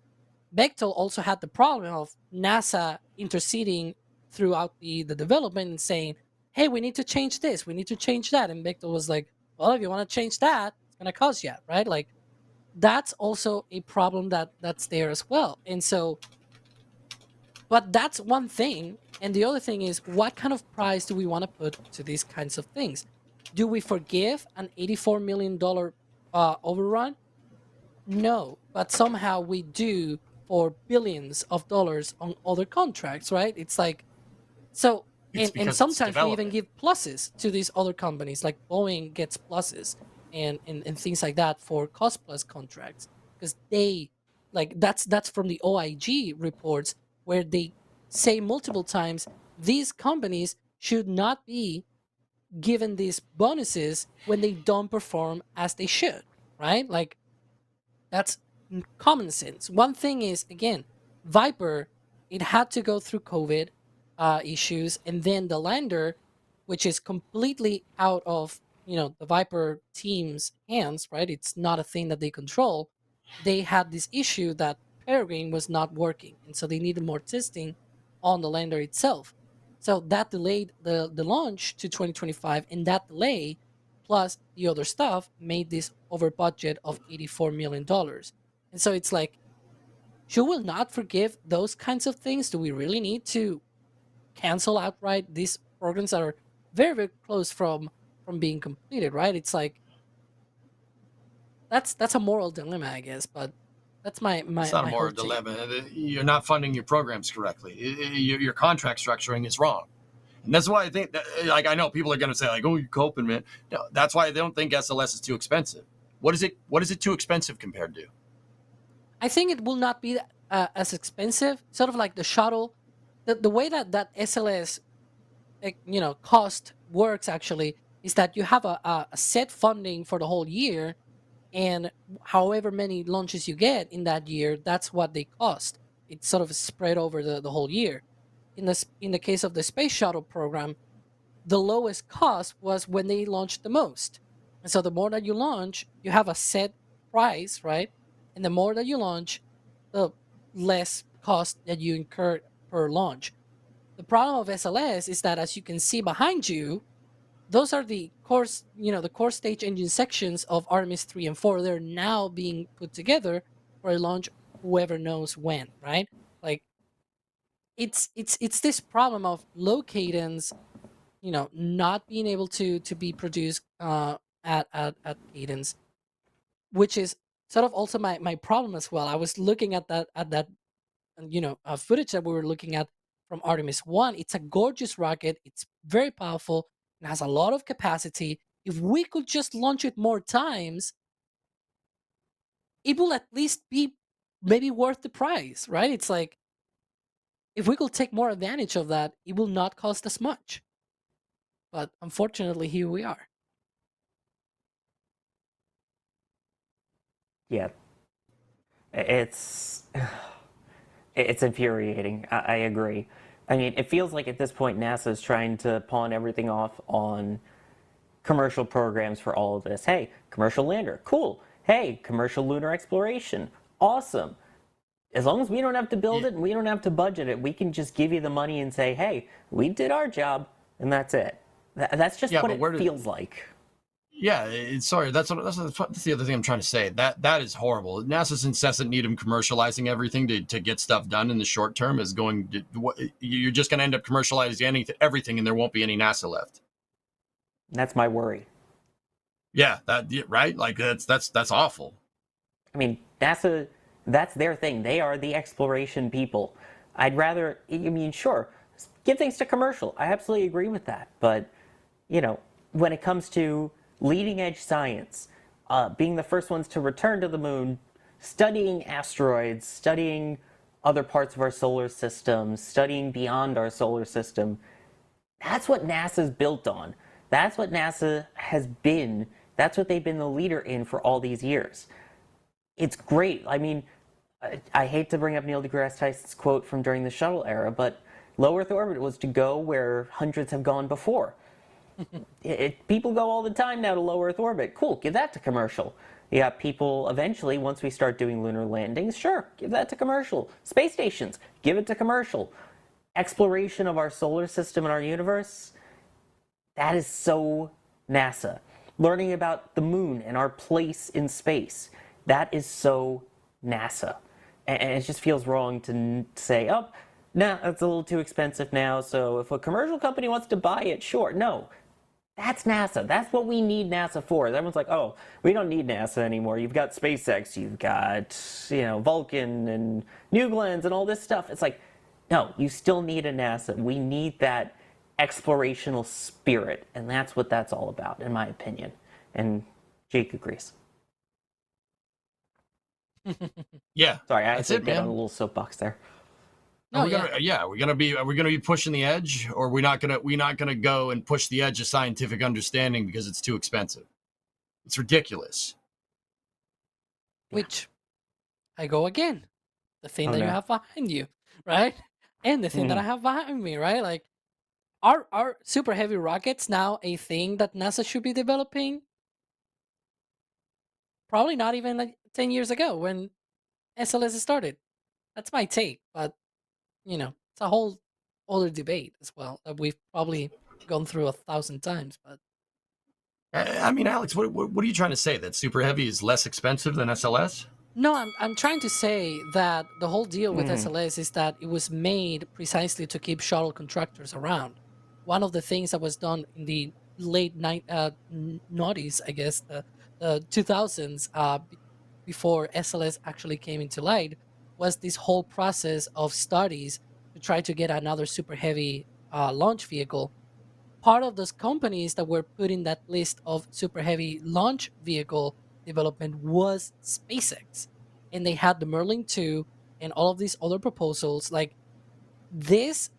S9: Bechtel also had the problem of NASA interceding throughout the development and saying, hey, we need to change this, we need to change that. And Bechtel was like, well, if you want to change that, it's going to cost you, right? Like, that's also a problem that's there as well. And so, but that's one thing. And the other thing is, what kind of price do we want to put to these kinds of things? Do we forgive an $84 million overrun? No, but somehow we do for billions of dollars on other contracts, right? It's like, so, and sometimes we even give pluses to these other companies, like Boeing gets pluses and things like that for cost plus contracts, because they, like, that's from the OIG reports where they say multiple times these companies should not be given these bonuses when they don't perform as they should, right? Like, that's common sense. One thing is, again, Viper, it had to go through COVID issues, and then the lander, which is completely out of the Viper team's hands, right? It's not a thing that they control. They had this issue that Peregrine was not working, and so they needed more testing on the lander itself. So that delayed the launch to 2025, and that delay plus the other stuff made this over budget of $84 million. And so it's like, should we not forgive those kinds of things? Do we really need to cancel outright these programs that are very, very close from being completed, right? It's like, that's a moral dilemma, I guess, but that's my
S2: It's not a
S9: my
S2: moral
S9: whole take.
S2: dilemma. You're not funding your programs correctly. Your contract structuring is wrong. And that's why I think that, like, I know people are going to say, like, oh, you're coping, man. No, that's why they don't think SLS is too expensive. What is it too expensive compared to?
S9: I think it will not be as expensive. Sort of like the shuttle, the way that SLS, cost works actually is that you have a set funding for the whole year, and however many launches you get in that year, that's what they cost. It's sort of spread over the whole year. In the case of the space shuttle program, the lowest cost was when they launched the most. And so the more that you launch, you have a set price, right? And the more that you launch, the less cost that you incur per launch. The problem of SLS is that, as you can see behind you, those are the core stage engine sections of Artemis 3 and 4. They're now being put together for a launch, whoever knows when, right? Like, it's this problem of low cadence, not being able to be produced at cadence, which is sort of also my problem as well. I was looking at that footage that we were looking at from Artemis 1. It's a gorgeous rocket. It's very powerful and has a lot of capacity. If we could just launch it more times, it will at least be maybe worth the price, right? It's like, if we could take more advantage of that, it will not cost as much. But unfortunately, here we are.
S5: Yeah, it's it's infuriating. I agree. I mean, it feels like at this point NASA is trying to pawn everything off on commercial programs for all of this. Hey, commercial lander, cool. Hey, commercial lunar exploration, awesome. As long as we don't have to build it and we don't have to budget it, we can just give you the money and say, hey, we did our job, and that's it. That's just what it feels like.
S2: Yeah, sorry. That's the other thing I'm trying to say. That is horrible. NASA's incessant need of commercializing everything to get stuff done in the short term is going to. You're just going to end up commercializing everything, and there won't be any NASA left.
S5: That's my worry.
S2: Yeah, right. Like that's awful.
S5: I mean, NASA. That's their thing. They are the exploration people. I'd rather. I mean, sure, give things to commercial. I absolutely agree with that. But when it comes to leading edge science, being the first ones to return to the moon, studying asteroids, studying other parts of our solar system, studying beyond our solar system. That's what NASA's built on. That's what NASA has been. That's what they've been the leader in for all these years. It's great. I mean, I hate to bring up Neil deGrasse Tyson's quote from during the shuttle era, but low Earth orbit was to go where hundreds have gone before. People go all the time now to low Earth orbit. Cool, give that to commercial. You got people eventually, once we start doing lunar landings, sure, give that to commercial. Space stations, give it to commercial. Exploration of our solar system and our universe, that is so NASA. Learning about the moon and our place in space, that is so NASA. And it just feels wrong to say, oh, nah, that's a little too expensive now, so if a commercial company wants to buy it, sure. No, that's NASA. That's what we need NASA for. Everyone's like, oh, we don't need NASA anymore. You've got SpaceX, you've got, Vulcan and New Glenns and all this stuff. It's like, no, you still need a NASA. We need that explorational spirit, and that's what that's all about, in my opinion. And Jake agrees.
S2: Yeah.
S5: Sorry, I had to get on a little soapbox there.
S2: No, we're gonna be pushing the edge, or we're not gonna go and push the edge of scientific understanding because it's too expensive. It's ridiculous.
S9: Which I go again. The thing that you have behind you, right? And the thing that I have behind me, right? Like, are super heavy rockets now a thing that NASA should be developing? Probably not even like 10 years ago when SLS started. That's my take, but it's a whole other debate as well that we've probably gone through 1,000 times. But
S2: I mean, Alex, what are you trying to say? That super heavy is less expensive than SLS?
S9: no, I'm trying to say that the whole deal with SLS is that it was made precisely to keep shuttle contractors around. One of the things that was done in the late noughties, I guess, the 2000s, before SLS actually came into light, was this whole process of studies to try to get another super heavy launch vehicle. Part of those companies that were put in that list of super heavy launch vehicle development was SpaceX, and they had the Merlin 2 and all of these other proposals. Like this,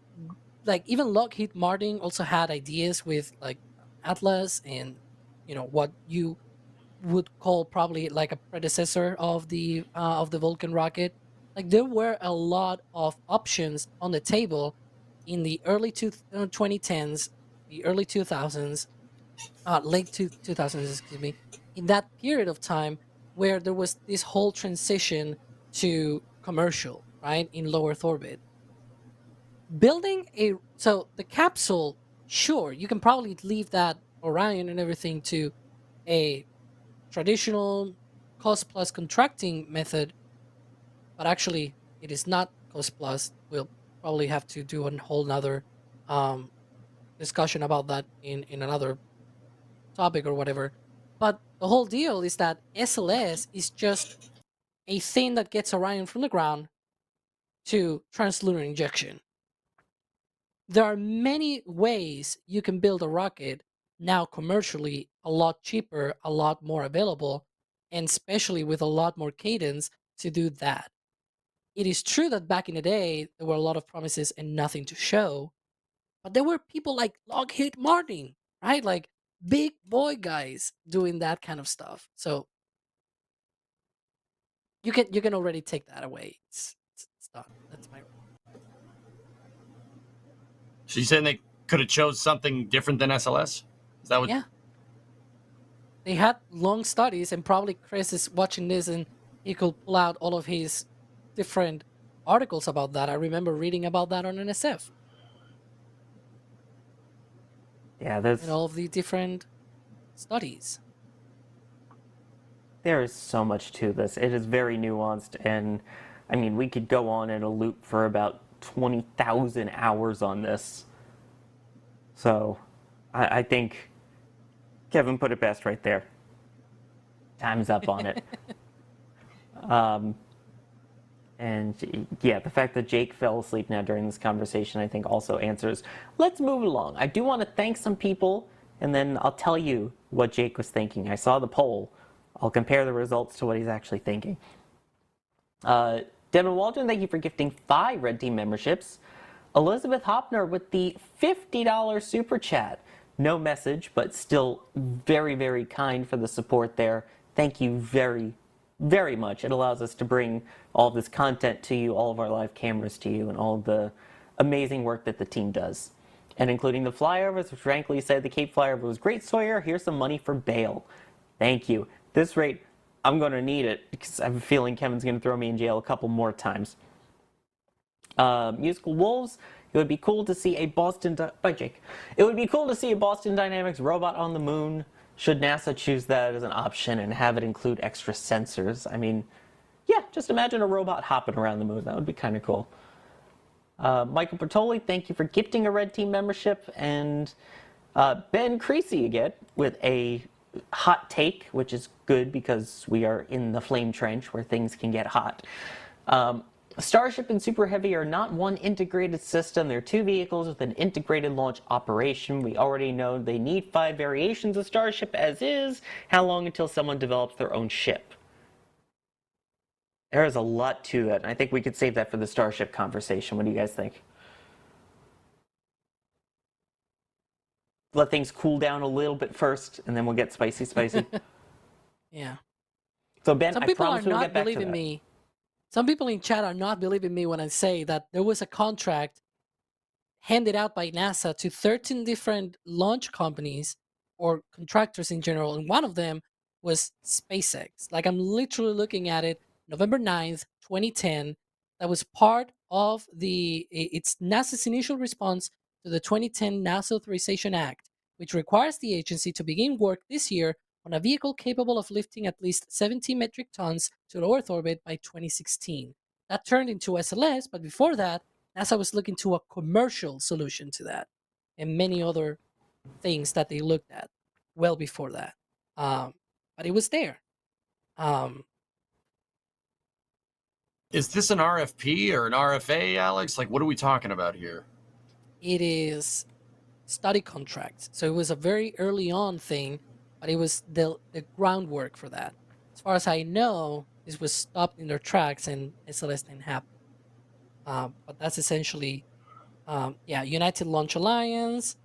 S9: like even Lockheed Martin also had ideas with like Atlas and what you would call probably like a predecessor of the Vulcan rocket. Like there were a lot of options on the table in the early 2010s, the early 2000s, late 2000s, excuse me, in that period of time where there was this whole transition to commercial, right, in low Earth orbit. So the capsule, sure, you can probably leave that Orion and everything to a traditional cost plus contracting method, but actually it is not cost plus. We'll probably have to do a whole nother discussion about that in another topic or whatever. But The whole deal is that SLS is just a thing that gets Orion from the ground to translunar injection. There are many ways you can build a rocket now commercially, a lot cheaper, a lot more available, and especially with a lot more cadence to do that. It is true that back in the day, there were a lot of promises and nothing to show, but there were people like Lockheed Martin, right? Like big boy guys doing that kind of stuff. So you can already take that away. It's done. That's my
S2: So you saying they could have chose something different than SLS? Is that what?
S9: yeah. They had long studies, and probably Chris is watching this, and he could pull out all of his different articles about that. I remember reading about that on NSF.
S5: Yeah,
S9: And all of the different studies.
S5: there is so much to this. It is very nuanced, and I mean, we could go on in a loop for about 20,000 hours on this. So, I think Kevin put it best right there. Time's up on it. And yeah, the fact that Jake fell asleep now during this conversation, I think also answers. Let's move along. I do want to thank some people, and then I'll tell you what Jake was thinking. I saw the poll. I'll compare the results to what he's actually thinking. Devin Waldron, thank you for gifting 5 Red Team memberships. Elizabeth Hopner with the $50 super chat. No message, but still very, very kind for the support there. Thank you very, very much. It allows us to bring all of this content to you, all of our live cameras to you, and all of the amazing work that the team does. And including the flyovers, which frankly said the Cape flyover was great, Sawyer. Here's some money for bail. Thank you. This rate, I'm going to need it because I have a feeling Kevin's going to throw me in jail a couple more times. Musical Wolves, it would be cool to see a It would be cool to see a Boston Dynamics robot on the moon. Should NASA choose that as an option and have it include extra sensors? I mean, yeah, just imagine a robot hopping around the moon. That would be kind of cool. Michael Bertoli, thank you for gifting a Red Team membership. And Ben Creasy again with a hot take, which is good because we are in the flame trench where things can get hot. Starship and Super Heavy are not one integrated system. They're 2 vehicles with an integrated launch operation. We already know they need 5 variations of Starship as is. How long until someone develops their own ship? There is a lot to that, and I think we could save that for the Starship conversation. What do you guys think? Let things cool down a little bit first, and then we'll get spicy.
S9: Yeah.
S5: So Ben,
S9: Some
S5: I
S9: people are
S5: promise we'll
S9: not
S5: get back to
S9: believing
S5: that.
S9: me. Some people in chat are not believing me when I say that there was a contract handed out by NASA to 13 different launch companies or contractors in general, and one of them was SpaceX. Like, I'm literally looking at it, November 9th, 2010. That was part of it's NASA's initial response to the 2010 NASA Authorization Act, which requires the agency to begin work this year on a vehicle capable of lifting at least 70 metric tons to low Earth orbit by 2016. That turned into SLS, but before that, NASA was looking to a commercial solution to that, and many other things that they looked at well before that. But it was there.
S2: Is this an RFP or an RFA, Alex? Like, what are we talking about here?
S9: It is study contracts. So it was a very early on thing, but it was the groundwork for that. As far as I know, this was stopped in their tracks and SLS didn't happen. But that's essentially, United Launch Alliance,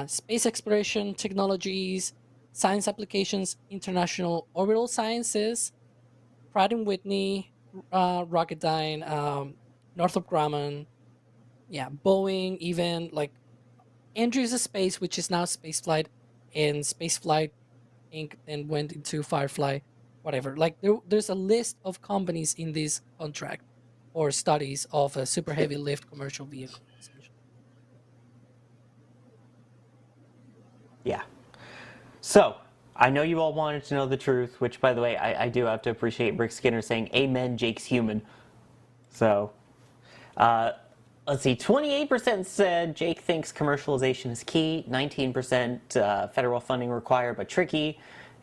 S9: Space Exploration Technologies, Science Applications, International Orbital Sciences, Pratt & Whitney, Rocketdyne, Northrop Grumman, Boeing, even like Andrews Space, which is now Spaceflight, and Spaceflight Inc. then went into Firefly, whatever. Like there's a list of companies in this contract or studies of a super heavy lift commercial vehicle, essentially.
S5: Yeah. So, I know you all wanted to know the truth, which, by the way, I do have to appreciate Rick Skinner saying, "Amen, Jake's human." So, let's see, 28% said Jake thinks commercialization is key, 19% federal funding required but tricky,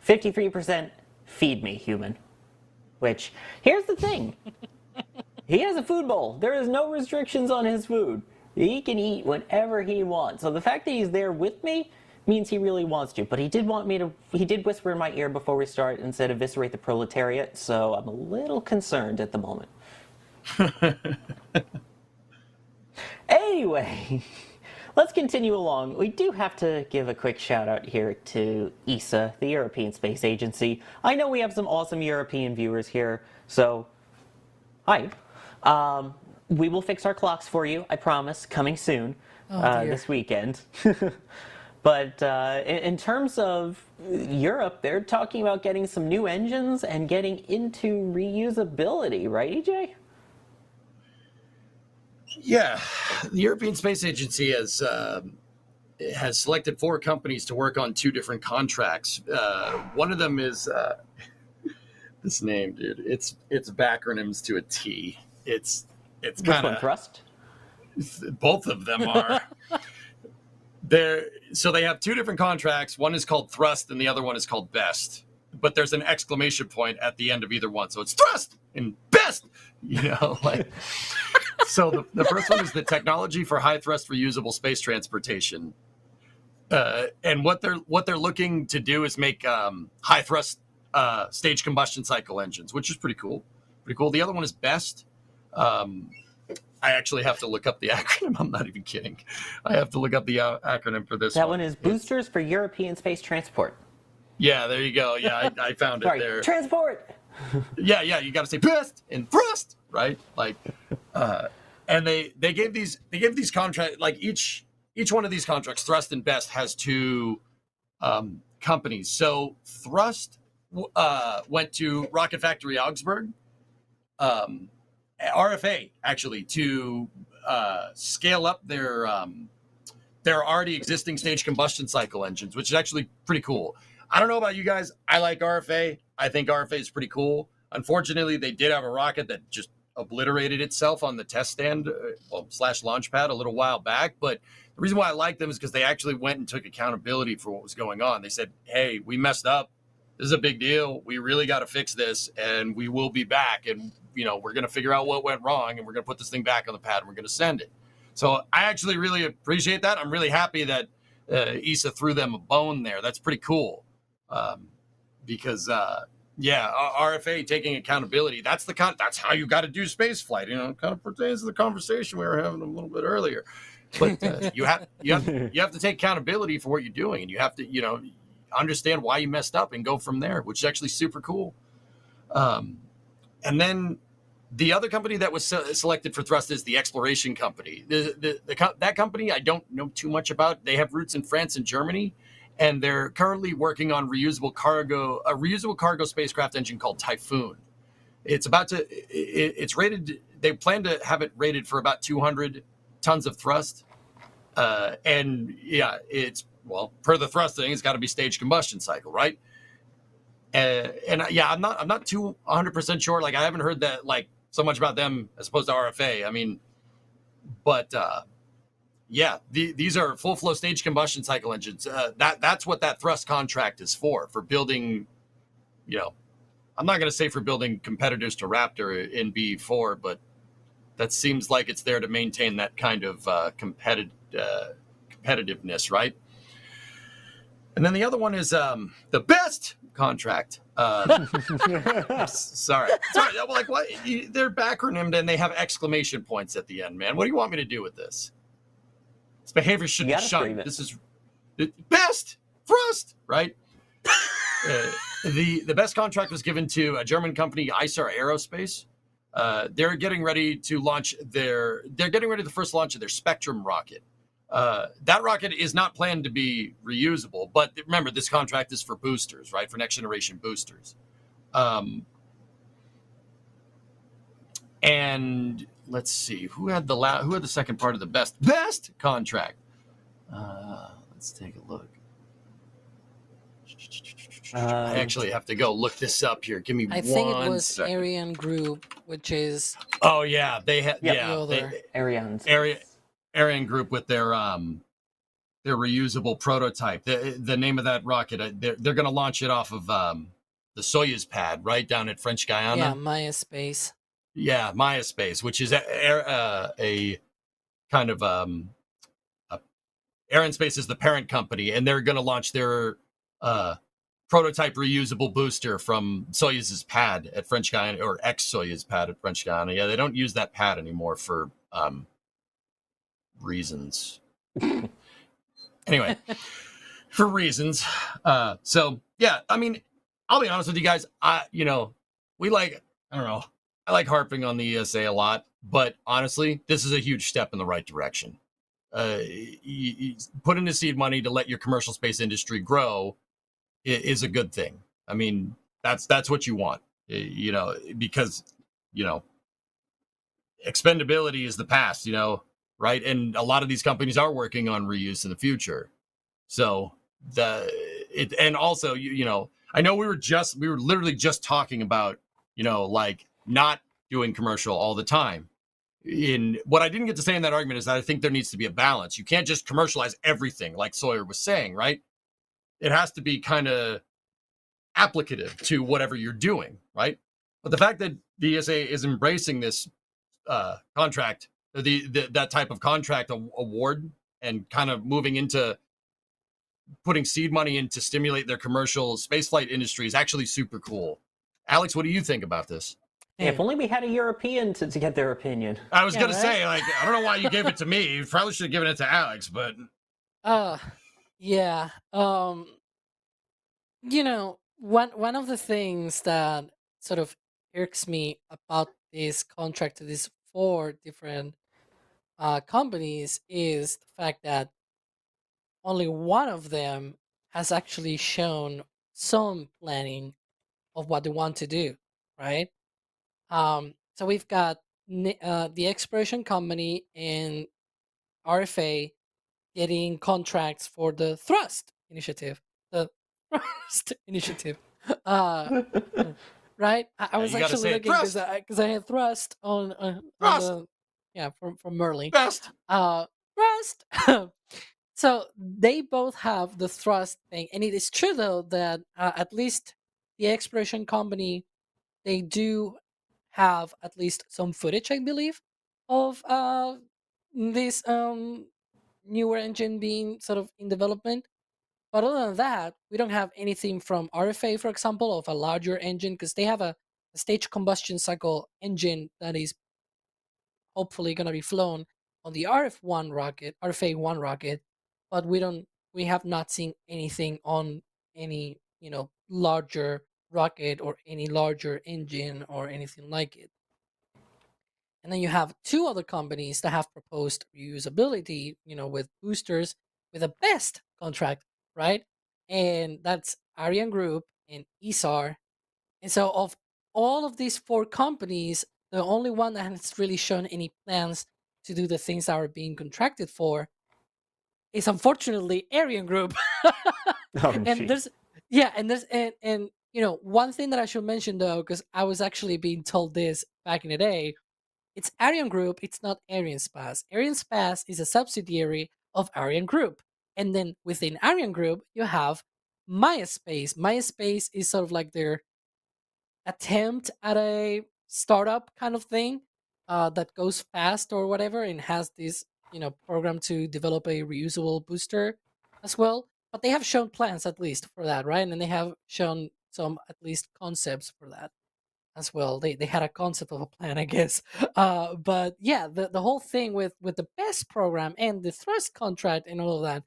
S5: 53% feed me, human. Which, here's the thing. He has a food bowl. There is no restrictions on his food. He can eat whatever he wants. So the fact that he's there with me means he really wants to. But he did whisper in my ear before we start and said eviscerate the proletariat. So I'm a little concerned at the moment. Anyway, let's continue along. We do have to give a quick shout out here to ESA, the European Space Agency. I know we have some awesome European viewers here, so hi. We will fix our clocks for you, I promise, coming soon, this weekend. But in terms of Europe, they're talking about getting some new engines and getting into reusability, right, EJ?
S2: Yeah, the European Space Agency has selected 4 companies to work on 2 different contracts. One of them is this name, dude. It's backronyms to a T. It's kind of
S5: Thrust.
S2: Both of them are. So they have 2 different contracts. One is called Thrust, and the other one is called Best. But there's an exclamation point at the end of either one, so it's Thrust and Best. So the first one is the technology for high thrust reusable space transportation, and what they're looking to do is make high thrust stage combustion cycle engines, which is pretty cool. The other one is Best. I actually have to look up the acronym. I'm not even kidding. I have to look up the acronym for this.
S5: That one is Boosters for European Space Transport.
S2: Yeah, there you go. Yeah, I found it there.
S5: Transport.
S2: Yeah, you got to say Best and Thrust, right? And they gave these contracts, like each one of these contracts, Thrust and Best, has 2 companies. So Thrust went to Rocket Factory Augsburg, RFA actually, to scale up their already existing stage combustion cycle engines, which is actually pretty cool. I don't know about you guys. I like RFA. I think RFA is pretty cool. Unfortunately, they did have a rocket that just obliterated itself on the test stand / launch pad a little while back. But the reason why I like them is because they actually went and took accountability for what was going on. They said, hey, we messed up. This is a big deal. We really got to fix this, and we will be back. And, we're going to figure out what went wrong, and we're going to put this thing back on the pad, and we're going to send it. So I actually really appreciate that. I'm really happy that ESA threw them a bone there. That's pretty cool. Because RFA taking accountability, that's how you got to do space flight. It kind of pertains to the conversation we were having a little bit earlier. But you have to take accountability for what you're doing, and you have to understand why you messed up and go from there, which is actually super cool. And then the other company that was selected for Thrust is the Exploration Company. That company I don't know too much about. They have roots in France and Germany, and they're currently working on a reusable cargo spacecraft engine called Typhoon. It's rated. They plan to have it rated for about 200 tons of thrust, and yeah, per the thrust thing, it's got to be stage combustion cycle, right? I'm not too 100% sure. Like, I haven't heard that so much about them as opposed to RFA. I mean, but these are full flow stage combustion cycle engines. That's what that thrust contract is for building. I'm not going to say for building competitors to Raptor in B4, but that seems like it's there to maintain that kind of competitiveness, right? And then the other one is the Best contract. Sorry. Like, what? They're backronymed and they have exclamation points at the end, man. What do you want me to do with this? This behavior should be shunned. This is Best Thrust, right? The Best contract was given to a German company, ISAR Aerospace. They're getting ready to launch the first launch of their Spectrum rocket. That rocket is not planned to be reusable, but remember, this contract is for boosters, right? For next generation boosters. And let's see, who had the second part of the best contract? Let's take a look. I actually have to go look this up here. Give me one second.
S9: I think it was Ariane Group, which is.
S2: Oh yeah, they had
S5: Ariane
S2: Ariane Group with their their reusable prototype. The name of that rocket, they're going to launch it off of the Soyuz pad right down at French Guiana.
S9: Yeah, Maya Space.
S2: Yeah, Maya Space, which is a kind of Air and Space is the parent company, and they're going to launch their prototype reusable booster from Soyuz's pad at French Guiana, or ex-Soyuz pad at French Guiana. Yeah, they don't use that pad anymore for reasons. Anyway, for reasons. So yeah, I mean, I'll be honest with you guys. I like harping on the ESA a lot, but honestly, this is a huge step in the right direction. You put in the seed money to let your commercial space industry grow is a good thing. I mean, that's what you want, because expendability is the past, right? And a lot of these companies are working on reuse in the future. So and also, I know we were literally just talking about, like not doing commercial all the time. In what I didn't get to say in that argument is that I think there needs to be a balance. You can't just commercialize everything, like Sawyer was saying, right? It has to be kind of applicative to whatever you're doing, right? But the fact that the ESA is embracing this contract, that type of contract award, and kind of moving into putting seed money in to stimulate their commercial spaceflight industry is actually super cool. Alex, what do you think about this?
S5: If only we had a European to get their opinion.
S2: I was gonna say, like, I don't know why you gave it to me. You probably should have given it to Alex, but
S9: Yeah. One of the things that sort of irks me about this contract to these 4 different companies is the fact that only one of them has actually shown some planning of what they want to do, right? So we've got the exploration company and RFA getting contracts for the thrust initiative. The thrust initiative. Right? I was
S2: you gotta
S9: actually
S2: say it,
S9: looking
S2: thrust.
S9: because I had thrust on
S2: Thrust.
S9: from Merlin.
S2: Best.
S9: Thrust. So they both have the thrust thing, and it is true though that at least the exploration company, they do have at least some footage, I believe, of this newer engine being sort of in development. But other than that, we don't have anything from RFA, for example, of a larger engine, because they have a stage combustion cycle engine that is hopefully going to be flown on the RFA1 rocket, but we have not seen anything on any, larger rocket or any larger engine or anything like it. And then you have 2 other companies that have proposed reusability, with boosters with a best contract, right? And that's Ariane Group and ESAR. And so of all of these 4 companies, the only one that has really shown any plans to do the things that are being contracted for is unfortunately Ariane Group. And
S5: geez.
S9: one thing that I should mention though, because I was actually being told this back in the day, it's Ariane Group, it's not Arianespace. Arianespace is a subsidiary of Ariane Group. And then within Ariane Group, you have MayaSpace. MayaSpace is sort of like their attempt at a startup kind of thing that goes fast or whatever, and has this program to develop a reusable booster as well. But they have shown plans at least for that, right? And they have shown some at least concepts for that as well. They had a concept of a plan, I guess. But yeah, the whole thing with the best program and the thrust contract and all of that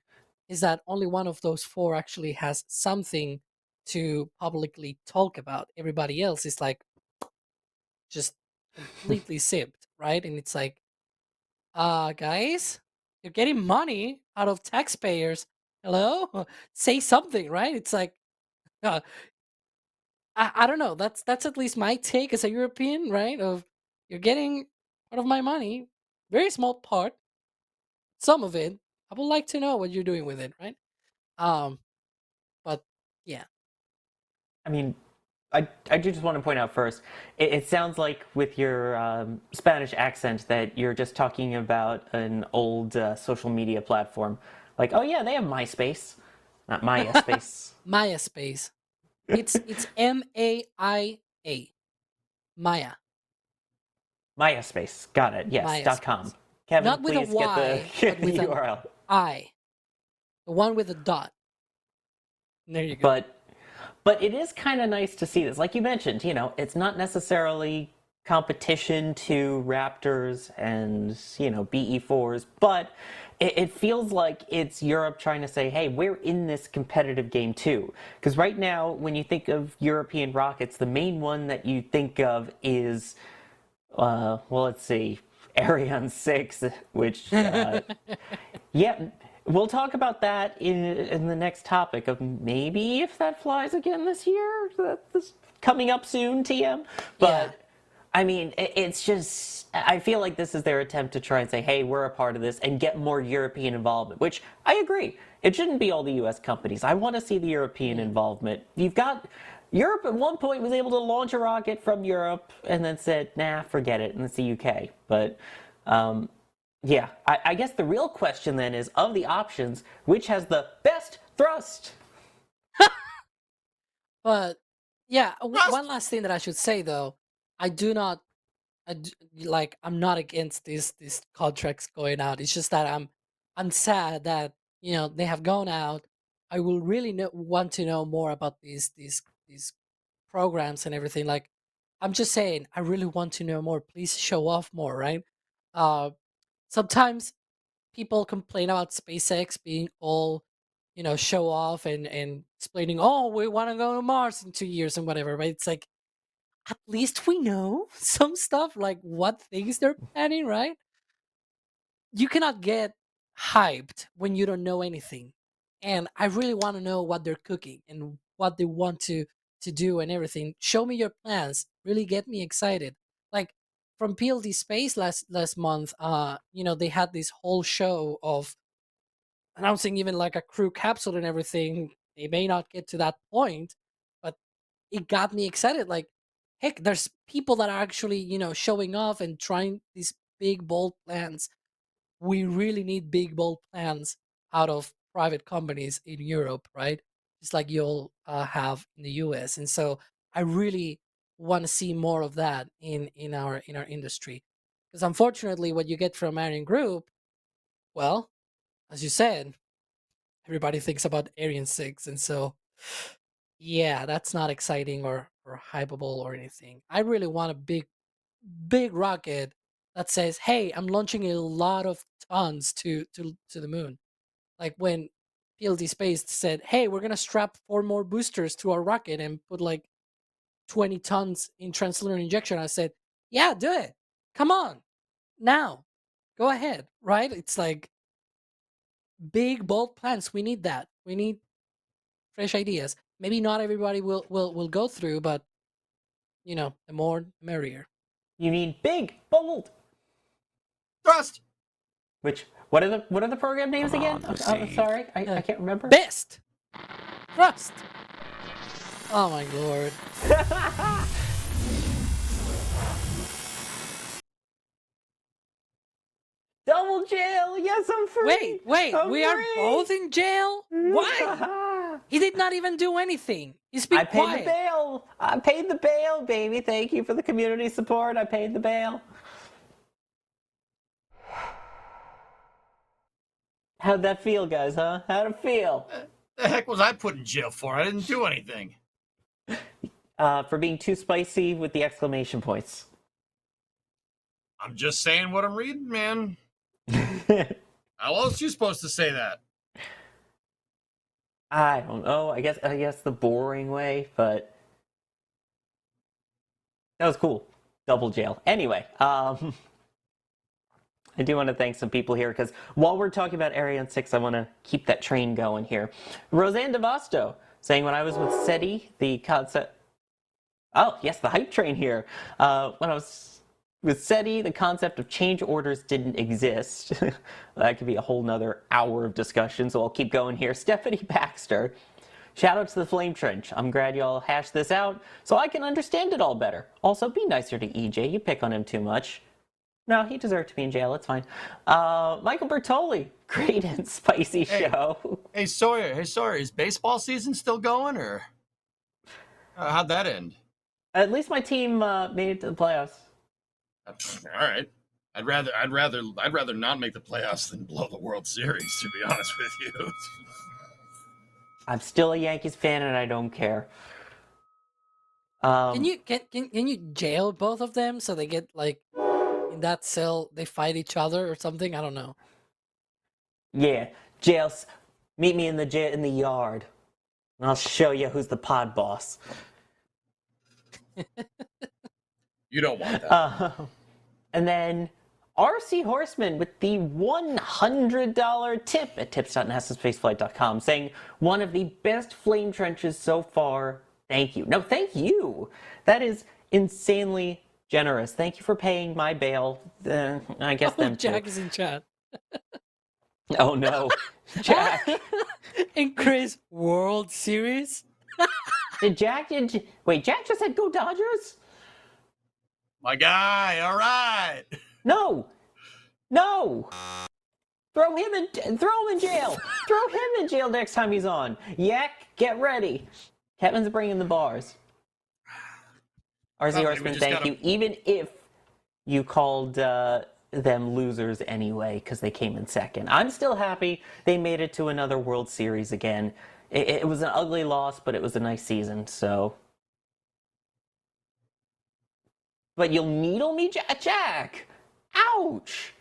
S9: is that only one of those 4 actually has something to publicly talk about. Everybody else is like just completely sipped, right? And it's like, guys, you're getting money out of taxpayers. Hello? Say something, right? It's like, uh, I don't know. That's at least my take as a European, right? Of you're getting part of my money, very small part, some of it. I would like to know what you're doing with it, right? But yeah.
S5: I mean, I do just want to point out first, it sounds like with your Spanish accent that you're just talking about an old social media platform Like, oh yeah, they have MySpace, not MySpace.
S9: Maya space. It's MAIA. Maya.
S5: MySpace. Got it. Yes.
S9: Maya
S5: .com.
S9: space.
S5: Kevin,
S9: Not with a
S5: please get the,
S9: Y,
S5: get
S9: but
S5: the
S9: with an
S5: URL.
S9: I. The one with a dot. There you go.
S5: But it is kind of nice to see this. Like you mentioned, it's not necessarily competition to Raptors and, BE4s, but it feels like it's Europe trying to say, hey, we're in this competitive game too. Because right now, when you think of European rockets, the main one that you think of is, well, let's see, Ariane 6, which, yeah, we'll talk about that in the next topic of maybe if that flies again this year. That's coming up soon, TM. But
S9: Yeah.
S5: I mean, it's just, I feel like this is their attempt to try and say, hey, we're a part of this and get more European involvement, which I agree. It shouldn't be all the US companies. I want to see the European involvement. You've got, Europe at one point was able to launch a rocket from Europe and then said, nah, forget it, and it's the UK. But, yeah, I guess the real question then is, of the options, which has the best thrust?
S9: But yeah, one last thing that I should say though, I do not, I'm not against these contracts going out. It's just that I'm sad that they have gone out. I will really want to know more about these programs and everything. Like, I'm just saying, I really want to know more. Please show off more, right? Sometimes people complain about SpaceX being all, show off and explaining, oh, we want to go to Mars in 2 years and whatever. But it's like, at least we know some stuff, like what things they're planning, right? You cannot get hyped when you don't know anything. And I really want to know what they're cooking and what they want to do and everything. Show me your plans. Really get me excited. Like from PLD Space last month, they had this whole show of announcing even like a crew capsule and everything. They may not get to that point, but it got me excited. Like, heck, there's people that are actually, showing off and trying these big, bold plans. We really need big, bold plans out of private companies in Europe, right? Just like you'll have in the US. And so I really want to see more of that in our industry. Because unfortunately, what you get from Ariane Group, well, as you said, everybody thinks about Ariane 6. And so, yeah, that's not exciting or hypeable or anything. I really want a big rocket that says, "Hey, I'm launching a lot of tons to the moon." Like when PLD Space said, "Hey, we're gonna strap 4 more boosters to our rocket and put like 20 tons in translunar injection." I said, "Yeah, do it. Come on, now, go ahead." Right? It's like big, bold plans. We need that. We need fresh ideas. Maybe not everybody will go through, but the more the merrier.
S5: You need big, bold.
S2: Thrust.
S5: Which, what are the program names
S10: Come
S5: again?
S10: on,
S5: I'm sorry, I can't remember.
S9: Best thrust. Oh my lord.
S5: Double jail. Yes, I'm free.
S9: Wait,
S5: I'm
S9: we are
S5: free.
S9: both in jail? Why? He did not even do anything. He's been
S5: I paid
S9: quiet.
S5: the bail. I paid the bail, baby. Thank you for the community support. I paid the bail. How'd that feel, guys, huh? How'd it feel?
S2: The heck was I put in jail for? I didn't do anything.
S5: For being too spicy with the exclamation points.
S2: I'm just saying what I'm reading, man. How else you supposed to say that?
S5: I don't know. I guess the boring way, but that was cool. Double jail. Anyway, I do want to thank some people here because while we're talking about Ariane 6, I want to keep that train going here. Roseanne DeVasto saying, when I was with SETI, the concept. Oh, yes, the hype train here. When I was with SETI, the concept of change orders didn't exist. That could be a whole nother hour of discussion, so I'll keep going here. Stephanie Baxter. Shout out to the Flame Trench. I'm glad y'all hashed this out so I can understand it all better. Also, be nicer to EJ. You pick on him too much. No, he deserved to be in jail. It's fine. Michael Bertoli, great and spicy
S2: Hey.
S5: show.
S2: Hey Sawyer, is baseball season still going, or how'd that end?
S5: At least my team made it to the playoffs.
S2: All right. I'd rather not make the playoffs than blow the World Series, to be honest with you.
S5: I'm still a Yankees fan and I don't care.
S9: Can you jail both of them so they get like in that cell they fight each other or something? I don't know.
S5: Yeah, jails. Meet me in the yard, and I'll show you who's the pod boss.
S2: You don't want that.
S5: And then RC Horseman with the $100 tip at tips.nasaspaceflight.com saying, one of the best flame trenches so far. Thank you. No, thank you. That is insanely generous. Thank you for paying my bail. I guess
S9: Oh,
S5: them too.
S9: Jack is in chat.
S5: Oh no, Jack.
S9: And Chris, World Series?
S5: Wait, Jack just said go Dodgers?
S2: My guy, all right.
S5: No. Throw him in jail. Throw him in jail next time he's on. Yak, get ready. Kevin's bringing the bars. RZ
S2: Somebody,
S5: Horseman,
S2: we just
S5: thank
S2: gotta-
S5: you. Even if you called them losers anyway because they came in second, I'm still happy they made it to another World Series again. It was an ugly loss, but it was a nice season. So, but you'll needle me, Jack. Ouch.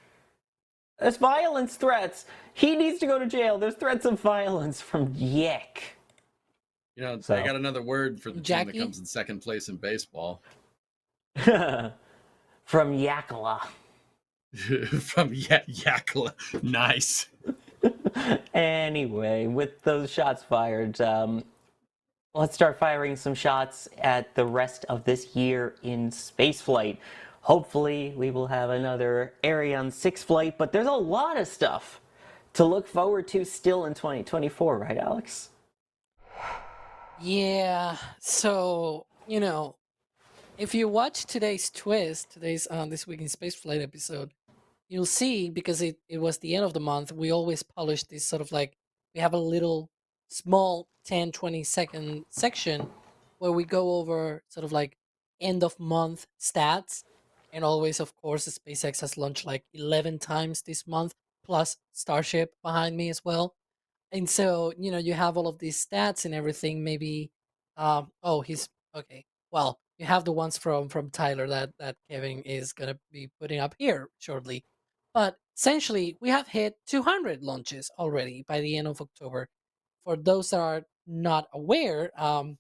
S5: There's violence threats. He needs to go to jail. There's threats of violence from Yak.
S2: You know,
S5: So.
S2: I got another word for the team
S9: Jackie?
S2: that comes in second place in baseball.
S5: From Yakala.
S2: From Yakla. Nice.
S5: Anyway, with those shots fired, let's start firing some shots at the rest of this year in spaceflight. Hopefully, we will have another Ariane 6 flight, but there's a lot of stuff to look forward to still in 2024, right, Alex?
S9: Yeah. So, if you watch today's This Week in Spaceflight episode, you'll see, because it was the end of the month, we always publish this sort of like, we have a little small 10-20 second section where we go over sort of like end of month stats. And always, of course, SpaceX has launched like 11 times this month, plus Starship behind me as well. And so, you have all of these stats and everything. Maybe, he's okay. Well, you have the ones from Tyler that Kevin is gonna be putting up here shortly. But essentially, we have hit 200 launches already by the end of October. For those that are not aware, I'm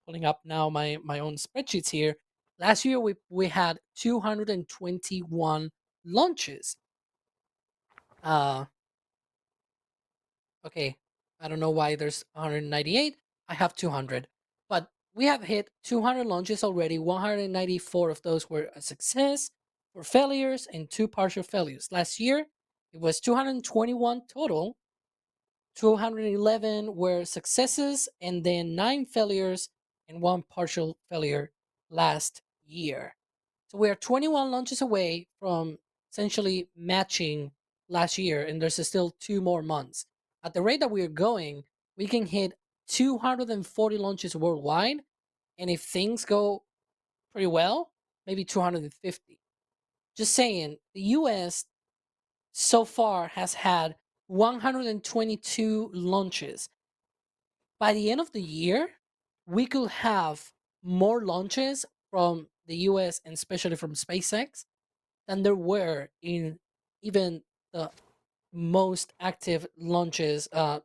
S9: pulling up now my own spreadsheets here. Last year we had 221 launches. Okay, I don't know why there's 198. I have 200. But we have hit 200 launches already. 194 of those were a success, 4 failures, and 2 partial failures. Last year, it was 221 total. 211 were successes, and then 9 failures and 1 partial failure last year. So we are 21 launches away from essentially matching last year, and there's still 2 more months. At the rate that we are going, we can hit 240 launches worldwide, and if things go pretty well, maybe 250. Just saying, the US so far has had 122 launches. By the end of the year, we could have more launches from the US and especially from SpaceX than there were in even the most active launches, the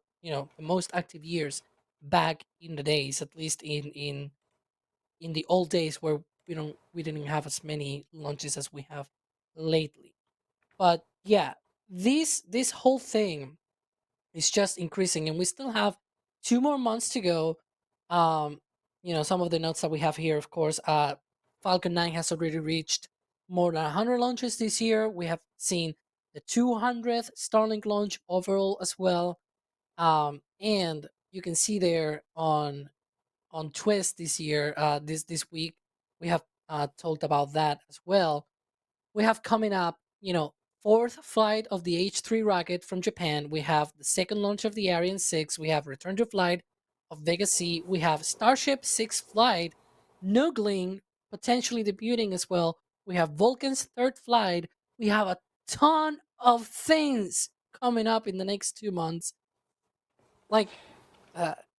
S9: most active years back in the days, at least in the old days where we didn't have as many launches as we have lately. But yeah, this whole thing is just increasing, and we still have 2 more months to go. Some of the notes that we have here, of course, Falcon 9 has already reached more than 100 launches this year. We have seen the 200th Starlink launch overall as well. And you can see there on Twist this year, this week, we have talked about that as well. we have coming up, fourth flight of the H3 rocket from Japan. We have the second launch of the Ariane 6. We have return to flight of Vega C. We have Starship 6 flight, Nugling potentially debuting as well. We have Vulcan's third flight. We have a ton of things coming up in the next 2 months. Like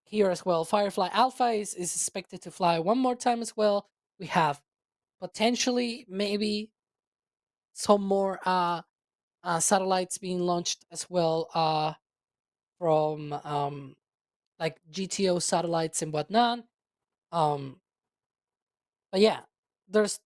S9: here as well, Firefly Alpha is expected to fly one more time as well. We have potentially maybe some more satellites being launched as well from like GTO satellites and whatnot. But yeah, there's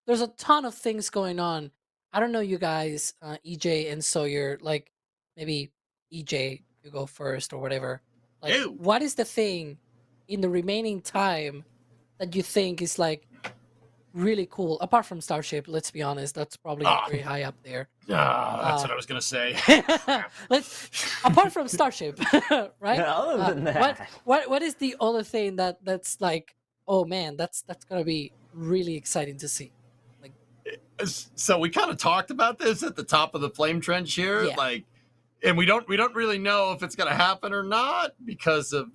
S9: a ton of things going on. I don't know, you guys, EJ and Sawyer, like maybe EJ, you go first or whatever. Like,
S2: Ew.
S9: what is the thing in the remaining time that you think is like really cool? Apart from Starship, let's be honest, that's probably very high up there.
S2: That's what I was gonna say.
S9: Apart from Starship, right?
S5: Other than that,
S9: what is the other thing that's like, oh man, that's gonna be really exciting to see? Like,
S2: So we kind of talked about this at the top of the flame trench here,
S9: Yeah.
S2: like, and we don't really know if it's gonna happen or not because of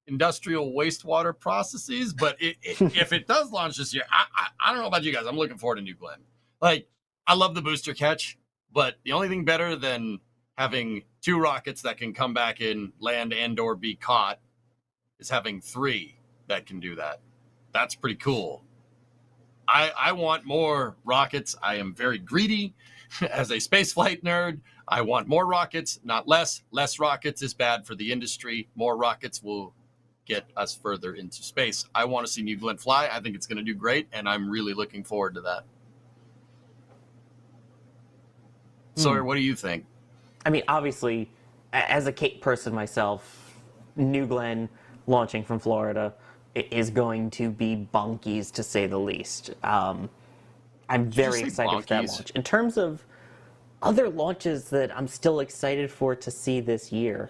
S2: industrial wastewater processes. But if it does launch this year, I don't know about you guys. I'm looking forward to New Glenn. Like, I love the booster catch, but the only thing better than having 2 rockets that can come back in, land, and or be caught is having 3 that can do that. That's pretty cool. I want more rockets. I am very greedy as a spaceflight nerd. I want more rockets, not less. Less rockets is bad for the industry. More rockets will get us further into space. I want to see New Glenn fly. I think it's going to do great, and I'm really looking forward to that. Sawyer, what do you think?
S5: I mean, obviously, as a Cape person myself, New Glenn launching from Florida is going to be bonkies, to say the least. I'm very excited for that launch. In terms of other launches that I'm still excited for to see this year,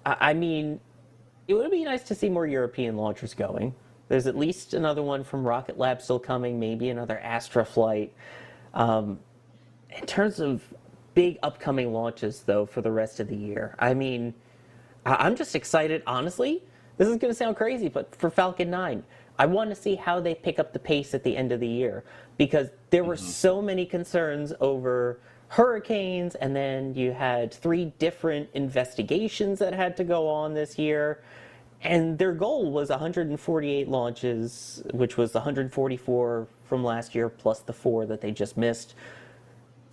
S5: I mean, it would be nice to see more European launchers going. There's at least another one from Rocket Lab still coming, maybe another Astra flight. In terms of big upcoming launches, though, for the rest of the year, I mean, I'm just excited, honestly. This is going to sound crazy, but for Falcon 9, I want to see how they pick up the pace at the end of the year, because there were so many concerns over hurricanes, and then you had 3 different investigations that had to go on this year, and their goal was 148 launches, which was 144 from last year, plus the 4 that they just missed.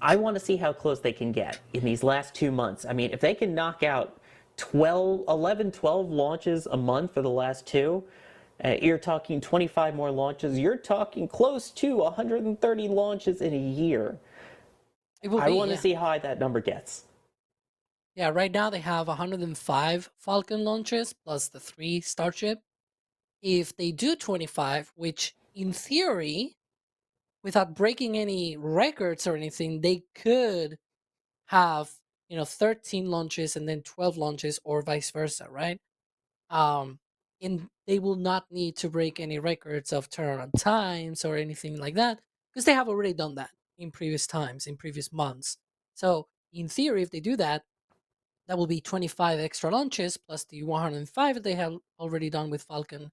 S5: I want to see how close they can get in these last 2 months. I mean, if they can knock out 12 launches a month for the last 2, you're talking 25 more launches. You're talking close to 130 launches in a year. I want to see how high that number gets.
S9: Yeah, right now they have 105 Falcon launches plus the 3 Starship. If they do 25, which in theory, without breaking any records or anything, they could have 13 launches and then 12 launches, or vice versa, right? And they will not need to break any records of turnaround times or anything like that, because they have already done that in previous times, in previous months. So in theory, if they do that, that will be 25 extra launches plus the 105 that they have already done with Falcon.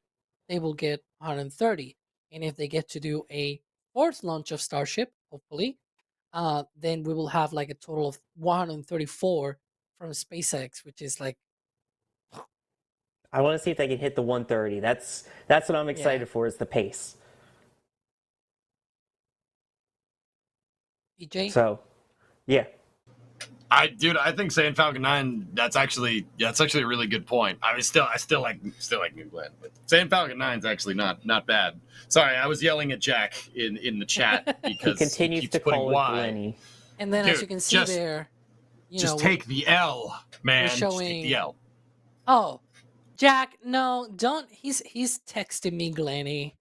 S9: They will get 130. And if they get to do a 4th launch of Starship, hopefully, then we will have like a total of 134 from SpaceX, which is like,
S5: I want to see if they can hit the 130. That's what I'm excited for, is the pace.
S9: EJ?
S5: So, yeah.
S2: I think saying Falcon 9, that's actually a really good point. I still like New Glenn, but saying Falcon 9 is actually not bad. Sorry, I was yelling at Jack in the chat because
S5: he continues
S2: keeps
S5: to
S2: putting
S5: call it
S2: Y.
S5: Glenny.
S9: And then,
S2: Dude,
S9: as you can see there,
S2: just take the L, man.
S9: showing,
S2: just take the L.
S9: Oh, Jack, no, don't. He's texting me, Glenny.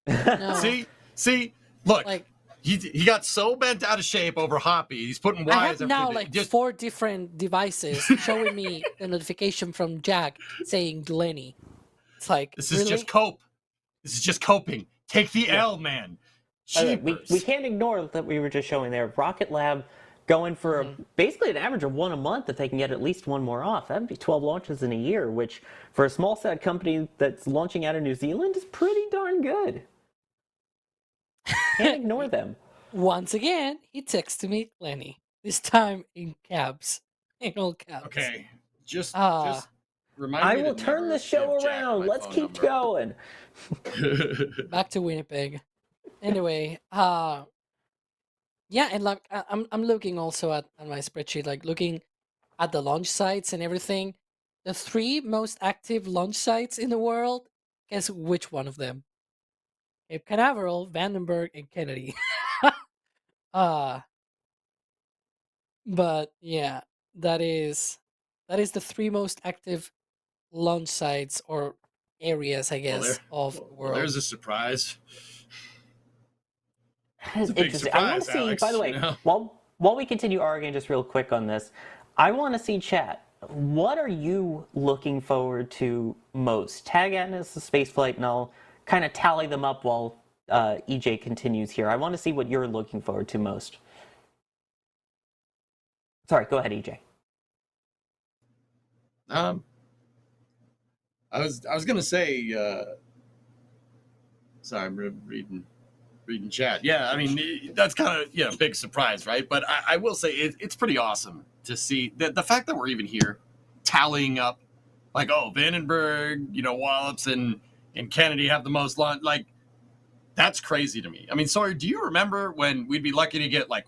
S9: No.
S2: See, look.
S9: Like,
S2: he got so bent out of shape over Hoppy. He's putting Y's.
S9: I have now
S2: like
S9: 4 different devices showing me the notification from Jack saying Glenny. It's like,
S2: this is just cope. This is just coping. Take the L, man.
S5: By the way, we
S2: Jeepers.
S5: can't ignore that we were just showing there. Rocket Lab going for basically an average of one a month if they can get at least one more off. That'd be 12 launches in a year, which for a small set company that's launching out of New Zealand is pretty darn good. Can't ignore them.
S9: Once again, he texted me Lenny. This time in caps. In all caps.
S2: Okay. Just
S9: Ah.
S2: remind
S5: I
S2: me
S5: will
S2: to
S5: turn
S2: never
S5: this show
S2: give Jack
S5: around.
S2: my
S5: Let's
S2: phone
S5: keep
S2: number.
S5: going.
S9: Back to Winnipeg. Anyway, yeah, and like I'm looking also at my spreadsheet, like looking at the launch sites and everything. The 3 most active launch sites in the world. Guess which one of them? Cape Canaveral, Vandenberg, and Kennedy. But yeah, that is the 3 most active launch sites or areas, I guess, of the world.
S2: There's a surprise. It's a big
S5: Interesting. I want
S2: surprise,
S5: to see,
S2: Alex,
S5: by the way,
S2: you know?
S5: while we continue arguing just real quick on this, I want to see chat. What are you looking forward to most? Tag Atlas, the space flight, and I'll kind of tally them up while EJ continues here. I want to see what you're looking forward to most. Sorry, go ahead, EJ.
S2: I was gonna say. Sorry, I'm reading chat. Yeah, I mean that's kind of big surprise, right? But I will say it's pretty awesome to see the fact that we're even here, tallying up, like Vandenberg, Wallops and Kennedy have the most launch. Like that's crazy to me. I mean, sorry, do you remember when we'd be lucky to get like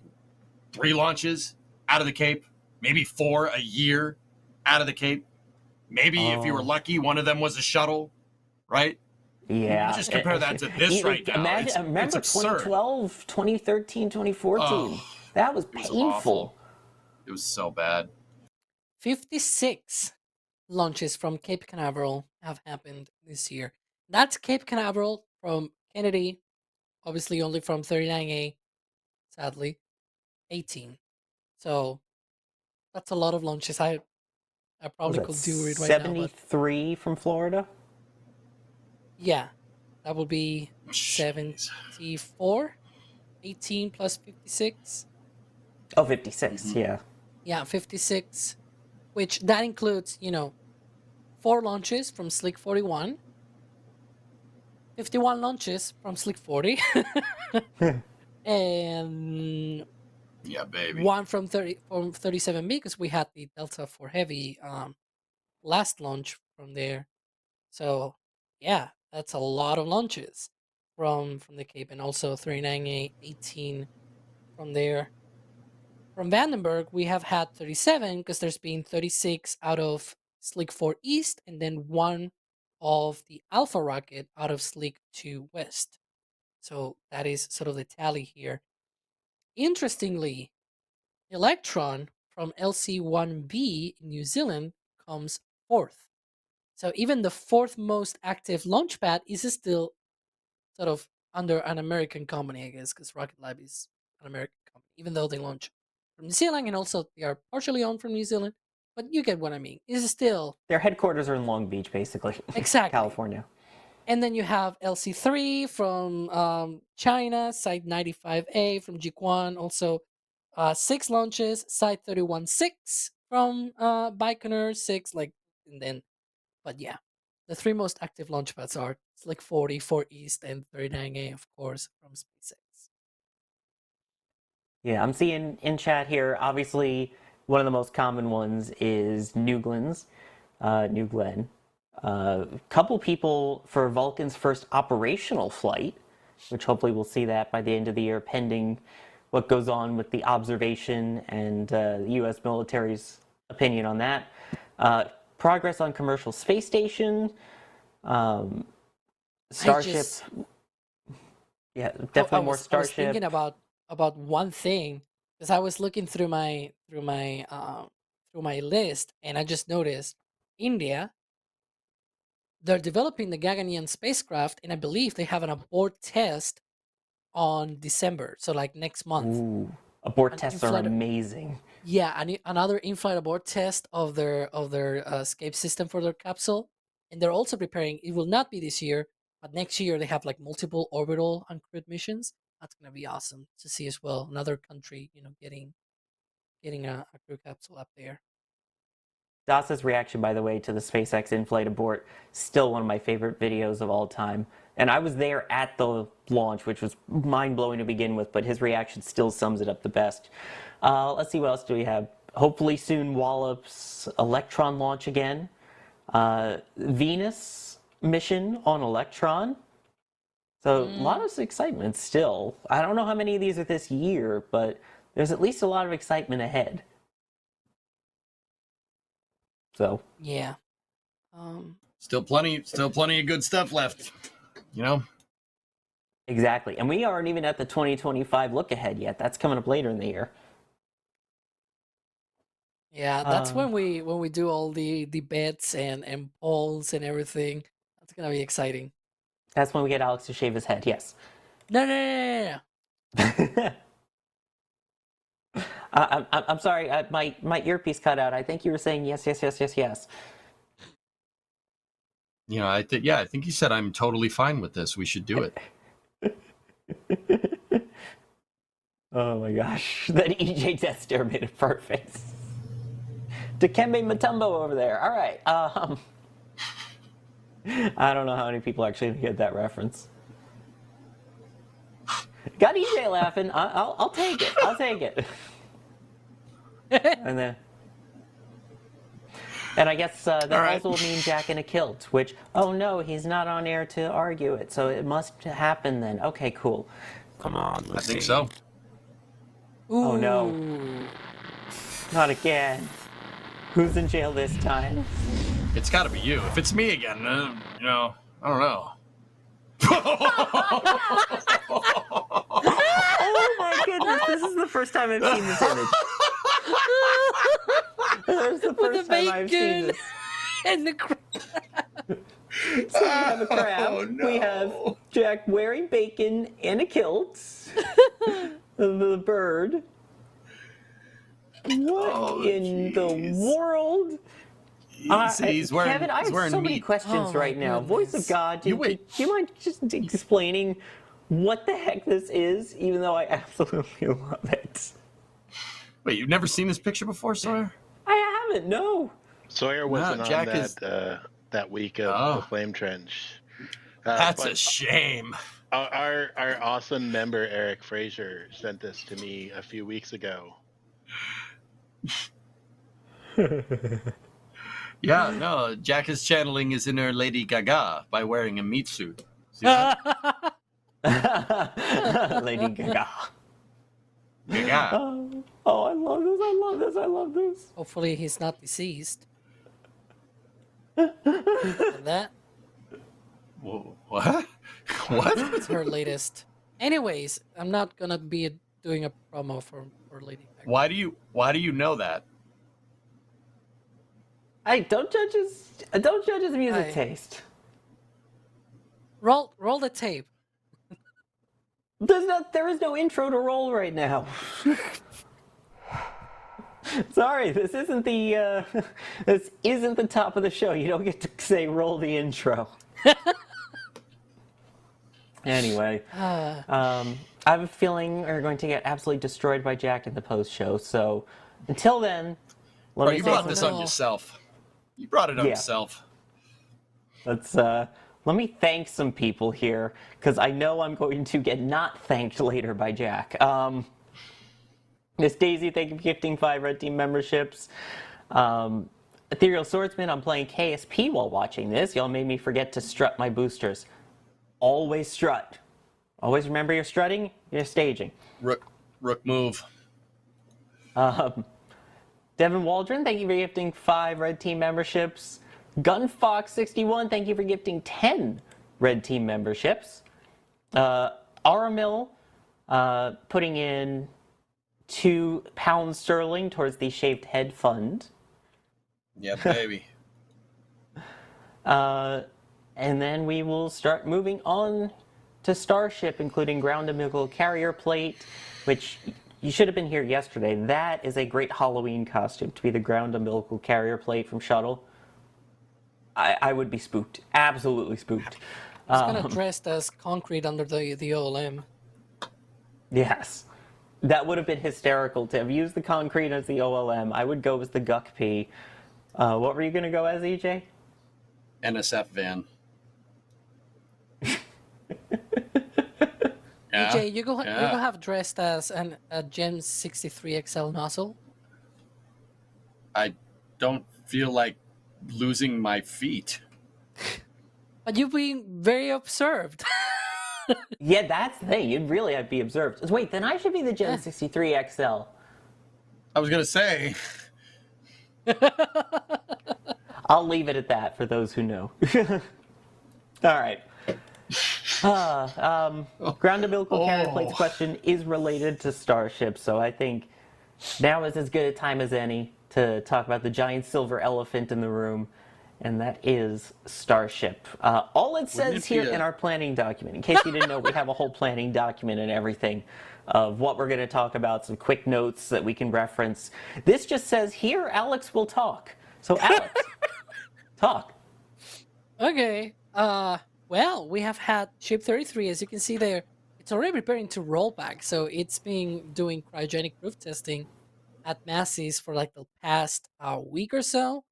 S2: 3 launches out of the Cape, maybe 4 a year out of the Cape? Maybe if you were lucky, one of them was a shuttle, right?
S5: Yeah.
S2: Just compare that to this right now.
S5: Remember
S2: it's absurd.
S5: 2012, 2013, 2014?
S2: Oh,
S5: that was
S2: It was
S5: painful.
S2: awful. It was so bad.
S9: 56 launches from Cape Canaveral have happened this year. That's Cape Canaveral from Kennedy, obviously only from 39A, sadly, 18. So that's a lot of launches. I probably could do it right now.
S5: 73 from Florida?
S9: Yeah, that would be 74, 18 plus 56.
S5: Oh, 56, yeah.
S9: Yeah, 56, which that includes, 4 launches from Slick 41, 51 launches from Slick 40, and
S2: yeah, baby,
S9: 1 from 37B because we had the Delta for Heavy last launch from there. So yeah, that's a lot of launches from the Cape, and also 39A 18 from there. From Vandenberg, we have had 37 because there's been 36 out of Slick 4 East, and then 1 of the Alpha rocket out of Slick 2 West. So that is sort of the tally here. Interestingly, Electron from LC-1B in New Zealand comes 4th. So even the 4th most active launch pad is still sort of under an American company, I guess, because Rocket Lab is an American company, even though they launch from New Zealand and also they are partially owned from New Zealand. But you get what I mean. It's still
S5: their headquarters are in Long Beach, basically.
S9: Exactly.
S5: California.
S9: And then you have LC3 from China, Site 95A from Jiquan, also 6 launches, Site 31-6 from Baikonur 6, but yeah, the 3 most active launch pads are Slick 40, 4 East, and 39A, of course, from SpaceX.
S5: Yeah, I'm seeing in chat here, obviously, one of the most common ones is New Glen. A couple people for Vulcan's first operational flight, which hopefully we'll see that by the end of the year, pending what goes on with the observation and the U.S. military's opinion on that. Progress on commercial space station. Starship. Yeah, definitely more Starship.
S9: I was thinking about one thing because I was looking through my list, and I just noticed India. They're developing the Gaganyaan spacecraft, and I believe they have an abort test on December, so like next month.
S5: Ooh, abort tests are amazing.
S9: Yeah, another in-flight abort test of their escape system for their capsule, and they're also preparing. It will not be this year, but next year they have like multiple orbital uncrewed missions. That's gonna be awesome to see as well. Another country, getting a crew capsule up there.
S5: Das's reaction, by the way, to the SpaceX in-flight abort, still one of my favorite videos of all time. And I was there at the launch, which was mind-blowing to begin with, but his reaction still sums it up the best. Let's see, what else do we have? Hopefully soon Wallop's Electron launch again. Venus mission on Electron. So a lot of excitement still. I don't know how many of these are this year, but there's at least a lot of excitement ahead. So
S9: Yeah.
S2: Still plenty of good stuff left.
S5: exactly. And we aren't even at the 2025 look ahead yet. That's coming up later in the year.
S9: Yeah, that's when we do all the bets and polls and everything. That's gonna be exciting.
S5: That's when we get Alex to shave his head, yes.
S9: No.
S5: I'm sorry, my earpiece cut out. I think you were saying yes.
S2: I think you said I'm totally fine with this. We should do it.
S5: Oh my gosh, that EJ death stare made it perfect. Dikembe Mutombo over there. All right. I don't know how many people actually get that reference. Got EJ laughing. I'll take it. I'll take it. And I guess that also will mean Jack in a kilt, which, oh no, he's not on air to argue it, so it must happen then. Okay, cool.
S10: Come on,
S2: I think so.
S5: Oh no. Not again. Who's in jail this time?
S2: It's got to be you. If it's me again, I don't know.
S5: Oh my goodness, this is the first time I've seen this image. This is the first time I've seen this.
S9: And the crab.
S5: So we have a crab.
S2: Oh, no.
S5: We have Jack wearing bacon and a kilt. The bird. What in the world?
S2: He's wearing,
S5: Kevin, I have so many questions right now. Voice of God, do you mind just explaining what the heck this is, even though I absolutely love it?
S2: Wait, you've never seen this picture before, Sawyer?
S5: I haven't, no.
S4: Sawyer wasn't
S2: Jack
S4: on
S2: is...
S4: that week of the Flame Trench.
S2: That's a shame.
S4: Our awesome member Eric Fraser sent this to me a few weeks ago.
S2: Yeah, no, Jack is channeling his inner Lady Gaga by wearing a meat suit. See that?
S5: Lady Gaga.
S2: Gaga.
S5: Oh, I love this.
S9: Hopefully he's not deceased. And that
S2: Whoa, what? What?
S9: is her latest. Anyways, I'm not gonna be doing a promo for Lady Gaga.
S2: Why do you know that?
S5: Hey, don't judge his music taste.
S9: Roll the tape.
S5: There is no intro to roll right now. Sorry, this isn't the top of the show. You don't get to say roll the intro. Anyway, I have a feeling we're going to get absolutely destroyed by Jack in the post show. So until then, let
S2: You brought this on yourself. You brought it on yourself.
S5: Let me thank some people here, because I know I'm going to get not thanked later by Jack. Miss Daisy, thank you for gifting 5 Red Team memberships. Ethereal Swordsman, I'm playing KSP while watching this. Y'all made me forget to strut my boosters. Always strut. Always remember you're strutting, you're staging.
S2: Rook move.
S5: Devin Waldron, thank you for gifting 5 Red Team memberships. Gunfox61, thank you for gifting 10 Red Team memberships. Aramil, putting in £2 sterling towards the Shaved Head Fund.
S2: Yeah, baby.
S5: And then we will start moving on to Starship, including ground umbilical carrier plate, which you should have been here yesterday. That is a great Halloween costume, to be the ground umbilical carrier plate from Shuttle. I would be spooked. Absolutely spooked.
S9: It's kind of dressed as concrete under the OLM.
S5: Yes. That would have been hysterical to have used the concrete as the OLM. I would go as the Guck P. What were you going to go as, EJ?
S2: NSF van. Yeah.
S9: EJ, you go have dressed as a Gen 63 XL nozzle.
S2: I don't feel like losing my feet.
S9: But you've been very observed.
S5: Yeah, that's the thing. You'd really have to be observed. Wait, then I should be the Gen 63 XL.
S2: I was gonna say.
S5: I'll leave it at that for those who know. All right. Ground umbilical cannon plates question is related to Starship, so I think now is as good a time as any to talk about the giant silver elephant in the room, and that is Starship. All it says here in our planning document, in case you didn't know, we have a whole planning document and everything of what we're going to talk about, some quick notes that we can reference. This just says, here Alex will talk. So Alex, talk.
S9: Okay. Well, we have had Ship 33, as you can see there. It's already preparing to roll back, so it's been doing cryogenic proof testing at Massey's for like the past week or so.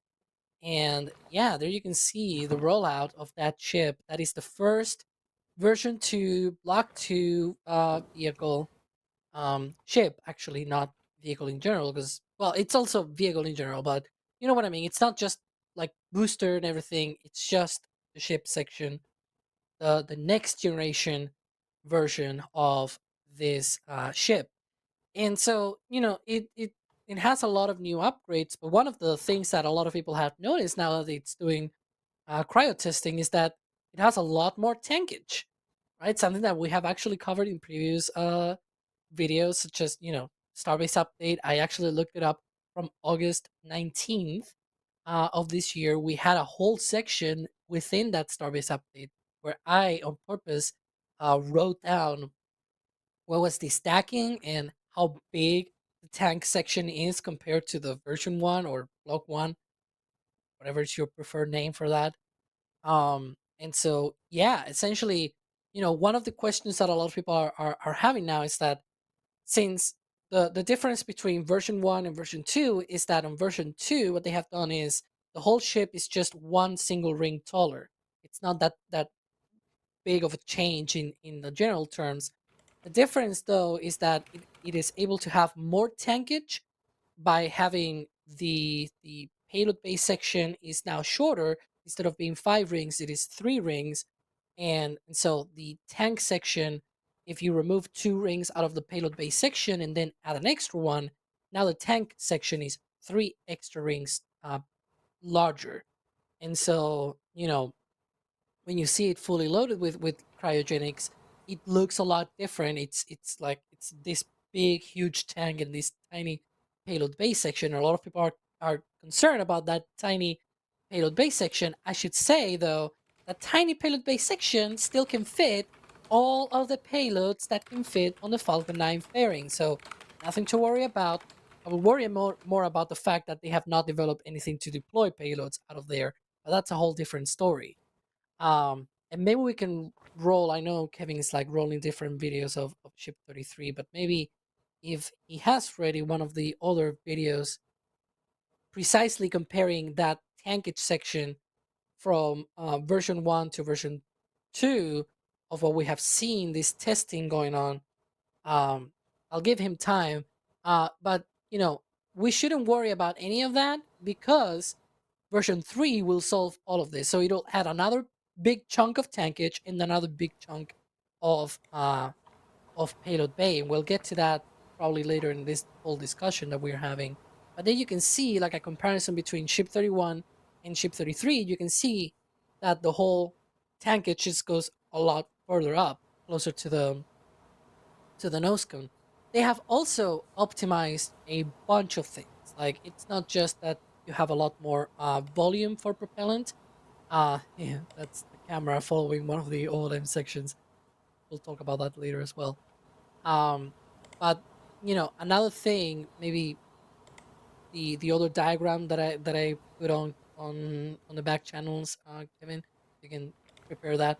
S9: And yeah, there you can see the rollout of that ship. That is the first version 2 Block 2 vehicle ship, actually, not vehicle in general, because, well, it's also vehicle in general, but you know what I mean. It's not just like booster and everything, it's just the ship section, the next generation version of this ship. And so, it has a lot of new upgrades, but one of the things that a lot of people have noticed now that it's doing cryo testing is that it has a lot more tankage, right? Something that we have actually covered in previous videos, such as, Starbase Update. I actually looked it up from August 19th of this year. We had a whole section within that Starbase Update where I, on purpose, wrote down what was the stacking and how big the tank section is compared to the version 1 or block 1, whatever is your preferred name for that. And so, yeah, essentially, one of the questions that a lot of people are having now is that since the difference between version 1 and version 2 is that on version 2, what they have done is the whole ship is just one single ring taller. It's not that big of a change in the general terms. The difference, though, is that it is able to have more tankage by having the payload base section is now shorter. Instead of being 5 rings, it is 3 rings. And so the tank section, if you remove 2 rings out of the payload base section and then add an extra one, now the tank section is 3 extra rings larger. And so, when you see it fully loaded with cryogenics, it looks a lot different. It's like it's this big, huge tank and this tiny payload base section. A lot of people are concerned about that tiny payload base section. I should say, though, that tiny payload base section still can fit all of the payloads that can fit on the Falcon 9 fairing. So nothing to worry about. I will worry more about the fact that they have not developed anything to deploy payloads out of there, but that's a whole different story. And maybe we can roll. I know Kevin is like rolling different videos of Ship 33, but maybe if he has ready one of the other videos precisely comparing that tankage section from version 1 to version 2 of what we have seen, this testing going on, I'll give him time. But, we shouldn't worry about any of that because version 3 will solve all of this. So it'll add another big chunk of tankage and another big chunk of payload bay. And we'll get to that probably later in this whole discussion that we're having. But then you can see like a comparison between Ship 31 and Ship 33. You can see that the whole tankage just goes a lot further up, closer to the nose cone. They have also optimized a bunch of things. Like it's not just that you have a lot more volume for propellant. Yeah, that's the camera following one of the OLM sections. We'll talk about that later as well. But another thing, maybe the other diagram that I put on the back channels, Kevin, you can prepare that.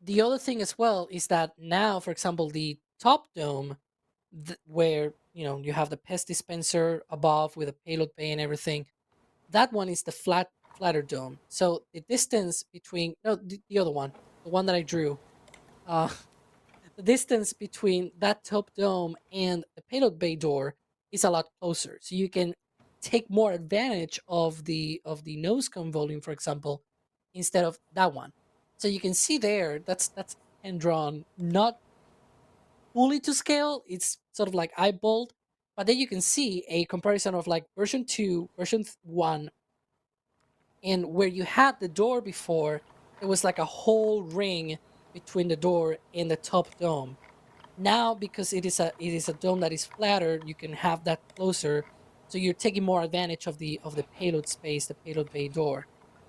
S9: the other thing as well is that now, for example, the top dome, where you have the pest dispenser above with a payload bay and everything, that one is the flatter dome. So the distance between the other one, the one that I drew, uh, the distance between that top dome and the payload bay door is a lot closer. So you can take more advantage of the nose cone volume, for example, instead of that one. So you can see there that's hand drawn, not fully to scale. It's sort of like eyeballed, but then you can see a comparison of like version 2, version 1, and where you had the door before, it was like a whole ring between the door and the top dome. Now, because it is a dome that is flatter, you can have that closer, so you're taking more advantage of the payload space, the payload bay door,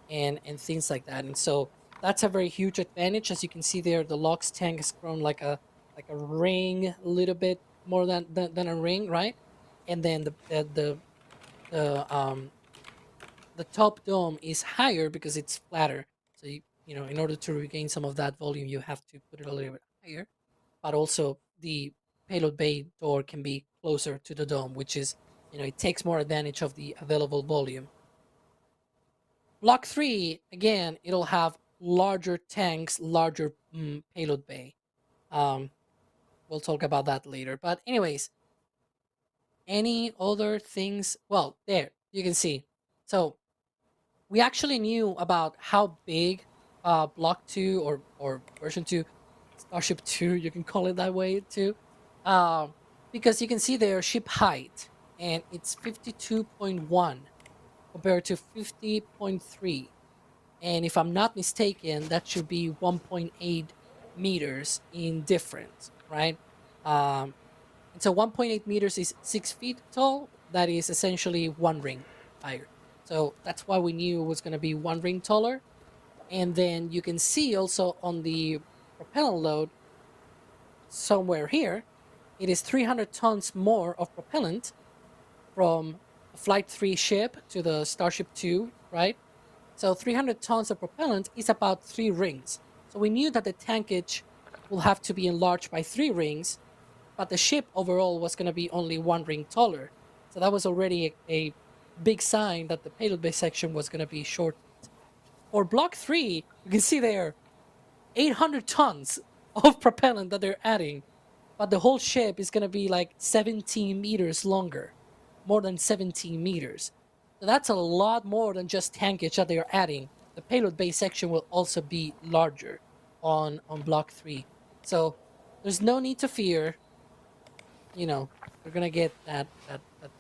S9: and things like that. And so that's a very huge advantage. As you can see there, the LOX tank has grown like a ring, a little bit more than a ring, right? And then the the top dome is higher because it's flatter. So in order to regain some of that volume, you have to put it a little bit higher. But also the payload bay door can be closer to the dome, which is it takes more advantage of the available volume. Block 3, again, it'll have larger tanks, larger payload bay. We'll talk about that later. But anyways, any other things? Well, there you can see. So we actually knew about how big Block 2 or version 2, Starship 2, you can call it that way too, because you can see their ship height, and it's 52.1 compared to 50.3. And if I'm not mistaken, that should be 1.8 meters in difference, right? And so 1.8 meters is 6 feet tall. That is essentially one ring higher. So that's why we knew it was going to be one ring taller. And then you can see also on the propellant load somewhere here, it is 300 tons more of propellant from a Flight 3 ship to the Starship 2, right? So 300 tons of propellant is about 3 rings. So we knew that the tankage will have to be enlarged by 3 rings, but the ship overall was going to be only 1 ring taller. So that was already a big sign that the payload bay section was going to be shortened. For Block 3, you can see there 800 tons of propellant that they're adding, but the whole ship is going to be like 17 meters longer, more than 17 meters. So that's a lot more than just tankage that they're adding. The payload bay section will also be larger on Block 3. So there's no need to fear, they're going to get that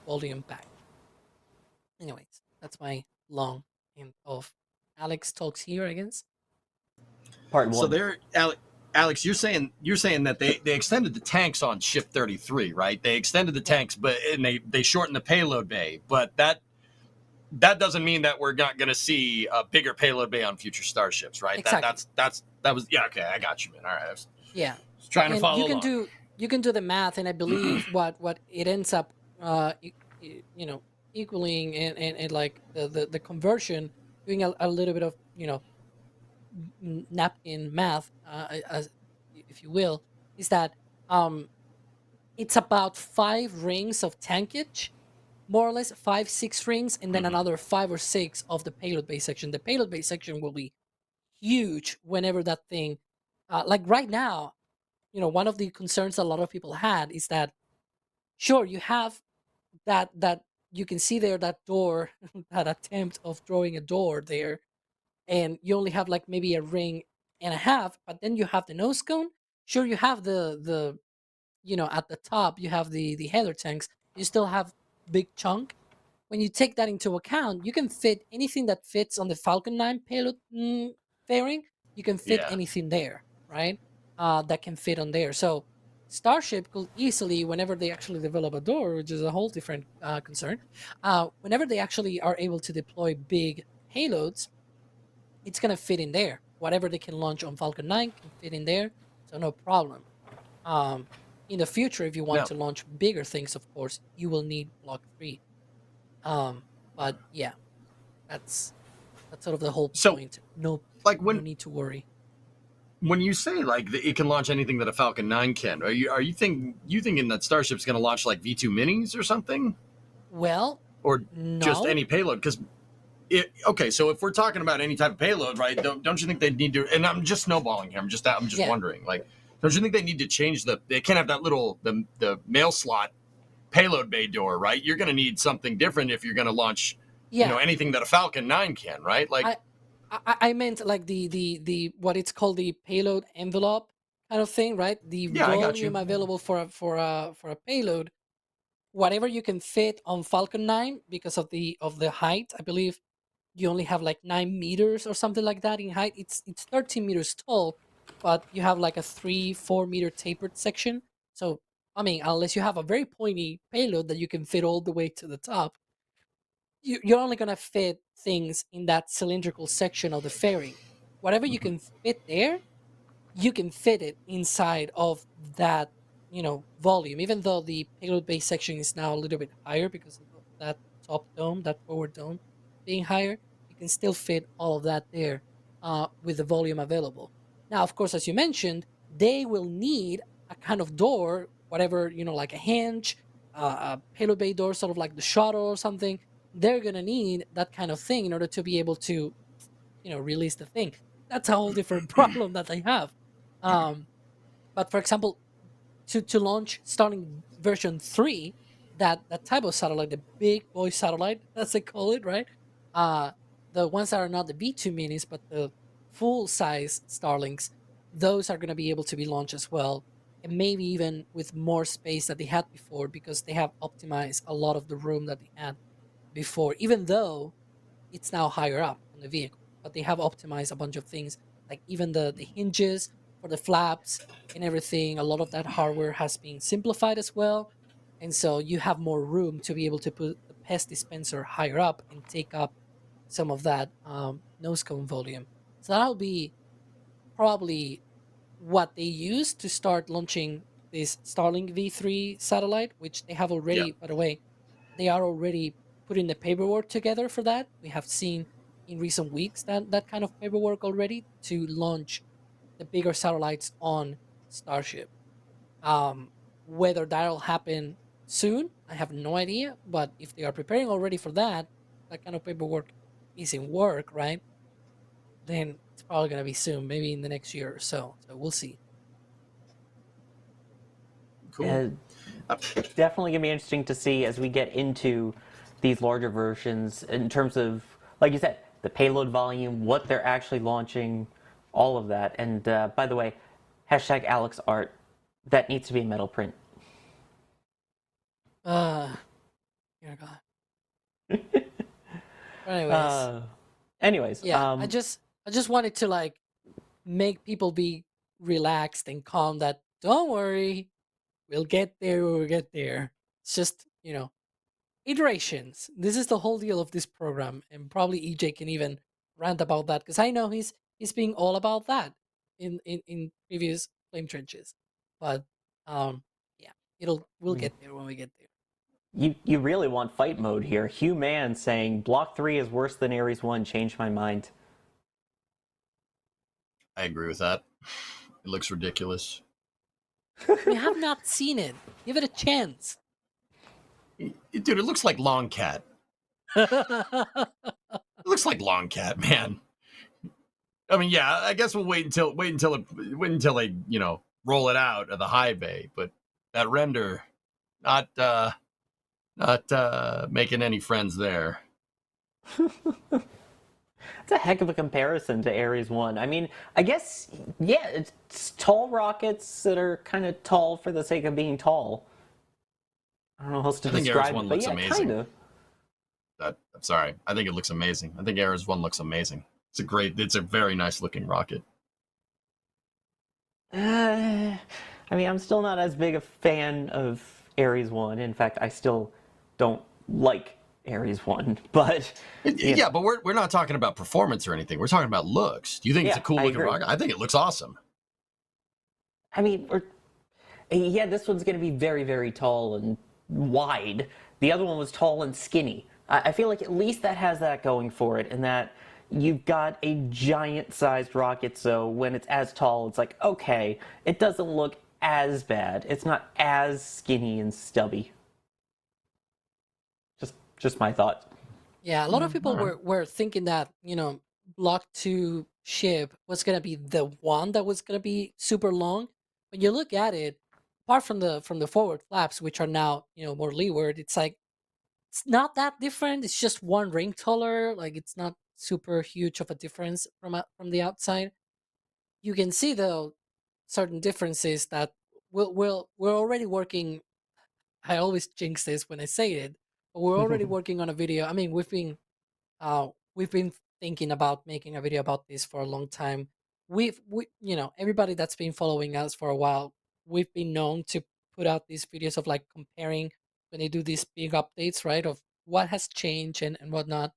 S9: volume back. Anyways, that's my long hint of Alex talks here, I guess.
S5: Part 1.
S2: So there, Alex, you're saying that they extended the tanks on ship 33, right? They extended the tanks, and they shortened the payload bay, but that doesn't mean that we're not going to see a bigger payload bay on future starships, right?
S9: Exactly.
S2: That was okay. I got you, man. All right, I was trying to
S9: And
S2: follow
S9: you can
S2: along.
S9: you can do the math, and I believe what it ends up equaling and like the conversion, doing a little bit of napkin math, as if you will, is that it's about 5 rings of tankage, more or less 5-6 rings, and then another 5 or 6 of the payload bay section. The payload bay section will be huge whenever that thing, like right now, one of the concerns a lot of people had is that, sure, you have that you can see there that door, that attempt of drawing a door there, and you only have like maybe a ring and a half, but then you have the nose cone. Sure, you have the at the top you have the header tanks. You still have big chunk. When you take that into account, you can fit anything that fits on the Falcon 9 payload fairing. You can fit
S2: Yeah.
S9: anything there, right? That can fit on there. So Starship could easily, whenever they actually develop a door, which is a whole different concern, whenever they actually are able to deploy big payloads, it's gonna fit in there. Whatever they can launch on Falcon 9 can fit in there, so no problem. Um, in the future, if you want
S2: Now,
S9: to launch bigger things, of course, you will need Block 3. But yeah, that's sort of the whole
S2: so
S9: point. No,
S2: like
S9: no
S2: when
S9: need to worry.
S2: when you say like it can launch anything that a Falcon 9 can, are you thinking that Starship's going to launch like V2 minis or something,
S9: Well,
S2: or just
S9: no.
S2: any payload? Because okay, so if we're talking about any type of payload, right? Don't you think they need to? And I'm just snowballing here. I'm just
S9: Yeah.
S2: wondering, like, don't you think they need to change they can't have that little the mail slot payload bay door, right? You're going to need something different if you're going to launch,
S9: Yeah.
S2: anything that a Falcon 9 can, right? Like,
S9: I meant like the what it's called, the payload envelope kind of thing, right? The
S2: Yeah, I got you.
S9: volume available for a payload, whatever you can fit on Falcon 9 because of the height. I believe you only have like 9 meters or something like that in height. It's 13 meters tall, but you have like a 3-4 meter tapered section. So I mean, unless you have a very pointy payload that you can fit all the way to the top, you're only going to fit things in that cylindrical section of the fairing. Whatever you can fit there, you can fit it inside of that, volume. Even though the payload base section is now a little bit higher because of that top dome, that forward dome being higher, you can still fit all of that there with the volume available. Now, of course, as you mentioned, they will need a kind of door, whatever, like a hinge, a payload bay door, sort of like the shuttle or something. They're going to need that kind of thing in order to be able to, release the thing. That's a whole different problem that they have. But for example, to launch Starlink version 3, that type of satellite, the big boy satellite, as they call it, right? The ones that are not the B2 minis, but the full size Starlinks, those are going to be able to be launched as well. And maybe even with more space that they had before, because they have optimized a lot of the room that they had before, even though it's now higher up on the vehicle. But they have optimized a bunch of things, like even the hinges for the flaps and everything. A lot of that hardware has been simplified as well. And so you have more room to be able to put the pest dispenser higher up and take up some of that nose cone volume. So that'll be probably what they use to start launching this Starlink V3 satellite, which they have already,
S2: Yeah.
S9: by the way, they are already putting the paperwork together for that. We have seen in recent weeks that kind of paperwork already to launch the bigger satellites on Starship. Whether that'll happen soon, I have no idea. But if they are preparing already for that, that kind of paperwork is in work, right? Then it's probably gonna be soon, maybe in the next year or so. So we'll see.
S2: Cool.
S5: Definitely gonna be interesting to see as we get into these larger versions in terms of, like you said, the payload volume, what they're actually launching, all of that. And by the way, hashtag Alex Art, that needs to be metal print.
S9: Oh God. Anyways,
S5: anyways,
S9: yeah, I just wanted to like make people be relaxed and calm. That don't worry, we'll get there. We'll get there. It's just iterations. This is the whole deal of this program, and probably EJ can even rant about that because I know he's being all about that in previous flame trenches. But yeah, we'll get there when we get there.
S5: You really want fight mode here. Hugh Mann saying Block 3 is worse than Ares 1. Changed my mind.
S2: I agree with that. It looks ridiculous.
S9: We have not seen it. Give it a chance.
S2: Dude, it looks like Long Cat. It looks like Long Cat, man. I mean, yeah, I guess we'll wait until they, roll it out of the high bay, but that render, not making any friends there.
S5: It's a heck of a comparison to Ares 1. I mean, I guess, yeah, it's tall rockets that are kind of tall for the sake of being tall. I don't know how else to describe it, but yeah, kind of.
S2: I'm sorry. I think it looks amazing. I think Ares 1 looks amazing. It's a very nice looking rocket.
S5: I mean, I'm still not as big a fan of Ares 1. In fact, I still don't like Ares 1, but...
S2: Yeah, but we're not talking about performance or anything. We're talking about looks. Do you think it's a cool looking rocket? I think it looks awesome.
S5: I mean, yeah, this one's going to be very, very tall and wide. The other one was tall and skinny. I feel like at least that has that going for it, and that, you've got a giant sized rocket, so when it's as tall, it's like, okay, it doesn't look as bad. It's not as skinny and stubby. Just my thoughts.
S9: Yeah, a lot of people
S5: Alright.
S9: were thinking that, Block 2 ship was gonna be the one that was gonna be super long. When you look at it, apart from the forward flaps, which are now, more leeward, it's like it's not that different. It's just one ring taller. Like it's not super huge of a difference from the outside. You can see though certain differences that we're already working. I always jinx this when I say it, but we're already working on a video. I mean, we've been thinking about making a video about this for a long time. Everybody that's been following us for a while, we've been known to put out these videos of like comparing when they do these big updates, right? Of what has changed and whatnot.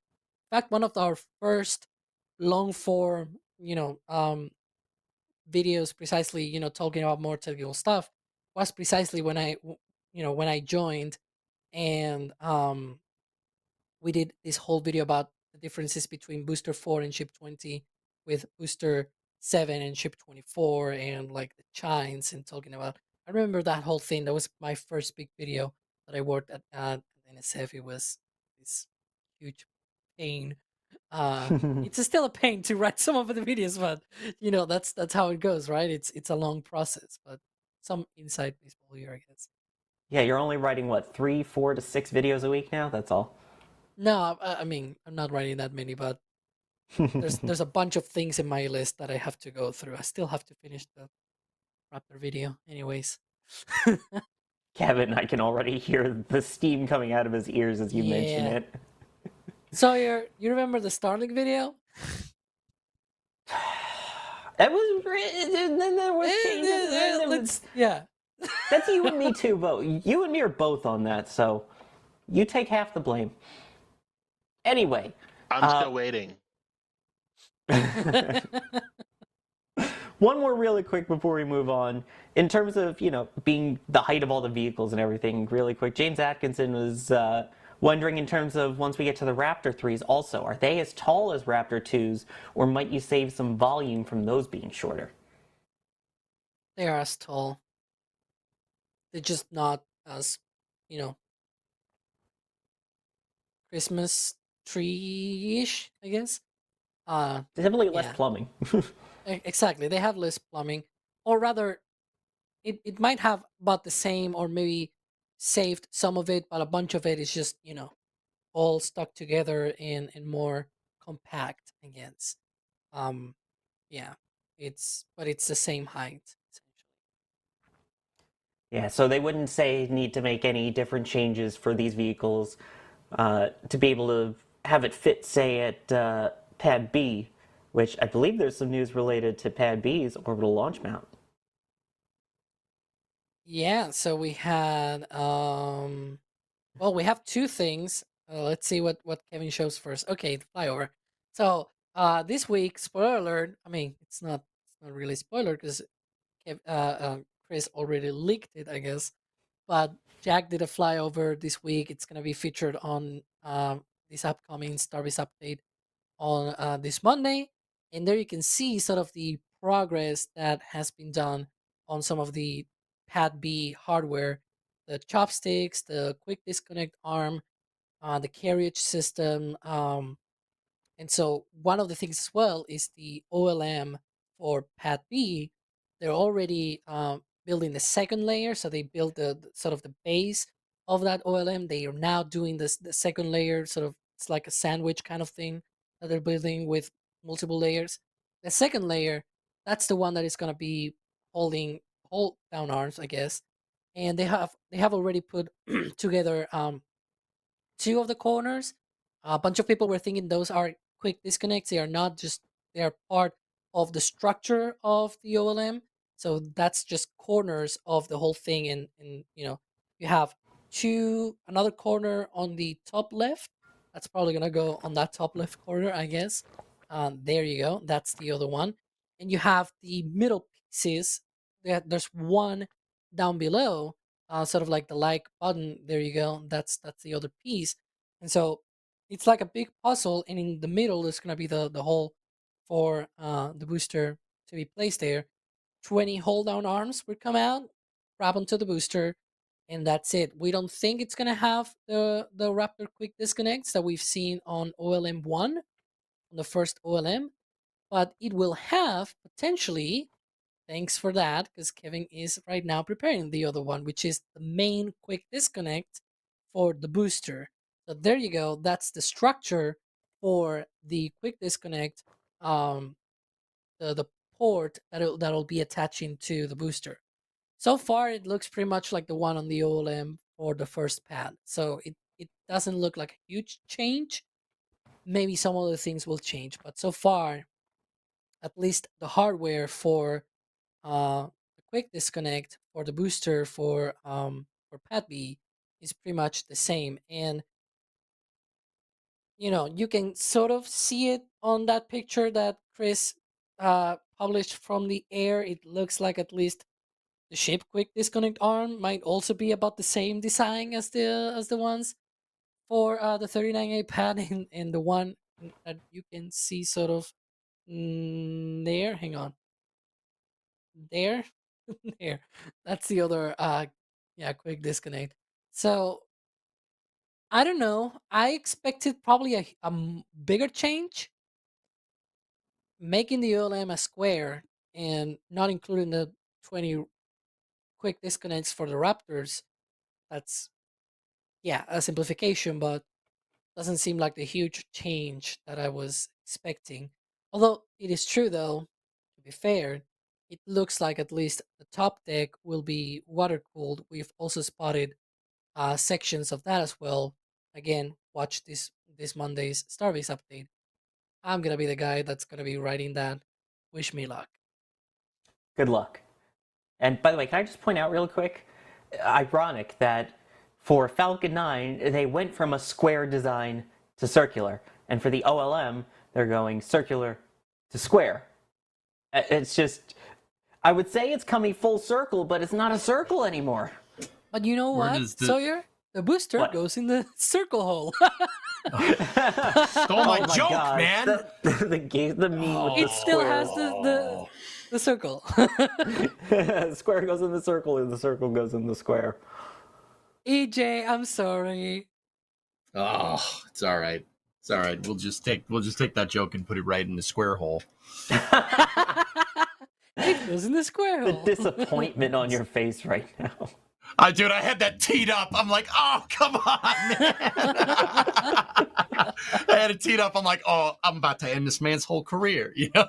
S9: In fact, one of our first long form, videos precisely, talking about more technical stuff was precisely when I joined and we did this whole video about the differences between booster 4 and ship 20 with booster 7 and ship 24 and like the chines and talking about I remember that whole thing. That was my first big video that I worked at NSF. It was this huge pain. It's still a pain to write some of the videos, but that's how it goes, right? It's a long process, but some inside baseball here, I guess.
S5: Yeah, you're only writing what, 3, 4 to 6 videos a week now? That's all.
S9: No, I mean I'm not writing that many, but there's a bunch of things in my list that I have to go through. I still have to finish the Raptor video, anyways.
S5: Kevin, I can already hear the steam coming out of his ears as you mention
S9: Yeah.
S5: it.
S9: So you remember the Starlink video?
S5: That was and then there was changes. And then there was,
S9: Yeah.
S5: that's you and me too, Bo. You and me are both on that, so you take half the blame. Anyway,
S4: I'm still waiting.
S5: one more really quick before we move on. In terms of, being the height of all the vehicles and everything, really quick, James Atkinson was wondering in terms of once we get to the Raptor 3s also, are they as tall as Raptor 2s, or might you save some volume from those being shorter?
S9: They are as tall. They're just not as, you know, Christmas tree-ish, I guess.
S5: Definitely less
S9: Yeah.
S5: plumbing.
S9: Exactly. They have less plumbing. Or rather, it might have about the same or maybe saved some of it, but a bunch of it is just, all stuck together and more compact, I guess. Um, yeah. It's the same height, essentially.
S5: Yeah, so they wouldn't say need to make any different changes for these vehicles to be able to have it fit, say, at Pad B, which I believe there's some news related to Pad B's orbital launch mount.
S9: Yeah, so we had well, we have two things. Let's see what Kevin shows first. Okay, the flyover. So this week, spoiler alert. I mean, it's not really spoiler because Chris already leaked it, I guess. But Jack did a flyover this week. It's gonna be featured on this upcoming Starbase update on this Monday, and there you can see sort of the progress that has been done on some of the Pad B hardware, the chopsticks, the quick disconnect arm, the carriage system, and so one of the things as well is the OLM for Pad B. They're already building the second layer, so they built the sort of the base of that OLM. They are now doing this the second layer, sort of it's like a sandwich kind of thing that they're building with multiple layers. The second layer, that's the one that is going to be holding hold down arms, I guess. And they have already put together two of the corners. A bunch of people were thinking those are quick disconnects. They are not just, they are part of the structure of the OLM. So that's just corners of the whole thing. And you have another corner on the top left. That's probably going to go on that top left corner, I guess. There you go. That's the other one. And you have the middle pieces. There's one down below, sort of like the like button. There you go. That's the other piece. And so it's like a big puzzle, and in the middle is gonna be the hole for the booster to be placed there. 20 hold down arms would come out, grab onto the booster, and that's it. We don't think it's gonna have the Raptor quick disconnects that we've seen on OLM 1, on the first OLM, but it will have potentially, thanks for that, because Kevin is right now preparing the other one, which is the main quick disconnect for the booster. So there you go. That's the structure for the quick disconnect, the port that'll be attaching to the booster. So far, it looks pretty much like the one on the OLM or the first pad. So it doesn't look like a huge change. Maybe some other things will change, but so far, at least the hardware for the quick disconnect for the booster for Pad B is pretty much the same. And you can sort of see it on that picture that Chris published from the air. It looks like at least the shape quick disconnect arm might also be about the same design as the ones for the 39A pad and the one that you can see sort of there. Hang on. There. There. That's the other quick disconnect. So I don't know. I expected probably a bigger change, making the OLM a square and not including the 20 quick disconnects for the Raptors. That's a simplification, but doesn't seem like the huge change that I was expecting. Although it is true, though, to be fair, it looks like at least the top deck will be water cooled. We've also spotted sections of that as well. Again, watch this Monday's Starbase update. I'm gonna be the guy that's gonna be writing that. Wish me luck.
S5: Good luck. And by the way, can I just point out real quick? Ironic that for Falcon 9, they went from a square design to circular. And for the OLM, they're going circular to square. It's just, I would say it's coming full circle, but it's not a circle anymore.
S9: But you know what, Sawyer? The booster goes in the circle hole.
S2: Stole my joke,
S5: God.
S2: man.
S5: The meme with
S9: it
S5: the
S9: still
S5: square.
S9: has the circle.
S5: The square goes in the circle, and the circle goes in the square.
S9: EJ, I'm sorry.
S2: Oh, it's all right. It's all right. We'll just take that joke and put it right in the square hole.
S9: It goes in the square hole.
S5: The disappointment on your face right now.
S2: Dude, I had that teed up. I'm like, oh, come on, man. I had it teed up. I'm like, oh, I'm about to end this man's whole career, you know?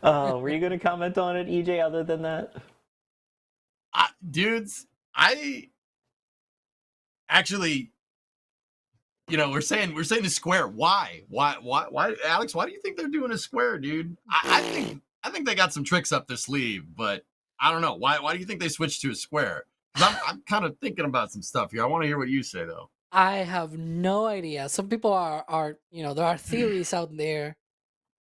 S5: Were you going to comment on it, EJ, other than that?
S2: Dudes, I actually, we're saying the square. Why, Alex? Why do you think they're doing a square, dude? I think they got some tricks up their sleeve, but I don't know. Why do you think they switched to a square? I'm kind of thinking about some stuff here. I want to hear what you say, though.
S9: I have no idea. Some people are there are theories out there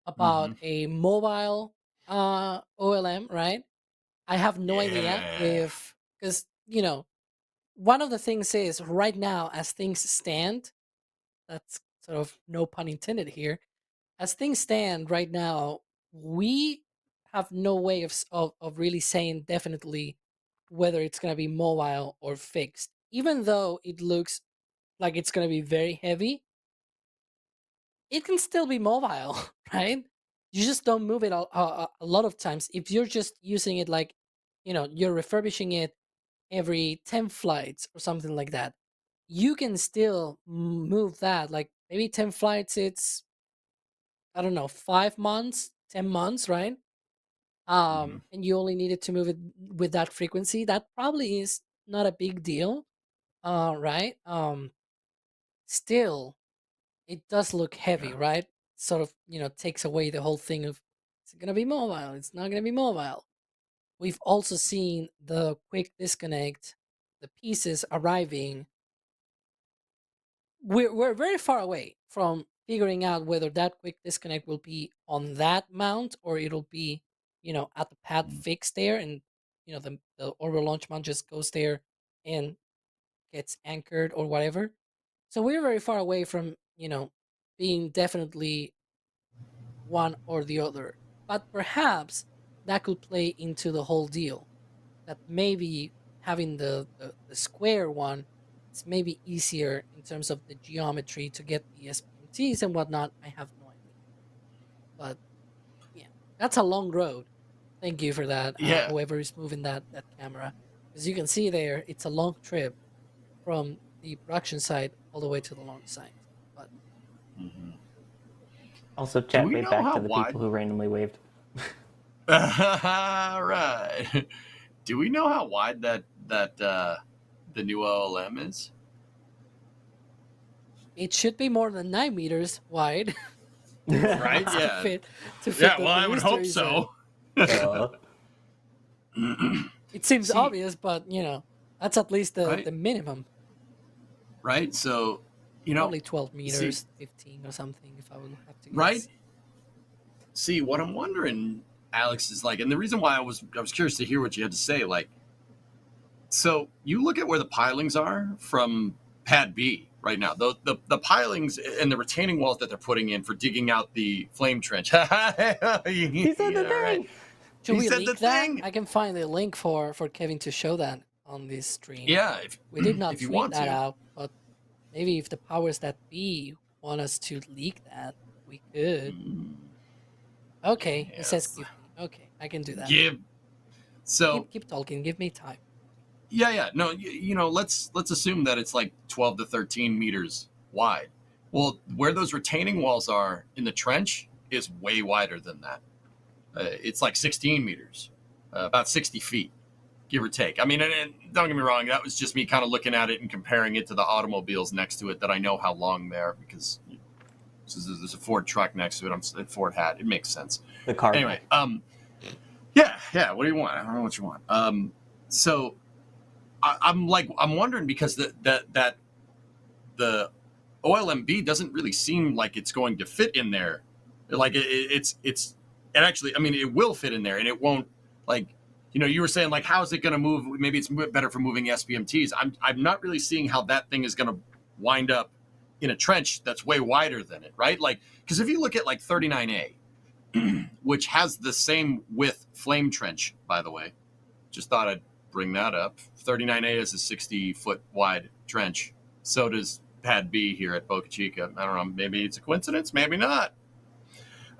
S9: about a mobile OLM, right? I have no idea because one of the things is right now, as things stand, that's sort of no pun intended here. As things stand right now, we have no way of really saying definitely whether it's going to be mobile or fixed. Even though it looks like it's going to be very heavy, it can still be mobile, right? You just don't move it a lot of times. If you're just using it like, you're refurbishing it every 10 flights or something like that, you can still move that. Like maybe 10 flights, it's, I don't know, 5 months, 10 months, right? And you only needed to move it with that frequency. That probably is not a big deal, right? Still, it does look heavy, right? Sort of, takes away the whole thing of it's going to be mobile, it's not going to be mobile. We've also seen the quick disconnect, the pieces arriving. We're very far away from figuring out whether that quick disconnect will be on that mount or it'll be, at the pad fixed there, and the orbital launch mount just goes there and gets anchored or whatever. So we're very far away from, being definitely one or the other. But perhaps that could play into the whole deal. That maybe having the square one is maybe easier in terms of the geometry to get the SPMTs and whatnot. I have no idea. But yeah, that's a long road. Thank you for that,
S2: Yeah.
S9: whoever is moving that camera. As you can see there, it's a long trip from the production site all the way to the launch site. But
S5: Also,
S2: Do
S5: chat
S2: we
S5: way
S2: know
S5: back
S2: how
S5: to the
S2: wide?
S5: people who randomly waved.
S2: Right. Do we know how wide that the new OLM is?
S9: it should be more than 9 meters wide.
S2: Right?
S9: to
S2: Yeah.
S9: fit to fit
S2: Yeah.
S9: the,
S2: Well,
S9: the
S2: I would
S9: booster
S2: hope
S9: you said.
S2: so.
S9: It seems
S2: See,
S9: obvious, but that's at least the
S2: right?
S9: minimum.
S2: Right. So,
S9: Probably 12
S2: see,
S9: meters, 15 or something, if I would have to
S2: right?
S9: guess.
S2: See, what I'm wondering, Alex, is like, and the reason why I was curious to hear what you had to say, like, so you look at where the pilings are from pad B right now. The pilings and the retaining walls that they're putting in for digging out the flame trench.
S5: He said the thing.
S9: Should
S2: He
S9: we
S2: said
S9: leak
S2: the
S9: that?
S2: thing.
S9: I can find the link for Kevin to show that on this stream.
S2: Yeah,
S9: We did not
S2: if you
S9: tweet
S2: want
S9: that
S2: to.
S9: out, but maybe if the powers that be want us to leak that, we could. Okay, it says
S2: Yes.
S9: give me. Okay, I can do that.
S2: Give. So
S9: Keep talking. Give me time.
S2: yeah. No, let's assume that it's like 12 to 13 meters wide. Well, where those retaining walls are in the trench is way wider than that. It's like 16 meters, about 60 feet, give or take. I mean, and don't get me wrong, that was just me kind of looking at it and comparing it to the automobiles next to it that I know how long they are because there's a Ford truck next to it. I'm a Ford hat. It makes sense.
S5: The car.
S2: Anyway, yeah. What do you want? I don't know what you want. So I'm wondering because that the OLMB doesn't really seem like it's going to fit in there. Like it's and actually, I mean, it will fit in there, and it won't like you were saying like how is it going to move? Maybe it's better for moving SPMTs. I'm not really seeing how that thing is going to wind up in a trench that's way wider than it, right? Like because if you look at like 39A, which has the same width flame trench, by the way, just thought I'd bring that up. 39A is a 60-foot wide trench. So does Pad B here at Boca Chica. I don't know. Maybe it's a coincidence. Maybe not.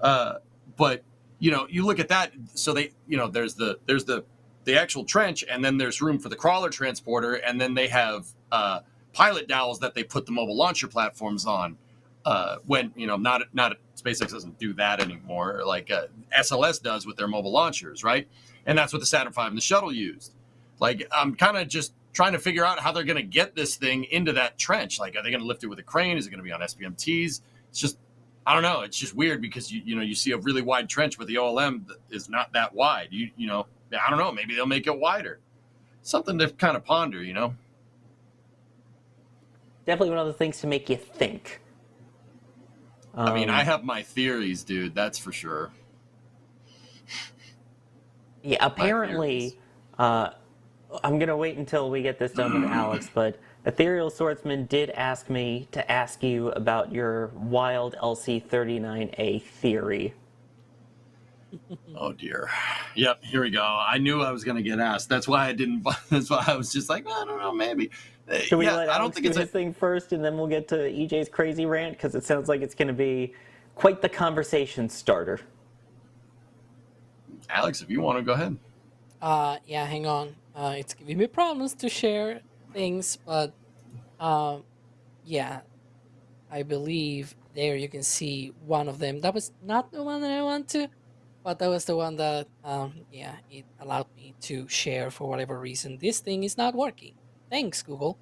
S2: But you look at that. So there's the actual trench, and then there's room for the crawler transporter, and then they have pilot dowels that they put the mobile launcher platforms on. When not SpaceX doesn't do that anymore, like SLS does with their mobile launchers, right? And that's what the Saturn V and the shuttle used. Like I'm kind of just trying to figure out how they're going to get this thing into that trench. Like, are they going to lift it with a crane? Is it going to be on SPMTs? It's just, I don't know. It's just weird because you see a really wide trench, but the OLM is not that wide. I don't know. Maybe they'll make it wider. Something to kind of ponder.
S5: Definitely one of the things to make you think.
S2: I mean, I have my theories, dude. That's for sure.
S5: Yeah, apparently, I'm going to wait until we get this done with Alex, but Ethereal Swordsman did ask me to ask you about your wild LC39A theory.
S2: Oh, dear. Yep, here we go. I knew I was going to get asked. That's why I didn't. That's why I was just like, I don't know, maybe.
S5: Should we let
S2: I don't
S5: Alex
S2: think
S5: do his thing first, and then we'll get to EJ's crazy rant? Because it sounds like it's going to be quite the conversation starter.
S2: Alex, if you want to go ahead.
S9: Yeah, hang on. It's giving me problems to share things, but yeah, I believe there you can see one of them. That was not the one that I want to, but that was the one that yeah, it allowed me to share for whatever reason. This thing is not working. Thanks, Google.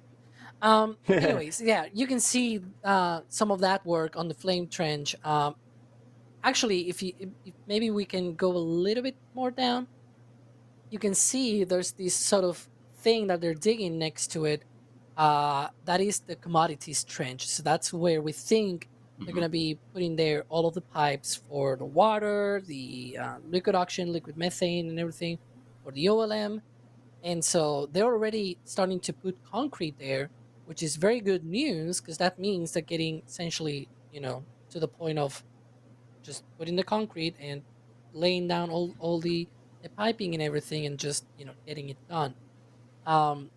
S9: Anyways, yeah, you can see some of that work on the flame trench. Actually, if maybe we can go a little bit more down, you can see there's this sort of thing that they're digging next to it. That is the commodities trench. So that's where we think they're going to be putting there all of the pipes for the water, the liquid oxygen, liquid methane, and everything for the OLM. And so they're already starting to put concrete there which is very good news because that means they're getting essentially, to the point of just putting the concrete and laying down all the piping and everything and just, getting it done. Um,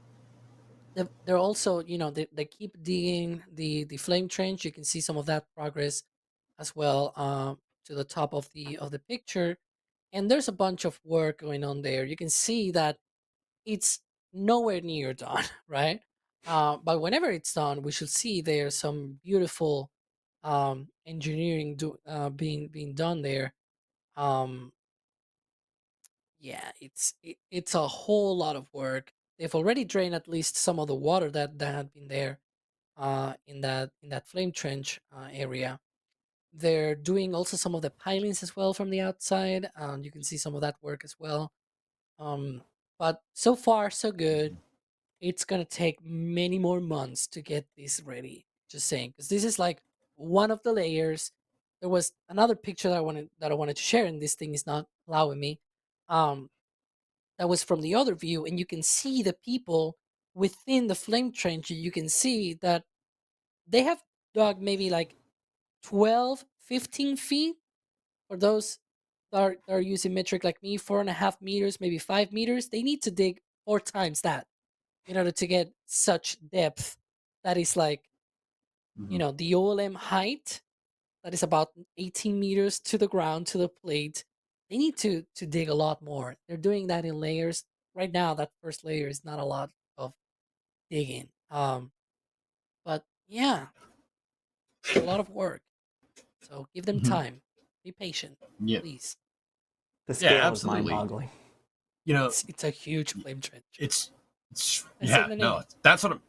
S9: they're also, they keep digging the flame trench. You can see some of that progress as well, to the top of the picture. And there's a bunch of work going on there. You can see that it's nowhere near done, right? But whenever it's done, we should see there's some beautiful engineering being done there. Um, yeah, it's a whole lot of work. They've already drained at least some of the water that had been there, in that flame trench area. They're doing also some of the pilings as well from the outside. You can see some of that work as well. Um, but so far so good. It's gonna take many more months to get this ready. Just saying, because this is like one of the layers. There was another picture that I wanted to share, and this thing is not allowing me. Um, that was from the other view, and you can see the people within the flame trench. You can see that they have dug maybe like 12, 15 feet. For those that are using metric like me, 4.5 meters, maybe 5 meters, they need to dig 4 times that in order to get such depth. That is like, the OLM height, that is about 18 meters to the ground, to the plate. They need to dig a lot more. They're doing that in layers. Right now, that first layer is not a lot of digging. But yeah, it's a lot of work. So give them time. Be patient,
S2: Yeah.
S9: please.
S5: The
S2: Yeah,
S5: scale is
S2: absolutely.
S5: mind-boggling.
S9: It's a huge flame trench.
S2: It's
S9: I said
S2: yeah,
S9: the
S2: no,
S9: name.
S2: that's what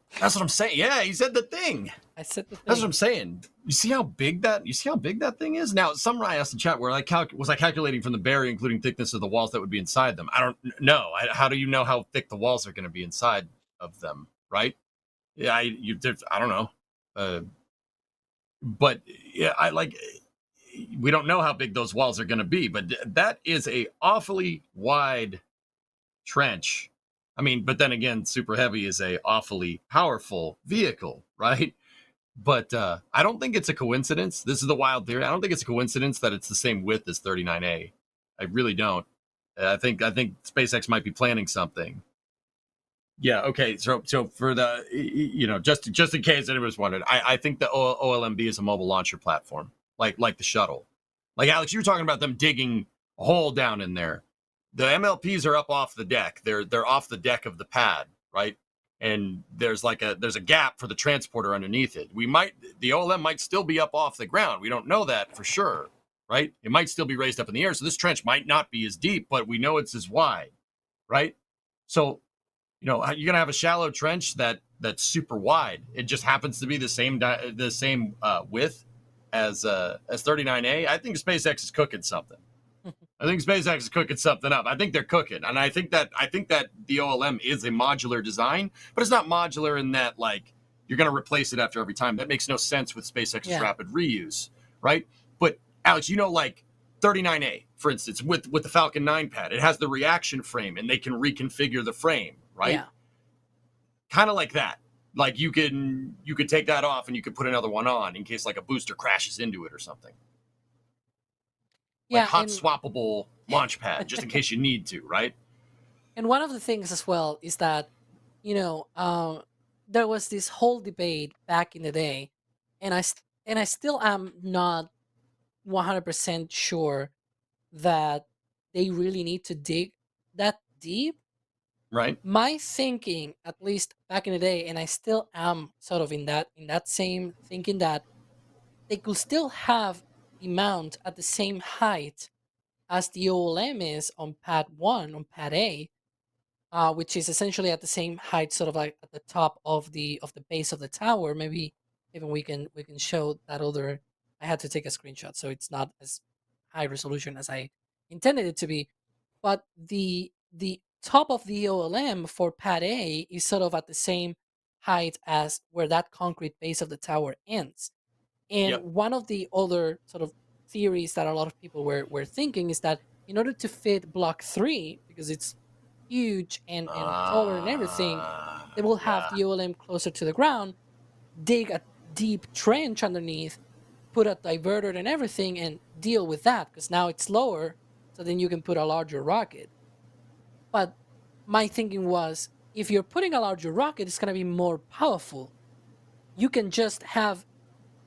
S2: I'm saying. Yeah, he said the thing.
S9: I said the thing.
S2: That's what I'm saying. You see how big that thing is? Now, somebody asked in chat where was I calculating from the barrier, including thickness of the walls that would be inside them? I don't know. How do you know how thick the walls are going to be inside of them? Right? Yeah, I don't know. But yeah, we don't know how big those walls are going to be, but that is a awfully wide trench. I mean, but then again, Super Heavy is a awfully powerful vehicle, right? But I don't think it's a coincidence. This is the wild theory. I don't think it's a coincidence that it's the same width as 39A. I really don't. I think SpaceX might be planning something. Yeah. Okay. So for the just in case anyone's wondering, I think the OLMB is a mobile launcher platform, like the shuttle. Like Alex, you were talking about them digging a hole down in there. The MLPs are up off the deck. They're off the deck of the pad, right? And there's a gap for the transporter underneath it. The OLM might still be up off the ground. We don't know that for sure, right? It might still be raised up in the air. So this trench might not be as deep, but we know it's as wide, right? So you're gonna have a shallow trench that's super wide. It just happens to be the same width as 39A. I think SpaceX is cooking something. I think SpaceX is cooking something up. I think they're cooking, and I think that the OLM is a modular design, but it's not modular in that like you're going to replace it after every time. That makes no sense with SpaceX's rapid reuse, right? But Alex, like 39A, for instance, with the Falcon 9 pad, it has the reaction frame, and they can reconfigure the frame, right?
S9: Yeah.
S2: Kind of like that. Like you could take that off and you could put another one on in case like a booster crashes into it or something. Like hot swappable launch pad, just in case you need to, right?
S9: And one of the things as well is that, there was this whole debate back in the day, and I still am not 100% sure that they really need to dig that deep.
S2: Right.
S9: My thinking, at least back in the day, and I still am sort of in that same thinking, that they could still have the mount at the same height as the OLM is on pad 1, on pad A, which is essentially at the same height, sort of like at the top of the base of the tower. Maybe even we can show that other. I had to take a screenshot, so it's not as high resolution as I intended it to be. But the top of the OLM for pad A is sort of at the same height as where that concrete base of the tower ends. And one of the other sort of theories that a lot of people were thinking is that in order to fit block 3, because it's huge and taller and everything, they will have the OLM closer to the ground, dig a deep trench underneath, put a diverter and everything, and deal with that because now it's lower. So then you can put a larger rocket. But my thinking was, if you're putting a larger rocket, it's going to be more powerful. You can just have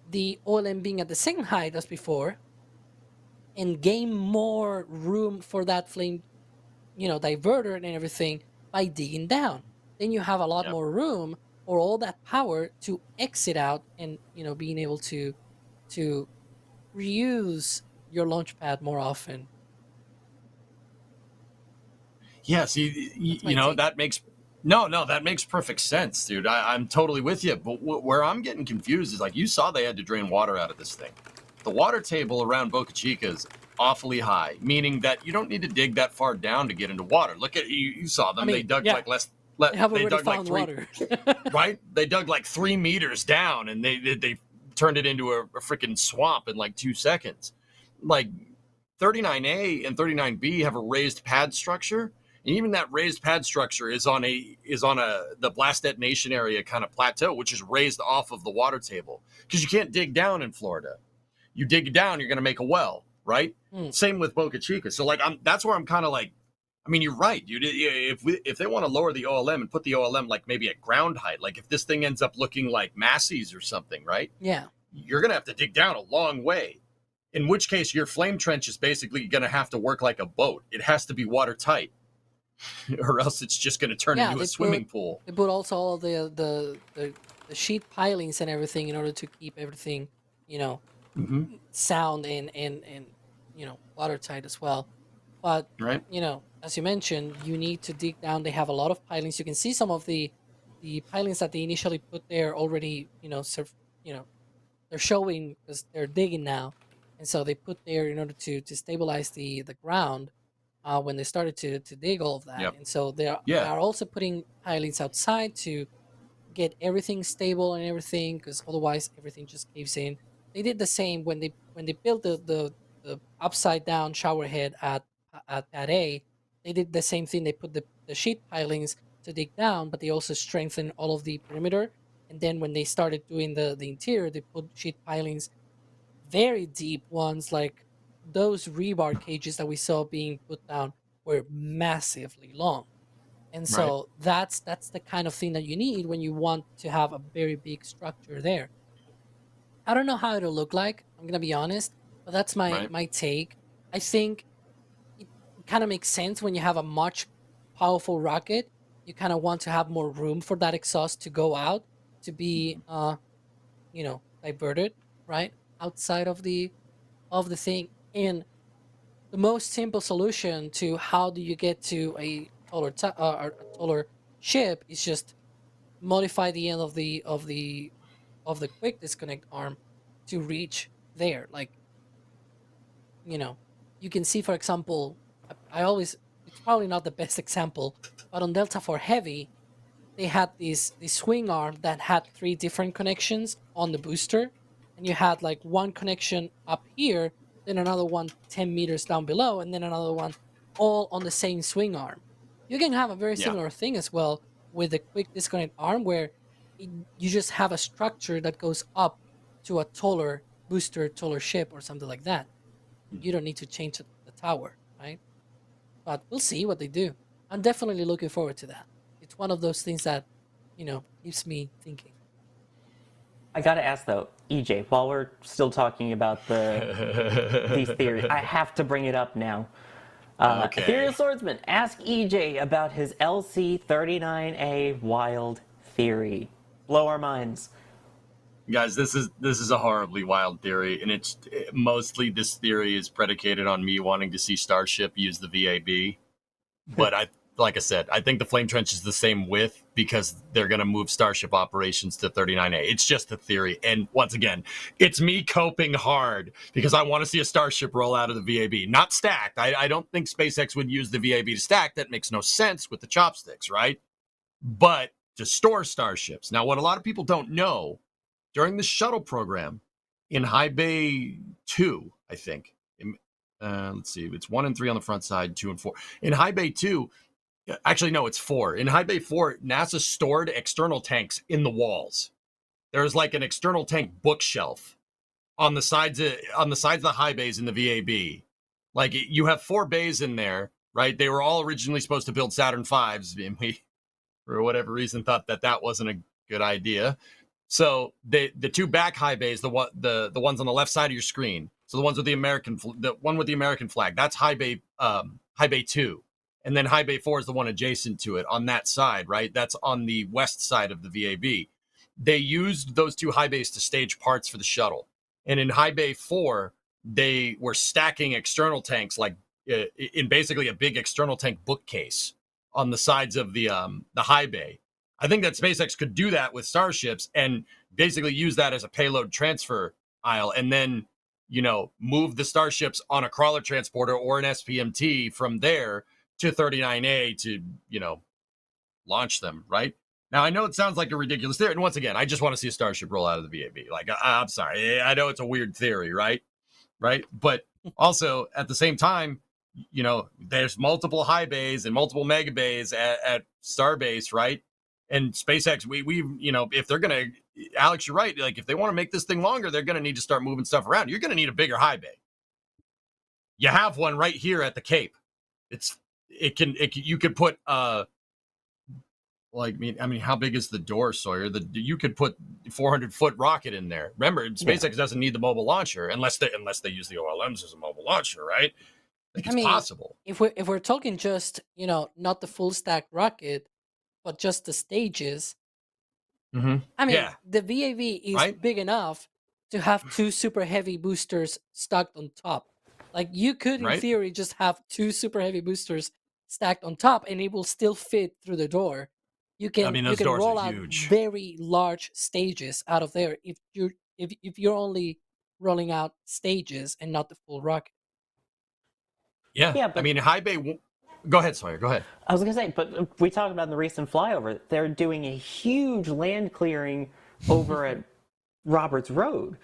S9: the OLM being at the same height as before and gain more room for that flame, diverter and everything by digging down. Then you have a lot more room for all that power to exit out and, being able to reuse your launch pad more often.
S2: Yeah, see,
S9: my take.
S2: that makes that makes perfect sense, dude. I'm totally with you. But where I'm getting confused is like you saw they had to drain water out of this thing. The water table around Boca Chica is awfully high, meaning that you don't need to dig that far down to get into water. Look at you saw them. They dug like
S9: They have already
S2: dug
S9: found
S2: like 3
S9: water.
S2: right? They dug like 3 meters down, and they turned it into a freaking swamp in like 2 seconds. Like 39A and 39B have a raised pad structure. And even that raised pad structure is on the blast detonation area kind of plateau, which is raised off of the water table because you can't dig down in Florida. You dig down, you're going to make a well, right? Same with Boca Chica. So like, that's where I'm kind of like, I mean, you're right, dude. If they want to lower the OLM and put the OLM like maybe at ground height, like if this thing ends up looking like Massey's or something, right?
S9: Yeah.
S2: You're going to have to dig down a long way. In which case, your flame trench is basically going to have to work like a boat. It has to be watertight. Or else it's just going to turn into a swimming pool.
S9: They put also all the sheet pilings and everything in order to keep everything, sound and watertight as well. But
S2: right.
S9: As you mentioned, you need to dig down. They have a lot of pilings. You can see some of the pilings that they initially put there already. They're showing because they're digging now, and so they put there in order to stabilize the ground. When they started to dig all of that. And so they are also putting pilings outside to get everything stable and everything, because otherwise everything just caves in. They did the same when they built the upside down shower head at Pad A. They did the same thing. They put the sheet pilings to dig down, but they also strengthened all of the perimeter. And then when they started doing the interior, they put sheet pilings, very deep ones, like those rebar cages that we saw being put down were massively long. And so that's the kind of thing that you need when you want to have a very big structure there. I don't know how it'll look like, I'm going to be honest, but that's my take. I think it kind of makes sense when you have a much powerful rocket. You kind of want to have more room for that exhaust to go out, to be diverted right outside of the thing. And the most simple solution to how do you get to a taller ship is just modify the end of the quick disconnect arm to reach there. Like, you can see, for example, it's probably not the best example, but on Delta IV Heavy, they had this swing arm that had 3 different connections on the booster, and you had like one connection up here, then another one 10 meters down below, and then another one all on the same swing arm. You can have a very similar thing as well with the quick disconnect arm, where you just have a structure that goes up to a taller booster, taller ship, or something like that. You don't need to change the tower, right? But we'll see what they do. I'm definitely looking forward to that. It's one of those things that, keeps me thinking.
S5: I gotta ask though, EJ, while we're still talking about these theories, I have to bring it up now. Ethereal Swordsman, ask EJ about his LC-39A wild theory. Blow our minds.
S2: Guys, this is a horribly wild theory, and it's mostly this theory is predicated on me wanting to see Starship use the VAB. But like I said, I think the flame trench is the same width because they're going to move Starship operations to 39A. It's just a theory. And once again, it's me coping hard because I want to see a Starship roll out of the VAB. Not stacked. I don't think SpaceX would use the VAB to stack. That makes no sense with the chopsticks, right? But to store Starships. Now, what a lot of people don't know, during the shuttle program in High Bay 2, I think, let's see, it's 1 and 3 on the front side, 2 and 4. In High Bay 2, Actually, no, it's 4. In High Bay 4, NASA stored external tanks in the walls. There's like an external tank bookshelf on the sides of the high bays in the VAB. Like you have 4 bays in there, right? They were all originally supposed to build Saturn V's, and we, for whatever reason, thought that wasn't a good idea. So the 2 back high bays, the ones on the left side of your screen, so the ones with the one with the American flag, that's High Bay 2, and then High Bay 4 is the one adjacent to it on that side, right? That's on the west side of the VAB. They used those 2 high bays to stage parts for the shuttle, and in High Bay 4, they were stacking external tanks like in basically a big external tank bookcase on the sides of the high bay. I think that SpaceX could do that with Starships and basically use that as a payload transfer aisle, and then move the Starships on a crawler transporter or an SPMT from there to 39A to launch them, right? Now, I know it sounds like a ridiculous theory, and once again, I just want to see a Starship roll out of the VAB. Like, I'm sorry, I know it's a weird theory, right? But also at the same time, there's multiple high bays and multiple mega bays at Starbase, right? And SpaceX, we if they're gonna, Alex, you're right. Like, if they want to make this thing longer, they're gonna need to start moving stuff around. You're gonna need a bigger high bay. You have one right here at the Cape. You could put how big is the door, Sawyer? You could put 400-foot rocket in there. Remember, SpaceX doesn't need the mobile launcher unless they use the OLMs as a mobile launcher, right? Like, it's possible.
S9: If we're talking just not the full stack rocket, but just the stages.
S2: Mm-hmm.
S9: The VAV is big enough to have 2 super heavy boosters stacked on top. Like, you could, in theory, just have 2 super heavy boosters stacked on top, and it will still fit through the door. You can roll out very large stages out of there if you're only rolling out stages and not the full rocket.
S2: Yeah, but High Bay. Go ahead, Sawyer. Go ahead.
S5: I was going to say, but we talked about in the recent flyover, they're doing a huge land clearing over at Roberts Road.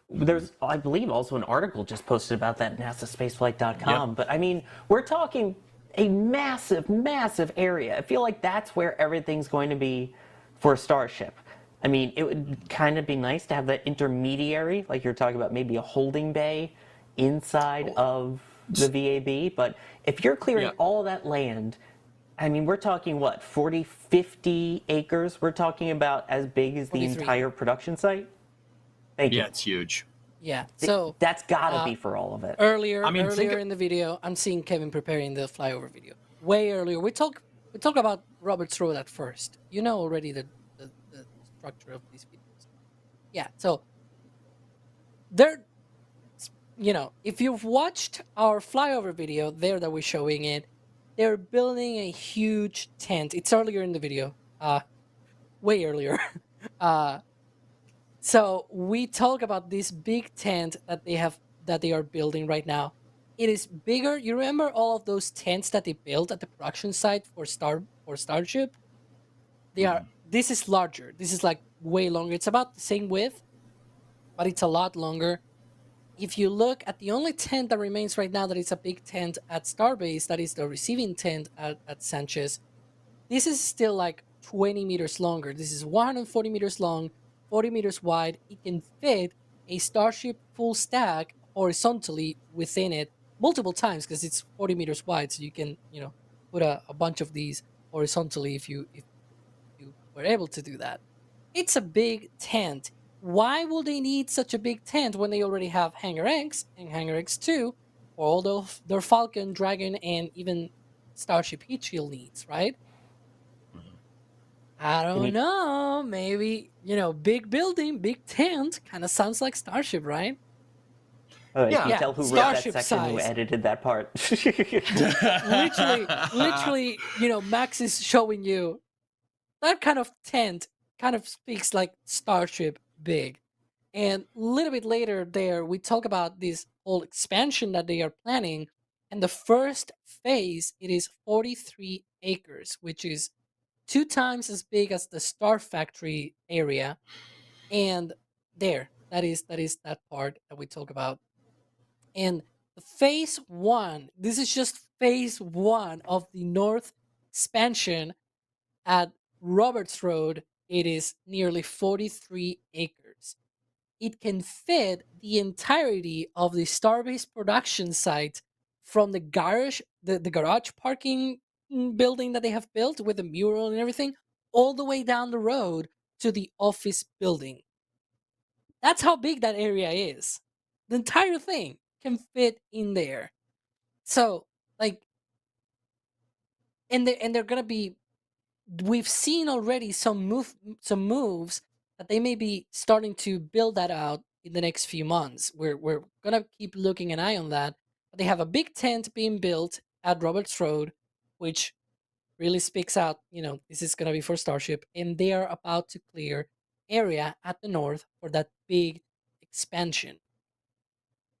S5: There's, I believe, also an article just posted about that at NASAspaceflight.com. Yep. But we're talking a massive, massive area. I feel like that's where everything's going to be for Starship. It would kind of be nice to have that intermediary, like you're talking about, maybe a holding bay inside of the VAB. But if you're clearing all that land, we're talking, what, 40, 50 acres? We're talking about as big as 43. The entire production site? Thank you.
S2: Yeah, it's huge.
S9: Yeah, so
S5: that's gotta be for all of it.
S9: Earlier in the video, I'm seeing Kevin preparing the flyover video. Way earlier, we talk about Roberts Road at first. You know already the structure of these videos. Yeah, so there, if you've watched our flyover video there that we're showing it, they're building a huge tent. It's earlier in the video, way earlier. So we talk about this big tent that they are building right now. It is bigger. You remember all of those tents that they built at the production site for Starship? This is larger. This is like way longer. It's about the same width, but it's a lot longer. If you look at the only tent that remains right now that is a big tent at Starbase, that is the receiving tent at Sanchez, this is still like 20 meters longer. This is 140 meters long, 40 meters wide. It can fit a Starship full stack horizontally within it multiple times because it's 40 meters wide. So you can, put a bunch of these horizontally if you were able to do that. It's a big tent. Why will they need such a big tent when they already have Hangar X and Hangar X2 for all their Falcon, Dragon, and even Starship heat shield needs, right? I don't know. Maybe, big building, big tent kind of sounds like Starship, right?
S5: You can tell who wrote that section, who edited that part.
S9: literally, Max is showing you that kind of tent kind of speaks like Starship big. And a little bit later there, we talk about this whole expansion that they are planning. And the first phase, it is 43 acres, which is 2 times as big as the Star Factory area. And that is that part that we talk about. And the phase 1, this is just phase 1 of the north expansion at Roberts Road, it is nearly 43 acres. It can fit the entirety of the Starbase production site from the garage, the garage parking building that they have built with the mural and everything, all the way down the road to the office building. That's how big that area is. The entire thing can fit in there. So, like, and they're gonna be. We've seen already some moves that they may be starting to build that out in the next few months. We're gonna keep looking an eye on that. But they have a big tent being built at Roberts Road, which really speaks out. This is gonna be for Starship, and they are about to clear area at the north for that big expansion.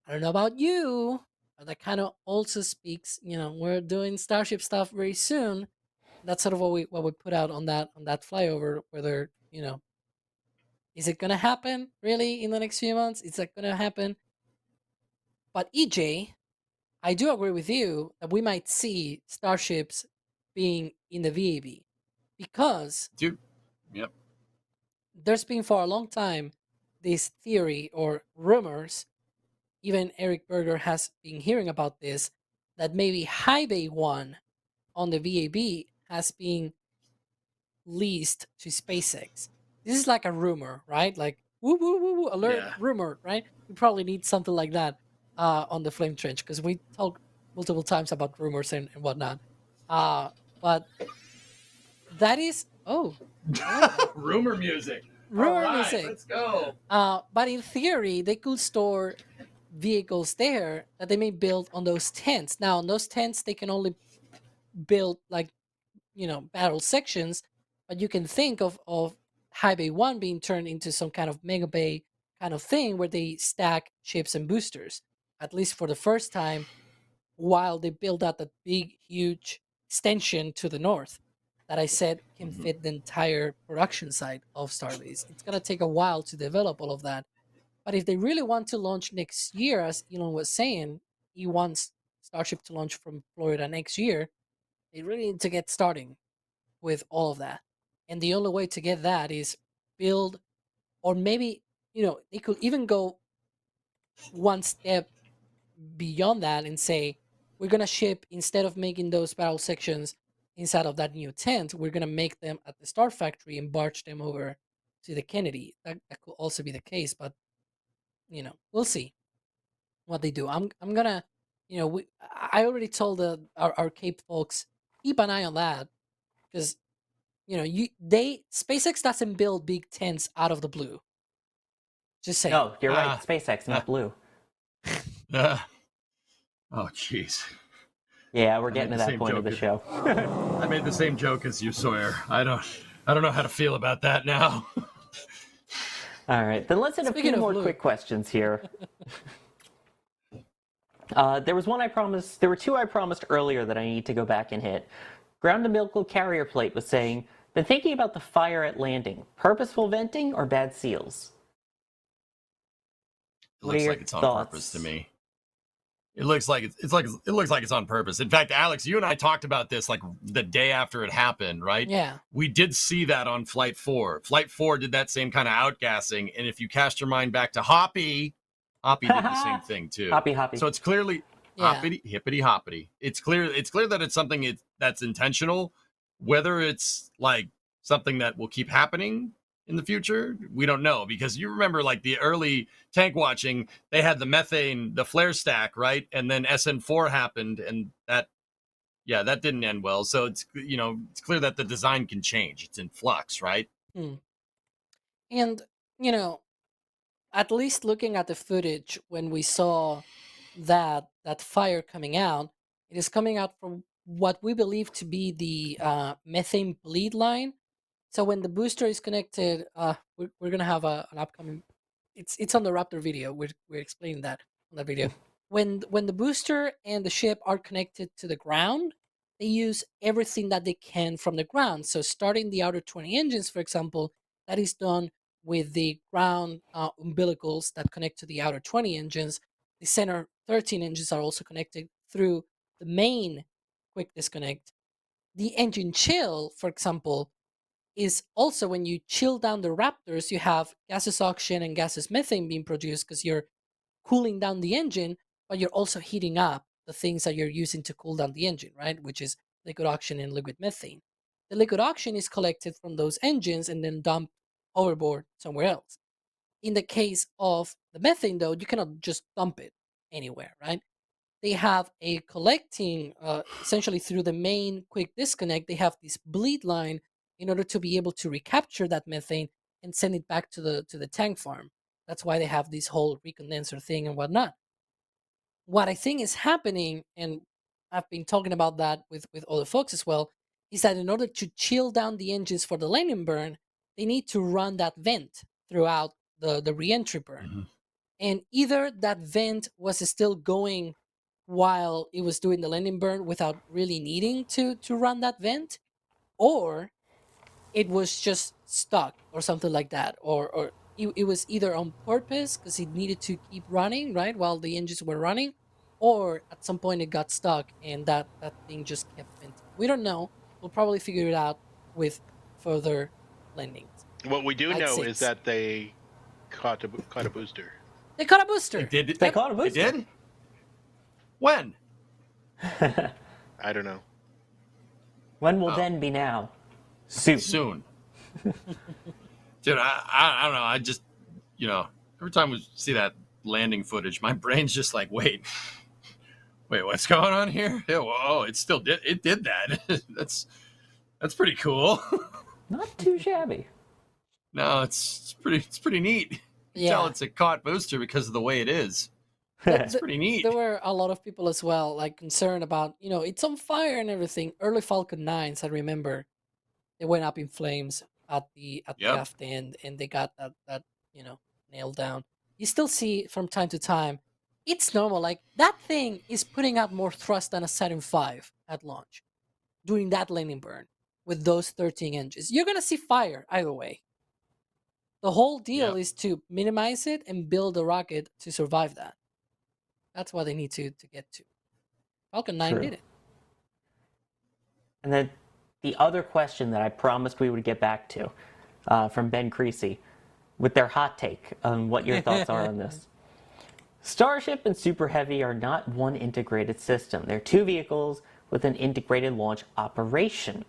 S9: I don't know about you, but that kind of also speaks. We're doing Starship stuff very soon. That's sort of what we put out on that flyover. Whether is it gonna happen really in the next few months? Is that gonna happen? But EJ, I do agree with you that we might see Starships being in the VAB because
S2: Dude. Yep.
S9: there's been for a long time this theory or rumors. Even Eric Berger has been hearing about this, that maybe High Bay 1 on the VAB has been leased to SpaceX. This is like a rumor, right? Like, woo, woo, woo, woo, alert,
S4: Yeah.
S9: rumor, right? We probably need something like that on the Flame Trench because we talk multiple times about rumors and whatnot. But that is, I like that.
S2: Rumor music.
S9: Rumor
S2: All right,
S9: music.
S2: let's go.
S9: But in theory, they could store vehicles there that they may build on those tents. Now, on those tents, they can only build like battle sections, but you can think of High Bay 1 being turned into some kind of mega bay kind of thing where they stack ships and boosters, at least for the first time, while they build out that big, huge extension to the north that I said can fit the entire production site of Starbase. It's going to take a while to develop all of that. But if they really want to launch next year, as Elon was saying, he wants Starship to launch from Florida next year, they really need to get starting with all of that. And the only way to get that is build, or maybe, they could even go one step beyond that and say, we're going to ship, instead of making those battle sections inside of that new tent, we're going to make them at the Star Factory and barge them over to the Kennedy. That could also be the case, but, we'll see what they do. I'm gonna, I already told our Cape folks, keep an eye on that because SpaceX doesn't build big tents out of the blue. Just saying.
S5: No, you're right. SpaceX, not Blue.
S2: Oh, jeez.
S5: Yeah, we're getting to that point of the show.
S2: I made the same joke as you, Sawyer. I don't know how to feel about that now.
S5: All right, then let's hit a few more quick questions here. There was one I promised. There were two I promised earlier that I need to go back and hit. Ground umbilical carrier plate was saying, been thinking about the fire at landing. Purposeful venting or bad seals?
S2: It looks like it's on purpose to me. It looks like it's on purpose. In fact, Alex, you and I talked about this like the day after it happened, right?
S9: Yeah.
S2: We did see that on Flight 4. Flight 4 did that same kind of outgassing, and if you cast your mind back to Hoppy did the same thing too.
S5: Hoppy.
S2: So it's clearly hippity hoppity. It's clear that it's something that's intentional. Whether it's like something that will keep happening in the future, we don't know, because you remember like the early tank watching, they had the methane, the flare stack, right? And then SN4 happened, and that didn't end well. So it's it's clear that the design can change. It's in flux, right?
S9: And at least looking at the footage when we saw that fire coming out, it is coming out from what we believe to be the methane bleed line. So when the booster is connected, we're gonna have an upcoming. It's on the Raptor video. We're explaining that on that video. When the booster and the ship are connected to the ground, they use everything that they can from the ground. So starting the outer 20 engines, for example, that is done with the ground umbilicals that connect to the outer 20 engines. The center 13 engines are also connected through the main quick disconnect. The engine chill, for example, is also when you chill down the Raptors, you have gaseous oxygen and gaseous methane being produced because you're cooling down the engine, but you're also heating up the things that you're using to cool down the engine, right? Which is liquid oxygen and liquid methane. The liquid oxygen is collected from those engines and then dumped overboard somewhere else. In the case of the methane, though, you cannot just dump it anywhere, right? They have a collecting, essentially through the main quick disconnect, they have this bleed line in order to be able to recapture that methane and send it back to the tank farm. That's why they have this whole recondenser thing and whatnot. What I think is happening, and I've been talking about that with other folks as well, is that in order to chill down the engines for the landing burn, they need to run that vent throughout the reentry burn.
S2: Mm-hmm.
S9: And either that vent was still going while it was doing the landing burn without really needing to run that vent, or it was just stuck or something like that, or it was either on purpose because it needed to keep running right while the engines were running, or at some point it got stuck and that thing just kept venting. We don't know. We'll probably figure it out with further landings.
S4: What we do
S9: Flight
S4: know
S9: 6.
S4: is that they caught a booster.
S9: They caught a booster.
S5: They caught a
S2: They
S5: booster.
S2: did? When?
S4: I don't know.
S5: When will
S2: Oh.
S5: then be now? Soon.
S2: Soon. Dude, I don't know. I just, every time we see that landing footage, my brain's just like, wait, what's going on here? Yeah, whoa, it did that. That's pretty cool.
S5: Not too shabby.
S2: No, it's pretty neat. You can tell it's a caught booster because of the way it is. It's pretty neat.
S9: There were a lot of people as well, like concerned about, it's on fire and everything. Early Falcon 9s, I remember, they went up in flames at the aft end, and they got that nailed down. You still see from time to time, it's normal. Like that thing is putting out more thrust than a Saturn V at launch, doing that landing burn with those 13 engines. You're gonna see fire either way. The whole deal is to minimize it and build a rocket to survive that. That's what they need to get to. Falcon 9
S5: True.
S9: did it.
S5: And then the other question that I promised we would get back to from Ben Creasy with their hot take on what your thoughts are on this. Starship and Super Heavy are not one integrated system. They're two vehicles with an integrated launch operation.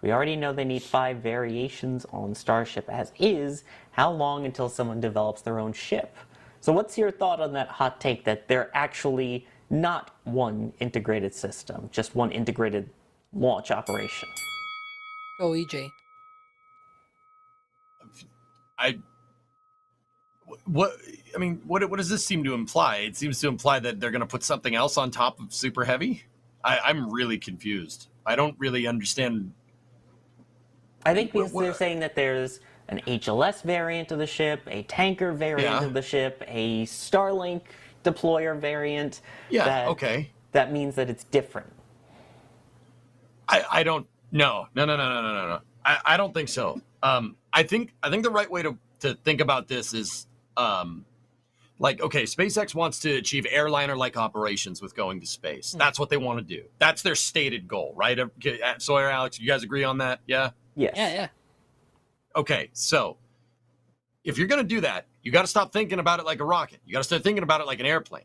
S5: We already know they need 5 variations on Starship as is. How long until someone develops their own ship? So what's your thought on that hot take that they're actually not one integrated system, just one integrated launch operation?
S9: Go, EJ.
S2: What does this seem to imply? It seems to imply that they're going to put something else on top of Super Heavy. I'm really confused. I don't really understand.
S5: I think because they're saying that there's an HLS variant of the ship, a tanker variant of the ship, a Starlink deployer variant.
S2: Yeah, okay.
S5: That means that it's different.
S2: I don't. No. I don't think so. I think the right way to think about this is SpaceX wants to achieve airliner-like operations with going to space. That's what they want to do. That's their stated goal, right? Sawyer, Alex, you guys agree on that? Yeah?
S5: Yes.
S9: Yeah.
S2: Okay, so if you're going to do that, you got to stop thinking about it like a rocket. You got to start thinking about it like an airplane.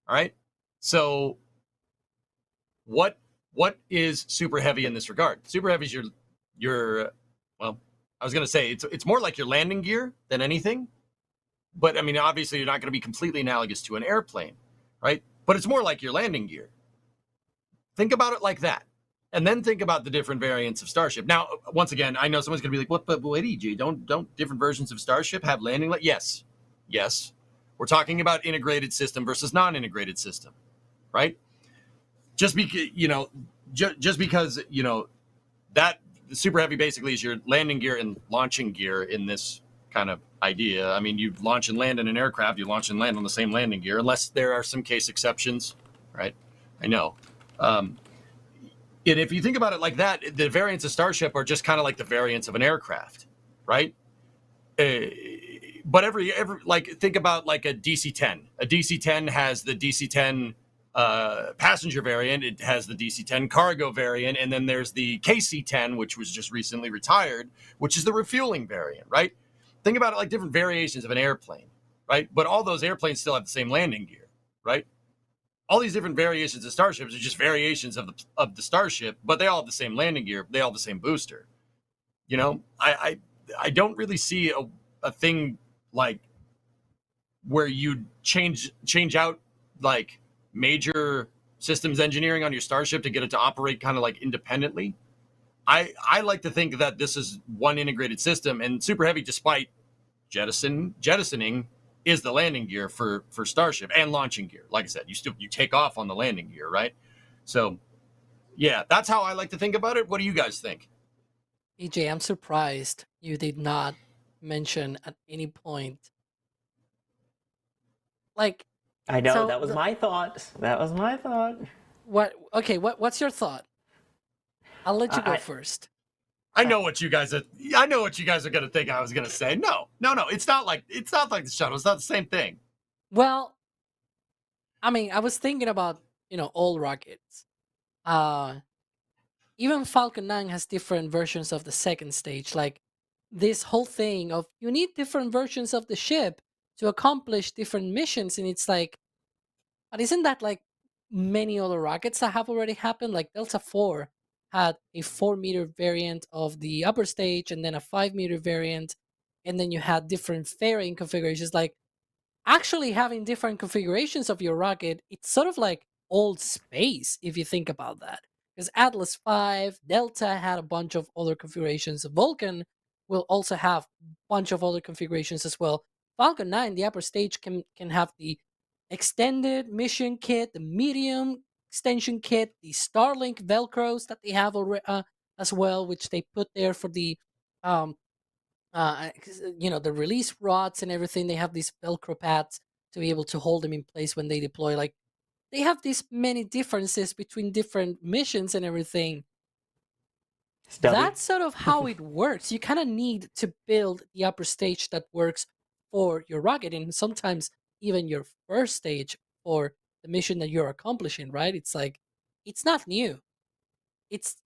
S2: All right? So what is Super Heavy in this regard? Super Heavy is your I was going to say it's more like your landing gear than anything. But I mean, obviously you're not going to be completely analogous to an airplane, right? But it's more like your landing gear. Think about it like that. And then think about the different variants of Starship. Now, once again, I know someone's going to be like, "What? But wait, EJ, don't different versions of Starship have landing?" Yes. We're talking about integrated system versus non-integrated system, right? Just because that Super Heavy basically is your landing gear and launching gear in this kind of idea. I mean, you launch and land in an aircraft, you launch and land on the same landing gear, unless there are some case exceptions, right? I know. And if you think about it like that, the variants of Starship are just kind of like the variants of an aircraft, right? But every think about like a DC-10. A DC-10 has the DC-10 passenger variant. It has the DC-10 cargo variant, and then there's the KC-10, which was just recently retired, which is the refueling variant, right? Think about it like different variations of an airplane, right? But all those airplanes still have the same landing gear, right? All these different variations of starships are just variations of the starship, but they all have the same landing gear. They all have the same booster. You know, I don't really see a thing like where you change out like major systems engineering on your starship to get it to operate kind of like independently. I like to think that this is one integrated system, and Super Heavy, despite jettisoning, is the landing gear for Starship and launching gear. Like I said, you take off on the landing gear, right? So yeah, that's how I like to think about it. What do you guys think?
S9: EJ, I'm surprised you did not mention at any point. Like,
S5: I know,
S9: so
S5: that was my thought. That was my thought.
S9: what? Okay, what's your thought? I'll let you go first.
S2: I know what you guys are gonna think I was gonna say. No. It's not like the shuttle. It's not the same thing.
S9: Well, I mean, I was thinking about old rockets. Even Falcon 9 has different versions of the second stage. Like this whole thing of you need different versions of the ship to accomplish different missions, and it's like, but isn't that like many other rockets that have already happened? Like Delta 4 had a 4-meter variant of the upper stage, and then a 5-meter variant, and then you had different fairing configurations. Like actually having different configurations of your rocket, it's sort of like old space if you think about that. Because Atlas 5, Delta had a bunch of other configurations. Vulcan will also have a bunch of other configurations as well. Falcon 9, the upper stage, can have the extended mission kit, the medium extension kit, the Starlink Velcros that they have already as well, which they put there for the the release rods and everything. They have these Velcro pads to be able to hold them in place when they deploy. Like they have these many differences between different missions and everything.
S5: Stubby.
S9: That's sort of how it works. You kind of need to build the upper stage that works for your rocket, and sometimes even your first stage for the mission that you're accomplishing, right? It's like, it's not new. It's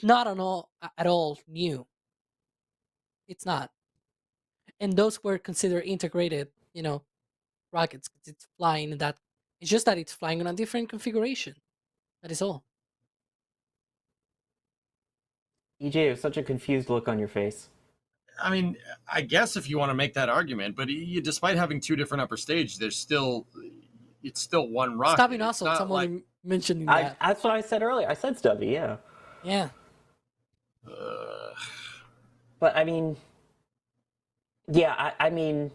S9: not at all new. It's not. And those were considered integrated, rockets. It's flying in that. It's just that it's flying on a different configuration. That is all.
S5: EJ, there's such a confused look on your face.
S2: I mean, I guess if you want to make that argument, but despite having two different upper stage, it's still one rocket.
S9: Stubby Nozzle, someone mentioning that.
S5: That's what I said earlier. I said Stubby, yeah.
S9: Yeah.
S5: But I mean, yeah, I mean,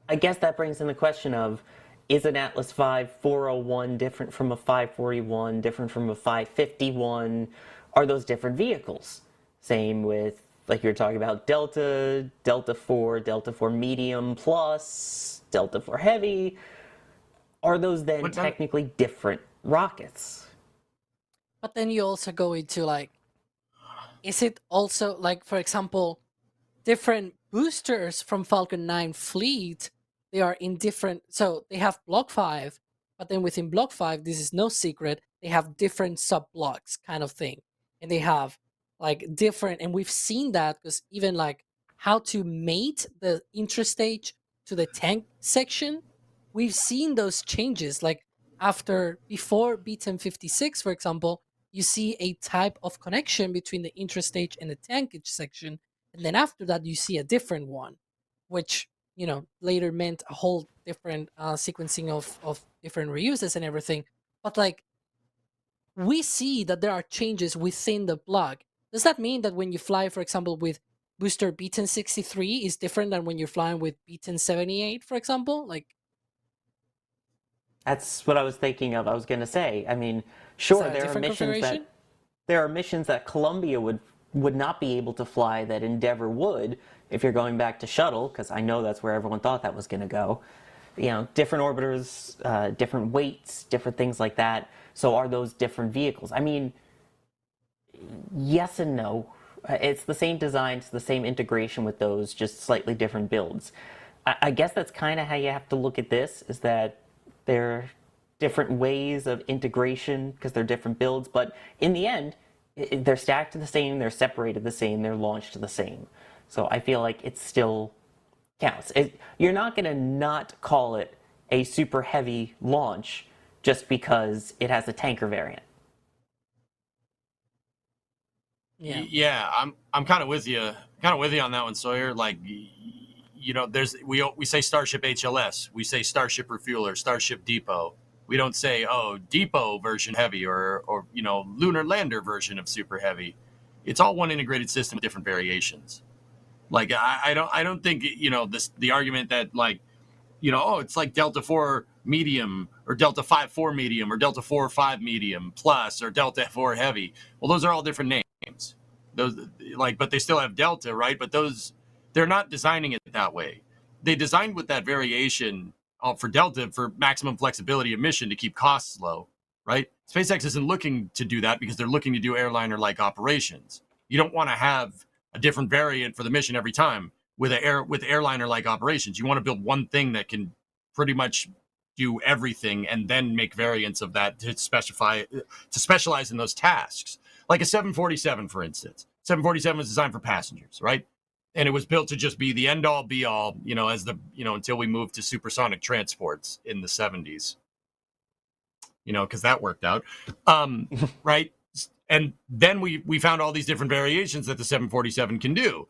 S5: I guess that brings in the question of, is an Atlas 5 401 different from a 541, different from a 551? Are those different vehicles? Same with, like you were talking about, Delta 4, Delta 4 Medium Plus, Delta 4 Heavy. Are those then technically different rockets?
S9: But then you also go into like, is it also like, for example, different boosters from Falcon 9 fleet? They are in different, so they have Block 5, but then within Block 5, this is no secret, they have different sub-blocks kind of thing. And they have like different, and we've seen that because even like how to mate the intrastage to the tank section, we've seen those changes. Like before B1056, for example, you see a type of connection between the intrastage and the tankage section. And then after that, you see a different one, which, later meant a whole different sequencing of different reuses and everything. But like, we see that there are changes within the block. Does that mean that when you fly, for example, with booster B1063 is different than when you're flying with B1078, for example? Like,
S5: that's what I was thinking of. I was going to say, I mean, sure, there are missions that Columbia would not be able to fly that Endeavour would if you're going back to shuttle, because I know that's where everyone thought that was going to go. Different orbiters, different weights, different things like that. So are those different vehicles? I mean, yes and no. It's the same design, it's the same integration with those, just slightly different builds. I guess that's kind of how you have to look at this, is that they're different ways of integration because they're different builds, but in the end, they're stacked the same, they're separated the same, they're launched the same. So I feel like it still counts. You're not going to not call it a super heavy launch just because it has a tanker variant.
S2: Yeah, I'm kind of with you. On that one, Sawyer. Like, there's we say Starship HLS, we say Starship Refueler, Starship Depot. We don't say Depot version heavy or Lunar Lander version of super heavy. It's all one integrated system with different variations. Like I don't think the argument that like it's like Delta 4 medium or Delta 5-4 medium or Delta 4-5 medium plus or Delta 4 heavy. Well, those are all different names. Those but they still have Delta, right? But they're not designing it that way. They designed with that variation for Delta for maximum flexibility of mission to keep costs low, right? SpaceX isn't looking to do that because they're looking to do airliner-like operations. You don't want to have a different variant for the mission every time with airliner-like operations. You want to build one thing that can pretty much do everything and then make variants of that to specialize in those tasks. Like a 747, for instance. 747 was designed for passengers, right? And it was built to just be the end-all, be-all, as until we moved to supersonic transports in the 70s, because that worked out, right? And then we found all these different variations that the 747 can do.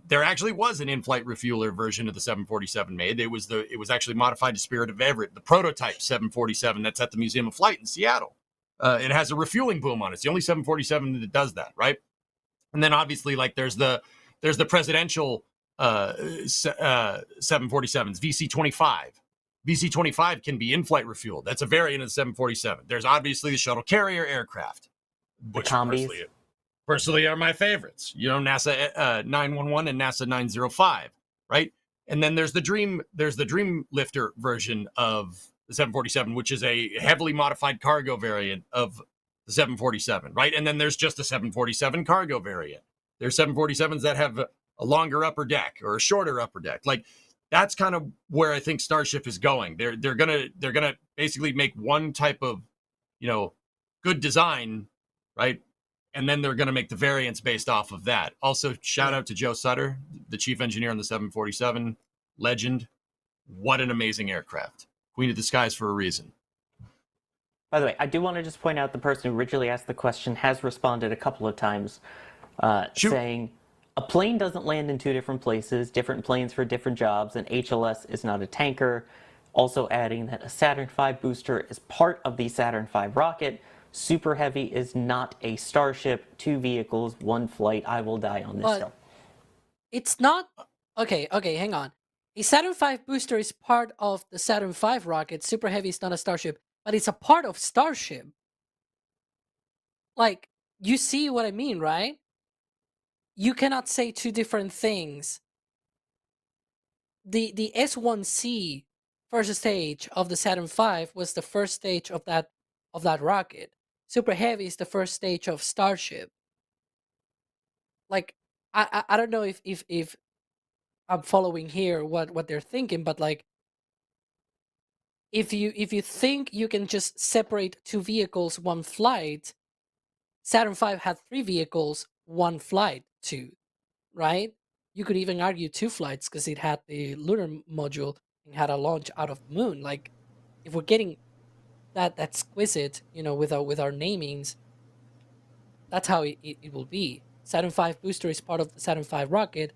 S2: There actually was an in-flight refueler version of the 747 made. It was actually modified to Spirit of Everett, the prototype 747 that's at the Museum of Flight in Seattle. It has a refueling boom on it. It's the only 747 that does that, right? And then obviously, like there's the presidential 747s, VC-25. VC-25 can be in-flight refueled. That's a variant of the 747. There's obviously the shuttle carrier aircraft, which personally are my favorites. NASA 911 and NASA 905, right? And then there's the Dream Lifter version of the 747, which is a heavily modified cargo variant of the 747, right? And then there's just the 747 cargo variant. There's 747s that have a longer upper deck or a shorter upper deck. Like that's kind of where I think Starship is going. They're gonna basically make one type of good design, right? And then they're going to make the variants based off of that. Also, shout out to Joe Sutter, the chief engineer on the 747, legend. What an amazing aircraft. Queen of the skies for a reason.
S5: By the way, I do want to just point out the person who originally asked the question has responded a couple of times saying, a plane doesn't land in two different places, different planes for different jobs, and HLS is not a tanker. Also adding that a Saturn V booster is part of the Saturn V rocket. Super Heavy is not a Starship. 2 vehicles, 1 flight. I will die on this hill.
S9: It's not... Okay, hang on. A Saturn V booster is part of the Saturn V rocket. Super Heavy is not a Starship, but it's a part of Starship. Like, you see what I mean, right? You cannot say two different things. The S1C first stage of the Saturn V was the first stage of that rocket. Super Heavy is the first stage of Starship. Like, I don't know if I'm following here what they're thinking, but like, if you think you can just separate 2 vehicles, 1 flight, Saturn V had 3 vehicles, 1 flight too, right? You could even argue 2 flights because it had the lunar module and had a launch out of the moon. Like, if we're getting that exquisite, with our namings, that's how it will be. Saturn V booster is part of the Saturn V rocket.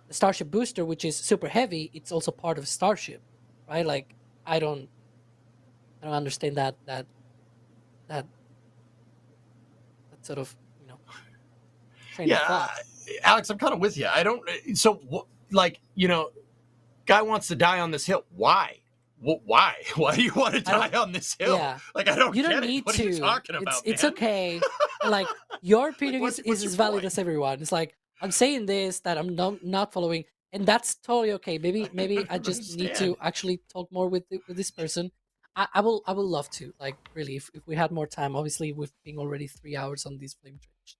S9: The Starship booster, which is Super Heavy, it's also part of Starship, right? Like, I don't understand that sort of train of thought.
S2: Alex, I'm kind of with you. I don't. So, guy wants to die on this hill. Why? Why? Why do you want to die on this hill?
S9: Yeah.
S2: Like, I don't.
S9: You don't
S2: get
S9: need
S2: it. What
S9: to.
S2: Are you talking about,
S9: it's
S2: man?
S9: okay. And, like, your opinion
S2: What's
S9: is
S2: your
S9: as valid
S2: point?
S9: as everyone. It's like, I'm saying this that I'm not following, and that's totally okay. Maybe I just need to actually talk more with this person. I will love to, like, really, if we had more time. Obviously, we've been already 3 hours on this Flame Train show.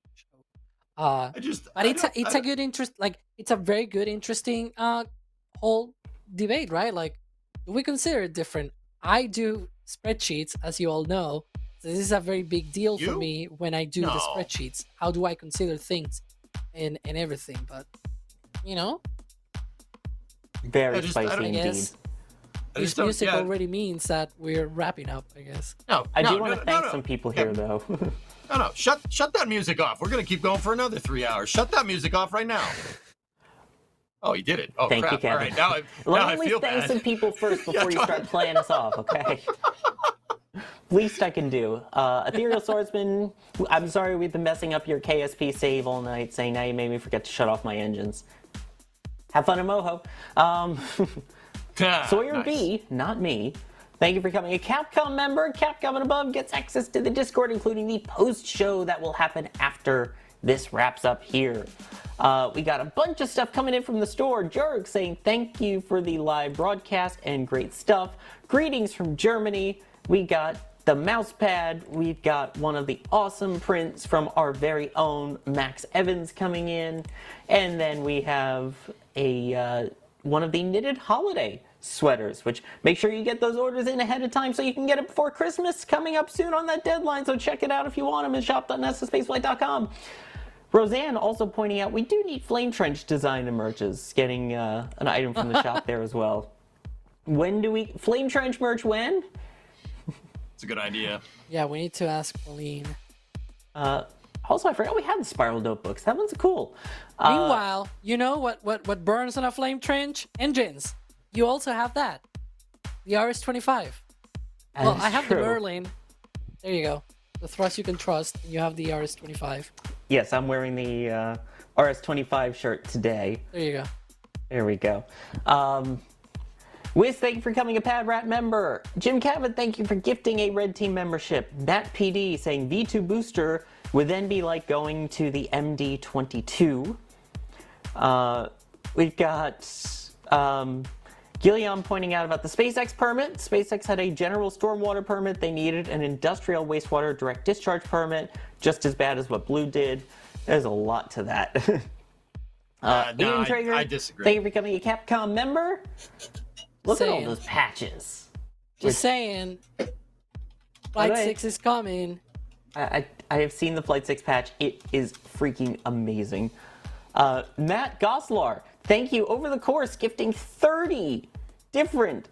S9: But it's a good interest. Like, it's a very good, interesting whole debate, right? Like, do we consider it different? I do spreadsheets, as you all know. So this is a very big deal for
S2: You?
S9: me when I do the
S2: No.
S9: spreadsheets. How do I consider things and everything? But you know,
S5: Very
S2: I just-
S5: spicy
S2: I don't-
S9: I
S5: indeed.
S9: guess
S2: I
S9: this
S2: just don't-
S9: music
S2: yeah.
S9: already means that we're wrapping up. I guess.
S2: No,
S5: I
S2: no,
S5: do
S2: no,
S5: want
S2: no,
S5: to thank
S2: no.
S5: some people
S2: Yeah.
S5: here, though.
S2: No. Shut that music off. We're gonna keep going for another 3 hours. Shut that music off right now. Oh, he did it. Oh,
S5: Thank you,
S2: crap.
S5: Kevin.
S2: All right, now I
S5: Let me at
S2: feel
S5: least thank
S2: bad.
S5: some people first before you
S2: go
S5: start
S2: ahead.
S5: playing us off, okay? Least I can do. Ethereal Swordsman, I'm sorry we've been messing up your KSP save all night, saying now you made me forget to shut off my engines. Have fun in Moho. Sawyer
S2: Nice.
S5: B, not me. Thank you for becoming a Capcom member. Capcom and above gets access to the Discord, including the post-show that will happen after this wraps up here. We got a bunch of stuff coming in from the store. Jurg saying thank you for the live broadcast and great stuff. Greetings from Germany. We got the mouse pad. We've got one of the awesome prints from our very own Max Evans coming in. And then we have a one of the knitted holiday sweaters, which make sure you get those orders in ahead of time so you can get it before Christmas, coming up soon on that deadline. So check it out if you want them at shop.nessaspaceflight.com. Roseanne also pointing out we do need Flame Trench design and merches, getting an item from the shop there as well. When do we Flame Trench merch? When?
S2: It's a good idea.
S9: Yeah, we need to ask Pauline.
S5: Also, I forgot we had the spiral notebooks. That one's cool.
S9: Meanwhile, you know what burns on a flame trench? Engines. You also have that. The RS-25. Well,
S5: That
S9: I
S5: is
S9: have
S5: true.
S9: the Merlin. There you go. The thrust you can trust. And you have the RS-25.
S5: Yes, I'm wearing the RS-25 shirt today.
S9: There you go.
S5: There we go. Wiz, thank you for becoming a Pad Rat member. Jim Cavett, thank you for gifting a Red Team membership. Nat PD saying V2 booster would then be like going to the MD22. We've got Gilliam pointing out about the SpaceX permit. SpaceX had a general stormwater permit. They needed an industrial wastewater direct discharge permit, just as bad as what Blue did. There's a lot to that.
S2: No,
S5: Ian Traeger,
S2: I disagree.
S5: thank you for becoming a Capcom member. Look at all
S9: Saying.
S5: those patches.
S9: Just saying. Flight
S5: way-
S9: 6 is coming.
S5: I have seen the Flight 6 patch. It is freaking amazing. Matt Goslar, thank you over the course, gifting 30 different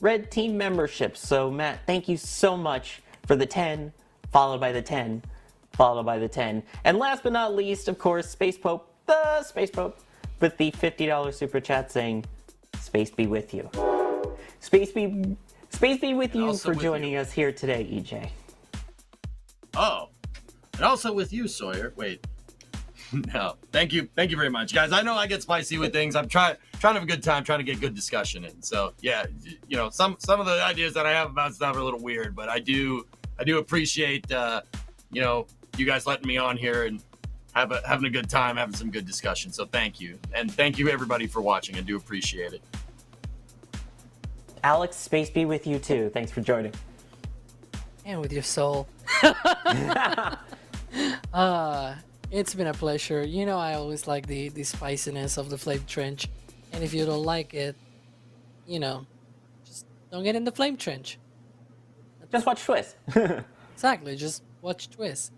S5: Red Team memberships. So, Matt, thank you so much for the 10, followed by the 10, followed by the 10. And last but not least, of course, Space Pope, the Space Pope, with the $50 super chat saying, Space be with you. Space be with you
S2: also
S5: for
S2: with
S5: joining
S2: you.
S5: us here today, EJ.
S2: Oh, and also with you, Sawyer. Wait. No, thank you very much, guys. I know I get spicy with things. I'm trying to have a good time, trying to get good discussion in. So yeah, you know, some of the ideas that I have about stuff are a little weird, but I do appreciate you know, you guys letting me on here and having a good time, having some good discussion. So thank you, and thank you everybody for watching. I do appreciate it.
S5: Alex, Space be with you too. Thanks for joining.
S9: And with your soul. It's been a pleasure. You know, I always like the spiciness of the Flame Trench. And if you don't like it, you know, just don't get in the Flame Trench.
S5: Just watch Twist.
S9: Exactly, just watch Twist.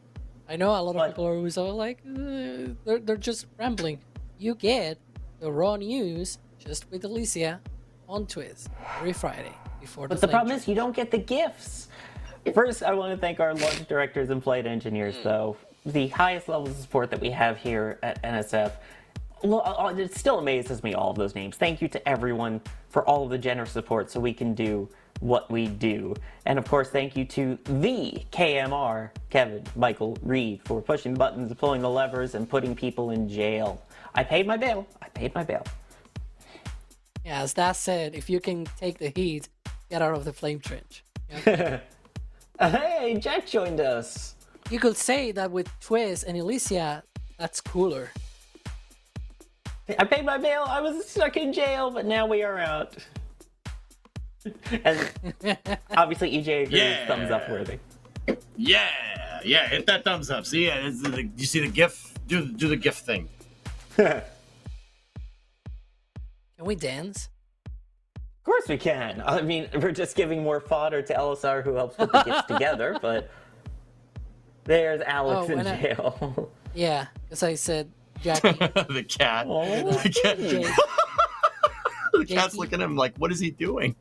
S9: I know a lot of
S5: But-
S9: people are always all like, they're just rambling. You get the raw news just with Alicia on Twist every Friday before
S5: But the
S9: Flame
S5: problem
S9: Trench.
S5: is you don't get the gifts. First, I want to thank our launch directors and flight engineers, though. The highest levels of support that we have here at NSF. It still amazes me, all of those names. Thank you to everyone for all of the generous support so we can do what we do. And of course, thank you to the KMR, Kevin, Michael, Reed, for pushing the buttons, pulling the levers, and putting people in jail. I paid my bail.
S9: Yeah, as that said, if you can take the heat, get out of the Flame Trench. Yeah.
S5: Hey, Jack joined us.
S9: You could say that with Twist and Alicia, that's cooler.
S5: I paid my bail. I was stuck in jail, but now we are out. And obviously, EJ agrees.
S2: Yeah.
S5: Thumbs up worthy.
S2: Yeah, hit that thumbs up. See, yeah, you see the GIF? Do the GIF thing.
S9: Can we dance?
S5: Of course course we can. I mean, we're just giving more fodder to LSR who helps put the gifts together, but there's Alex in jail.
S9: Yeah, as I said, Jackie.
S2: The cat.
S5: Oh,
S2: The cat.
S9: Jake.
S2: The cat's looking at him like, what is he doing?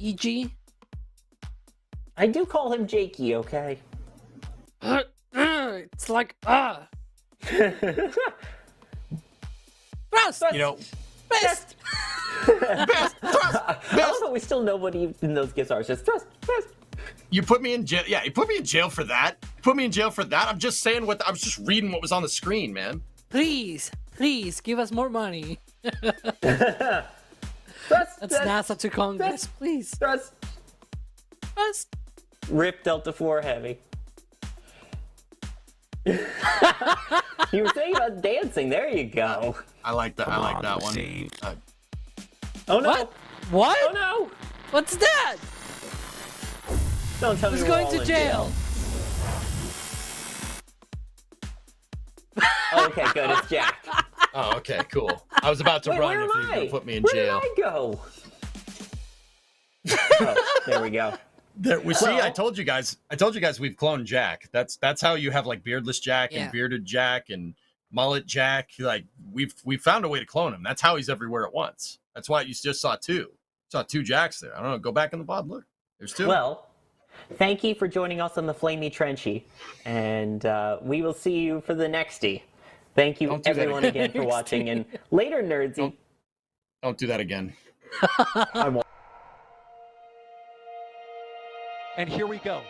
S9: EG.
S5: I do call him Jakey, okay?
S9: It's like Trust.
S2: You know,
S9: Best.
S2: best, thrust,
S5: I love
S2: best.
S5: how we still know what even those gifts are. It's just thrust.
S2: You put me in jail. Yeah, you put me in jail for that. Put me in jail for that. I'm just saying I was just reading what was on the screen, man.
S9: Please give us more money.
S5: Thrust.
S9: That's NASA to Congress, please.
S5: Thrust.
S9: Trust.
S5: Rip Delta 4 Heavy. You were saying about dancing. There you go.
S2: I like that. I like that one.
S5: Oh no.
S9: What?
S5: Oh no.
S9: What's that?
S5: Don't tell me
S9: Who's
S5: we're
S9: going
S5: all
S9: to
S5: in
S9: jail?
S5: Oh, okay, good. It's Jack.
S2: Oh, okay, cool. I was about to
S5: Wait,
S2: run
S5: where
S2: if
S5: am
S2: you were
S5: I?
S2: gonna put me in
S5: Where
S2: jail.
S5: did I go? Oh, there we go.
S2: There, we see.
S5: Well-
S2: I told you guys. We've cloned Jack. That's how you have like beardless Jack
S9: Yeah.
S2: and bearded Jack and mullet Jack. Like we've found a way to clone him. That's how he's everywhere at once. That's why you just saw two. Saw two Jacks there. I don't know. Go back in the pod. Look, there's two.
S5: Well, thank you for joining us on the Flamey Trenchy, and we will see you for the nexty. Thank you,
S2: Don't do that
S5: everyone, again for watching, and later, nerdsy.
S2: Don't do that again.
S5: I won't.
S6: And here we go.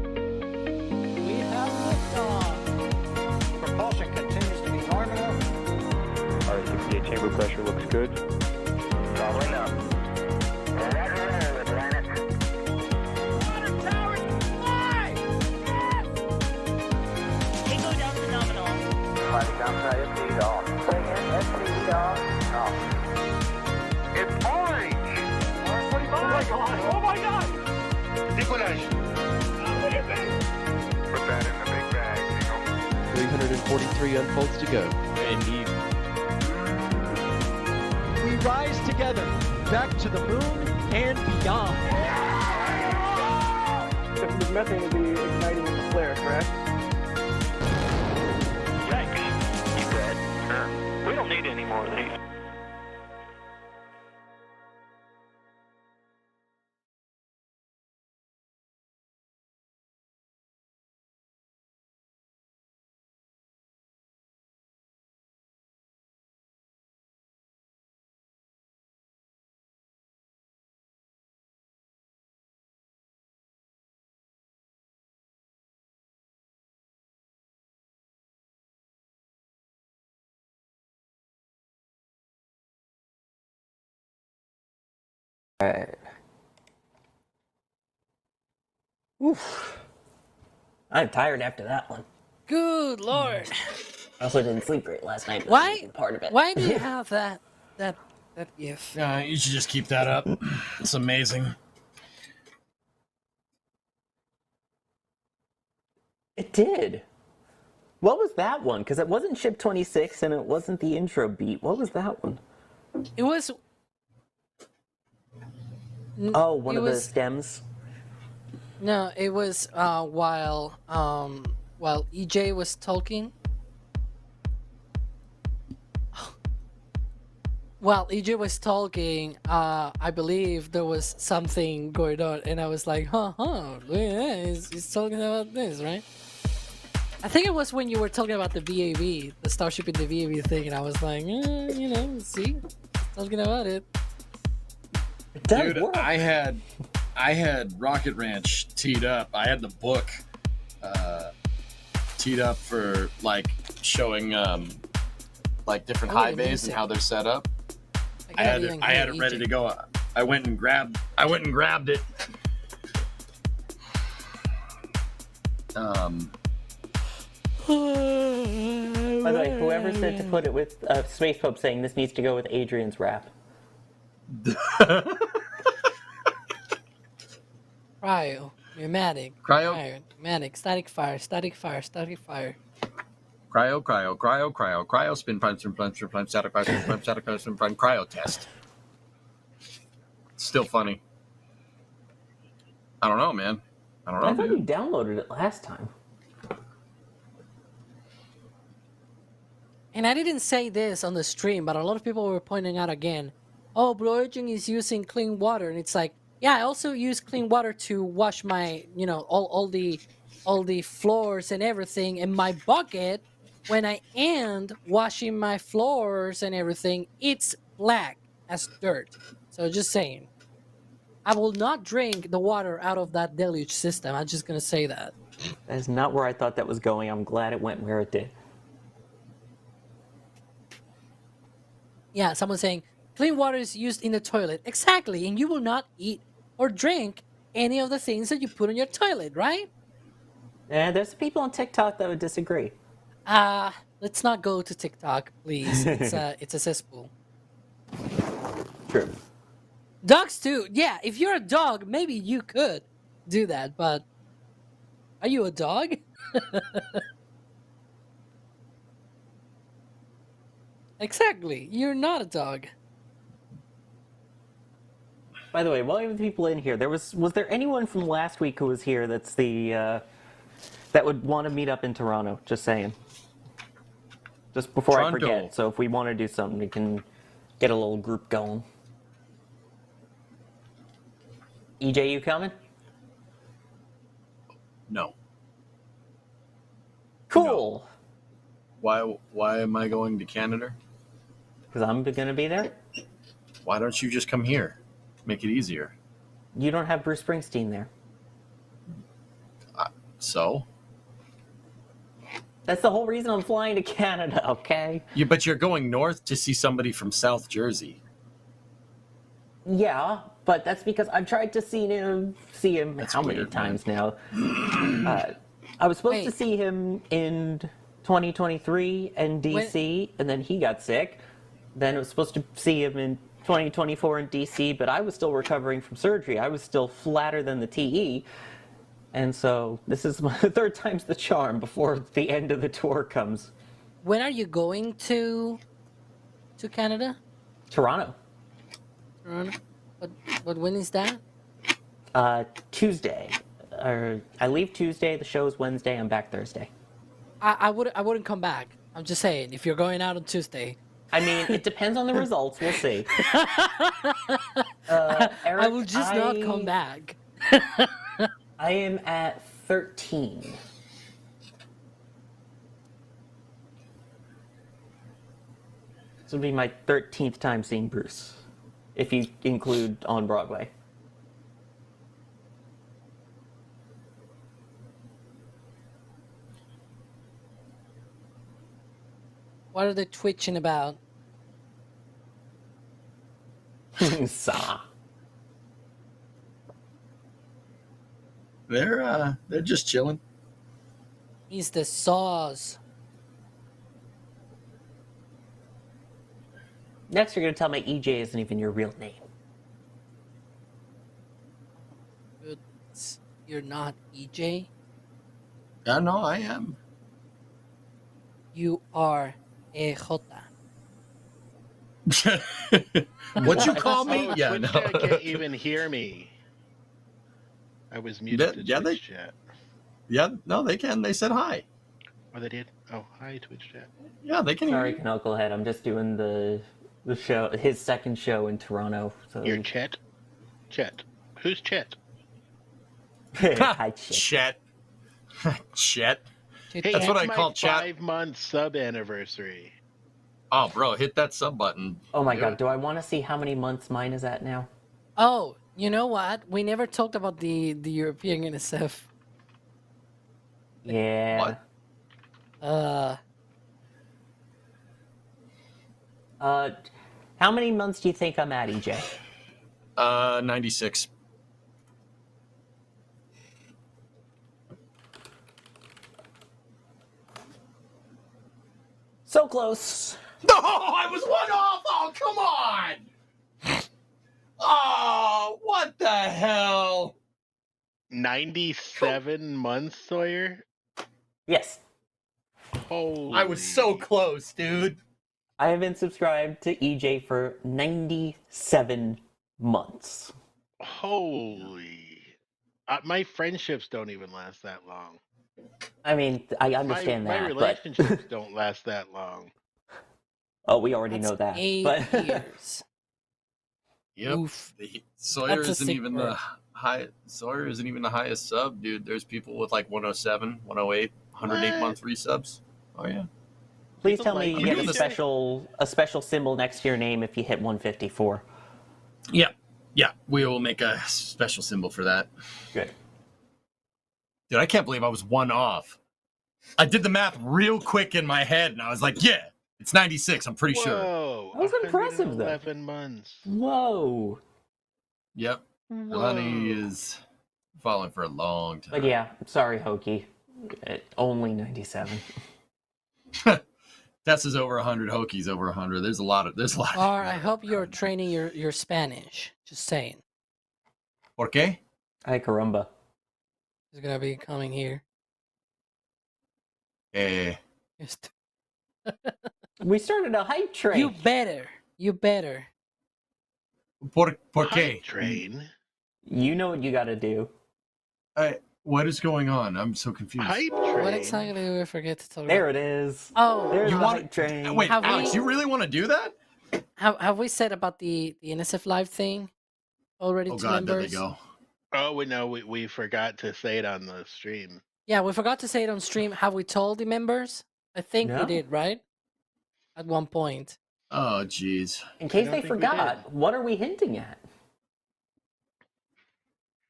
S9: We have liftoff.
S1: Propulsion continues to be normal.
S7: R68 chamber pressure looks good.
S1: Doubling up. Roger, roger, planet.
S3: Water towers, fly! Yes! Tango down to nominal.
S1: Flight downside speed off. Bring in speed off. Off. It's orange! Orange 45! Oh my god! Oh my god! Decollage. What do you think? Put that in the big bag,
S8: 343 unfolds to go.
S2: Indeed.
S6: We rise together back to the moon and beyond.
S7: The methane will be igniting in the flare, correct?
S1: Yikes. You dead? Sure. We don't need any more of these.
S5: Alright. Oof. I'm tired after that one.
S9: Good lord.
S5: I also didn't sleep great last night. but
S9: Why?
S5: that's part of it.
S9: Why do you have that gif?
S2: You should just keep that up. It's amazing.
S5: It did. What was that one? Because it wasn't Ship 26 and it wasn't the intro beat. What was that one?
S9: It was.
S5: Oh, one
S9: it
S5: of the
S9: was-
S5: stems.
S9: No, it was while EJ was talking. While EJ was talking, I believe there was something going on, and I was like, yeah, he's talking about this, right? I think it was when you were talking about the VAV, the Starship in the VAV thing, and I was like, see, talking about it.
S5: It does
S2: Dude,
S5: work.
S2: I had Rocket Ranch teed up. I had the book teed up for like showing like different
S9: Oh,
S2: high
S9: the
S2: bays
S9: music.
S2: and how they're set up. I
S9: gotta
S2: had
S9: be
S2: it.
S9: on
S2: I had it
S9: good
S2: ready
S9: EJ.
S2: to go. I went and grabbed it.
S5: By the way, whoever said to put it with Space Pope saying this needs to go with Adrian's rap.
S9: Cryo, pneumatic,
S2: Cryo?
S9: pneumatic, static fire, static fire, static fire.
S2: Cryo, spin prime, shadow cryo test. It's still funny. I don't know, man. I don't know,
S5: I thought you
S2: dude.
S5: downloaded it last time.
S9: And I didn't say this on the stream, but a lot of people were pointing out again, oh, Blue Origin is using clean water. And it's like, yeah, I also use clean water to wash my, all the floors and everything. And my bucket, when I end washing my floors and everything, it's black as dirt. So just saying. I will not drink the water out of that deluge system. I'm just going to say that.
S5: That is not where I thought that was going. I'm glad it went where it did.
S9: Yeah, someone saying clean water is used in the toilet. Exactly, and you will not eat or drink any of the things that you put on your toilet, right?
S5: And there's people on TikTok that would disagree.
S9: Let's not go to TikTok, please. It's a cesspool.
S5: True.
S9: Dogs too. Yeah, if you're a dog, maybe you could do that, but are you a dog? Exactly. You're not a dog.
S5: By the way, while you have people in here, was there anyone from last week who was here that's that would want to meet up in Toronto? Just saying. Just before I forget. So if we want to do something, we can get a little group going. EJ, you coming?
S2: No.
S5: Cool.
S2: No. Why am I going to Canada?
S5: Because I'm going to be there.
S2: Why don't you just come here? Make it easier.
S5: You don't have Bruce Springsteen there.
S2: So?
S5: That's the whole reason I'm flying to Canada, okay?
S2: Yeah, but you're going north to see somebody from South Jersey.
S5: Yeah, but that's because I've tried to see him
S2: That's
S5: how many
S2: weird,
S5: times now? I was supposed to see him in 2023 in DC, and then he got sick. Then I was supposed to see him in 2024 in DC, but I was still recovering from surgery. I was still flatter than the TE. And so this is my third time's the charm before the end of the tour comes.
S9: When are you going to Canada?
S5: Toronto.
S9: Toronto? But when is that?
S5: Tuesday. I leave Tuesday, the show's Wednesday, I'm back Thursday.
S9: I wouldn't come back. I'm just saying, if you're going out on Tuesday.
S5: I mean, it depends on the results. We'll see. Eric,
S9: I will just not come back.
S5: I am at 13. This will be my 13th time seeing Bruce, if you include on Broadway.
S9: What are they twitching about?
S5: Saw.
S2: They're just chilling.
S9: He's the sauce.
S5: Next, you're going to tell me EJ isn't even your real name.
S9: You're not EJ?
S2: No, I am.
S9: You are EJ.
S2: What you call me?
S4: Oh,
S2: Yeah,
S4: Twitch
S2: no.
S4: chat can't even hear me. I was muted to Twitch chat.
S2: Yeah, no, they can. They said hi.
S4: Oh, they did? Oh, hi, Twitch chat.
S2: Yeah, they can
S5: Sorry,
S2: hear you.
S5: Knucklehead. I'm just doing the show, his second show in Toronto. So.
S4: Your Chet? Chet. Who's Chet?
S5: Hi,
S2: Chet. Chet.
S4: Hey,
S2: That's what I
S4: my
S2: call chat.
S4: 5-month sub anniversary.
S2: Oh, bro, hit that sub button.
S5: Oh my god, do I want to see how many months mine is at now?
S9: Oh, you know what? We never talked about the European NSF.
S5: Yeah.
S2: What?
S5: How many months do you think I'm at, EJ?
S2: 96.
S5: So close.
S2: No, I was one off. Oh, come on. Oh, what the hell?
S4: 97 months, Sawyer?
S5: Yes.
S4: Holy.
S2: I was so close, dude.
S5: I have been subscribed to EJ for 97 months.
S4: Holy. My friendships don't even last that long.
S5: I mean, I understand
S4: My
S5: that, but
S4: relationships don't last that long.
S5: oh, we already
S9: That's
S5: know that.
S9: 8
S5: But
S9: years.
S2: Yep.
S9: Oof.
S2: Sawyer
S9: That's a
S2: isn't
S9: sick
S2: even
S9: word.
S2: the high. Sawyer isn't even the highest sub, dude. There's people with like 107, 108, 108
S4: What?
S2: month resubs. Oh yeah.
S5: please
S4: People
S5: tell me
S4: like
S5: you
S2: you,
S5: get
S2: EJ?
S5: a special symbol next to your name if you hit 154.
S2: Yeah. Yeah. We will make a special symbol for that.
S5: Good.
S2: Dude, I can't believe I was one off. I did the math real quick in my head, and I was like, yeah, it's 96. I'm pretty sure.
S4: Whoa.
S5: That was impressive, though.
S4: 111 months.
S5: Whoa.
S2: Yep.
S4: Whoa.
S2: Honey is following for a long time.
S5: But yeah, sorry, Hokey. Only 97.
S2: Tess is over 100. Hoki's over 100. There's a lot of.
S9: Or I hope you're training your Spanish. Just saying.
S2: ¿Por qué?
S5: Ay, caramba.
S9: He's gonna be coming here.
S2: Eh.
S9: Just-
S5: We started a hype train.
S9: You better. You better.
S2: ¿Por qué?
S4: Hype train.
S5: You know what you gotta do.
S2: What is going on? I'm so confused.
S4: Hype train.
S9: What exactly did we forget to talk
S5: There
S9: about?
S5: it is.
S9: Oh,
S5: There's
S2: You
S5: the
S2: want-
S5: hype train.
S2: Wait,
S9: Have
S2: Alex,
S9: we-
S2: you really want to do that?
S9: have we said about the NSF live thing already
S2: Oh
S9: to
S2: God, there they
S9: members?
S2: go.
S4: Oh, we forgot to say it on the stream.
S9: Yeah, we forgot to say it on stream. Have we told the members? I think we
S5: No.
S9: did, right? At one point.
S2: Oh, jeez.
S5: In case
S4: don't
S5: they
S4: think we
S5: forgot, what are we hinting at?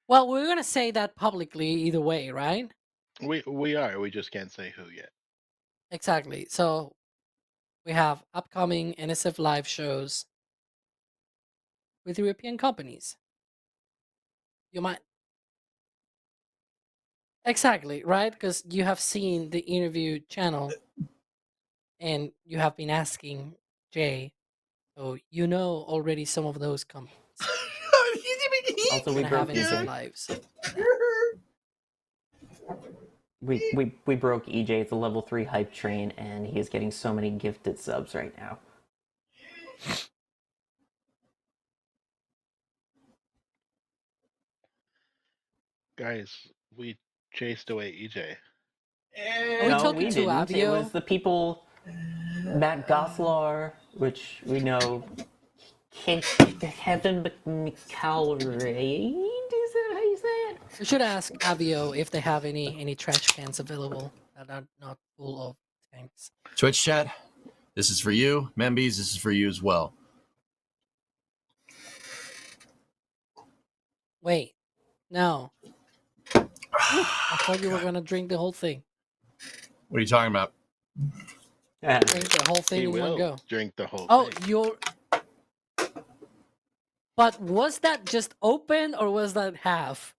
S9: Well, we're gonna say that publicly either way, right?
S4: We are. We just can't say who yet.
S9: Exactly. So we have upcoming NSF live shows with European companies. You might exactly right because you have seen the interview channel, and you have been asking Jay, so you know already some of those companies.
S5: Also,
S9: We're
S5: we
S9: gonna
S5: broke
S9: have NSF
S5: EJ.
S9: lives.
S5: We broke EJ. It's a level 3 hype train, and he is getting so many gifted subs right now.
S4: Guys, we chased away EJ.
S9: We
S5: no,
S9: took
S5: we
S9: it to
S5: didn't. It
S9: Avio.
S5: was the people, Matt Goslar, which we know, Kevin McCallraid. Is that how you say it?
S9: We should ask Avio if they have any trash cans available that are not full of tanks.
S2: Twitch chat, this is for you. Membies, this is for you as well.
S9: Wait, no. I thought you were gonna drink the whole thing.
S2: What are you talking about?
S5: Yeah.
S9: Drink the whole thing
S4: He
S9: in one
S4: will
S9: go.
S4: drink the whole
S9: Oh,
S4: thing.
S9: you're. But was that just open or was that half?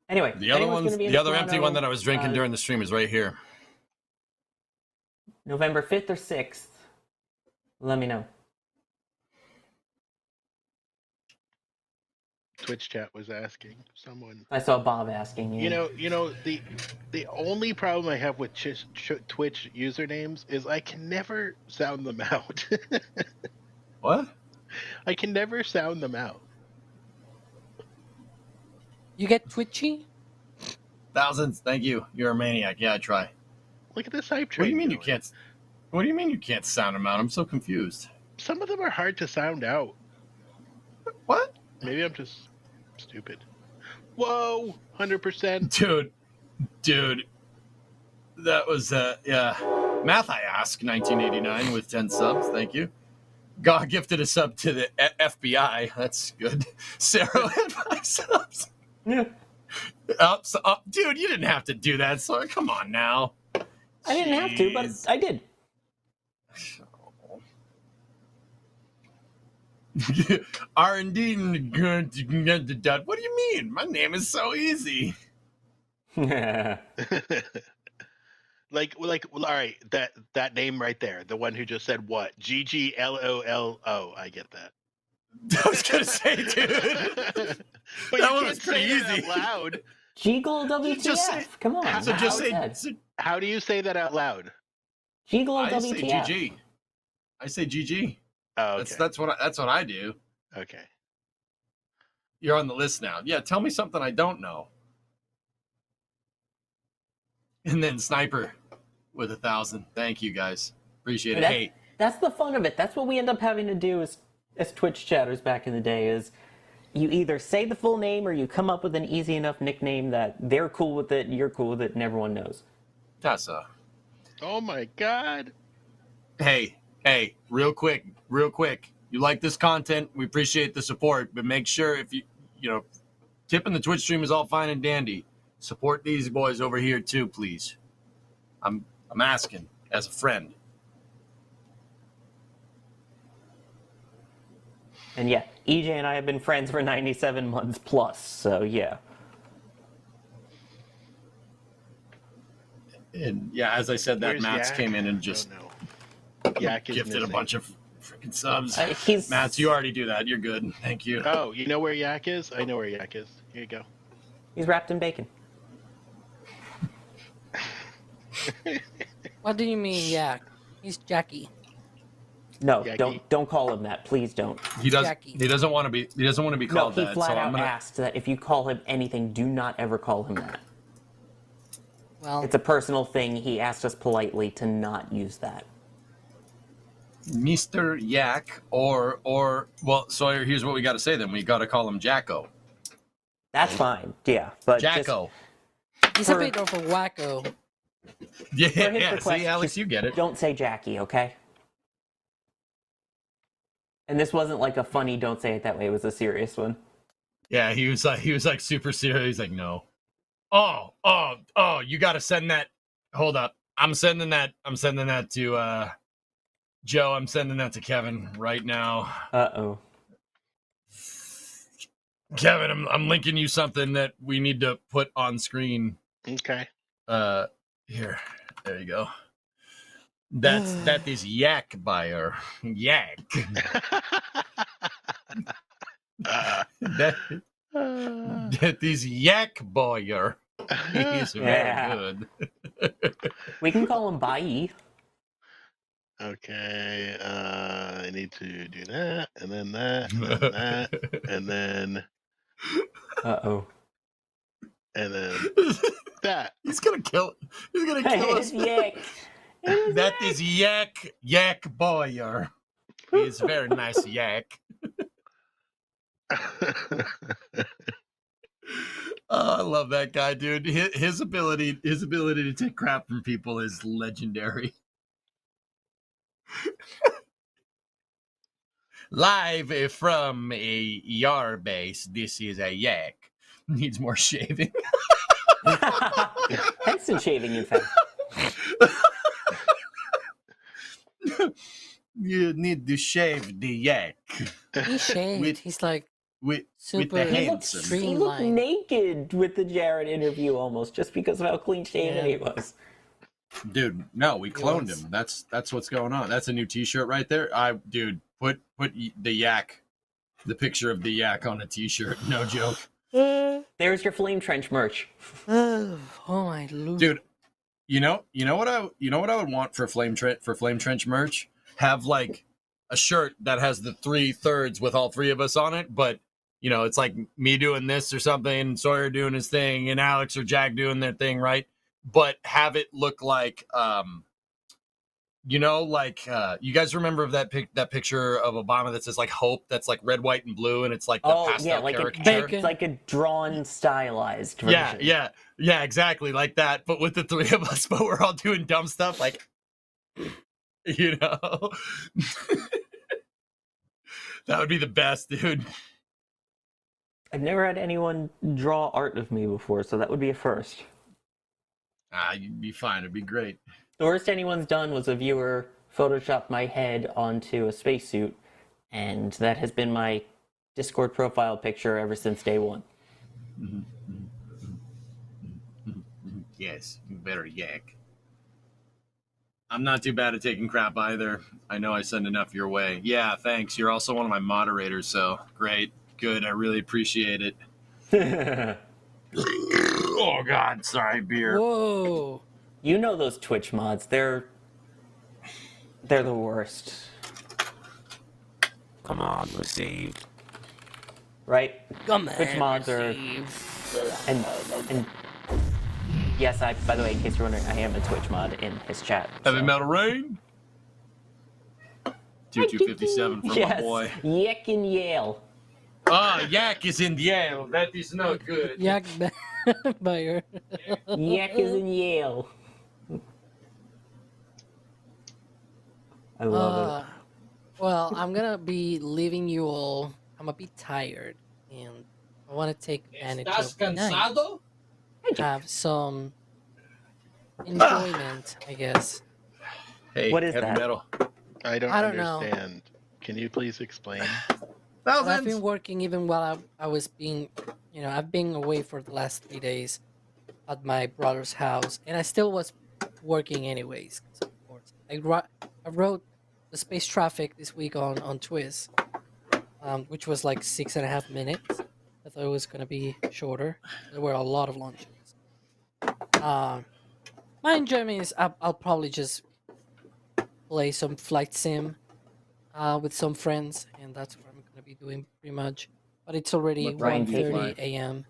S5: Anyway,
S2: The other
S5: anyone's
S2: one's
S5: gonna be in
S2: the other empty
S5: Toronto,
S2: one that I was drinking during the stream is right here.
S5: November 5th or 6th. Let me know.
S4: Twitch chat was asking someone.
S5: I saw Bob asking you.
S4: You know the only problem I have with Twitch usernames is I can never sound them out.
S2: What?
S4: I can never sound them out.
S9: You get twitchy?
S2: Thousands, thank you. You're a maniac. Yeah, I try.
S4: Look at this hype
S2: What
S4: train.
S2: do you mean you
S4: going.
S2: can't? What do you mean you can't sound them out? I'm so confused.
S4: Some of them are hard to sound out.
S2: What?
S4: Maybe I'm just stupid. Whoa, 100%.
S2: Dude, that was yeah. Math I ask 1989 with 10 subs. Thank you. God gifted a sub to the FBI. That's good. Sarah had 5 subs.
S5: Yeah.
S2: Dude, you didn't have to do that. So come on now.
S5: I didn't have to, but
S2: Jeez.
S5: I did.
S2: R&D. What do you mean? My name is so easy.
S4: like all right, that name right there, the one who just said what? GGLOLO. I get that.
S2: I was gonna say, dude.
S4: But
S2: That
S4: you
S2: one
S4: can't
S2: was pretty
S4: say that
S2: easy.
S4: out loud.
S5: G-Glow WTF.
S2: Just say-
S5: Come on.
S2: So just
S5: How
S2: say,
S4: How do you say that out loud?
S5: G-Glow
S2: I say
S5: WTF.
S2: GG. I say GG.
S4: Oh, okay.
S2: That's what I do.
S4: Okay.
S2: You're on the list now. Yeah, tell me something I don't know. And then Sniper with 1,000. Thank you guys. Appreciate it. Hey,
S5: That's the fun of it. That's what we end up having to do as Twitch chatters back in the day is you either say the full name or you come up with an easy enough nickname that they're cool with it, you're cool with it, and everyone knows.
S2: Tessa.
S4: Oh my God.
S2: Hey, real quick. You like this content? We appreciate the support, but make sure if you tipping the Twitch stream is all fine and dandy. Support these boys over here too, please. I'm asking as a friend.
S5: And yeah, EJ and I have been friends for 97 months plus, so yeah.
S2: And yeah, as I said, that
S4: Where's
S2: Mats
S4: Yak?
S2: came in and just
S4: Yak is
S2: gifted a
S4: missing.
S2: bunch of freaking subs.
S5: He's...
S2: Mats, you already do that. You're good. Thank you.
S4: Oh, you know where Yak is? I know where Yak is. Here you go.
S5: He's wrapped in bacon.
S9: What do you mean, Yak? He's Jackie.
S5: No,
S4: Jackie.
S5: don't call him that. Please don't.
S2: He does.
S9: Jackie.
S2: He doesn't want to be. He doesn't want to be
S5: No,
S2: called
S5: he
S2: that.
S5: flat
S2: So
S5: out
S2: I'm gonna.
S5: asked that if you call him anything, do not ever call him that.
S9: Well,
S5: It's a personal thing. He asked us politely to not use that.
S2: Mr. Yak or well, Sawyer. Here's what we got to say. Then we got to call him Jacko.
S5: That's fine. Yeah, but
S2: Jacko.
S9: he's a bit of a wacko.
S2: Yeah.
S5: Just, for his
S2: Yeah.
S5: request,
S2: See, Alex,
S5: just
S2: you get it.
S5: don't say Jackie, okay? And this wasn't like a funny "don't say it that way." It was a serious one.
S2: Yeah. He was like super serious. He's like, no. Oh. You got to send that. Hold up. I'm sending that to Joe. I'm sending that to Kevin right now.
S5: Uh-oh.
S2: Kevin, I'm linking you something that we need to put on screen.
S4: Okay.
S2: Here, there you go. That is Yak buyer. Yak. that is Yak buyer. He's very
S5: Yeah.
S2: good.
S5: We can call him Bai.
S4: Okay. I need to do that, and then that, and then that, and then
S5: Uh-oh.
S4: that.
S2: He's gonna kill us.
S5: It's Yak.
S2: That is Yak buyer. He's very nice Yak. Oh, I love that guy, dude. His ability to take crap from people is legendary. Live from a YAR base, this is a Yak. Needs more shaving.
S5: Henson shaving, in fact.
S2: You need to shave the Yak.
S9: He's shaved.
S2: With-
S9: He's like
S2: With
S9: super
S2: the Henson.
S5: He looked
S9: streamlined.
S5: naked with the Jared interview almost, just because of how clean shaven
S9: Yeah.
S5: he was.
S2: Dude, no, we cloned
S9: was.
S2: him. That's what's going on. That's a new T-shirt right there. Dude, put the Yak, the picture of the Yak on a T-shirt. No joke,
S5: There's your Flame Trench merch.
S9: Oh my lord.
S2: dude. You know what I would want for Flame Trench merch? Have like a shirt that has the 3/3 with all three of us on it, but it's like me doing this or something, Sawyer doing his thing, and Alex or Jack doing their thing, right? But have it look like you guys remember of that picture of Obama that says like hope, that's like red, white, and blue, and it's like the pastel caricature.
S5: It's like a drawn, stylized version.
S2: Yeah, exactly like that, but with the three of us, but we're all doing dumb stuff, like that would be the best, dude.
S5: I've never had anyone draw art of me before, so that would be a first.
S2: You'd be fine. It'd be great.
S5: The worst anyone's done was a viewer photoshopped my head onto a spacesuit, and that has been my Discord profile picture ever since day one.
S2: Yes, you better Yak. I'm not too bad at taking crap either. I know I send enough your way. Yeah, thanks. You're also one of my moderators, so great. Good. I really appreciate it. Oh God, sorry, beer.
S9: Whoa.
S5: You know those Twitch mods. They're the worst.
S10: Come on, we're saved.
S5: Right?
S9: Come
S5: Twitch
S9: on,
S5: mods are and yes, by the way, in case you're wondering, I am a Twitch mod in his chat.
S2: Heavy
S5: so.
S2: Metal Rain. 2257 from
S5: Yes.
S2: my boy.
S5: Yak in Yale.
S2: Ah, Yak is in Yale. That is not good.
S9: Yak Bayer.
S5: Yak is in Yale. I love it.
S9: Well, I'm gonna be leaving you all. I'm a bit tired, and I want to take advantage of the night. Have some enjoyment, I guess.
S2: Hey,
S5: What is
S2: heavy
S5: that?
S2: metal.
S4: I don't
S9: know.
S4: understand. Can you please explain?
S9: But I've been working even while I was being, I've been away for the last 3 days at my brother's house, and I still was working anyways. 'Cause of course, I wrote the space traffic this week on Twiz, which was like 6.5 minutes. I thought it was gonna be shorter. There were a lot of launches. My enjoyment is I'll probably just play some flight sim with some friends, and that's what I'm gonna be doing pretty much. But it's already
S2: What Ryan
S9: 1:30
S2: Caton?
S9: a.m.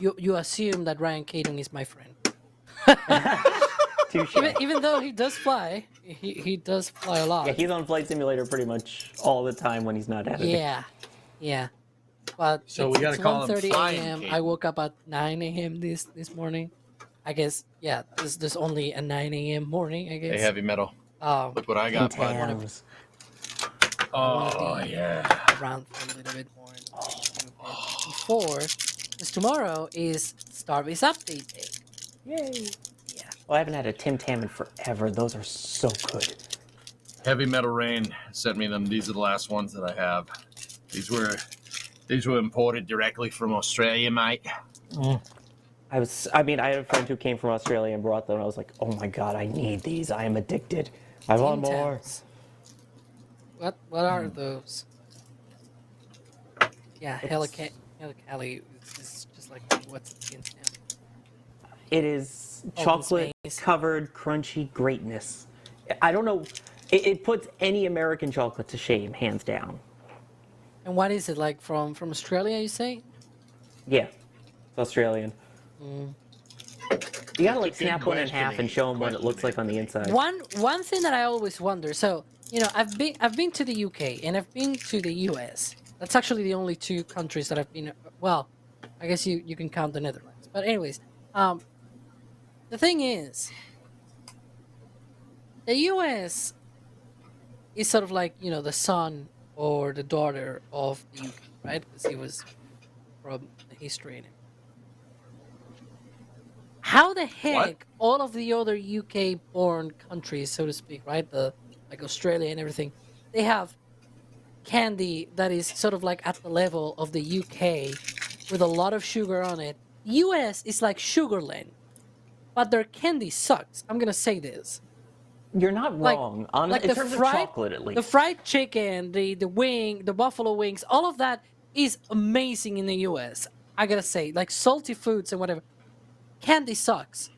S9: You assume that Ryan Caton is my friend,
S5: Touche.
S9: even though he does fly. He does fly a lot.
S5: Yeah, he's on Flight Simulator pretty much all the time when he's not editing.
S9: Yeah. But
S2: So
S9: it's,
S2: we gotta
S9: it's
S2: call him
S9: 1:30
S2: Flying
S9: a.m. I
S2: Caton.
S9: woke up at 9 a.m. this morning. I guess there's only a 9 a.m. morning. I guess.
S2: Hey, heavy metal. Look what I got, bud.
S5: Tams.
S2: Oh, yeah.
S9: Around for a little bit more before, because tomorrow is Starbase Update Day.
S5: Yay.
S9: Yeah.
S5: Well, I haven't had a Tim Tam in forever. Those are so good.
S2: Heavy Metal Rain sent me them. These are the last ones that I have. These were imported directly from Australia, mate.
S5: I had a friend who came from Australia and brought them, and I was like, oh my god, I need these. I am addicted. I want
S9: Tim
S5: more.
S9: Tams. What are those? Yeah, Helicali is just like what's the instant.
S5: It is
S9: Open
S5: chocolate
S9: space.
S5: covered crunchy greatness. I don't know. It puts any American chocolate to shame, hands down.
S9: And what is it like from Australia? You say?
S5: Yeah, it's Australian. You gotta like
S4: That's a good
S5: snap one in
S4: question,
S5: half and
S4: Andy.
S5: show them what it
S4: Question,
S5: looks like on the inside.
S9: One thing that I always wonder. So I've been to the UK and I've been to the US. That's actually the only two countries that I've been. Well, I guess you can count the Netherlands. But anyways, the thing is, the US is sort of like the son or the daughter of the UK, right? Because he was from the history in it. How the heck all of the other UK-born countries, so to speak, right? Like Australia and everything, they have candy that is sort of like at the level of the UK with a lot of sugar on it. US is like Sugarland, but their candy sucks. I'm gonna say this.
S5: You're not wrong. Honestly, in terms of chocolate, at least.
S9: The fried chicken, the wing, the buffalo wings, all of that is amazing in the US. I gotta say, like salty foods and whatever. Candy sucks.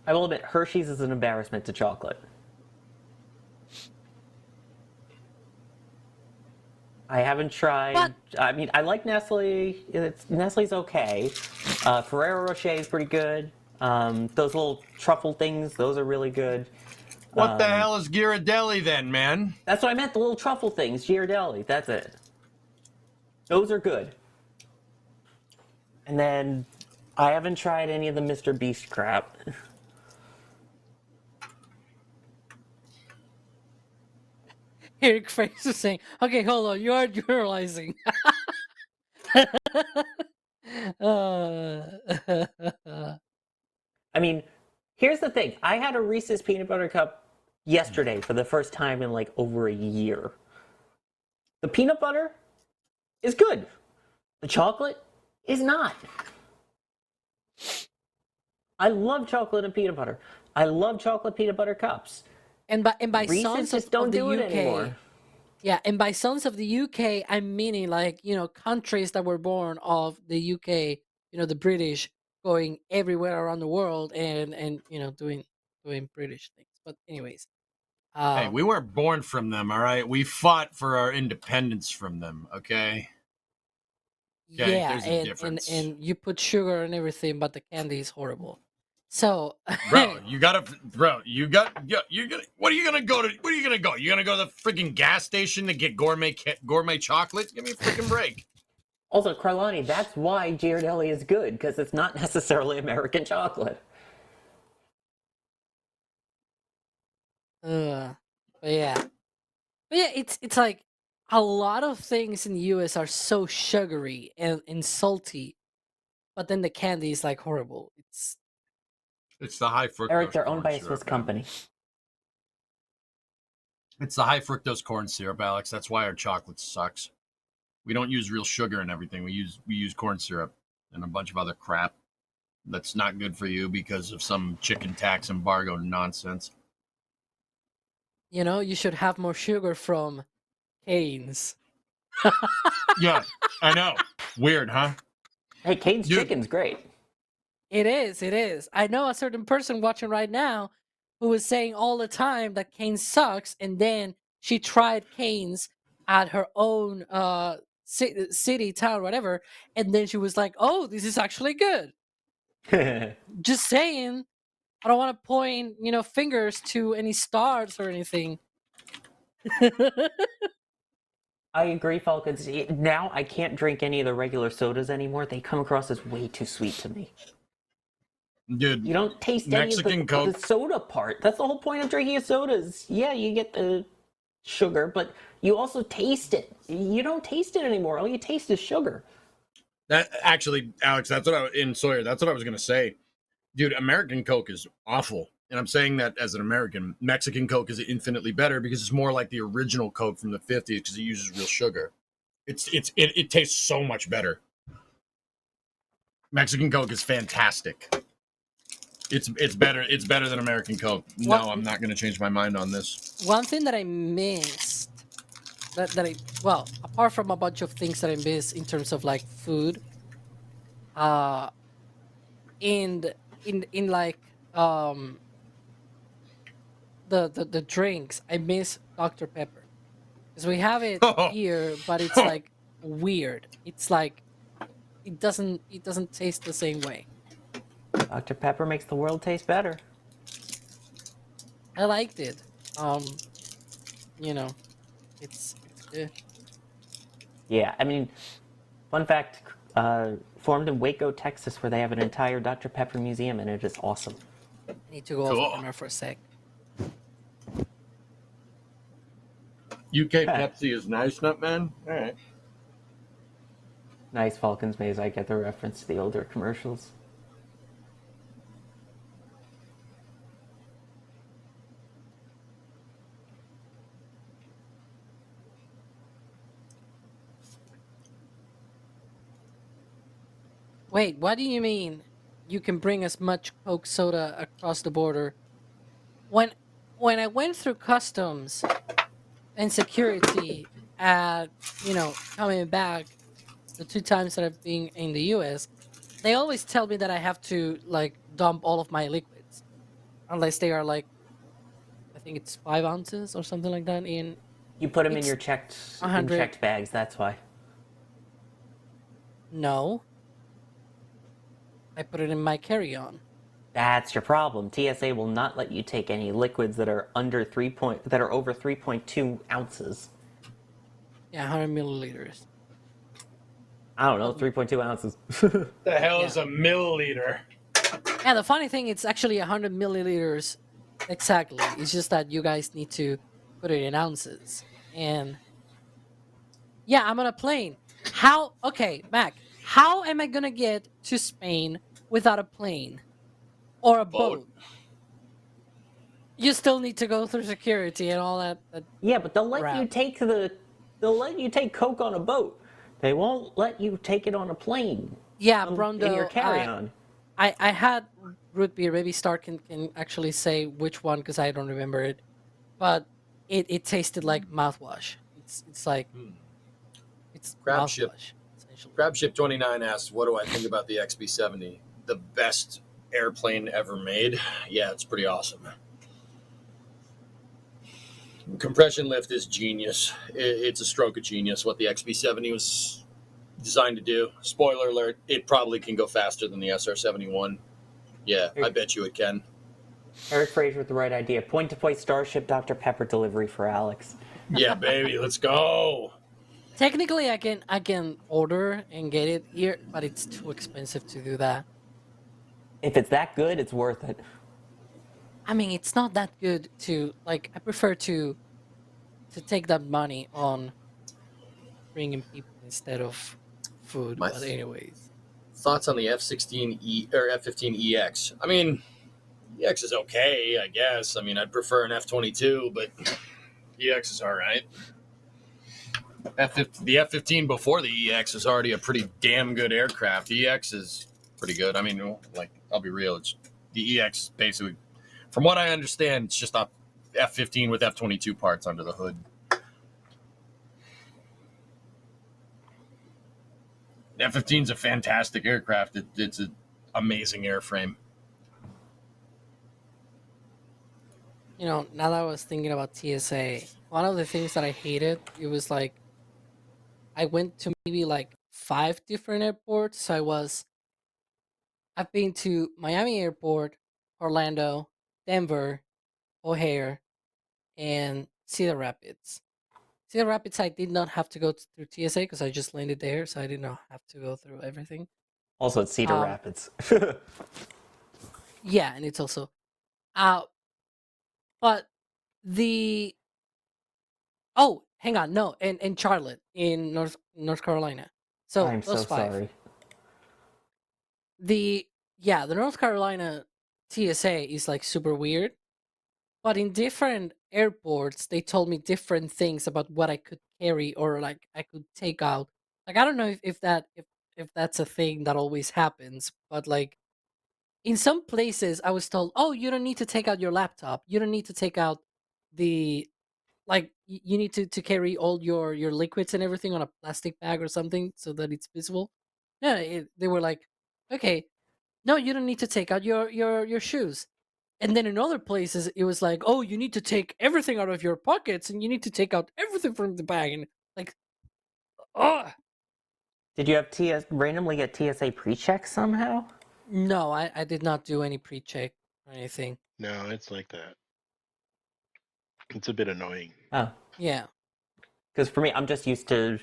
S5: I will admit, Hershey's is an embarrassment to chocolate. I haven't tried.
S9: But-
S5: I mean, I like Nestle. Nestle's okay. Ferrero Rocher is pretty good. Those little truffle things, those are really good.
S2: What the hell is Ghirardelli then, man?
S5: That's what I meant, the little truffle things, Ghirardelli, that's it. Those are good. And then, I haven't tried any of the Mr. Beast crap.
S9: Eric Face is saying, okay, hold on, you are generalizing.
S5: I mean, here's the thing. I had a Reese's Peanut Butter Cup yesterday for the first time in like over a year. The peanut butter is good. The chocolate is not. I love chocolate and peanut butter. I love chocolate peanut butter cups.
S9: and by
S5: Reese's
S9: sons
S5: just
S9: of
S5: don't
S9: the
S5: do it
S9: UK,
S5: anymore.
S9: Yeah, and by sons of the UK, I'm meaning like, countries that were born of the UK, the British going everywhere around the world and doing British things. But anyways,
S2: Hey, we weren't born from them, all right? We fought for our independence from them, okay? Okay,
S9: yeah,
S2: there's a
S9: and
S2: difference.
S9: you put sugar and everything, but the candy is horrible. So
S2: Bro, you got, what are you gonna go to, where are you gonna go? You gonna go to the freaking gas station to get gourmet chocolate? Give me a freaking break.
S5: Also, Carlani, that's why Ghirardelli is good, because it's not necessarily American chocolate.
S9: but yeah. But yeah, it's like a lot of things in the US are so sugary and salty, but then the candy is like horrible.
S2: It's the high fructose
S5: Eric, they're owned
S2: corn
S5: by a
S2: syrup,
S5: Swiss
S2: man.
S5: company.
S2: It's the high fructose corn syrup, Alex. That's why our chocolate sucks. We don't use real sugar and everything. We use corn syrup and a bunch of other crap that's not good for you because of some chicken tax embargo nonsense.
S9: You should have more sugar from canes.
S2: Yeah, I know. Weird, huh?
S5: Hey, Cane's
S2: Dude.
S5: chicken's great.
S9: It is. I know a certain person watching right now who is saying all the time that Cane sucks, and then she tried Cane's at her own city, town, whatever, and then she was like, "Oh, this is actually good." Just saying. I don't want to point, fingers to any stars or anything.
S5: I agree, Falcons. Now I can't drink any of the regular sodas anymore. They come across as way too sweet to me.
S2: Dude,
S5: You don't taste
S2: Mexican
S5: any of
S2: Coke.
S5: the soda part. That's the whole point of drinking a sodas. Yeah, you get the sugar, but you also taste it. You don't taste it anymore. All you taste is sugar.
S2: That actually, Alex, that's what I was gonna say. Dude, American Coke is awful. And I'm saying that as an American. Mexican Coke is infinitely better because it's more like the original Coke from the 50s because it uses real sugar. It tastes so much better. Mexican Coke is fantastic. It's better than American Coke. No, I'm not going to change my mind on this.
S9: One thing that I missed, well, apart from a bunch of things that I missed in terms of like food, in like the drinks, I miss Dr. Pepper because we have it here, but it's like weird. It's like it doesn't taste the same way.
S5: Dr. Pepper makes the world taste better.
S9: I liked it. It's good.
S5: Yeah, I mean, fun fact, formed in Waco, Texas, where they have an entire Dr. Pepper museum, and it is awesome.
S9: I need to go off camera for a sec.
S2: UK Pepsi is nice, Nutman. All right.
S5: Nice, Falcons Maze. I get the reference to the older commercials.
S9: Wait, what do you mean you can bring as much Coke soda across the border? When I went through customs and security at, coming back the 2 times that I've been in the US, they always tell me that I have to like dump all of my liquids unless they are like, I think it's 5 ounces or something like that.
S5: You put them in your checked bags. That's why.
S9: No, I put it in my carry-on.
S5: That's your problem. TSA will not let you take any liquids that are over 3.2 ounces.
S9: Yeah, 100 milliliters.
S5: I don't know, 3.2 ounces.
S2: The hell is a milliliter?
S9: Yeah, the funny thing, it's actually 100 milliliters exactly. It's just that you guys need to put it in ounces. And yeah, I'm on a plane. Okay, Mac, how am I gonna get to Spain without a plane or a boat? You still need to go through security and all that.
S5: Yeah, but they'll let you take Coke on a boat. They won't let you take it on a plane.
S9: Yeah, Brondo,
S5: in your carry-on.
S9: I had root beer. Maybe Star can actually say which one because I don't remember it. But it tasted like mouthwash. it's like it's
S2: Crab ship.
S9: mouthwash essentially.
S2: Crabship29 asks, what do I think about the XB70? The best airplane ever made? Yeah, it's pretty awesome. Compression lift is genius. It's a stroke of genius what the XB70 was designed to do. Spoiler alert, it probably can go faster than the SR71. Yeah, I bet you it can.
S5: Eric Fraser with the right idea. Point-to-point Starship Dr. Pepper delivery for Alex.
S2: Yeah, baby, let's go.
S9: Technically, I can order and get it here, but it's too expensive to do that.
S5: If it's that good, it's worth it.
S9: I mean, it's not that good to like. I prefer to take that money on bringing people instead of food.
S2: My
S9: But anyways,
S2: thoughts on the F16E or F15EX? I mean, EX is okay, I guess. I mean, I'd prefer an F22, but EX is all right. The F-15 before the EX is already a pretty damn good aircraft. The EX is pretty good. I mean, like, I'll be real. The EX is basically, from what I understand, it's just a F-15 with F-22 parts under the hood. The F-15 is a fantastic aircraft. It's an amazing airframe.
S9: you know, now that I was thinking about TSA, one of the things that I hated, it was like I went to maybe like 5 different airports. So I've been to Miami Airport, Orlando, Denver, O'Hare, and Cedar Rapids. Cedar Rapids, I did not have to go through TSA because I just landed there, so I did not have to go through everything.
S5: Also, it's Cedar Rapids.
S9: Yeah, and it's also, but the hang on, no, and Charlotte in North Carolina. So
S5: I'm
S9: those
S5: so
S9: 5.
S5: sorry.
S9: The North Carolina TSA is like super weird, but in different airports they told me different things about what I could carry or like I could take out. Like I don't know if that's a thing that always happens, but like in some places I was told, "Oh, you don't need to take out your laptop. You don't need to take out the you need to carry all your liquids and everything on a plastic bag or something so that it's visible." Yeah, they were like, "Okay, no, you don't need to take out your shoes." And then in other places, it was like, "Oh, you need to take everything out of your pockets and you need to take out everything from the bag." And like, oh
S5: Did you have randomly get TSA pre-check somehow?
S9: no, I did not do any pre-check or anything.
S4: No, it's like that. It's a bit annoying.
S5: Oh,
S9: Yeah.
S5: because for me, I'm just used to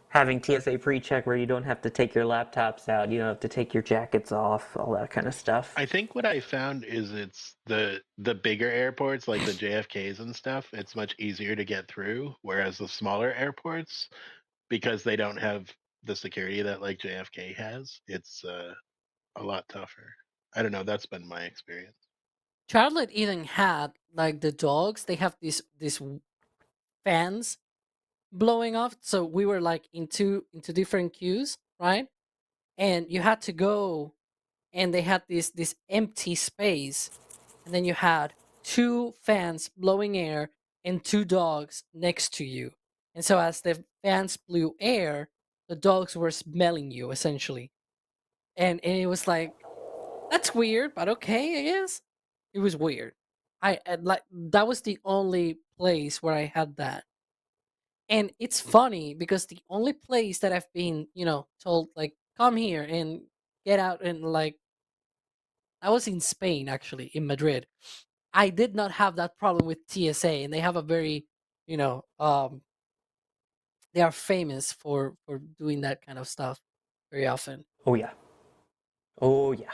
S5: having TSA pre-check where you don't have to take your laptops out, you don't have to take your jackets off, all that kind of stuff.
S4: I think what I found is it's the bigger airports like the JFKs and stuff. It's much easier to get through, whereas the smaller airports, because they don't have the security that like JFK has, it's a lot tougher. I don't know. That's been my experience.
S9: Charlotte even had like the dogs. They have these fans blowing off. So we were like into different queues, right? And you had to go, and they had this empty space, and then you had 2 fans blowing air and 2 dogs next to you. And so as the fans blew air, the dogs were smelling you essentially. And it was like, that's weird, but okay, I guess. It was weird. Like that was the only place where I had that. And it's funny because the only place that I've been, told like come here and get out, and like I was in Spain actually, in Madrid. I did not have that problem with TSA, and they have a very, they are famous for doing that kind of stuff very often.
S5: Oh yeah. Oh yeah.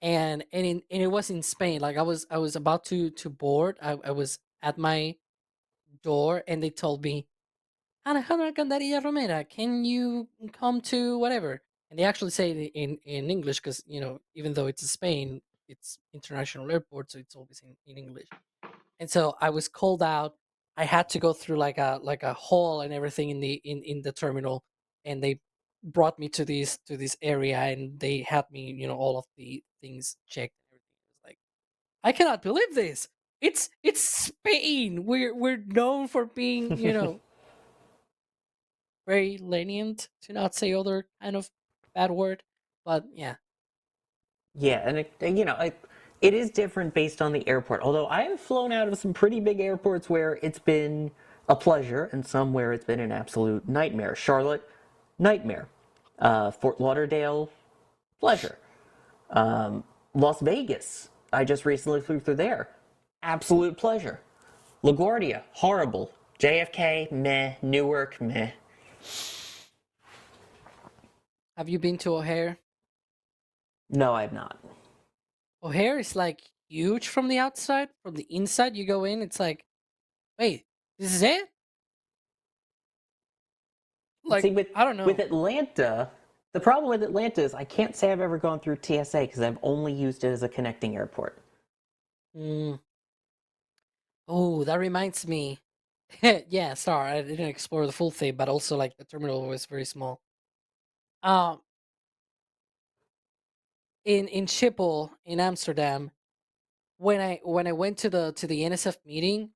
S9: And it was in Spain. Like I was about to board. I was at my door, and they told me, Alejandra Candarilla Romera, can you come to whatever? And they actually say it in English because, even though it's Spain, it's international airport, so it's always in English. And so I was called out. I had to go through like a hall and everything in the terminal, and they brought me to this area, and they had me, all of the things checked and everything. It was like, I cannot believe this. It's Spain. We're known for being, very lenient to not say other kind of bad word. But yeah,
S5: Yeah, and it is different based on the airport. Although I have flown out of some pretty big airports where it's been a pleasure, and some where it's been an absolute nightmare. Charlotte, nightmare. Fort Lauderdale, pleasure. Las Vegas, I just recently flew through there, absolute pleasure. LaGuardia, horrible. JFK, meh. Newark, meh.
S9: have you been to O'Hare?
S5: No, I have not.
S9: O'Hare is like huge from the outside. From the inside, you go in, it's like, wait, this is it? Like,
S5: See,
S9: I don't
S5: with
S9: know.
S5: Atlanta, the problem with Atlanta is I can't say I've ever gone through TSA because I've only used it as a connecting airport.
S9: Mm. Oh, that reminds me. Yeah, sorry, I didn't explore the full thing, but also like the terminal was very small. Um, in Schiphol in Amsterdam, when I went to the NSF meeting,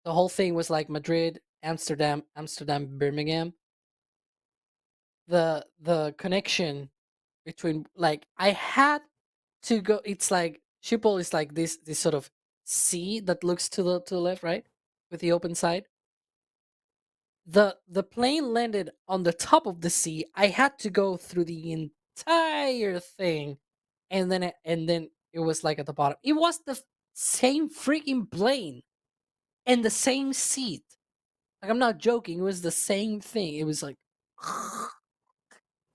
S9: the whole thing was like Madrid, Amsterdam, Birmingham. The connection between, like, I had to go. It's like Schiphol is like this sort of sea that looks to the left, right, with the open side. The plane landed on the top of the sea. I had to go through the entire thing, and then it was like at the bottom. It was the same freaking plane and the same seat. Like, I'm not joking. It was the same thing. It was like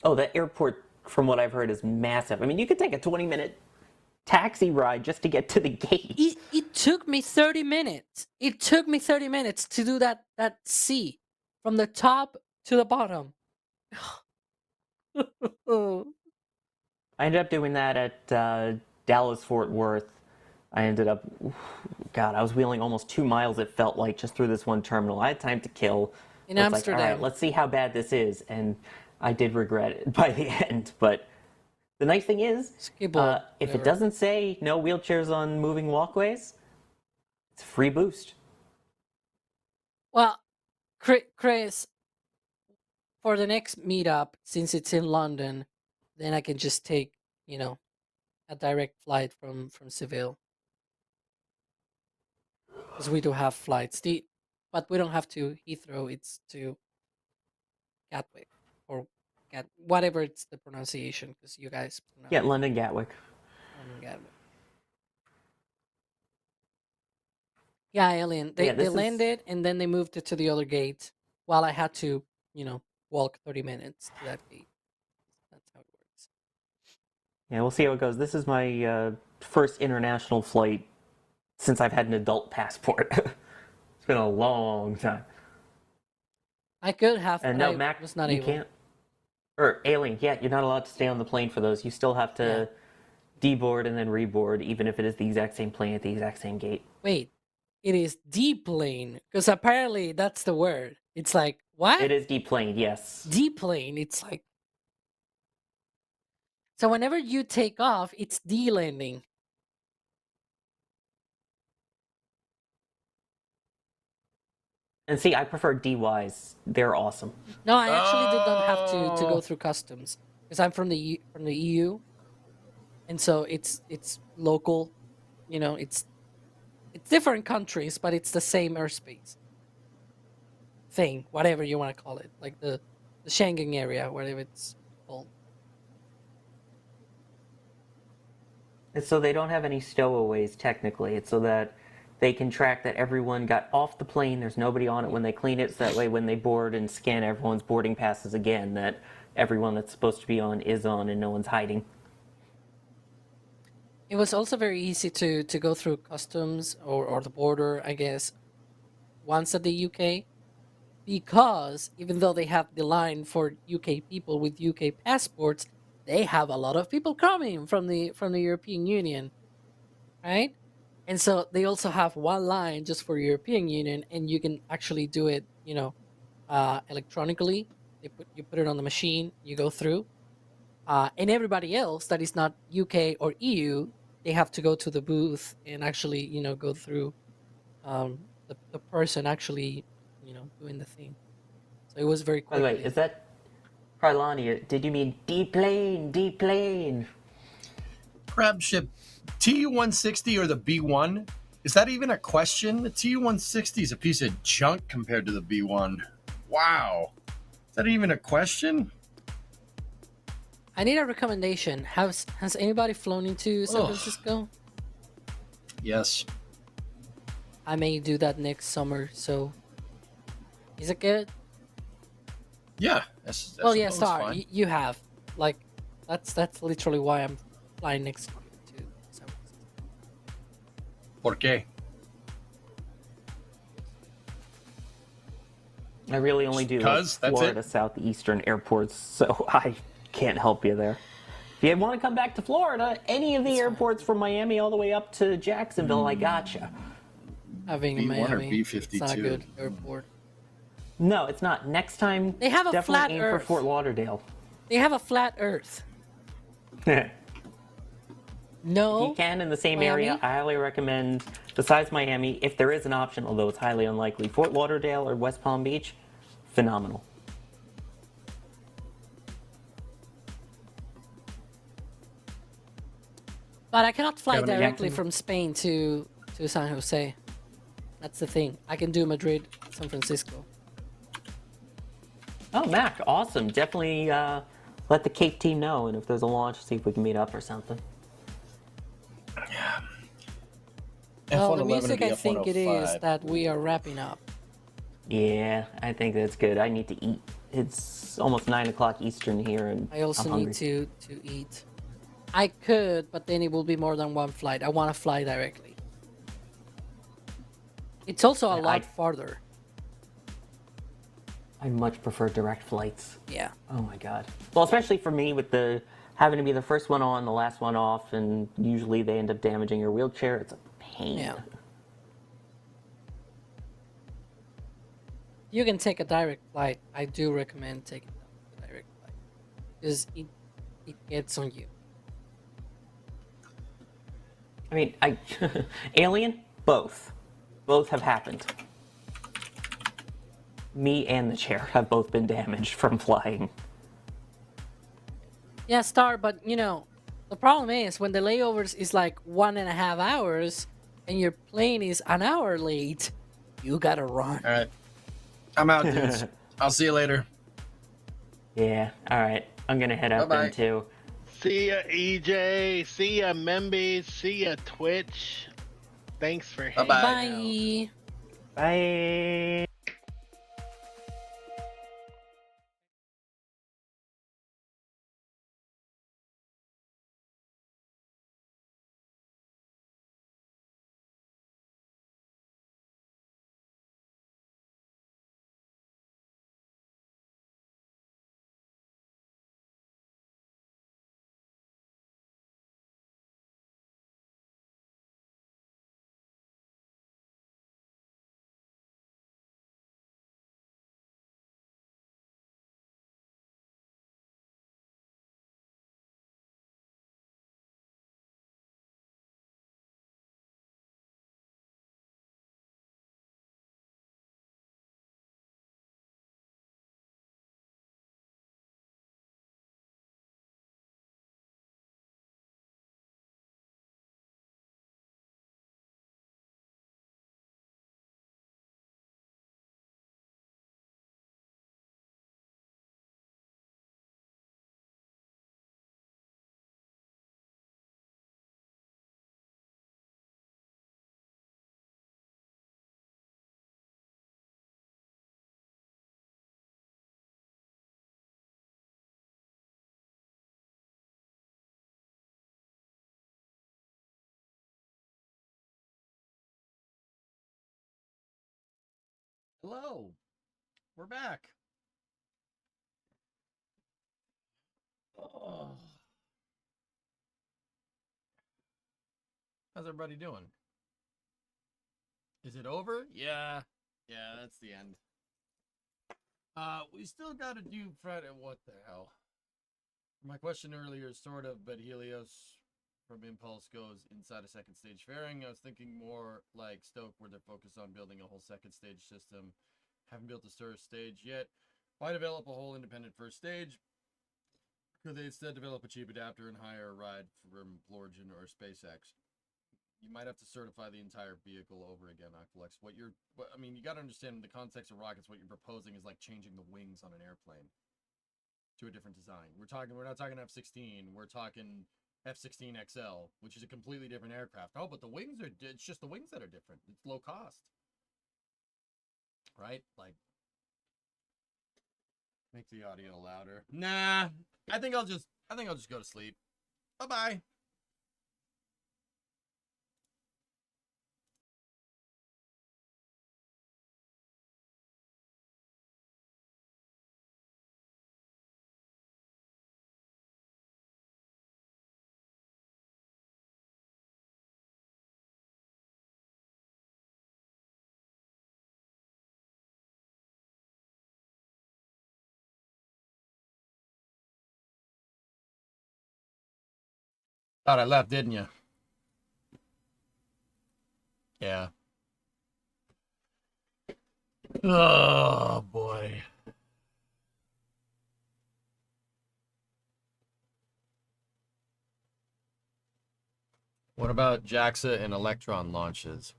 S5: Oh, that airport, from what I've heard, is massive. I mean, you could take a 20-minute taxi ride just to get to the gate.
S9: it took me 30 minutes. It took me 30 minutes to do that C from the top to the bottom.
S5: I ended up doing that at Dallas Fort Worth. I ended up, God, I was wheeling almost 2 miles, it felt like, just through this one terminal. I had time to kill.
S9: In
S5: It's like, all right,
S9: Amsterdam.
S5: let's see how bad this is. And I did regret it by the end. But the nice thing is,
S9: Schiphol,
S5: if it
S9: whatever.
S5: doesn't say no wheelchairs on moving walkways, it's a free boost.
S9: Well, Chris, for the next meetup, since it's in London, then I can just take, a direct flight from Seville, because we do have flights. But we don't have to Heathrow. It's to Gatwick, or whatever it's the pronunciation, because you guys pronounce
S5: Yeah, London Gatwick.
S9: London Gatwick. Yeah, Alien. They
S5: Yeah, this is
S9: landed and then they moved it to the other gate, while I had to, walk 30 minutes to that gate. That's how it works.
S5: yeah. We'll see how it goes. This is my first international flight since I've had an adult passport. It's been a long time.
S9: I could have,
S5: And
S9: but
S5: no,
S9: I
S5: Mac,
S9: was not
S5: you
S9: able.
S5: can't. Or Alien, yeah, you're not allowed to stay on the plane for those. You still have to deboard and then reboard, even if it is the exact same plane at the exact same gate.
S9: Wait, it is deplane, because apparently that's the word. It's like, what?
S5: It is deplaned, yes.
S9: Deplane. It's like, so whenever you take off, it's de-landing.
S5: And see, I prefer DYs. They're awesome.
S9: No, I actually did not have to go
S2: Oh.
S9: through customs, because I'm from the EU, and so it's local. It's different countries, but it's the same airspace thing, whatever you want to call it, like the Schengen area, whatever it's called.
S5: It's so they don't have any stowaways, technically. It's so that they can track that everyone got off the plane, there's nobody on it when they clean it, so that way when they board and scan everyone's boarding passes again, that everyone that's supposed to be on is on and no one's hiding.
S9: It was also very easy to go through customs or the border, I guess, once at the UK, because even though they have the line for UK people with UK passports, they have a lot of people coming from the European Union, right? And so they also have one line just for European Union, and you can actually do it, electronically. You put it on the machine, you go through, and everybody else that is not UK or EU, they have to go to the booth and actually, go through, the person actually, doing the thing. So it was very
S5: By the way,
S9: quickly.
S5: is that Harlania? Did you mean deplane? Deplane.
S2: Crab ship TU-160 or the B-1? Is that even a question? The TU-160 is a piece of junk compared to the B-1. Wow. Is that even a question?
S9: I need a recommendation. Has anybody flown into San
S2: Ugh.
S9: Francisco?
S2: Yes.
S9: I may do that next summer. So, is it good?
S2: Yeah.
S9: Well, yeah,
S2: that's
S9: Star,
S2: fine.
S9: you have. Like, that's literally why I'm flying next year to San Francisco.
S2: ¿Por qué?
S5: I really only do like
S2: 'Cause that's
S5: Florida
S2: it.
S5: southeastern airports, so I can't help you there. If you want to come back to Florida, any of the airports from Miami all the way up to Jacksonville, I gotcha.
S9: Having in
S2: B1 or
S9: Miami, it's not a
S2: B-52?
S9: good airport.
S5: No, it's not. Next time,
S9: They have a
S5: definitely
S9: flat
S5: aim
S9: Earth.
S5: for Fort Lauderdale.
S9: They have a flat Earth.
S5: If
S9: No,
S5: you can in the same
S9: Miami?
S5: area, I highly recommend, besides Miami, if there is an option, although it's highly unlikely, Fort Lauderdale or West Palm Beach, phenomenal.
S9: But I cannot fly
S2: Kevin,
S9: directly
S5: Jackson?
S9: from Spain to San Jose. That's the thing. I can do Madrid, San Francisco.
S5: Oh, Mac, awesome. Definitely let the Cape team know, and if there's a launch, see if we can meet up or something.
S9: Well, the
S2: F-111
S9: music
S2: or
S9: I
S2: the
S9: think it is
S2: F-105?
S9: that we are wrapping up.
S5: Yeah, I think that's good. I need to eat. It's almost 9 o'clock Eastern here, and
S9: I also
S5: I'm
S9: need
S5: hungry.
S9: to eat. I could, but then it will be more than one flight. I want to fly directly. It's also a
S5: Yeah,
S9: lot farther.
S5: I much prefer direct flights.
S9: Yeah.
S5: Oh my god. Well, especially for me with the having to be the first one on, the last one off, and usually they end up damaging your wheelchair. It's a pain.
S9: Yeah. You can take a direct flight. I do recommend taking a direct flight because it gets on you.
S5: I mean, Alien, both have happened. Me and the chair have both been damaged from flying.
S9: Yeah, Star, but you know, the problem is when the layovers is like 1.5 hours and your plane is an hour late, you gotta run.
S2: All right. I'm out, dudes. I'll see you later.
S5: Yeah, alright. I'm gonna head out
S2: Bye-bye.
S5: then too.
S4: See ya, EJ. See ya, Memby. See ya, Twitch. Thanks for hanging
S2: Bye-bye.
S4: out.
S5: Bye.
S2: Hello. We're back. Oh. How's everybody doing? Is it over? Yeah. Yeah, that's the end. We still got to do Friday. What the hell? My question earlier, sort of, but Helios from Impulse goes inside a second stage fairing. I was thinking more like Stoke, where they're focused on building a whole second stage system. Haven't built a stir stage yet. Why develop a whole independent first stage? Could they instead develop a cheap adapter and hire a ride from Blorgen or SpaceX? You might have to certify the entire vehicle over again, Aqualex. I mean, you got to understand in the context of rockets, what you're proposing is like changing the wings on an airplane to a different design. We're not talking F-16. We're talking F-16 XL, which is a completely different aircraft. Oh, but it's just the wings that are different. It's low cost. Right? Like, make the audio louder. Nah, I think I'll just go to sleep. Bye-bye. Thought I left, didn't you? Yeah. Oh, boy. What about JAXA and Electron launches?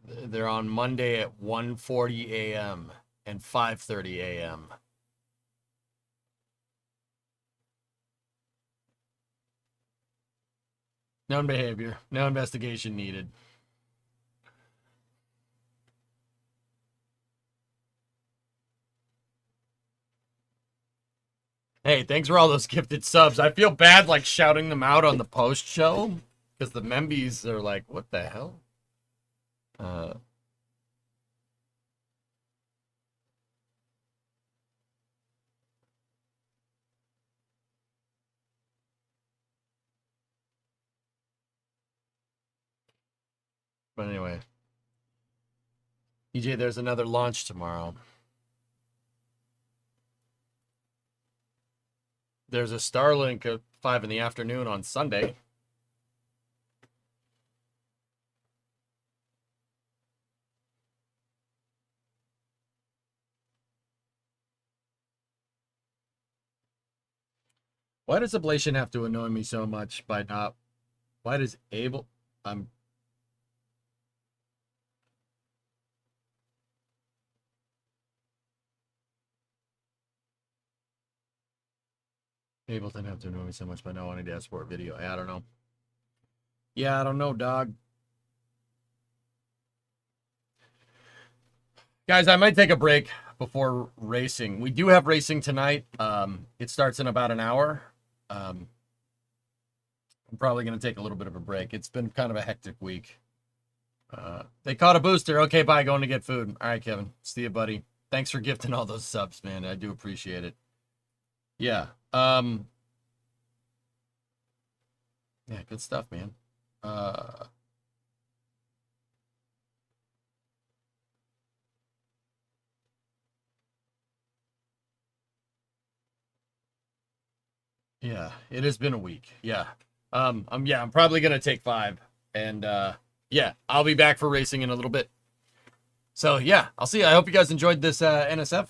S2: They're on Monday at 1:40 a.m. and 5:30 a.m. Known behavior. No investigation needed. Hey, thanks for all those gifted subs. I feel bad like shouting them out on the post show because the membies are like, what the hell? But anyway. EJ, there's another launch tomorrow. There's a Starlink at 5 in the afternoon on Sunday. Why does ablation have to annoy me so much by not... Why does Ableton... Ableton have to annoy me so much by not wanting to export video. I don't know. Yeah, I don't know, dog. Guys, I might take a break before racing. We do have racing tonight. It starts in about an hour. I'm probably going to take a little bit of a break. It's been kind of a hectic week. They caught a booster. Okay, bye. Going to get food. All right, Kevin. See you, buddy. Thanks for gifting all those subs, man. I do appreciate it. Yeah. Yeah, good stuff, man. Yeah, it has been a week. Yeah. I'm probably gonna take 5. And yeah, I'll be back for racing in a little bit. So yeah, I'll see you. I hope you guys enjoyed this NSF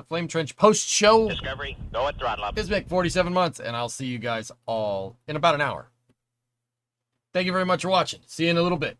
S2: Flame Trench post show.
S1: Discovery, go at throttle up.
S2: Ismic 47 months, and I'll see you guys all in about an hour. Thank you very much for watching. See you in a little bit.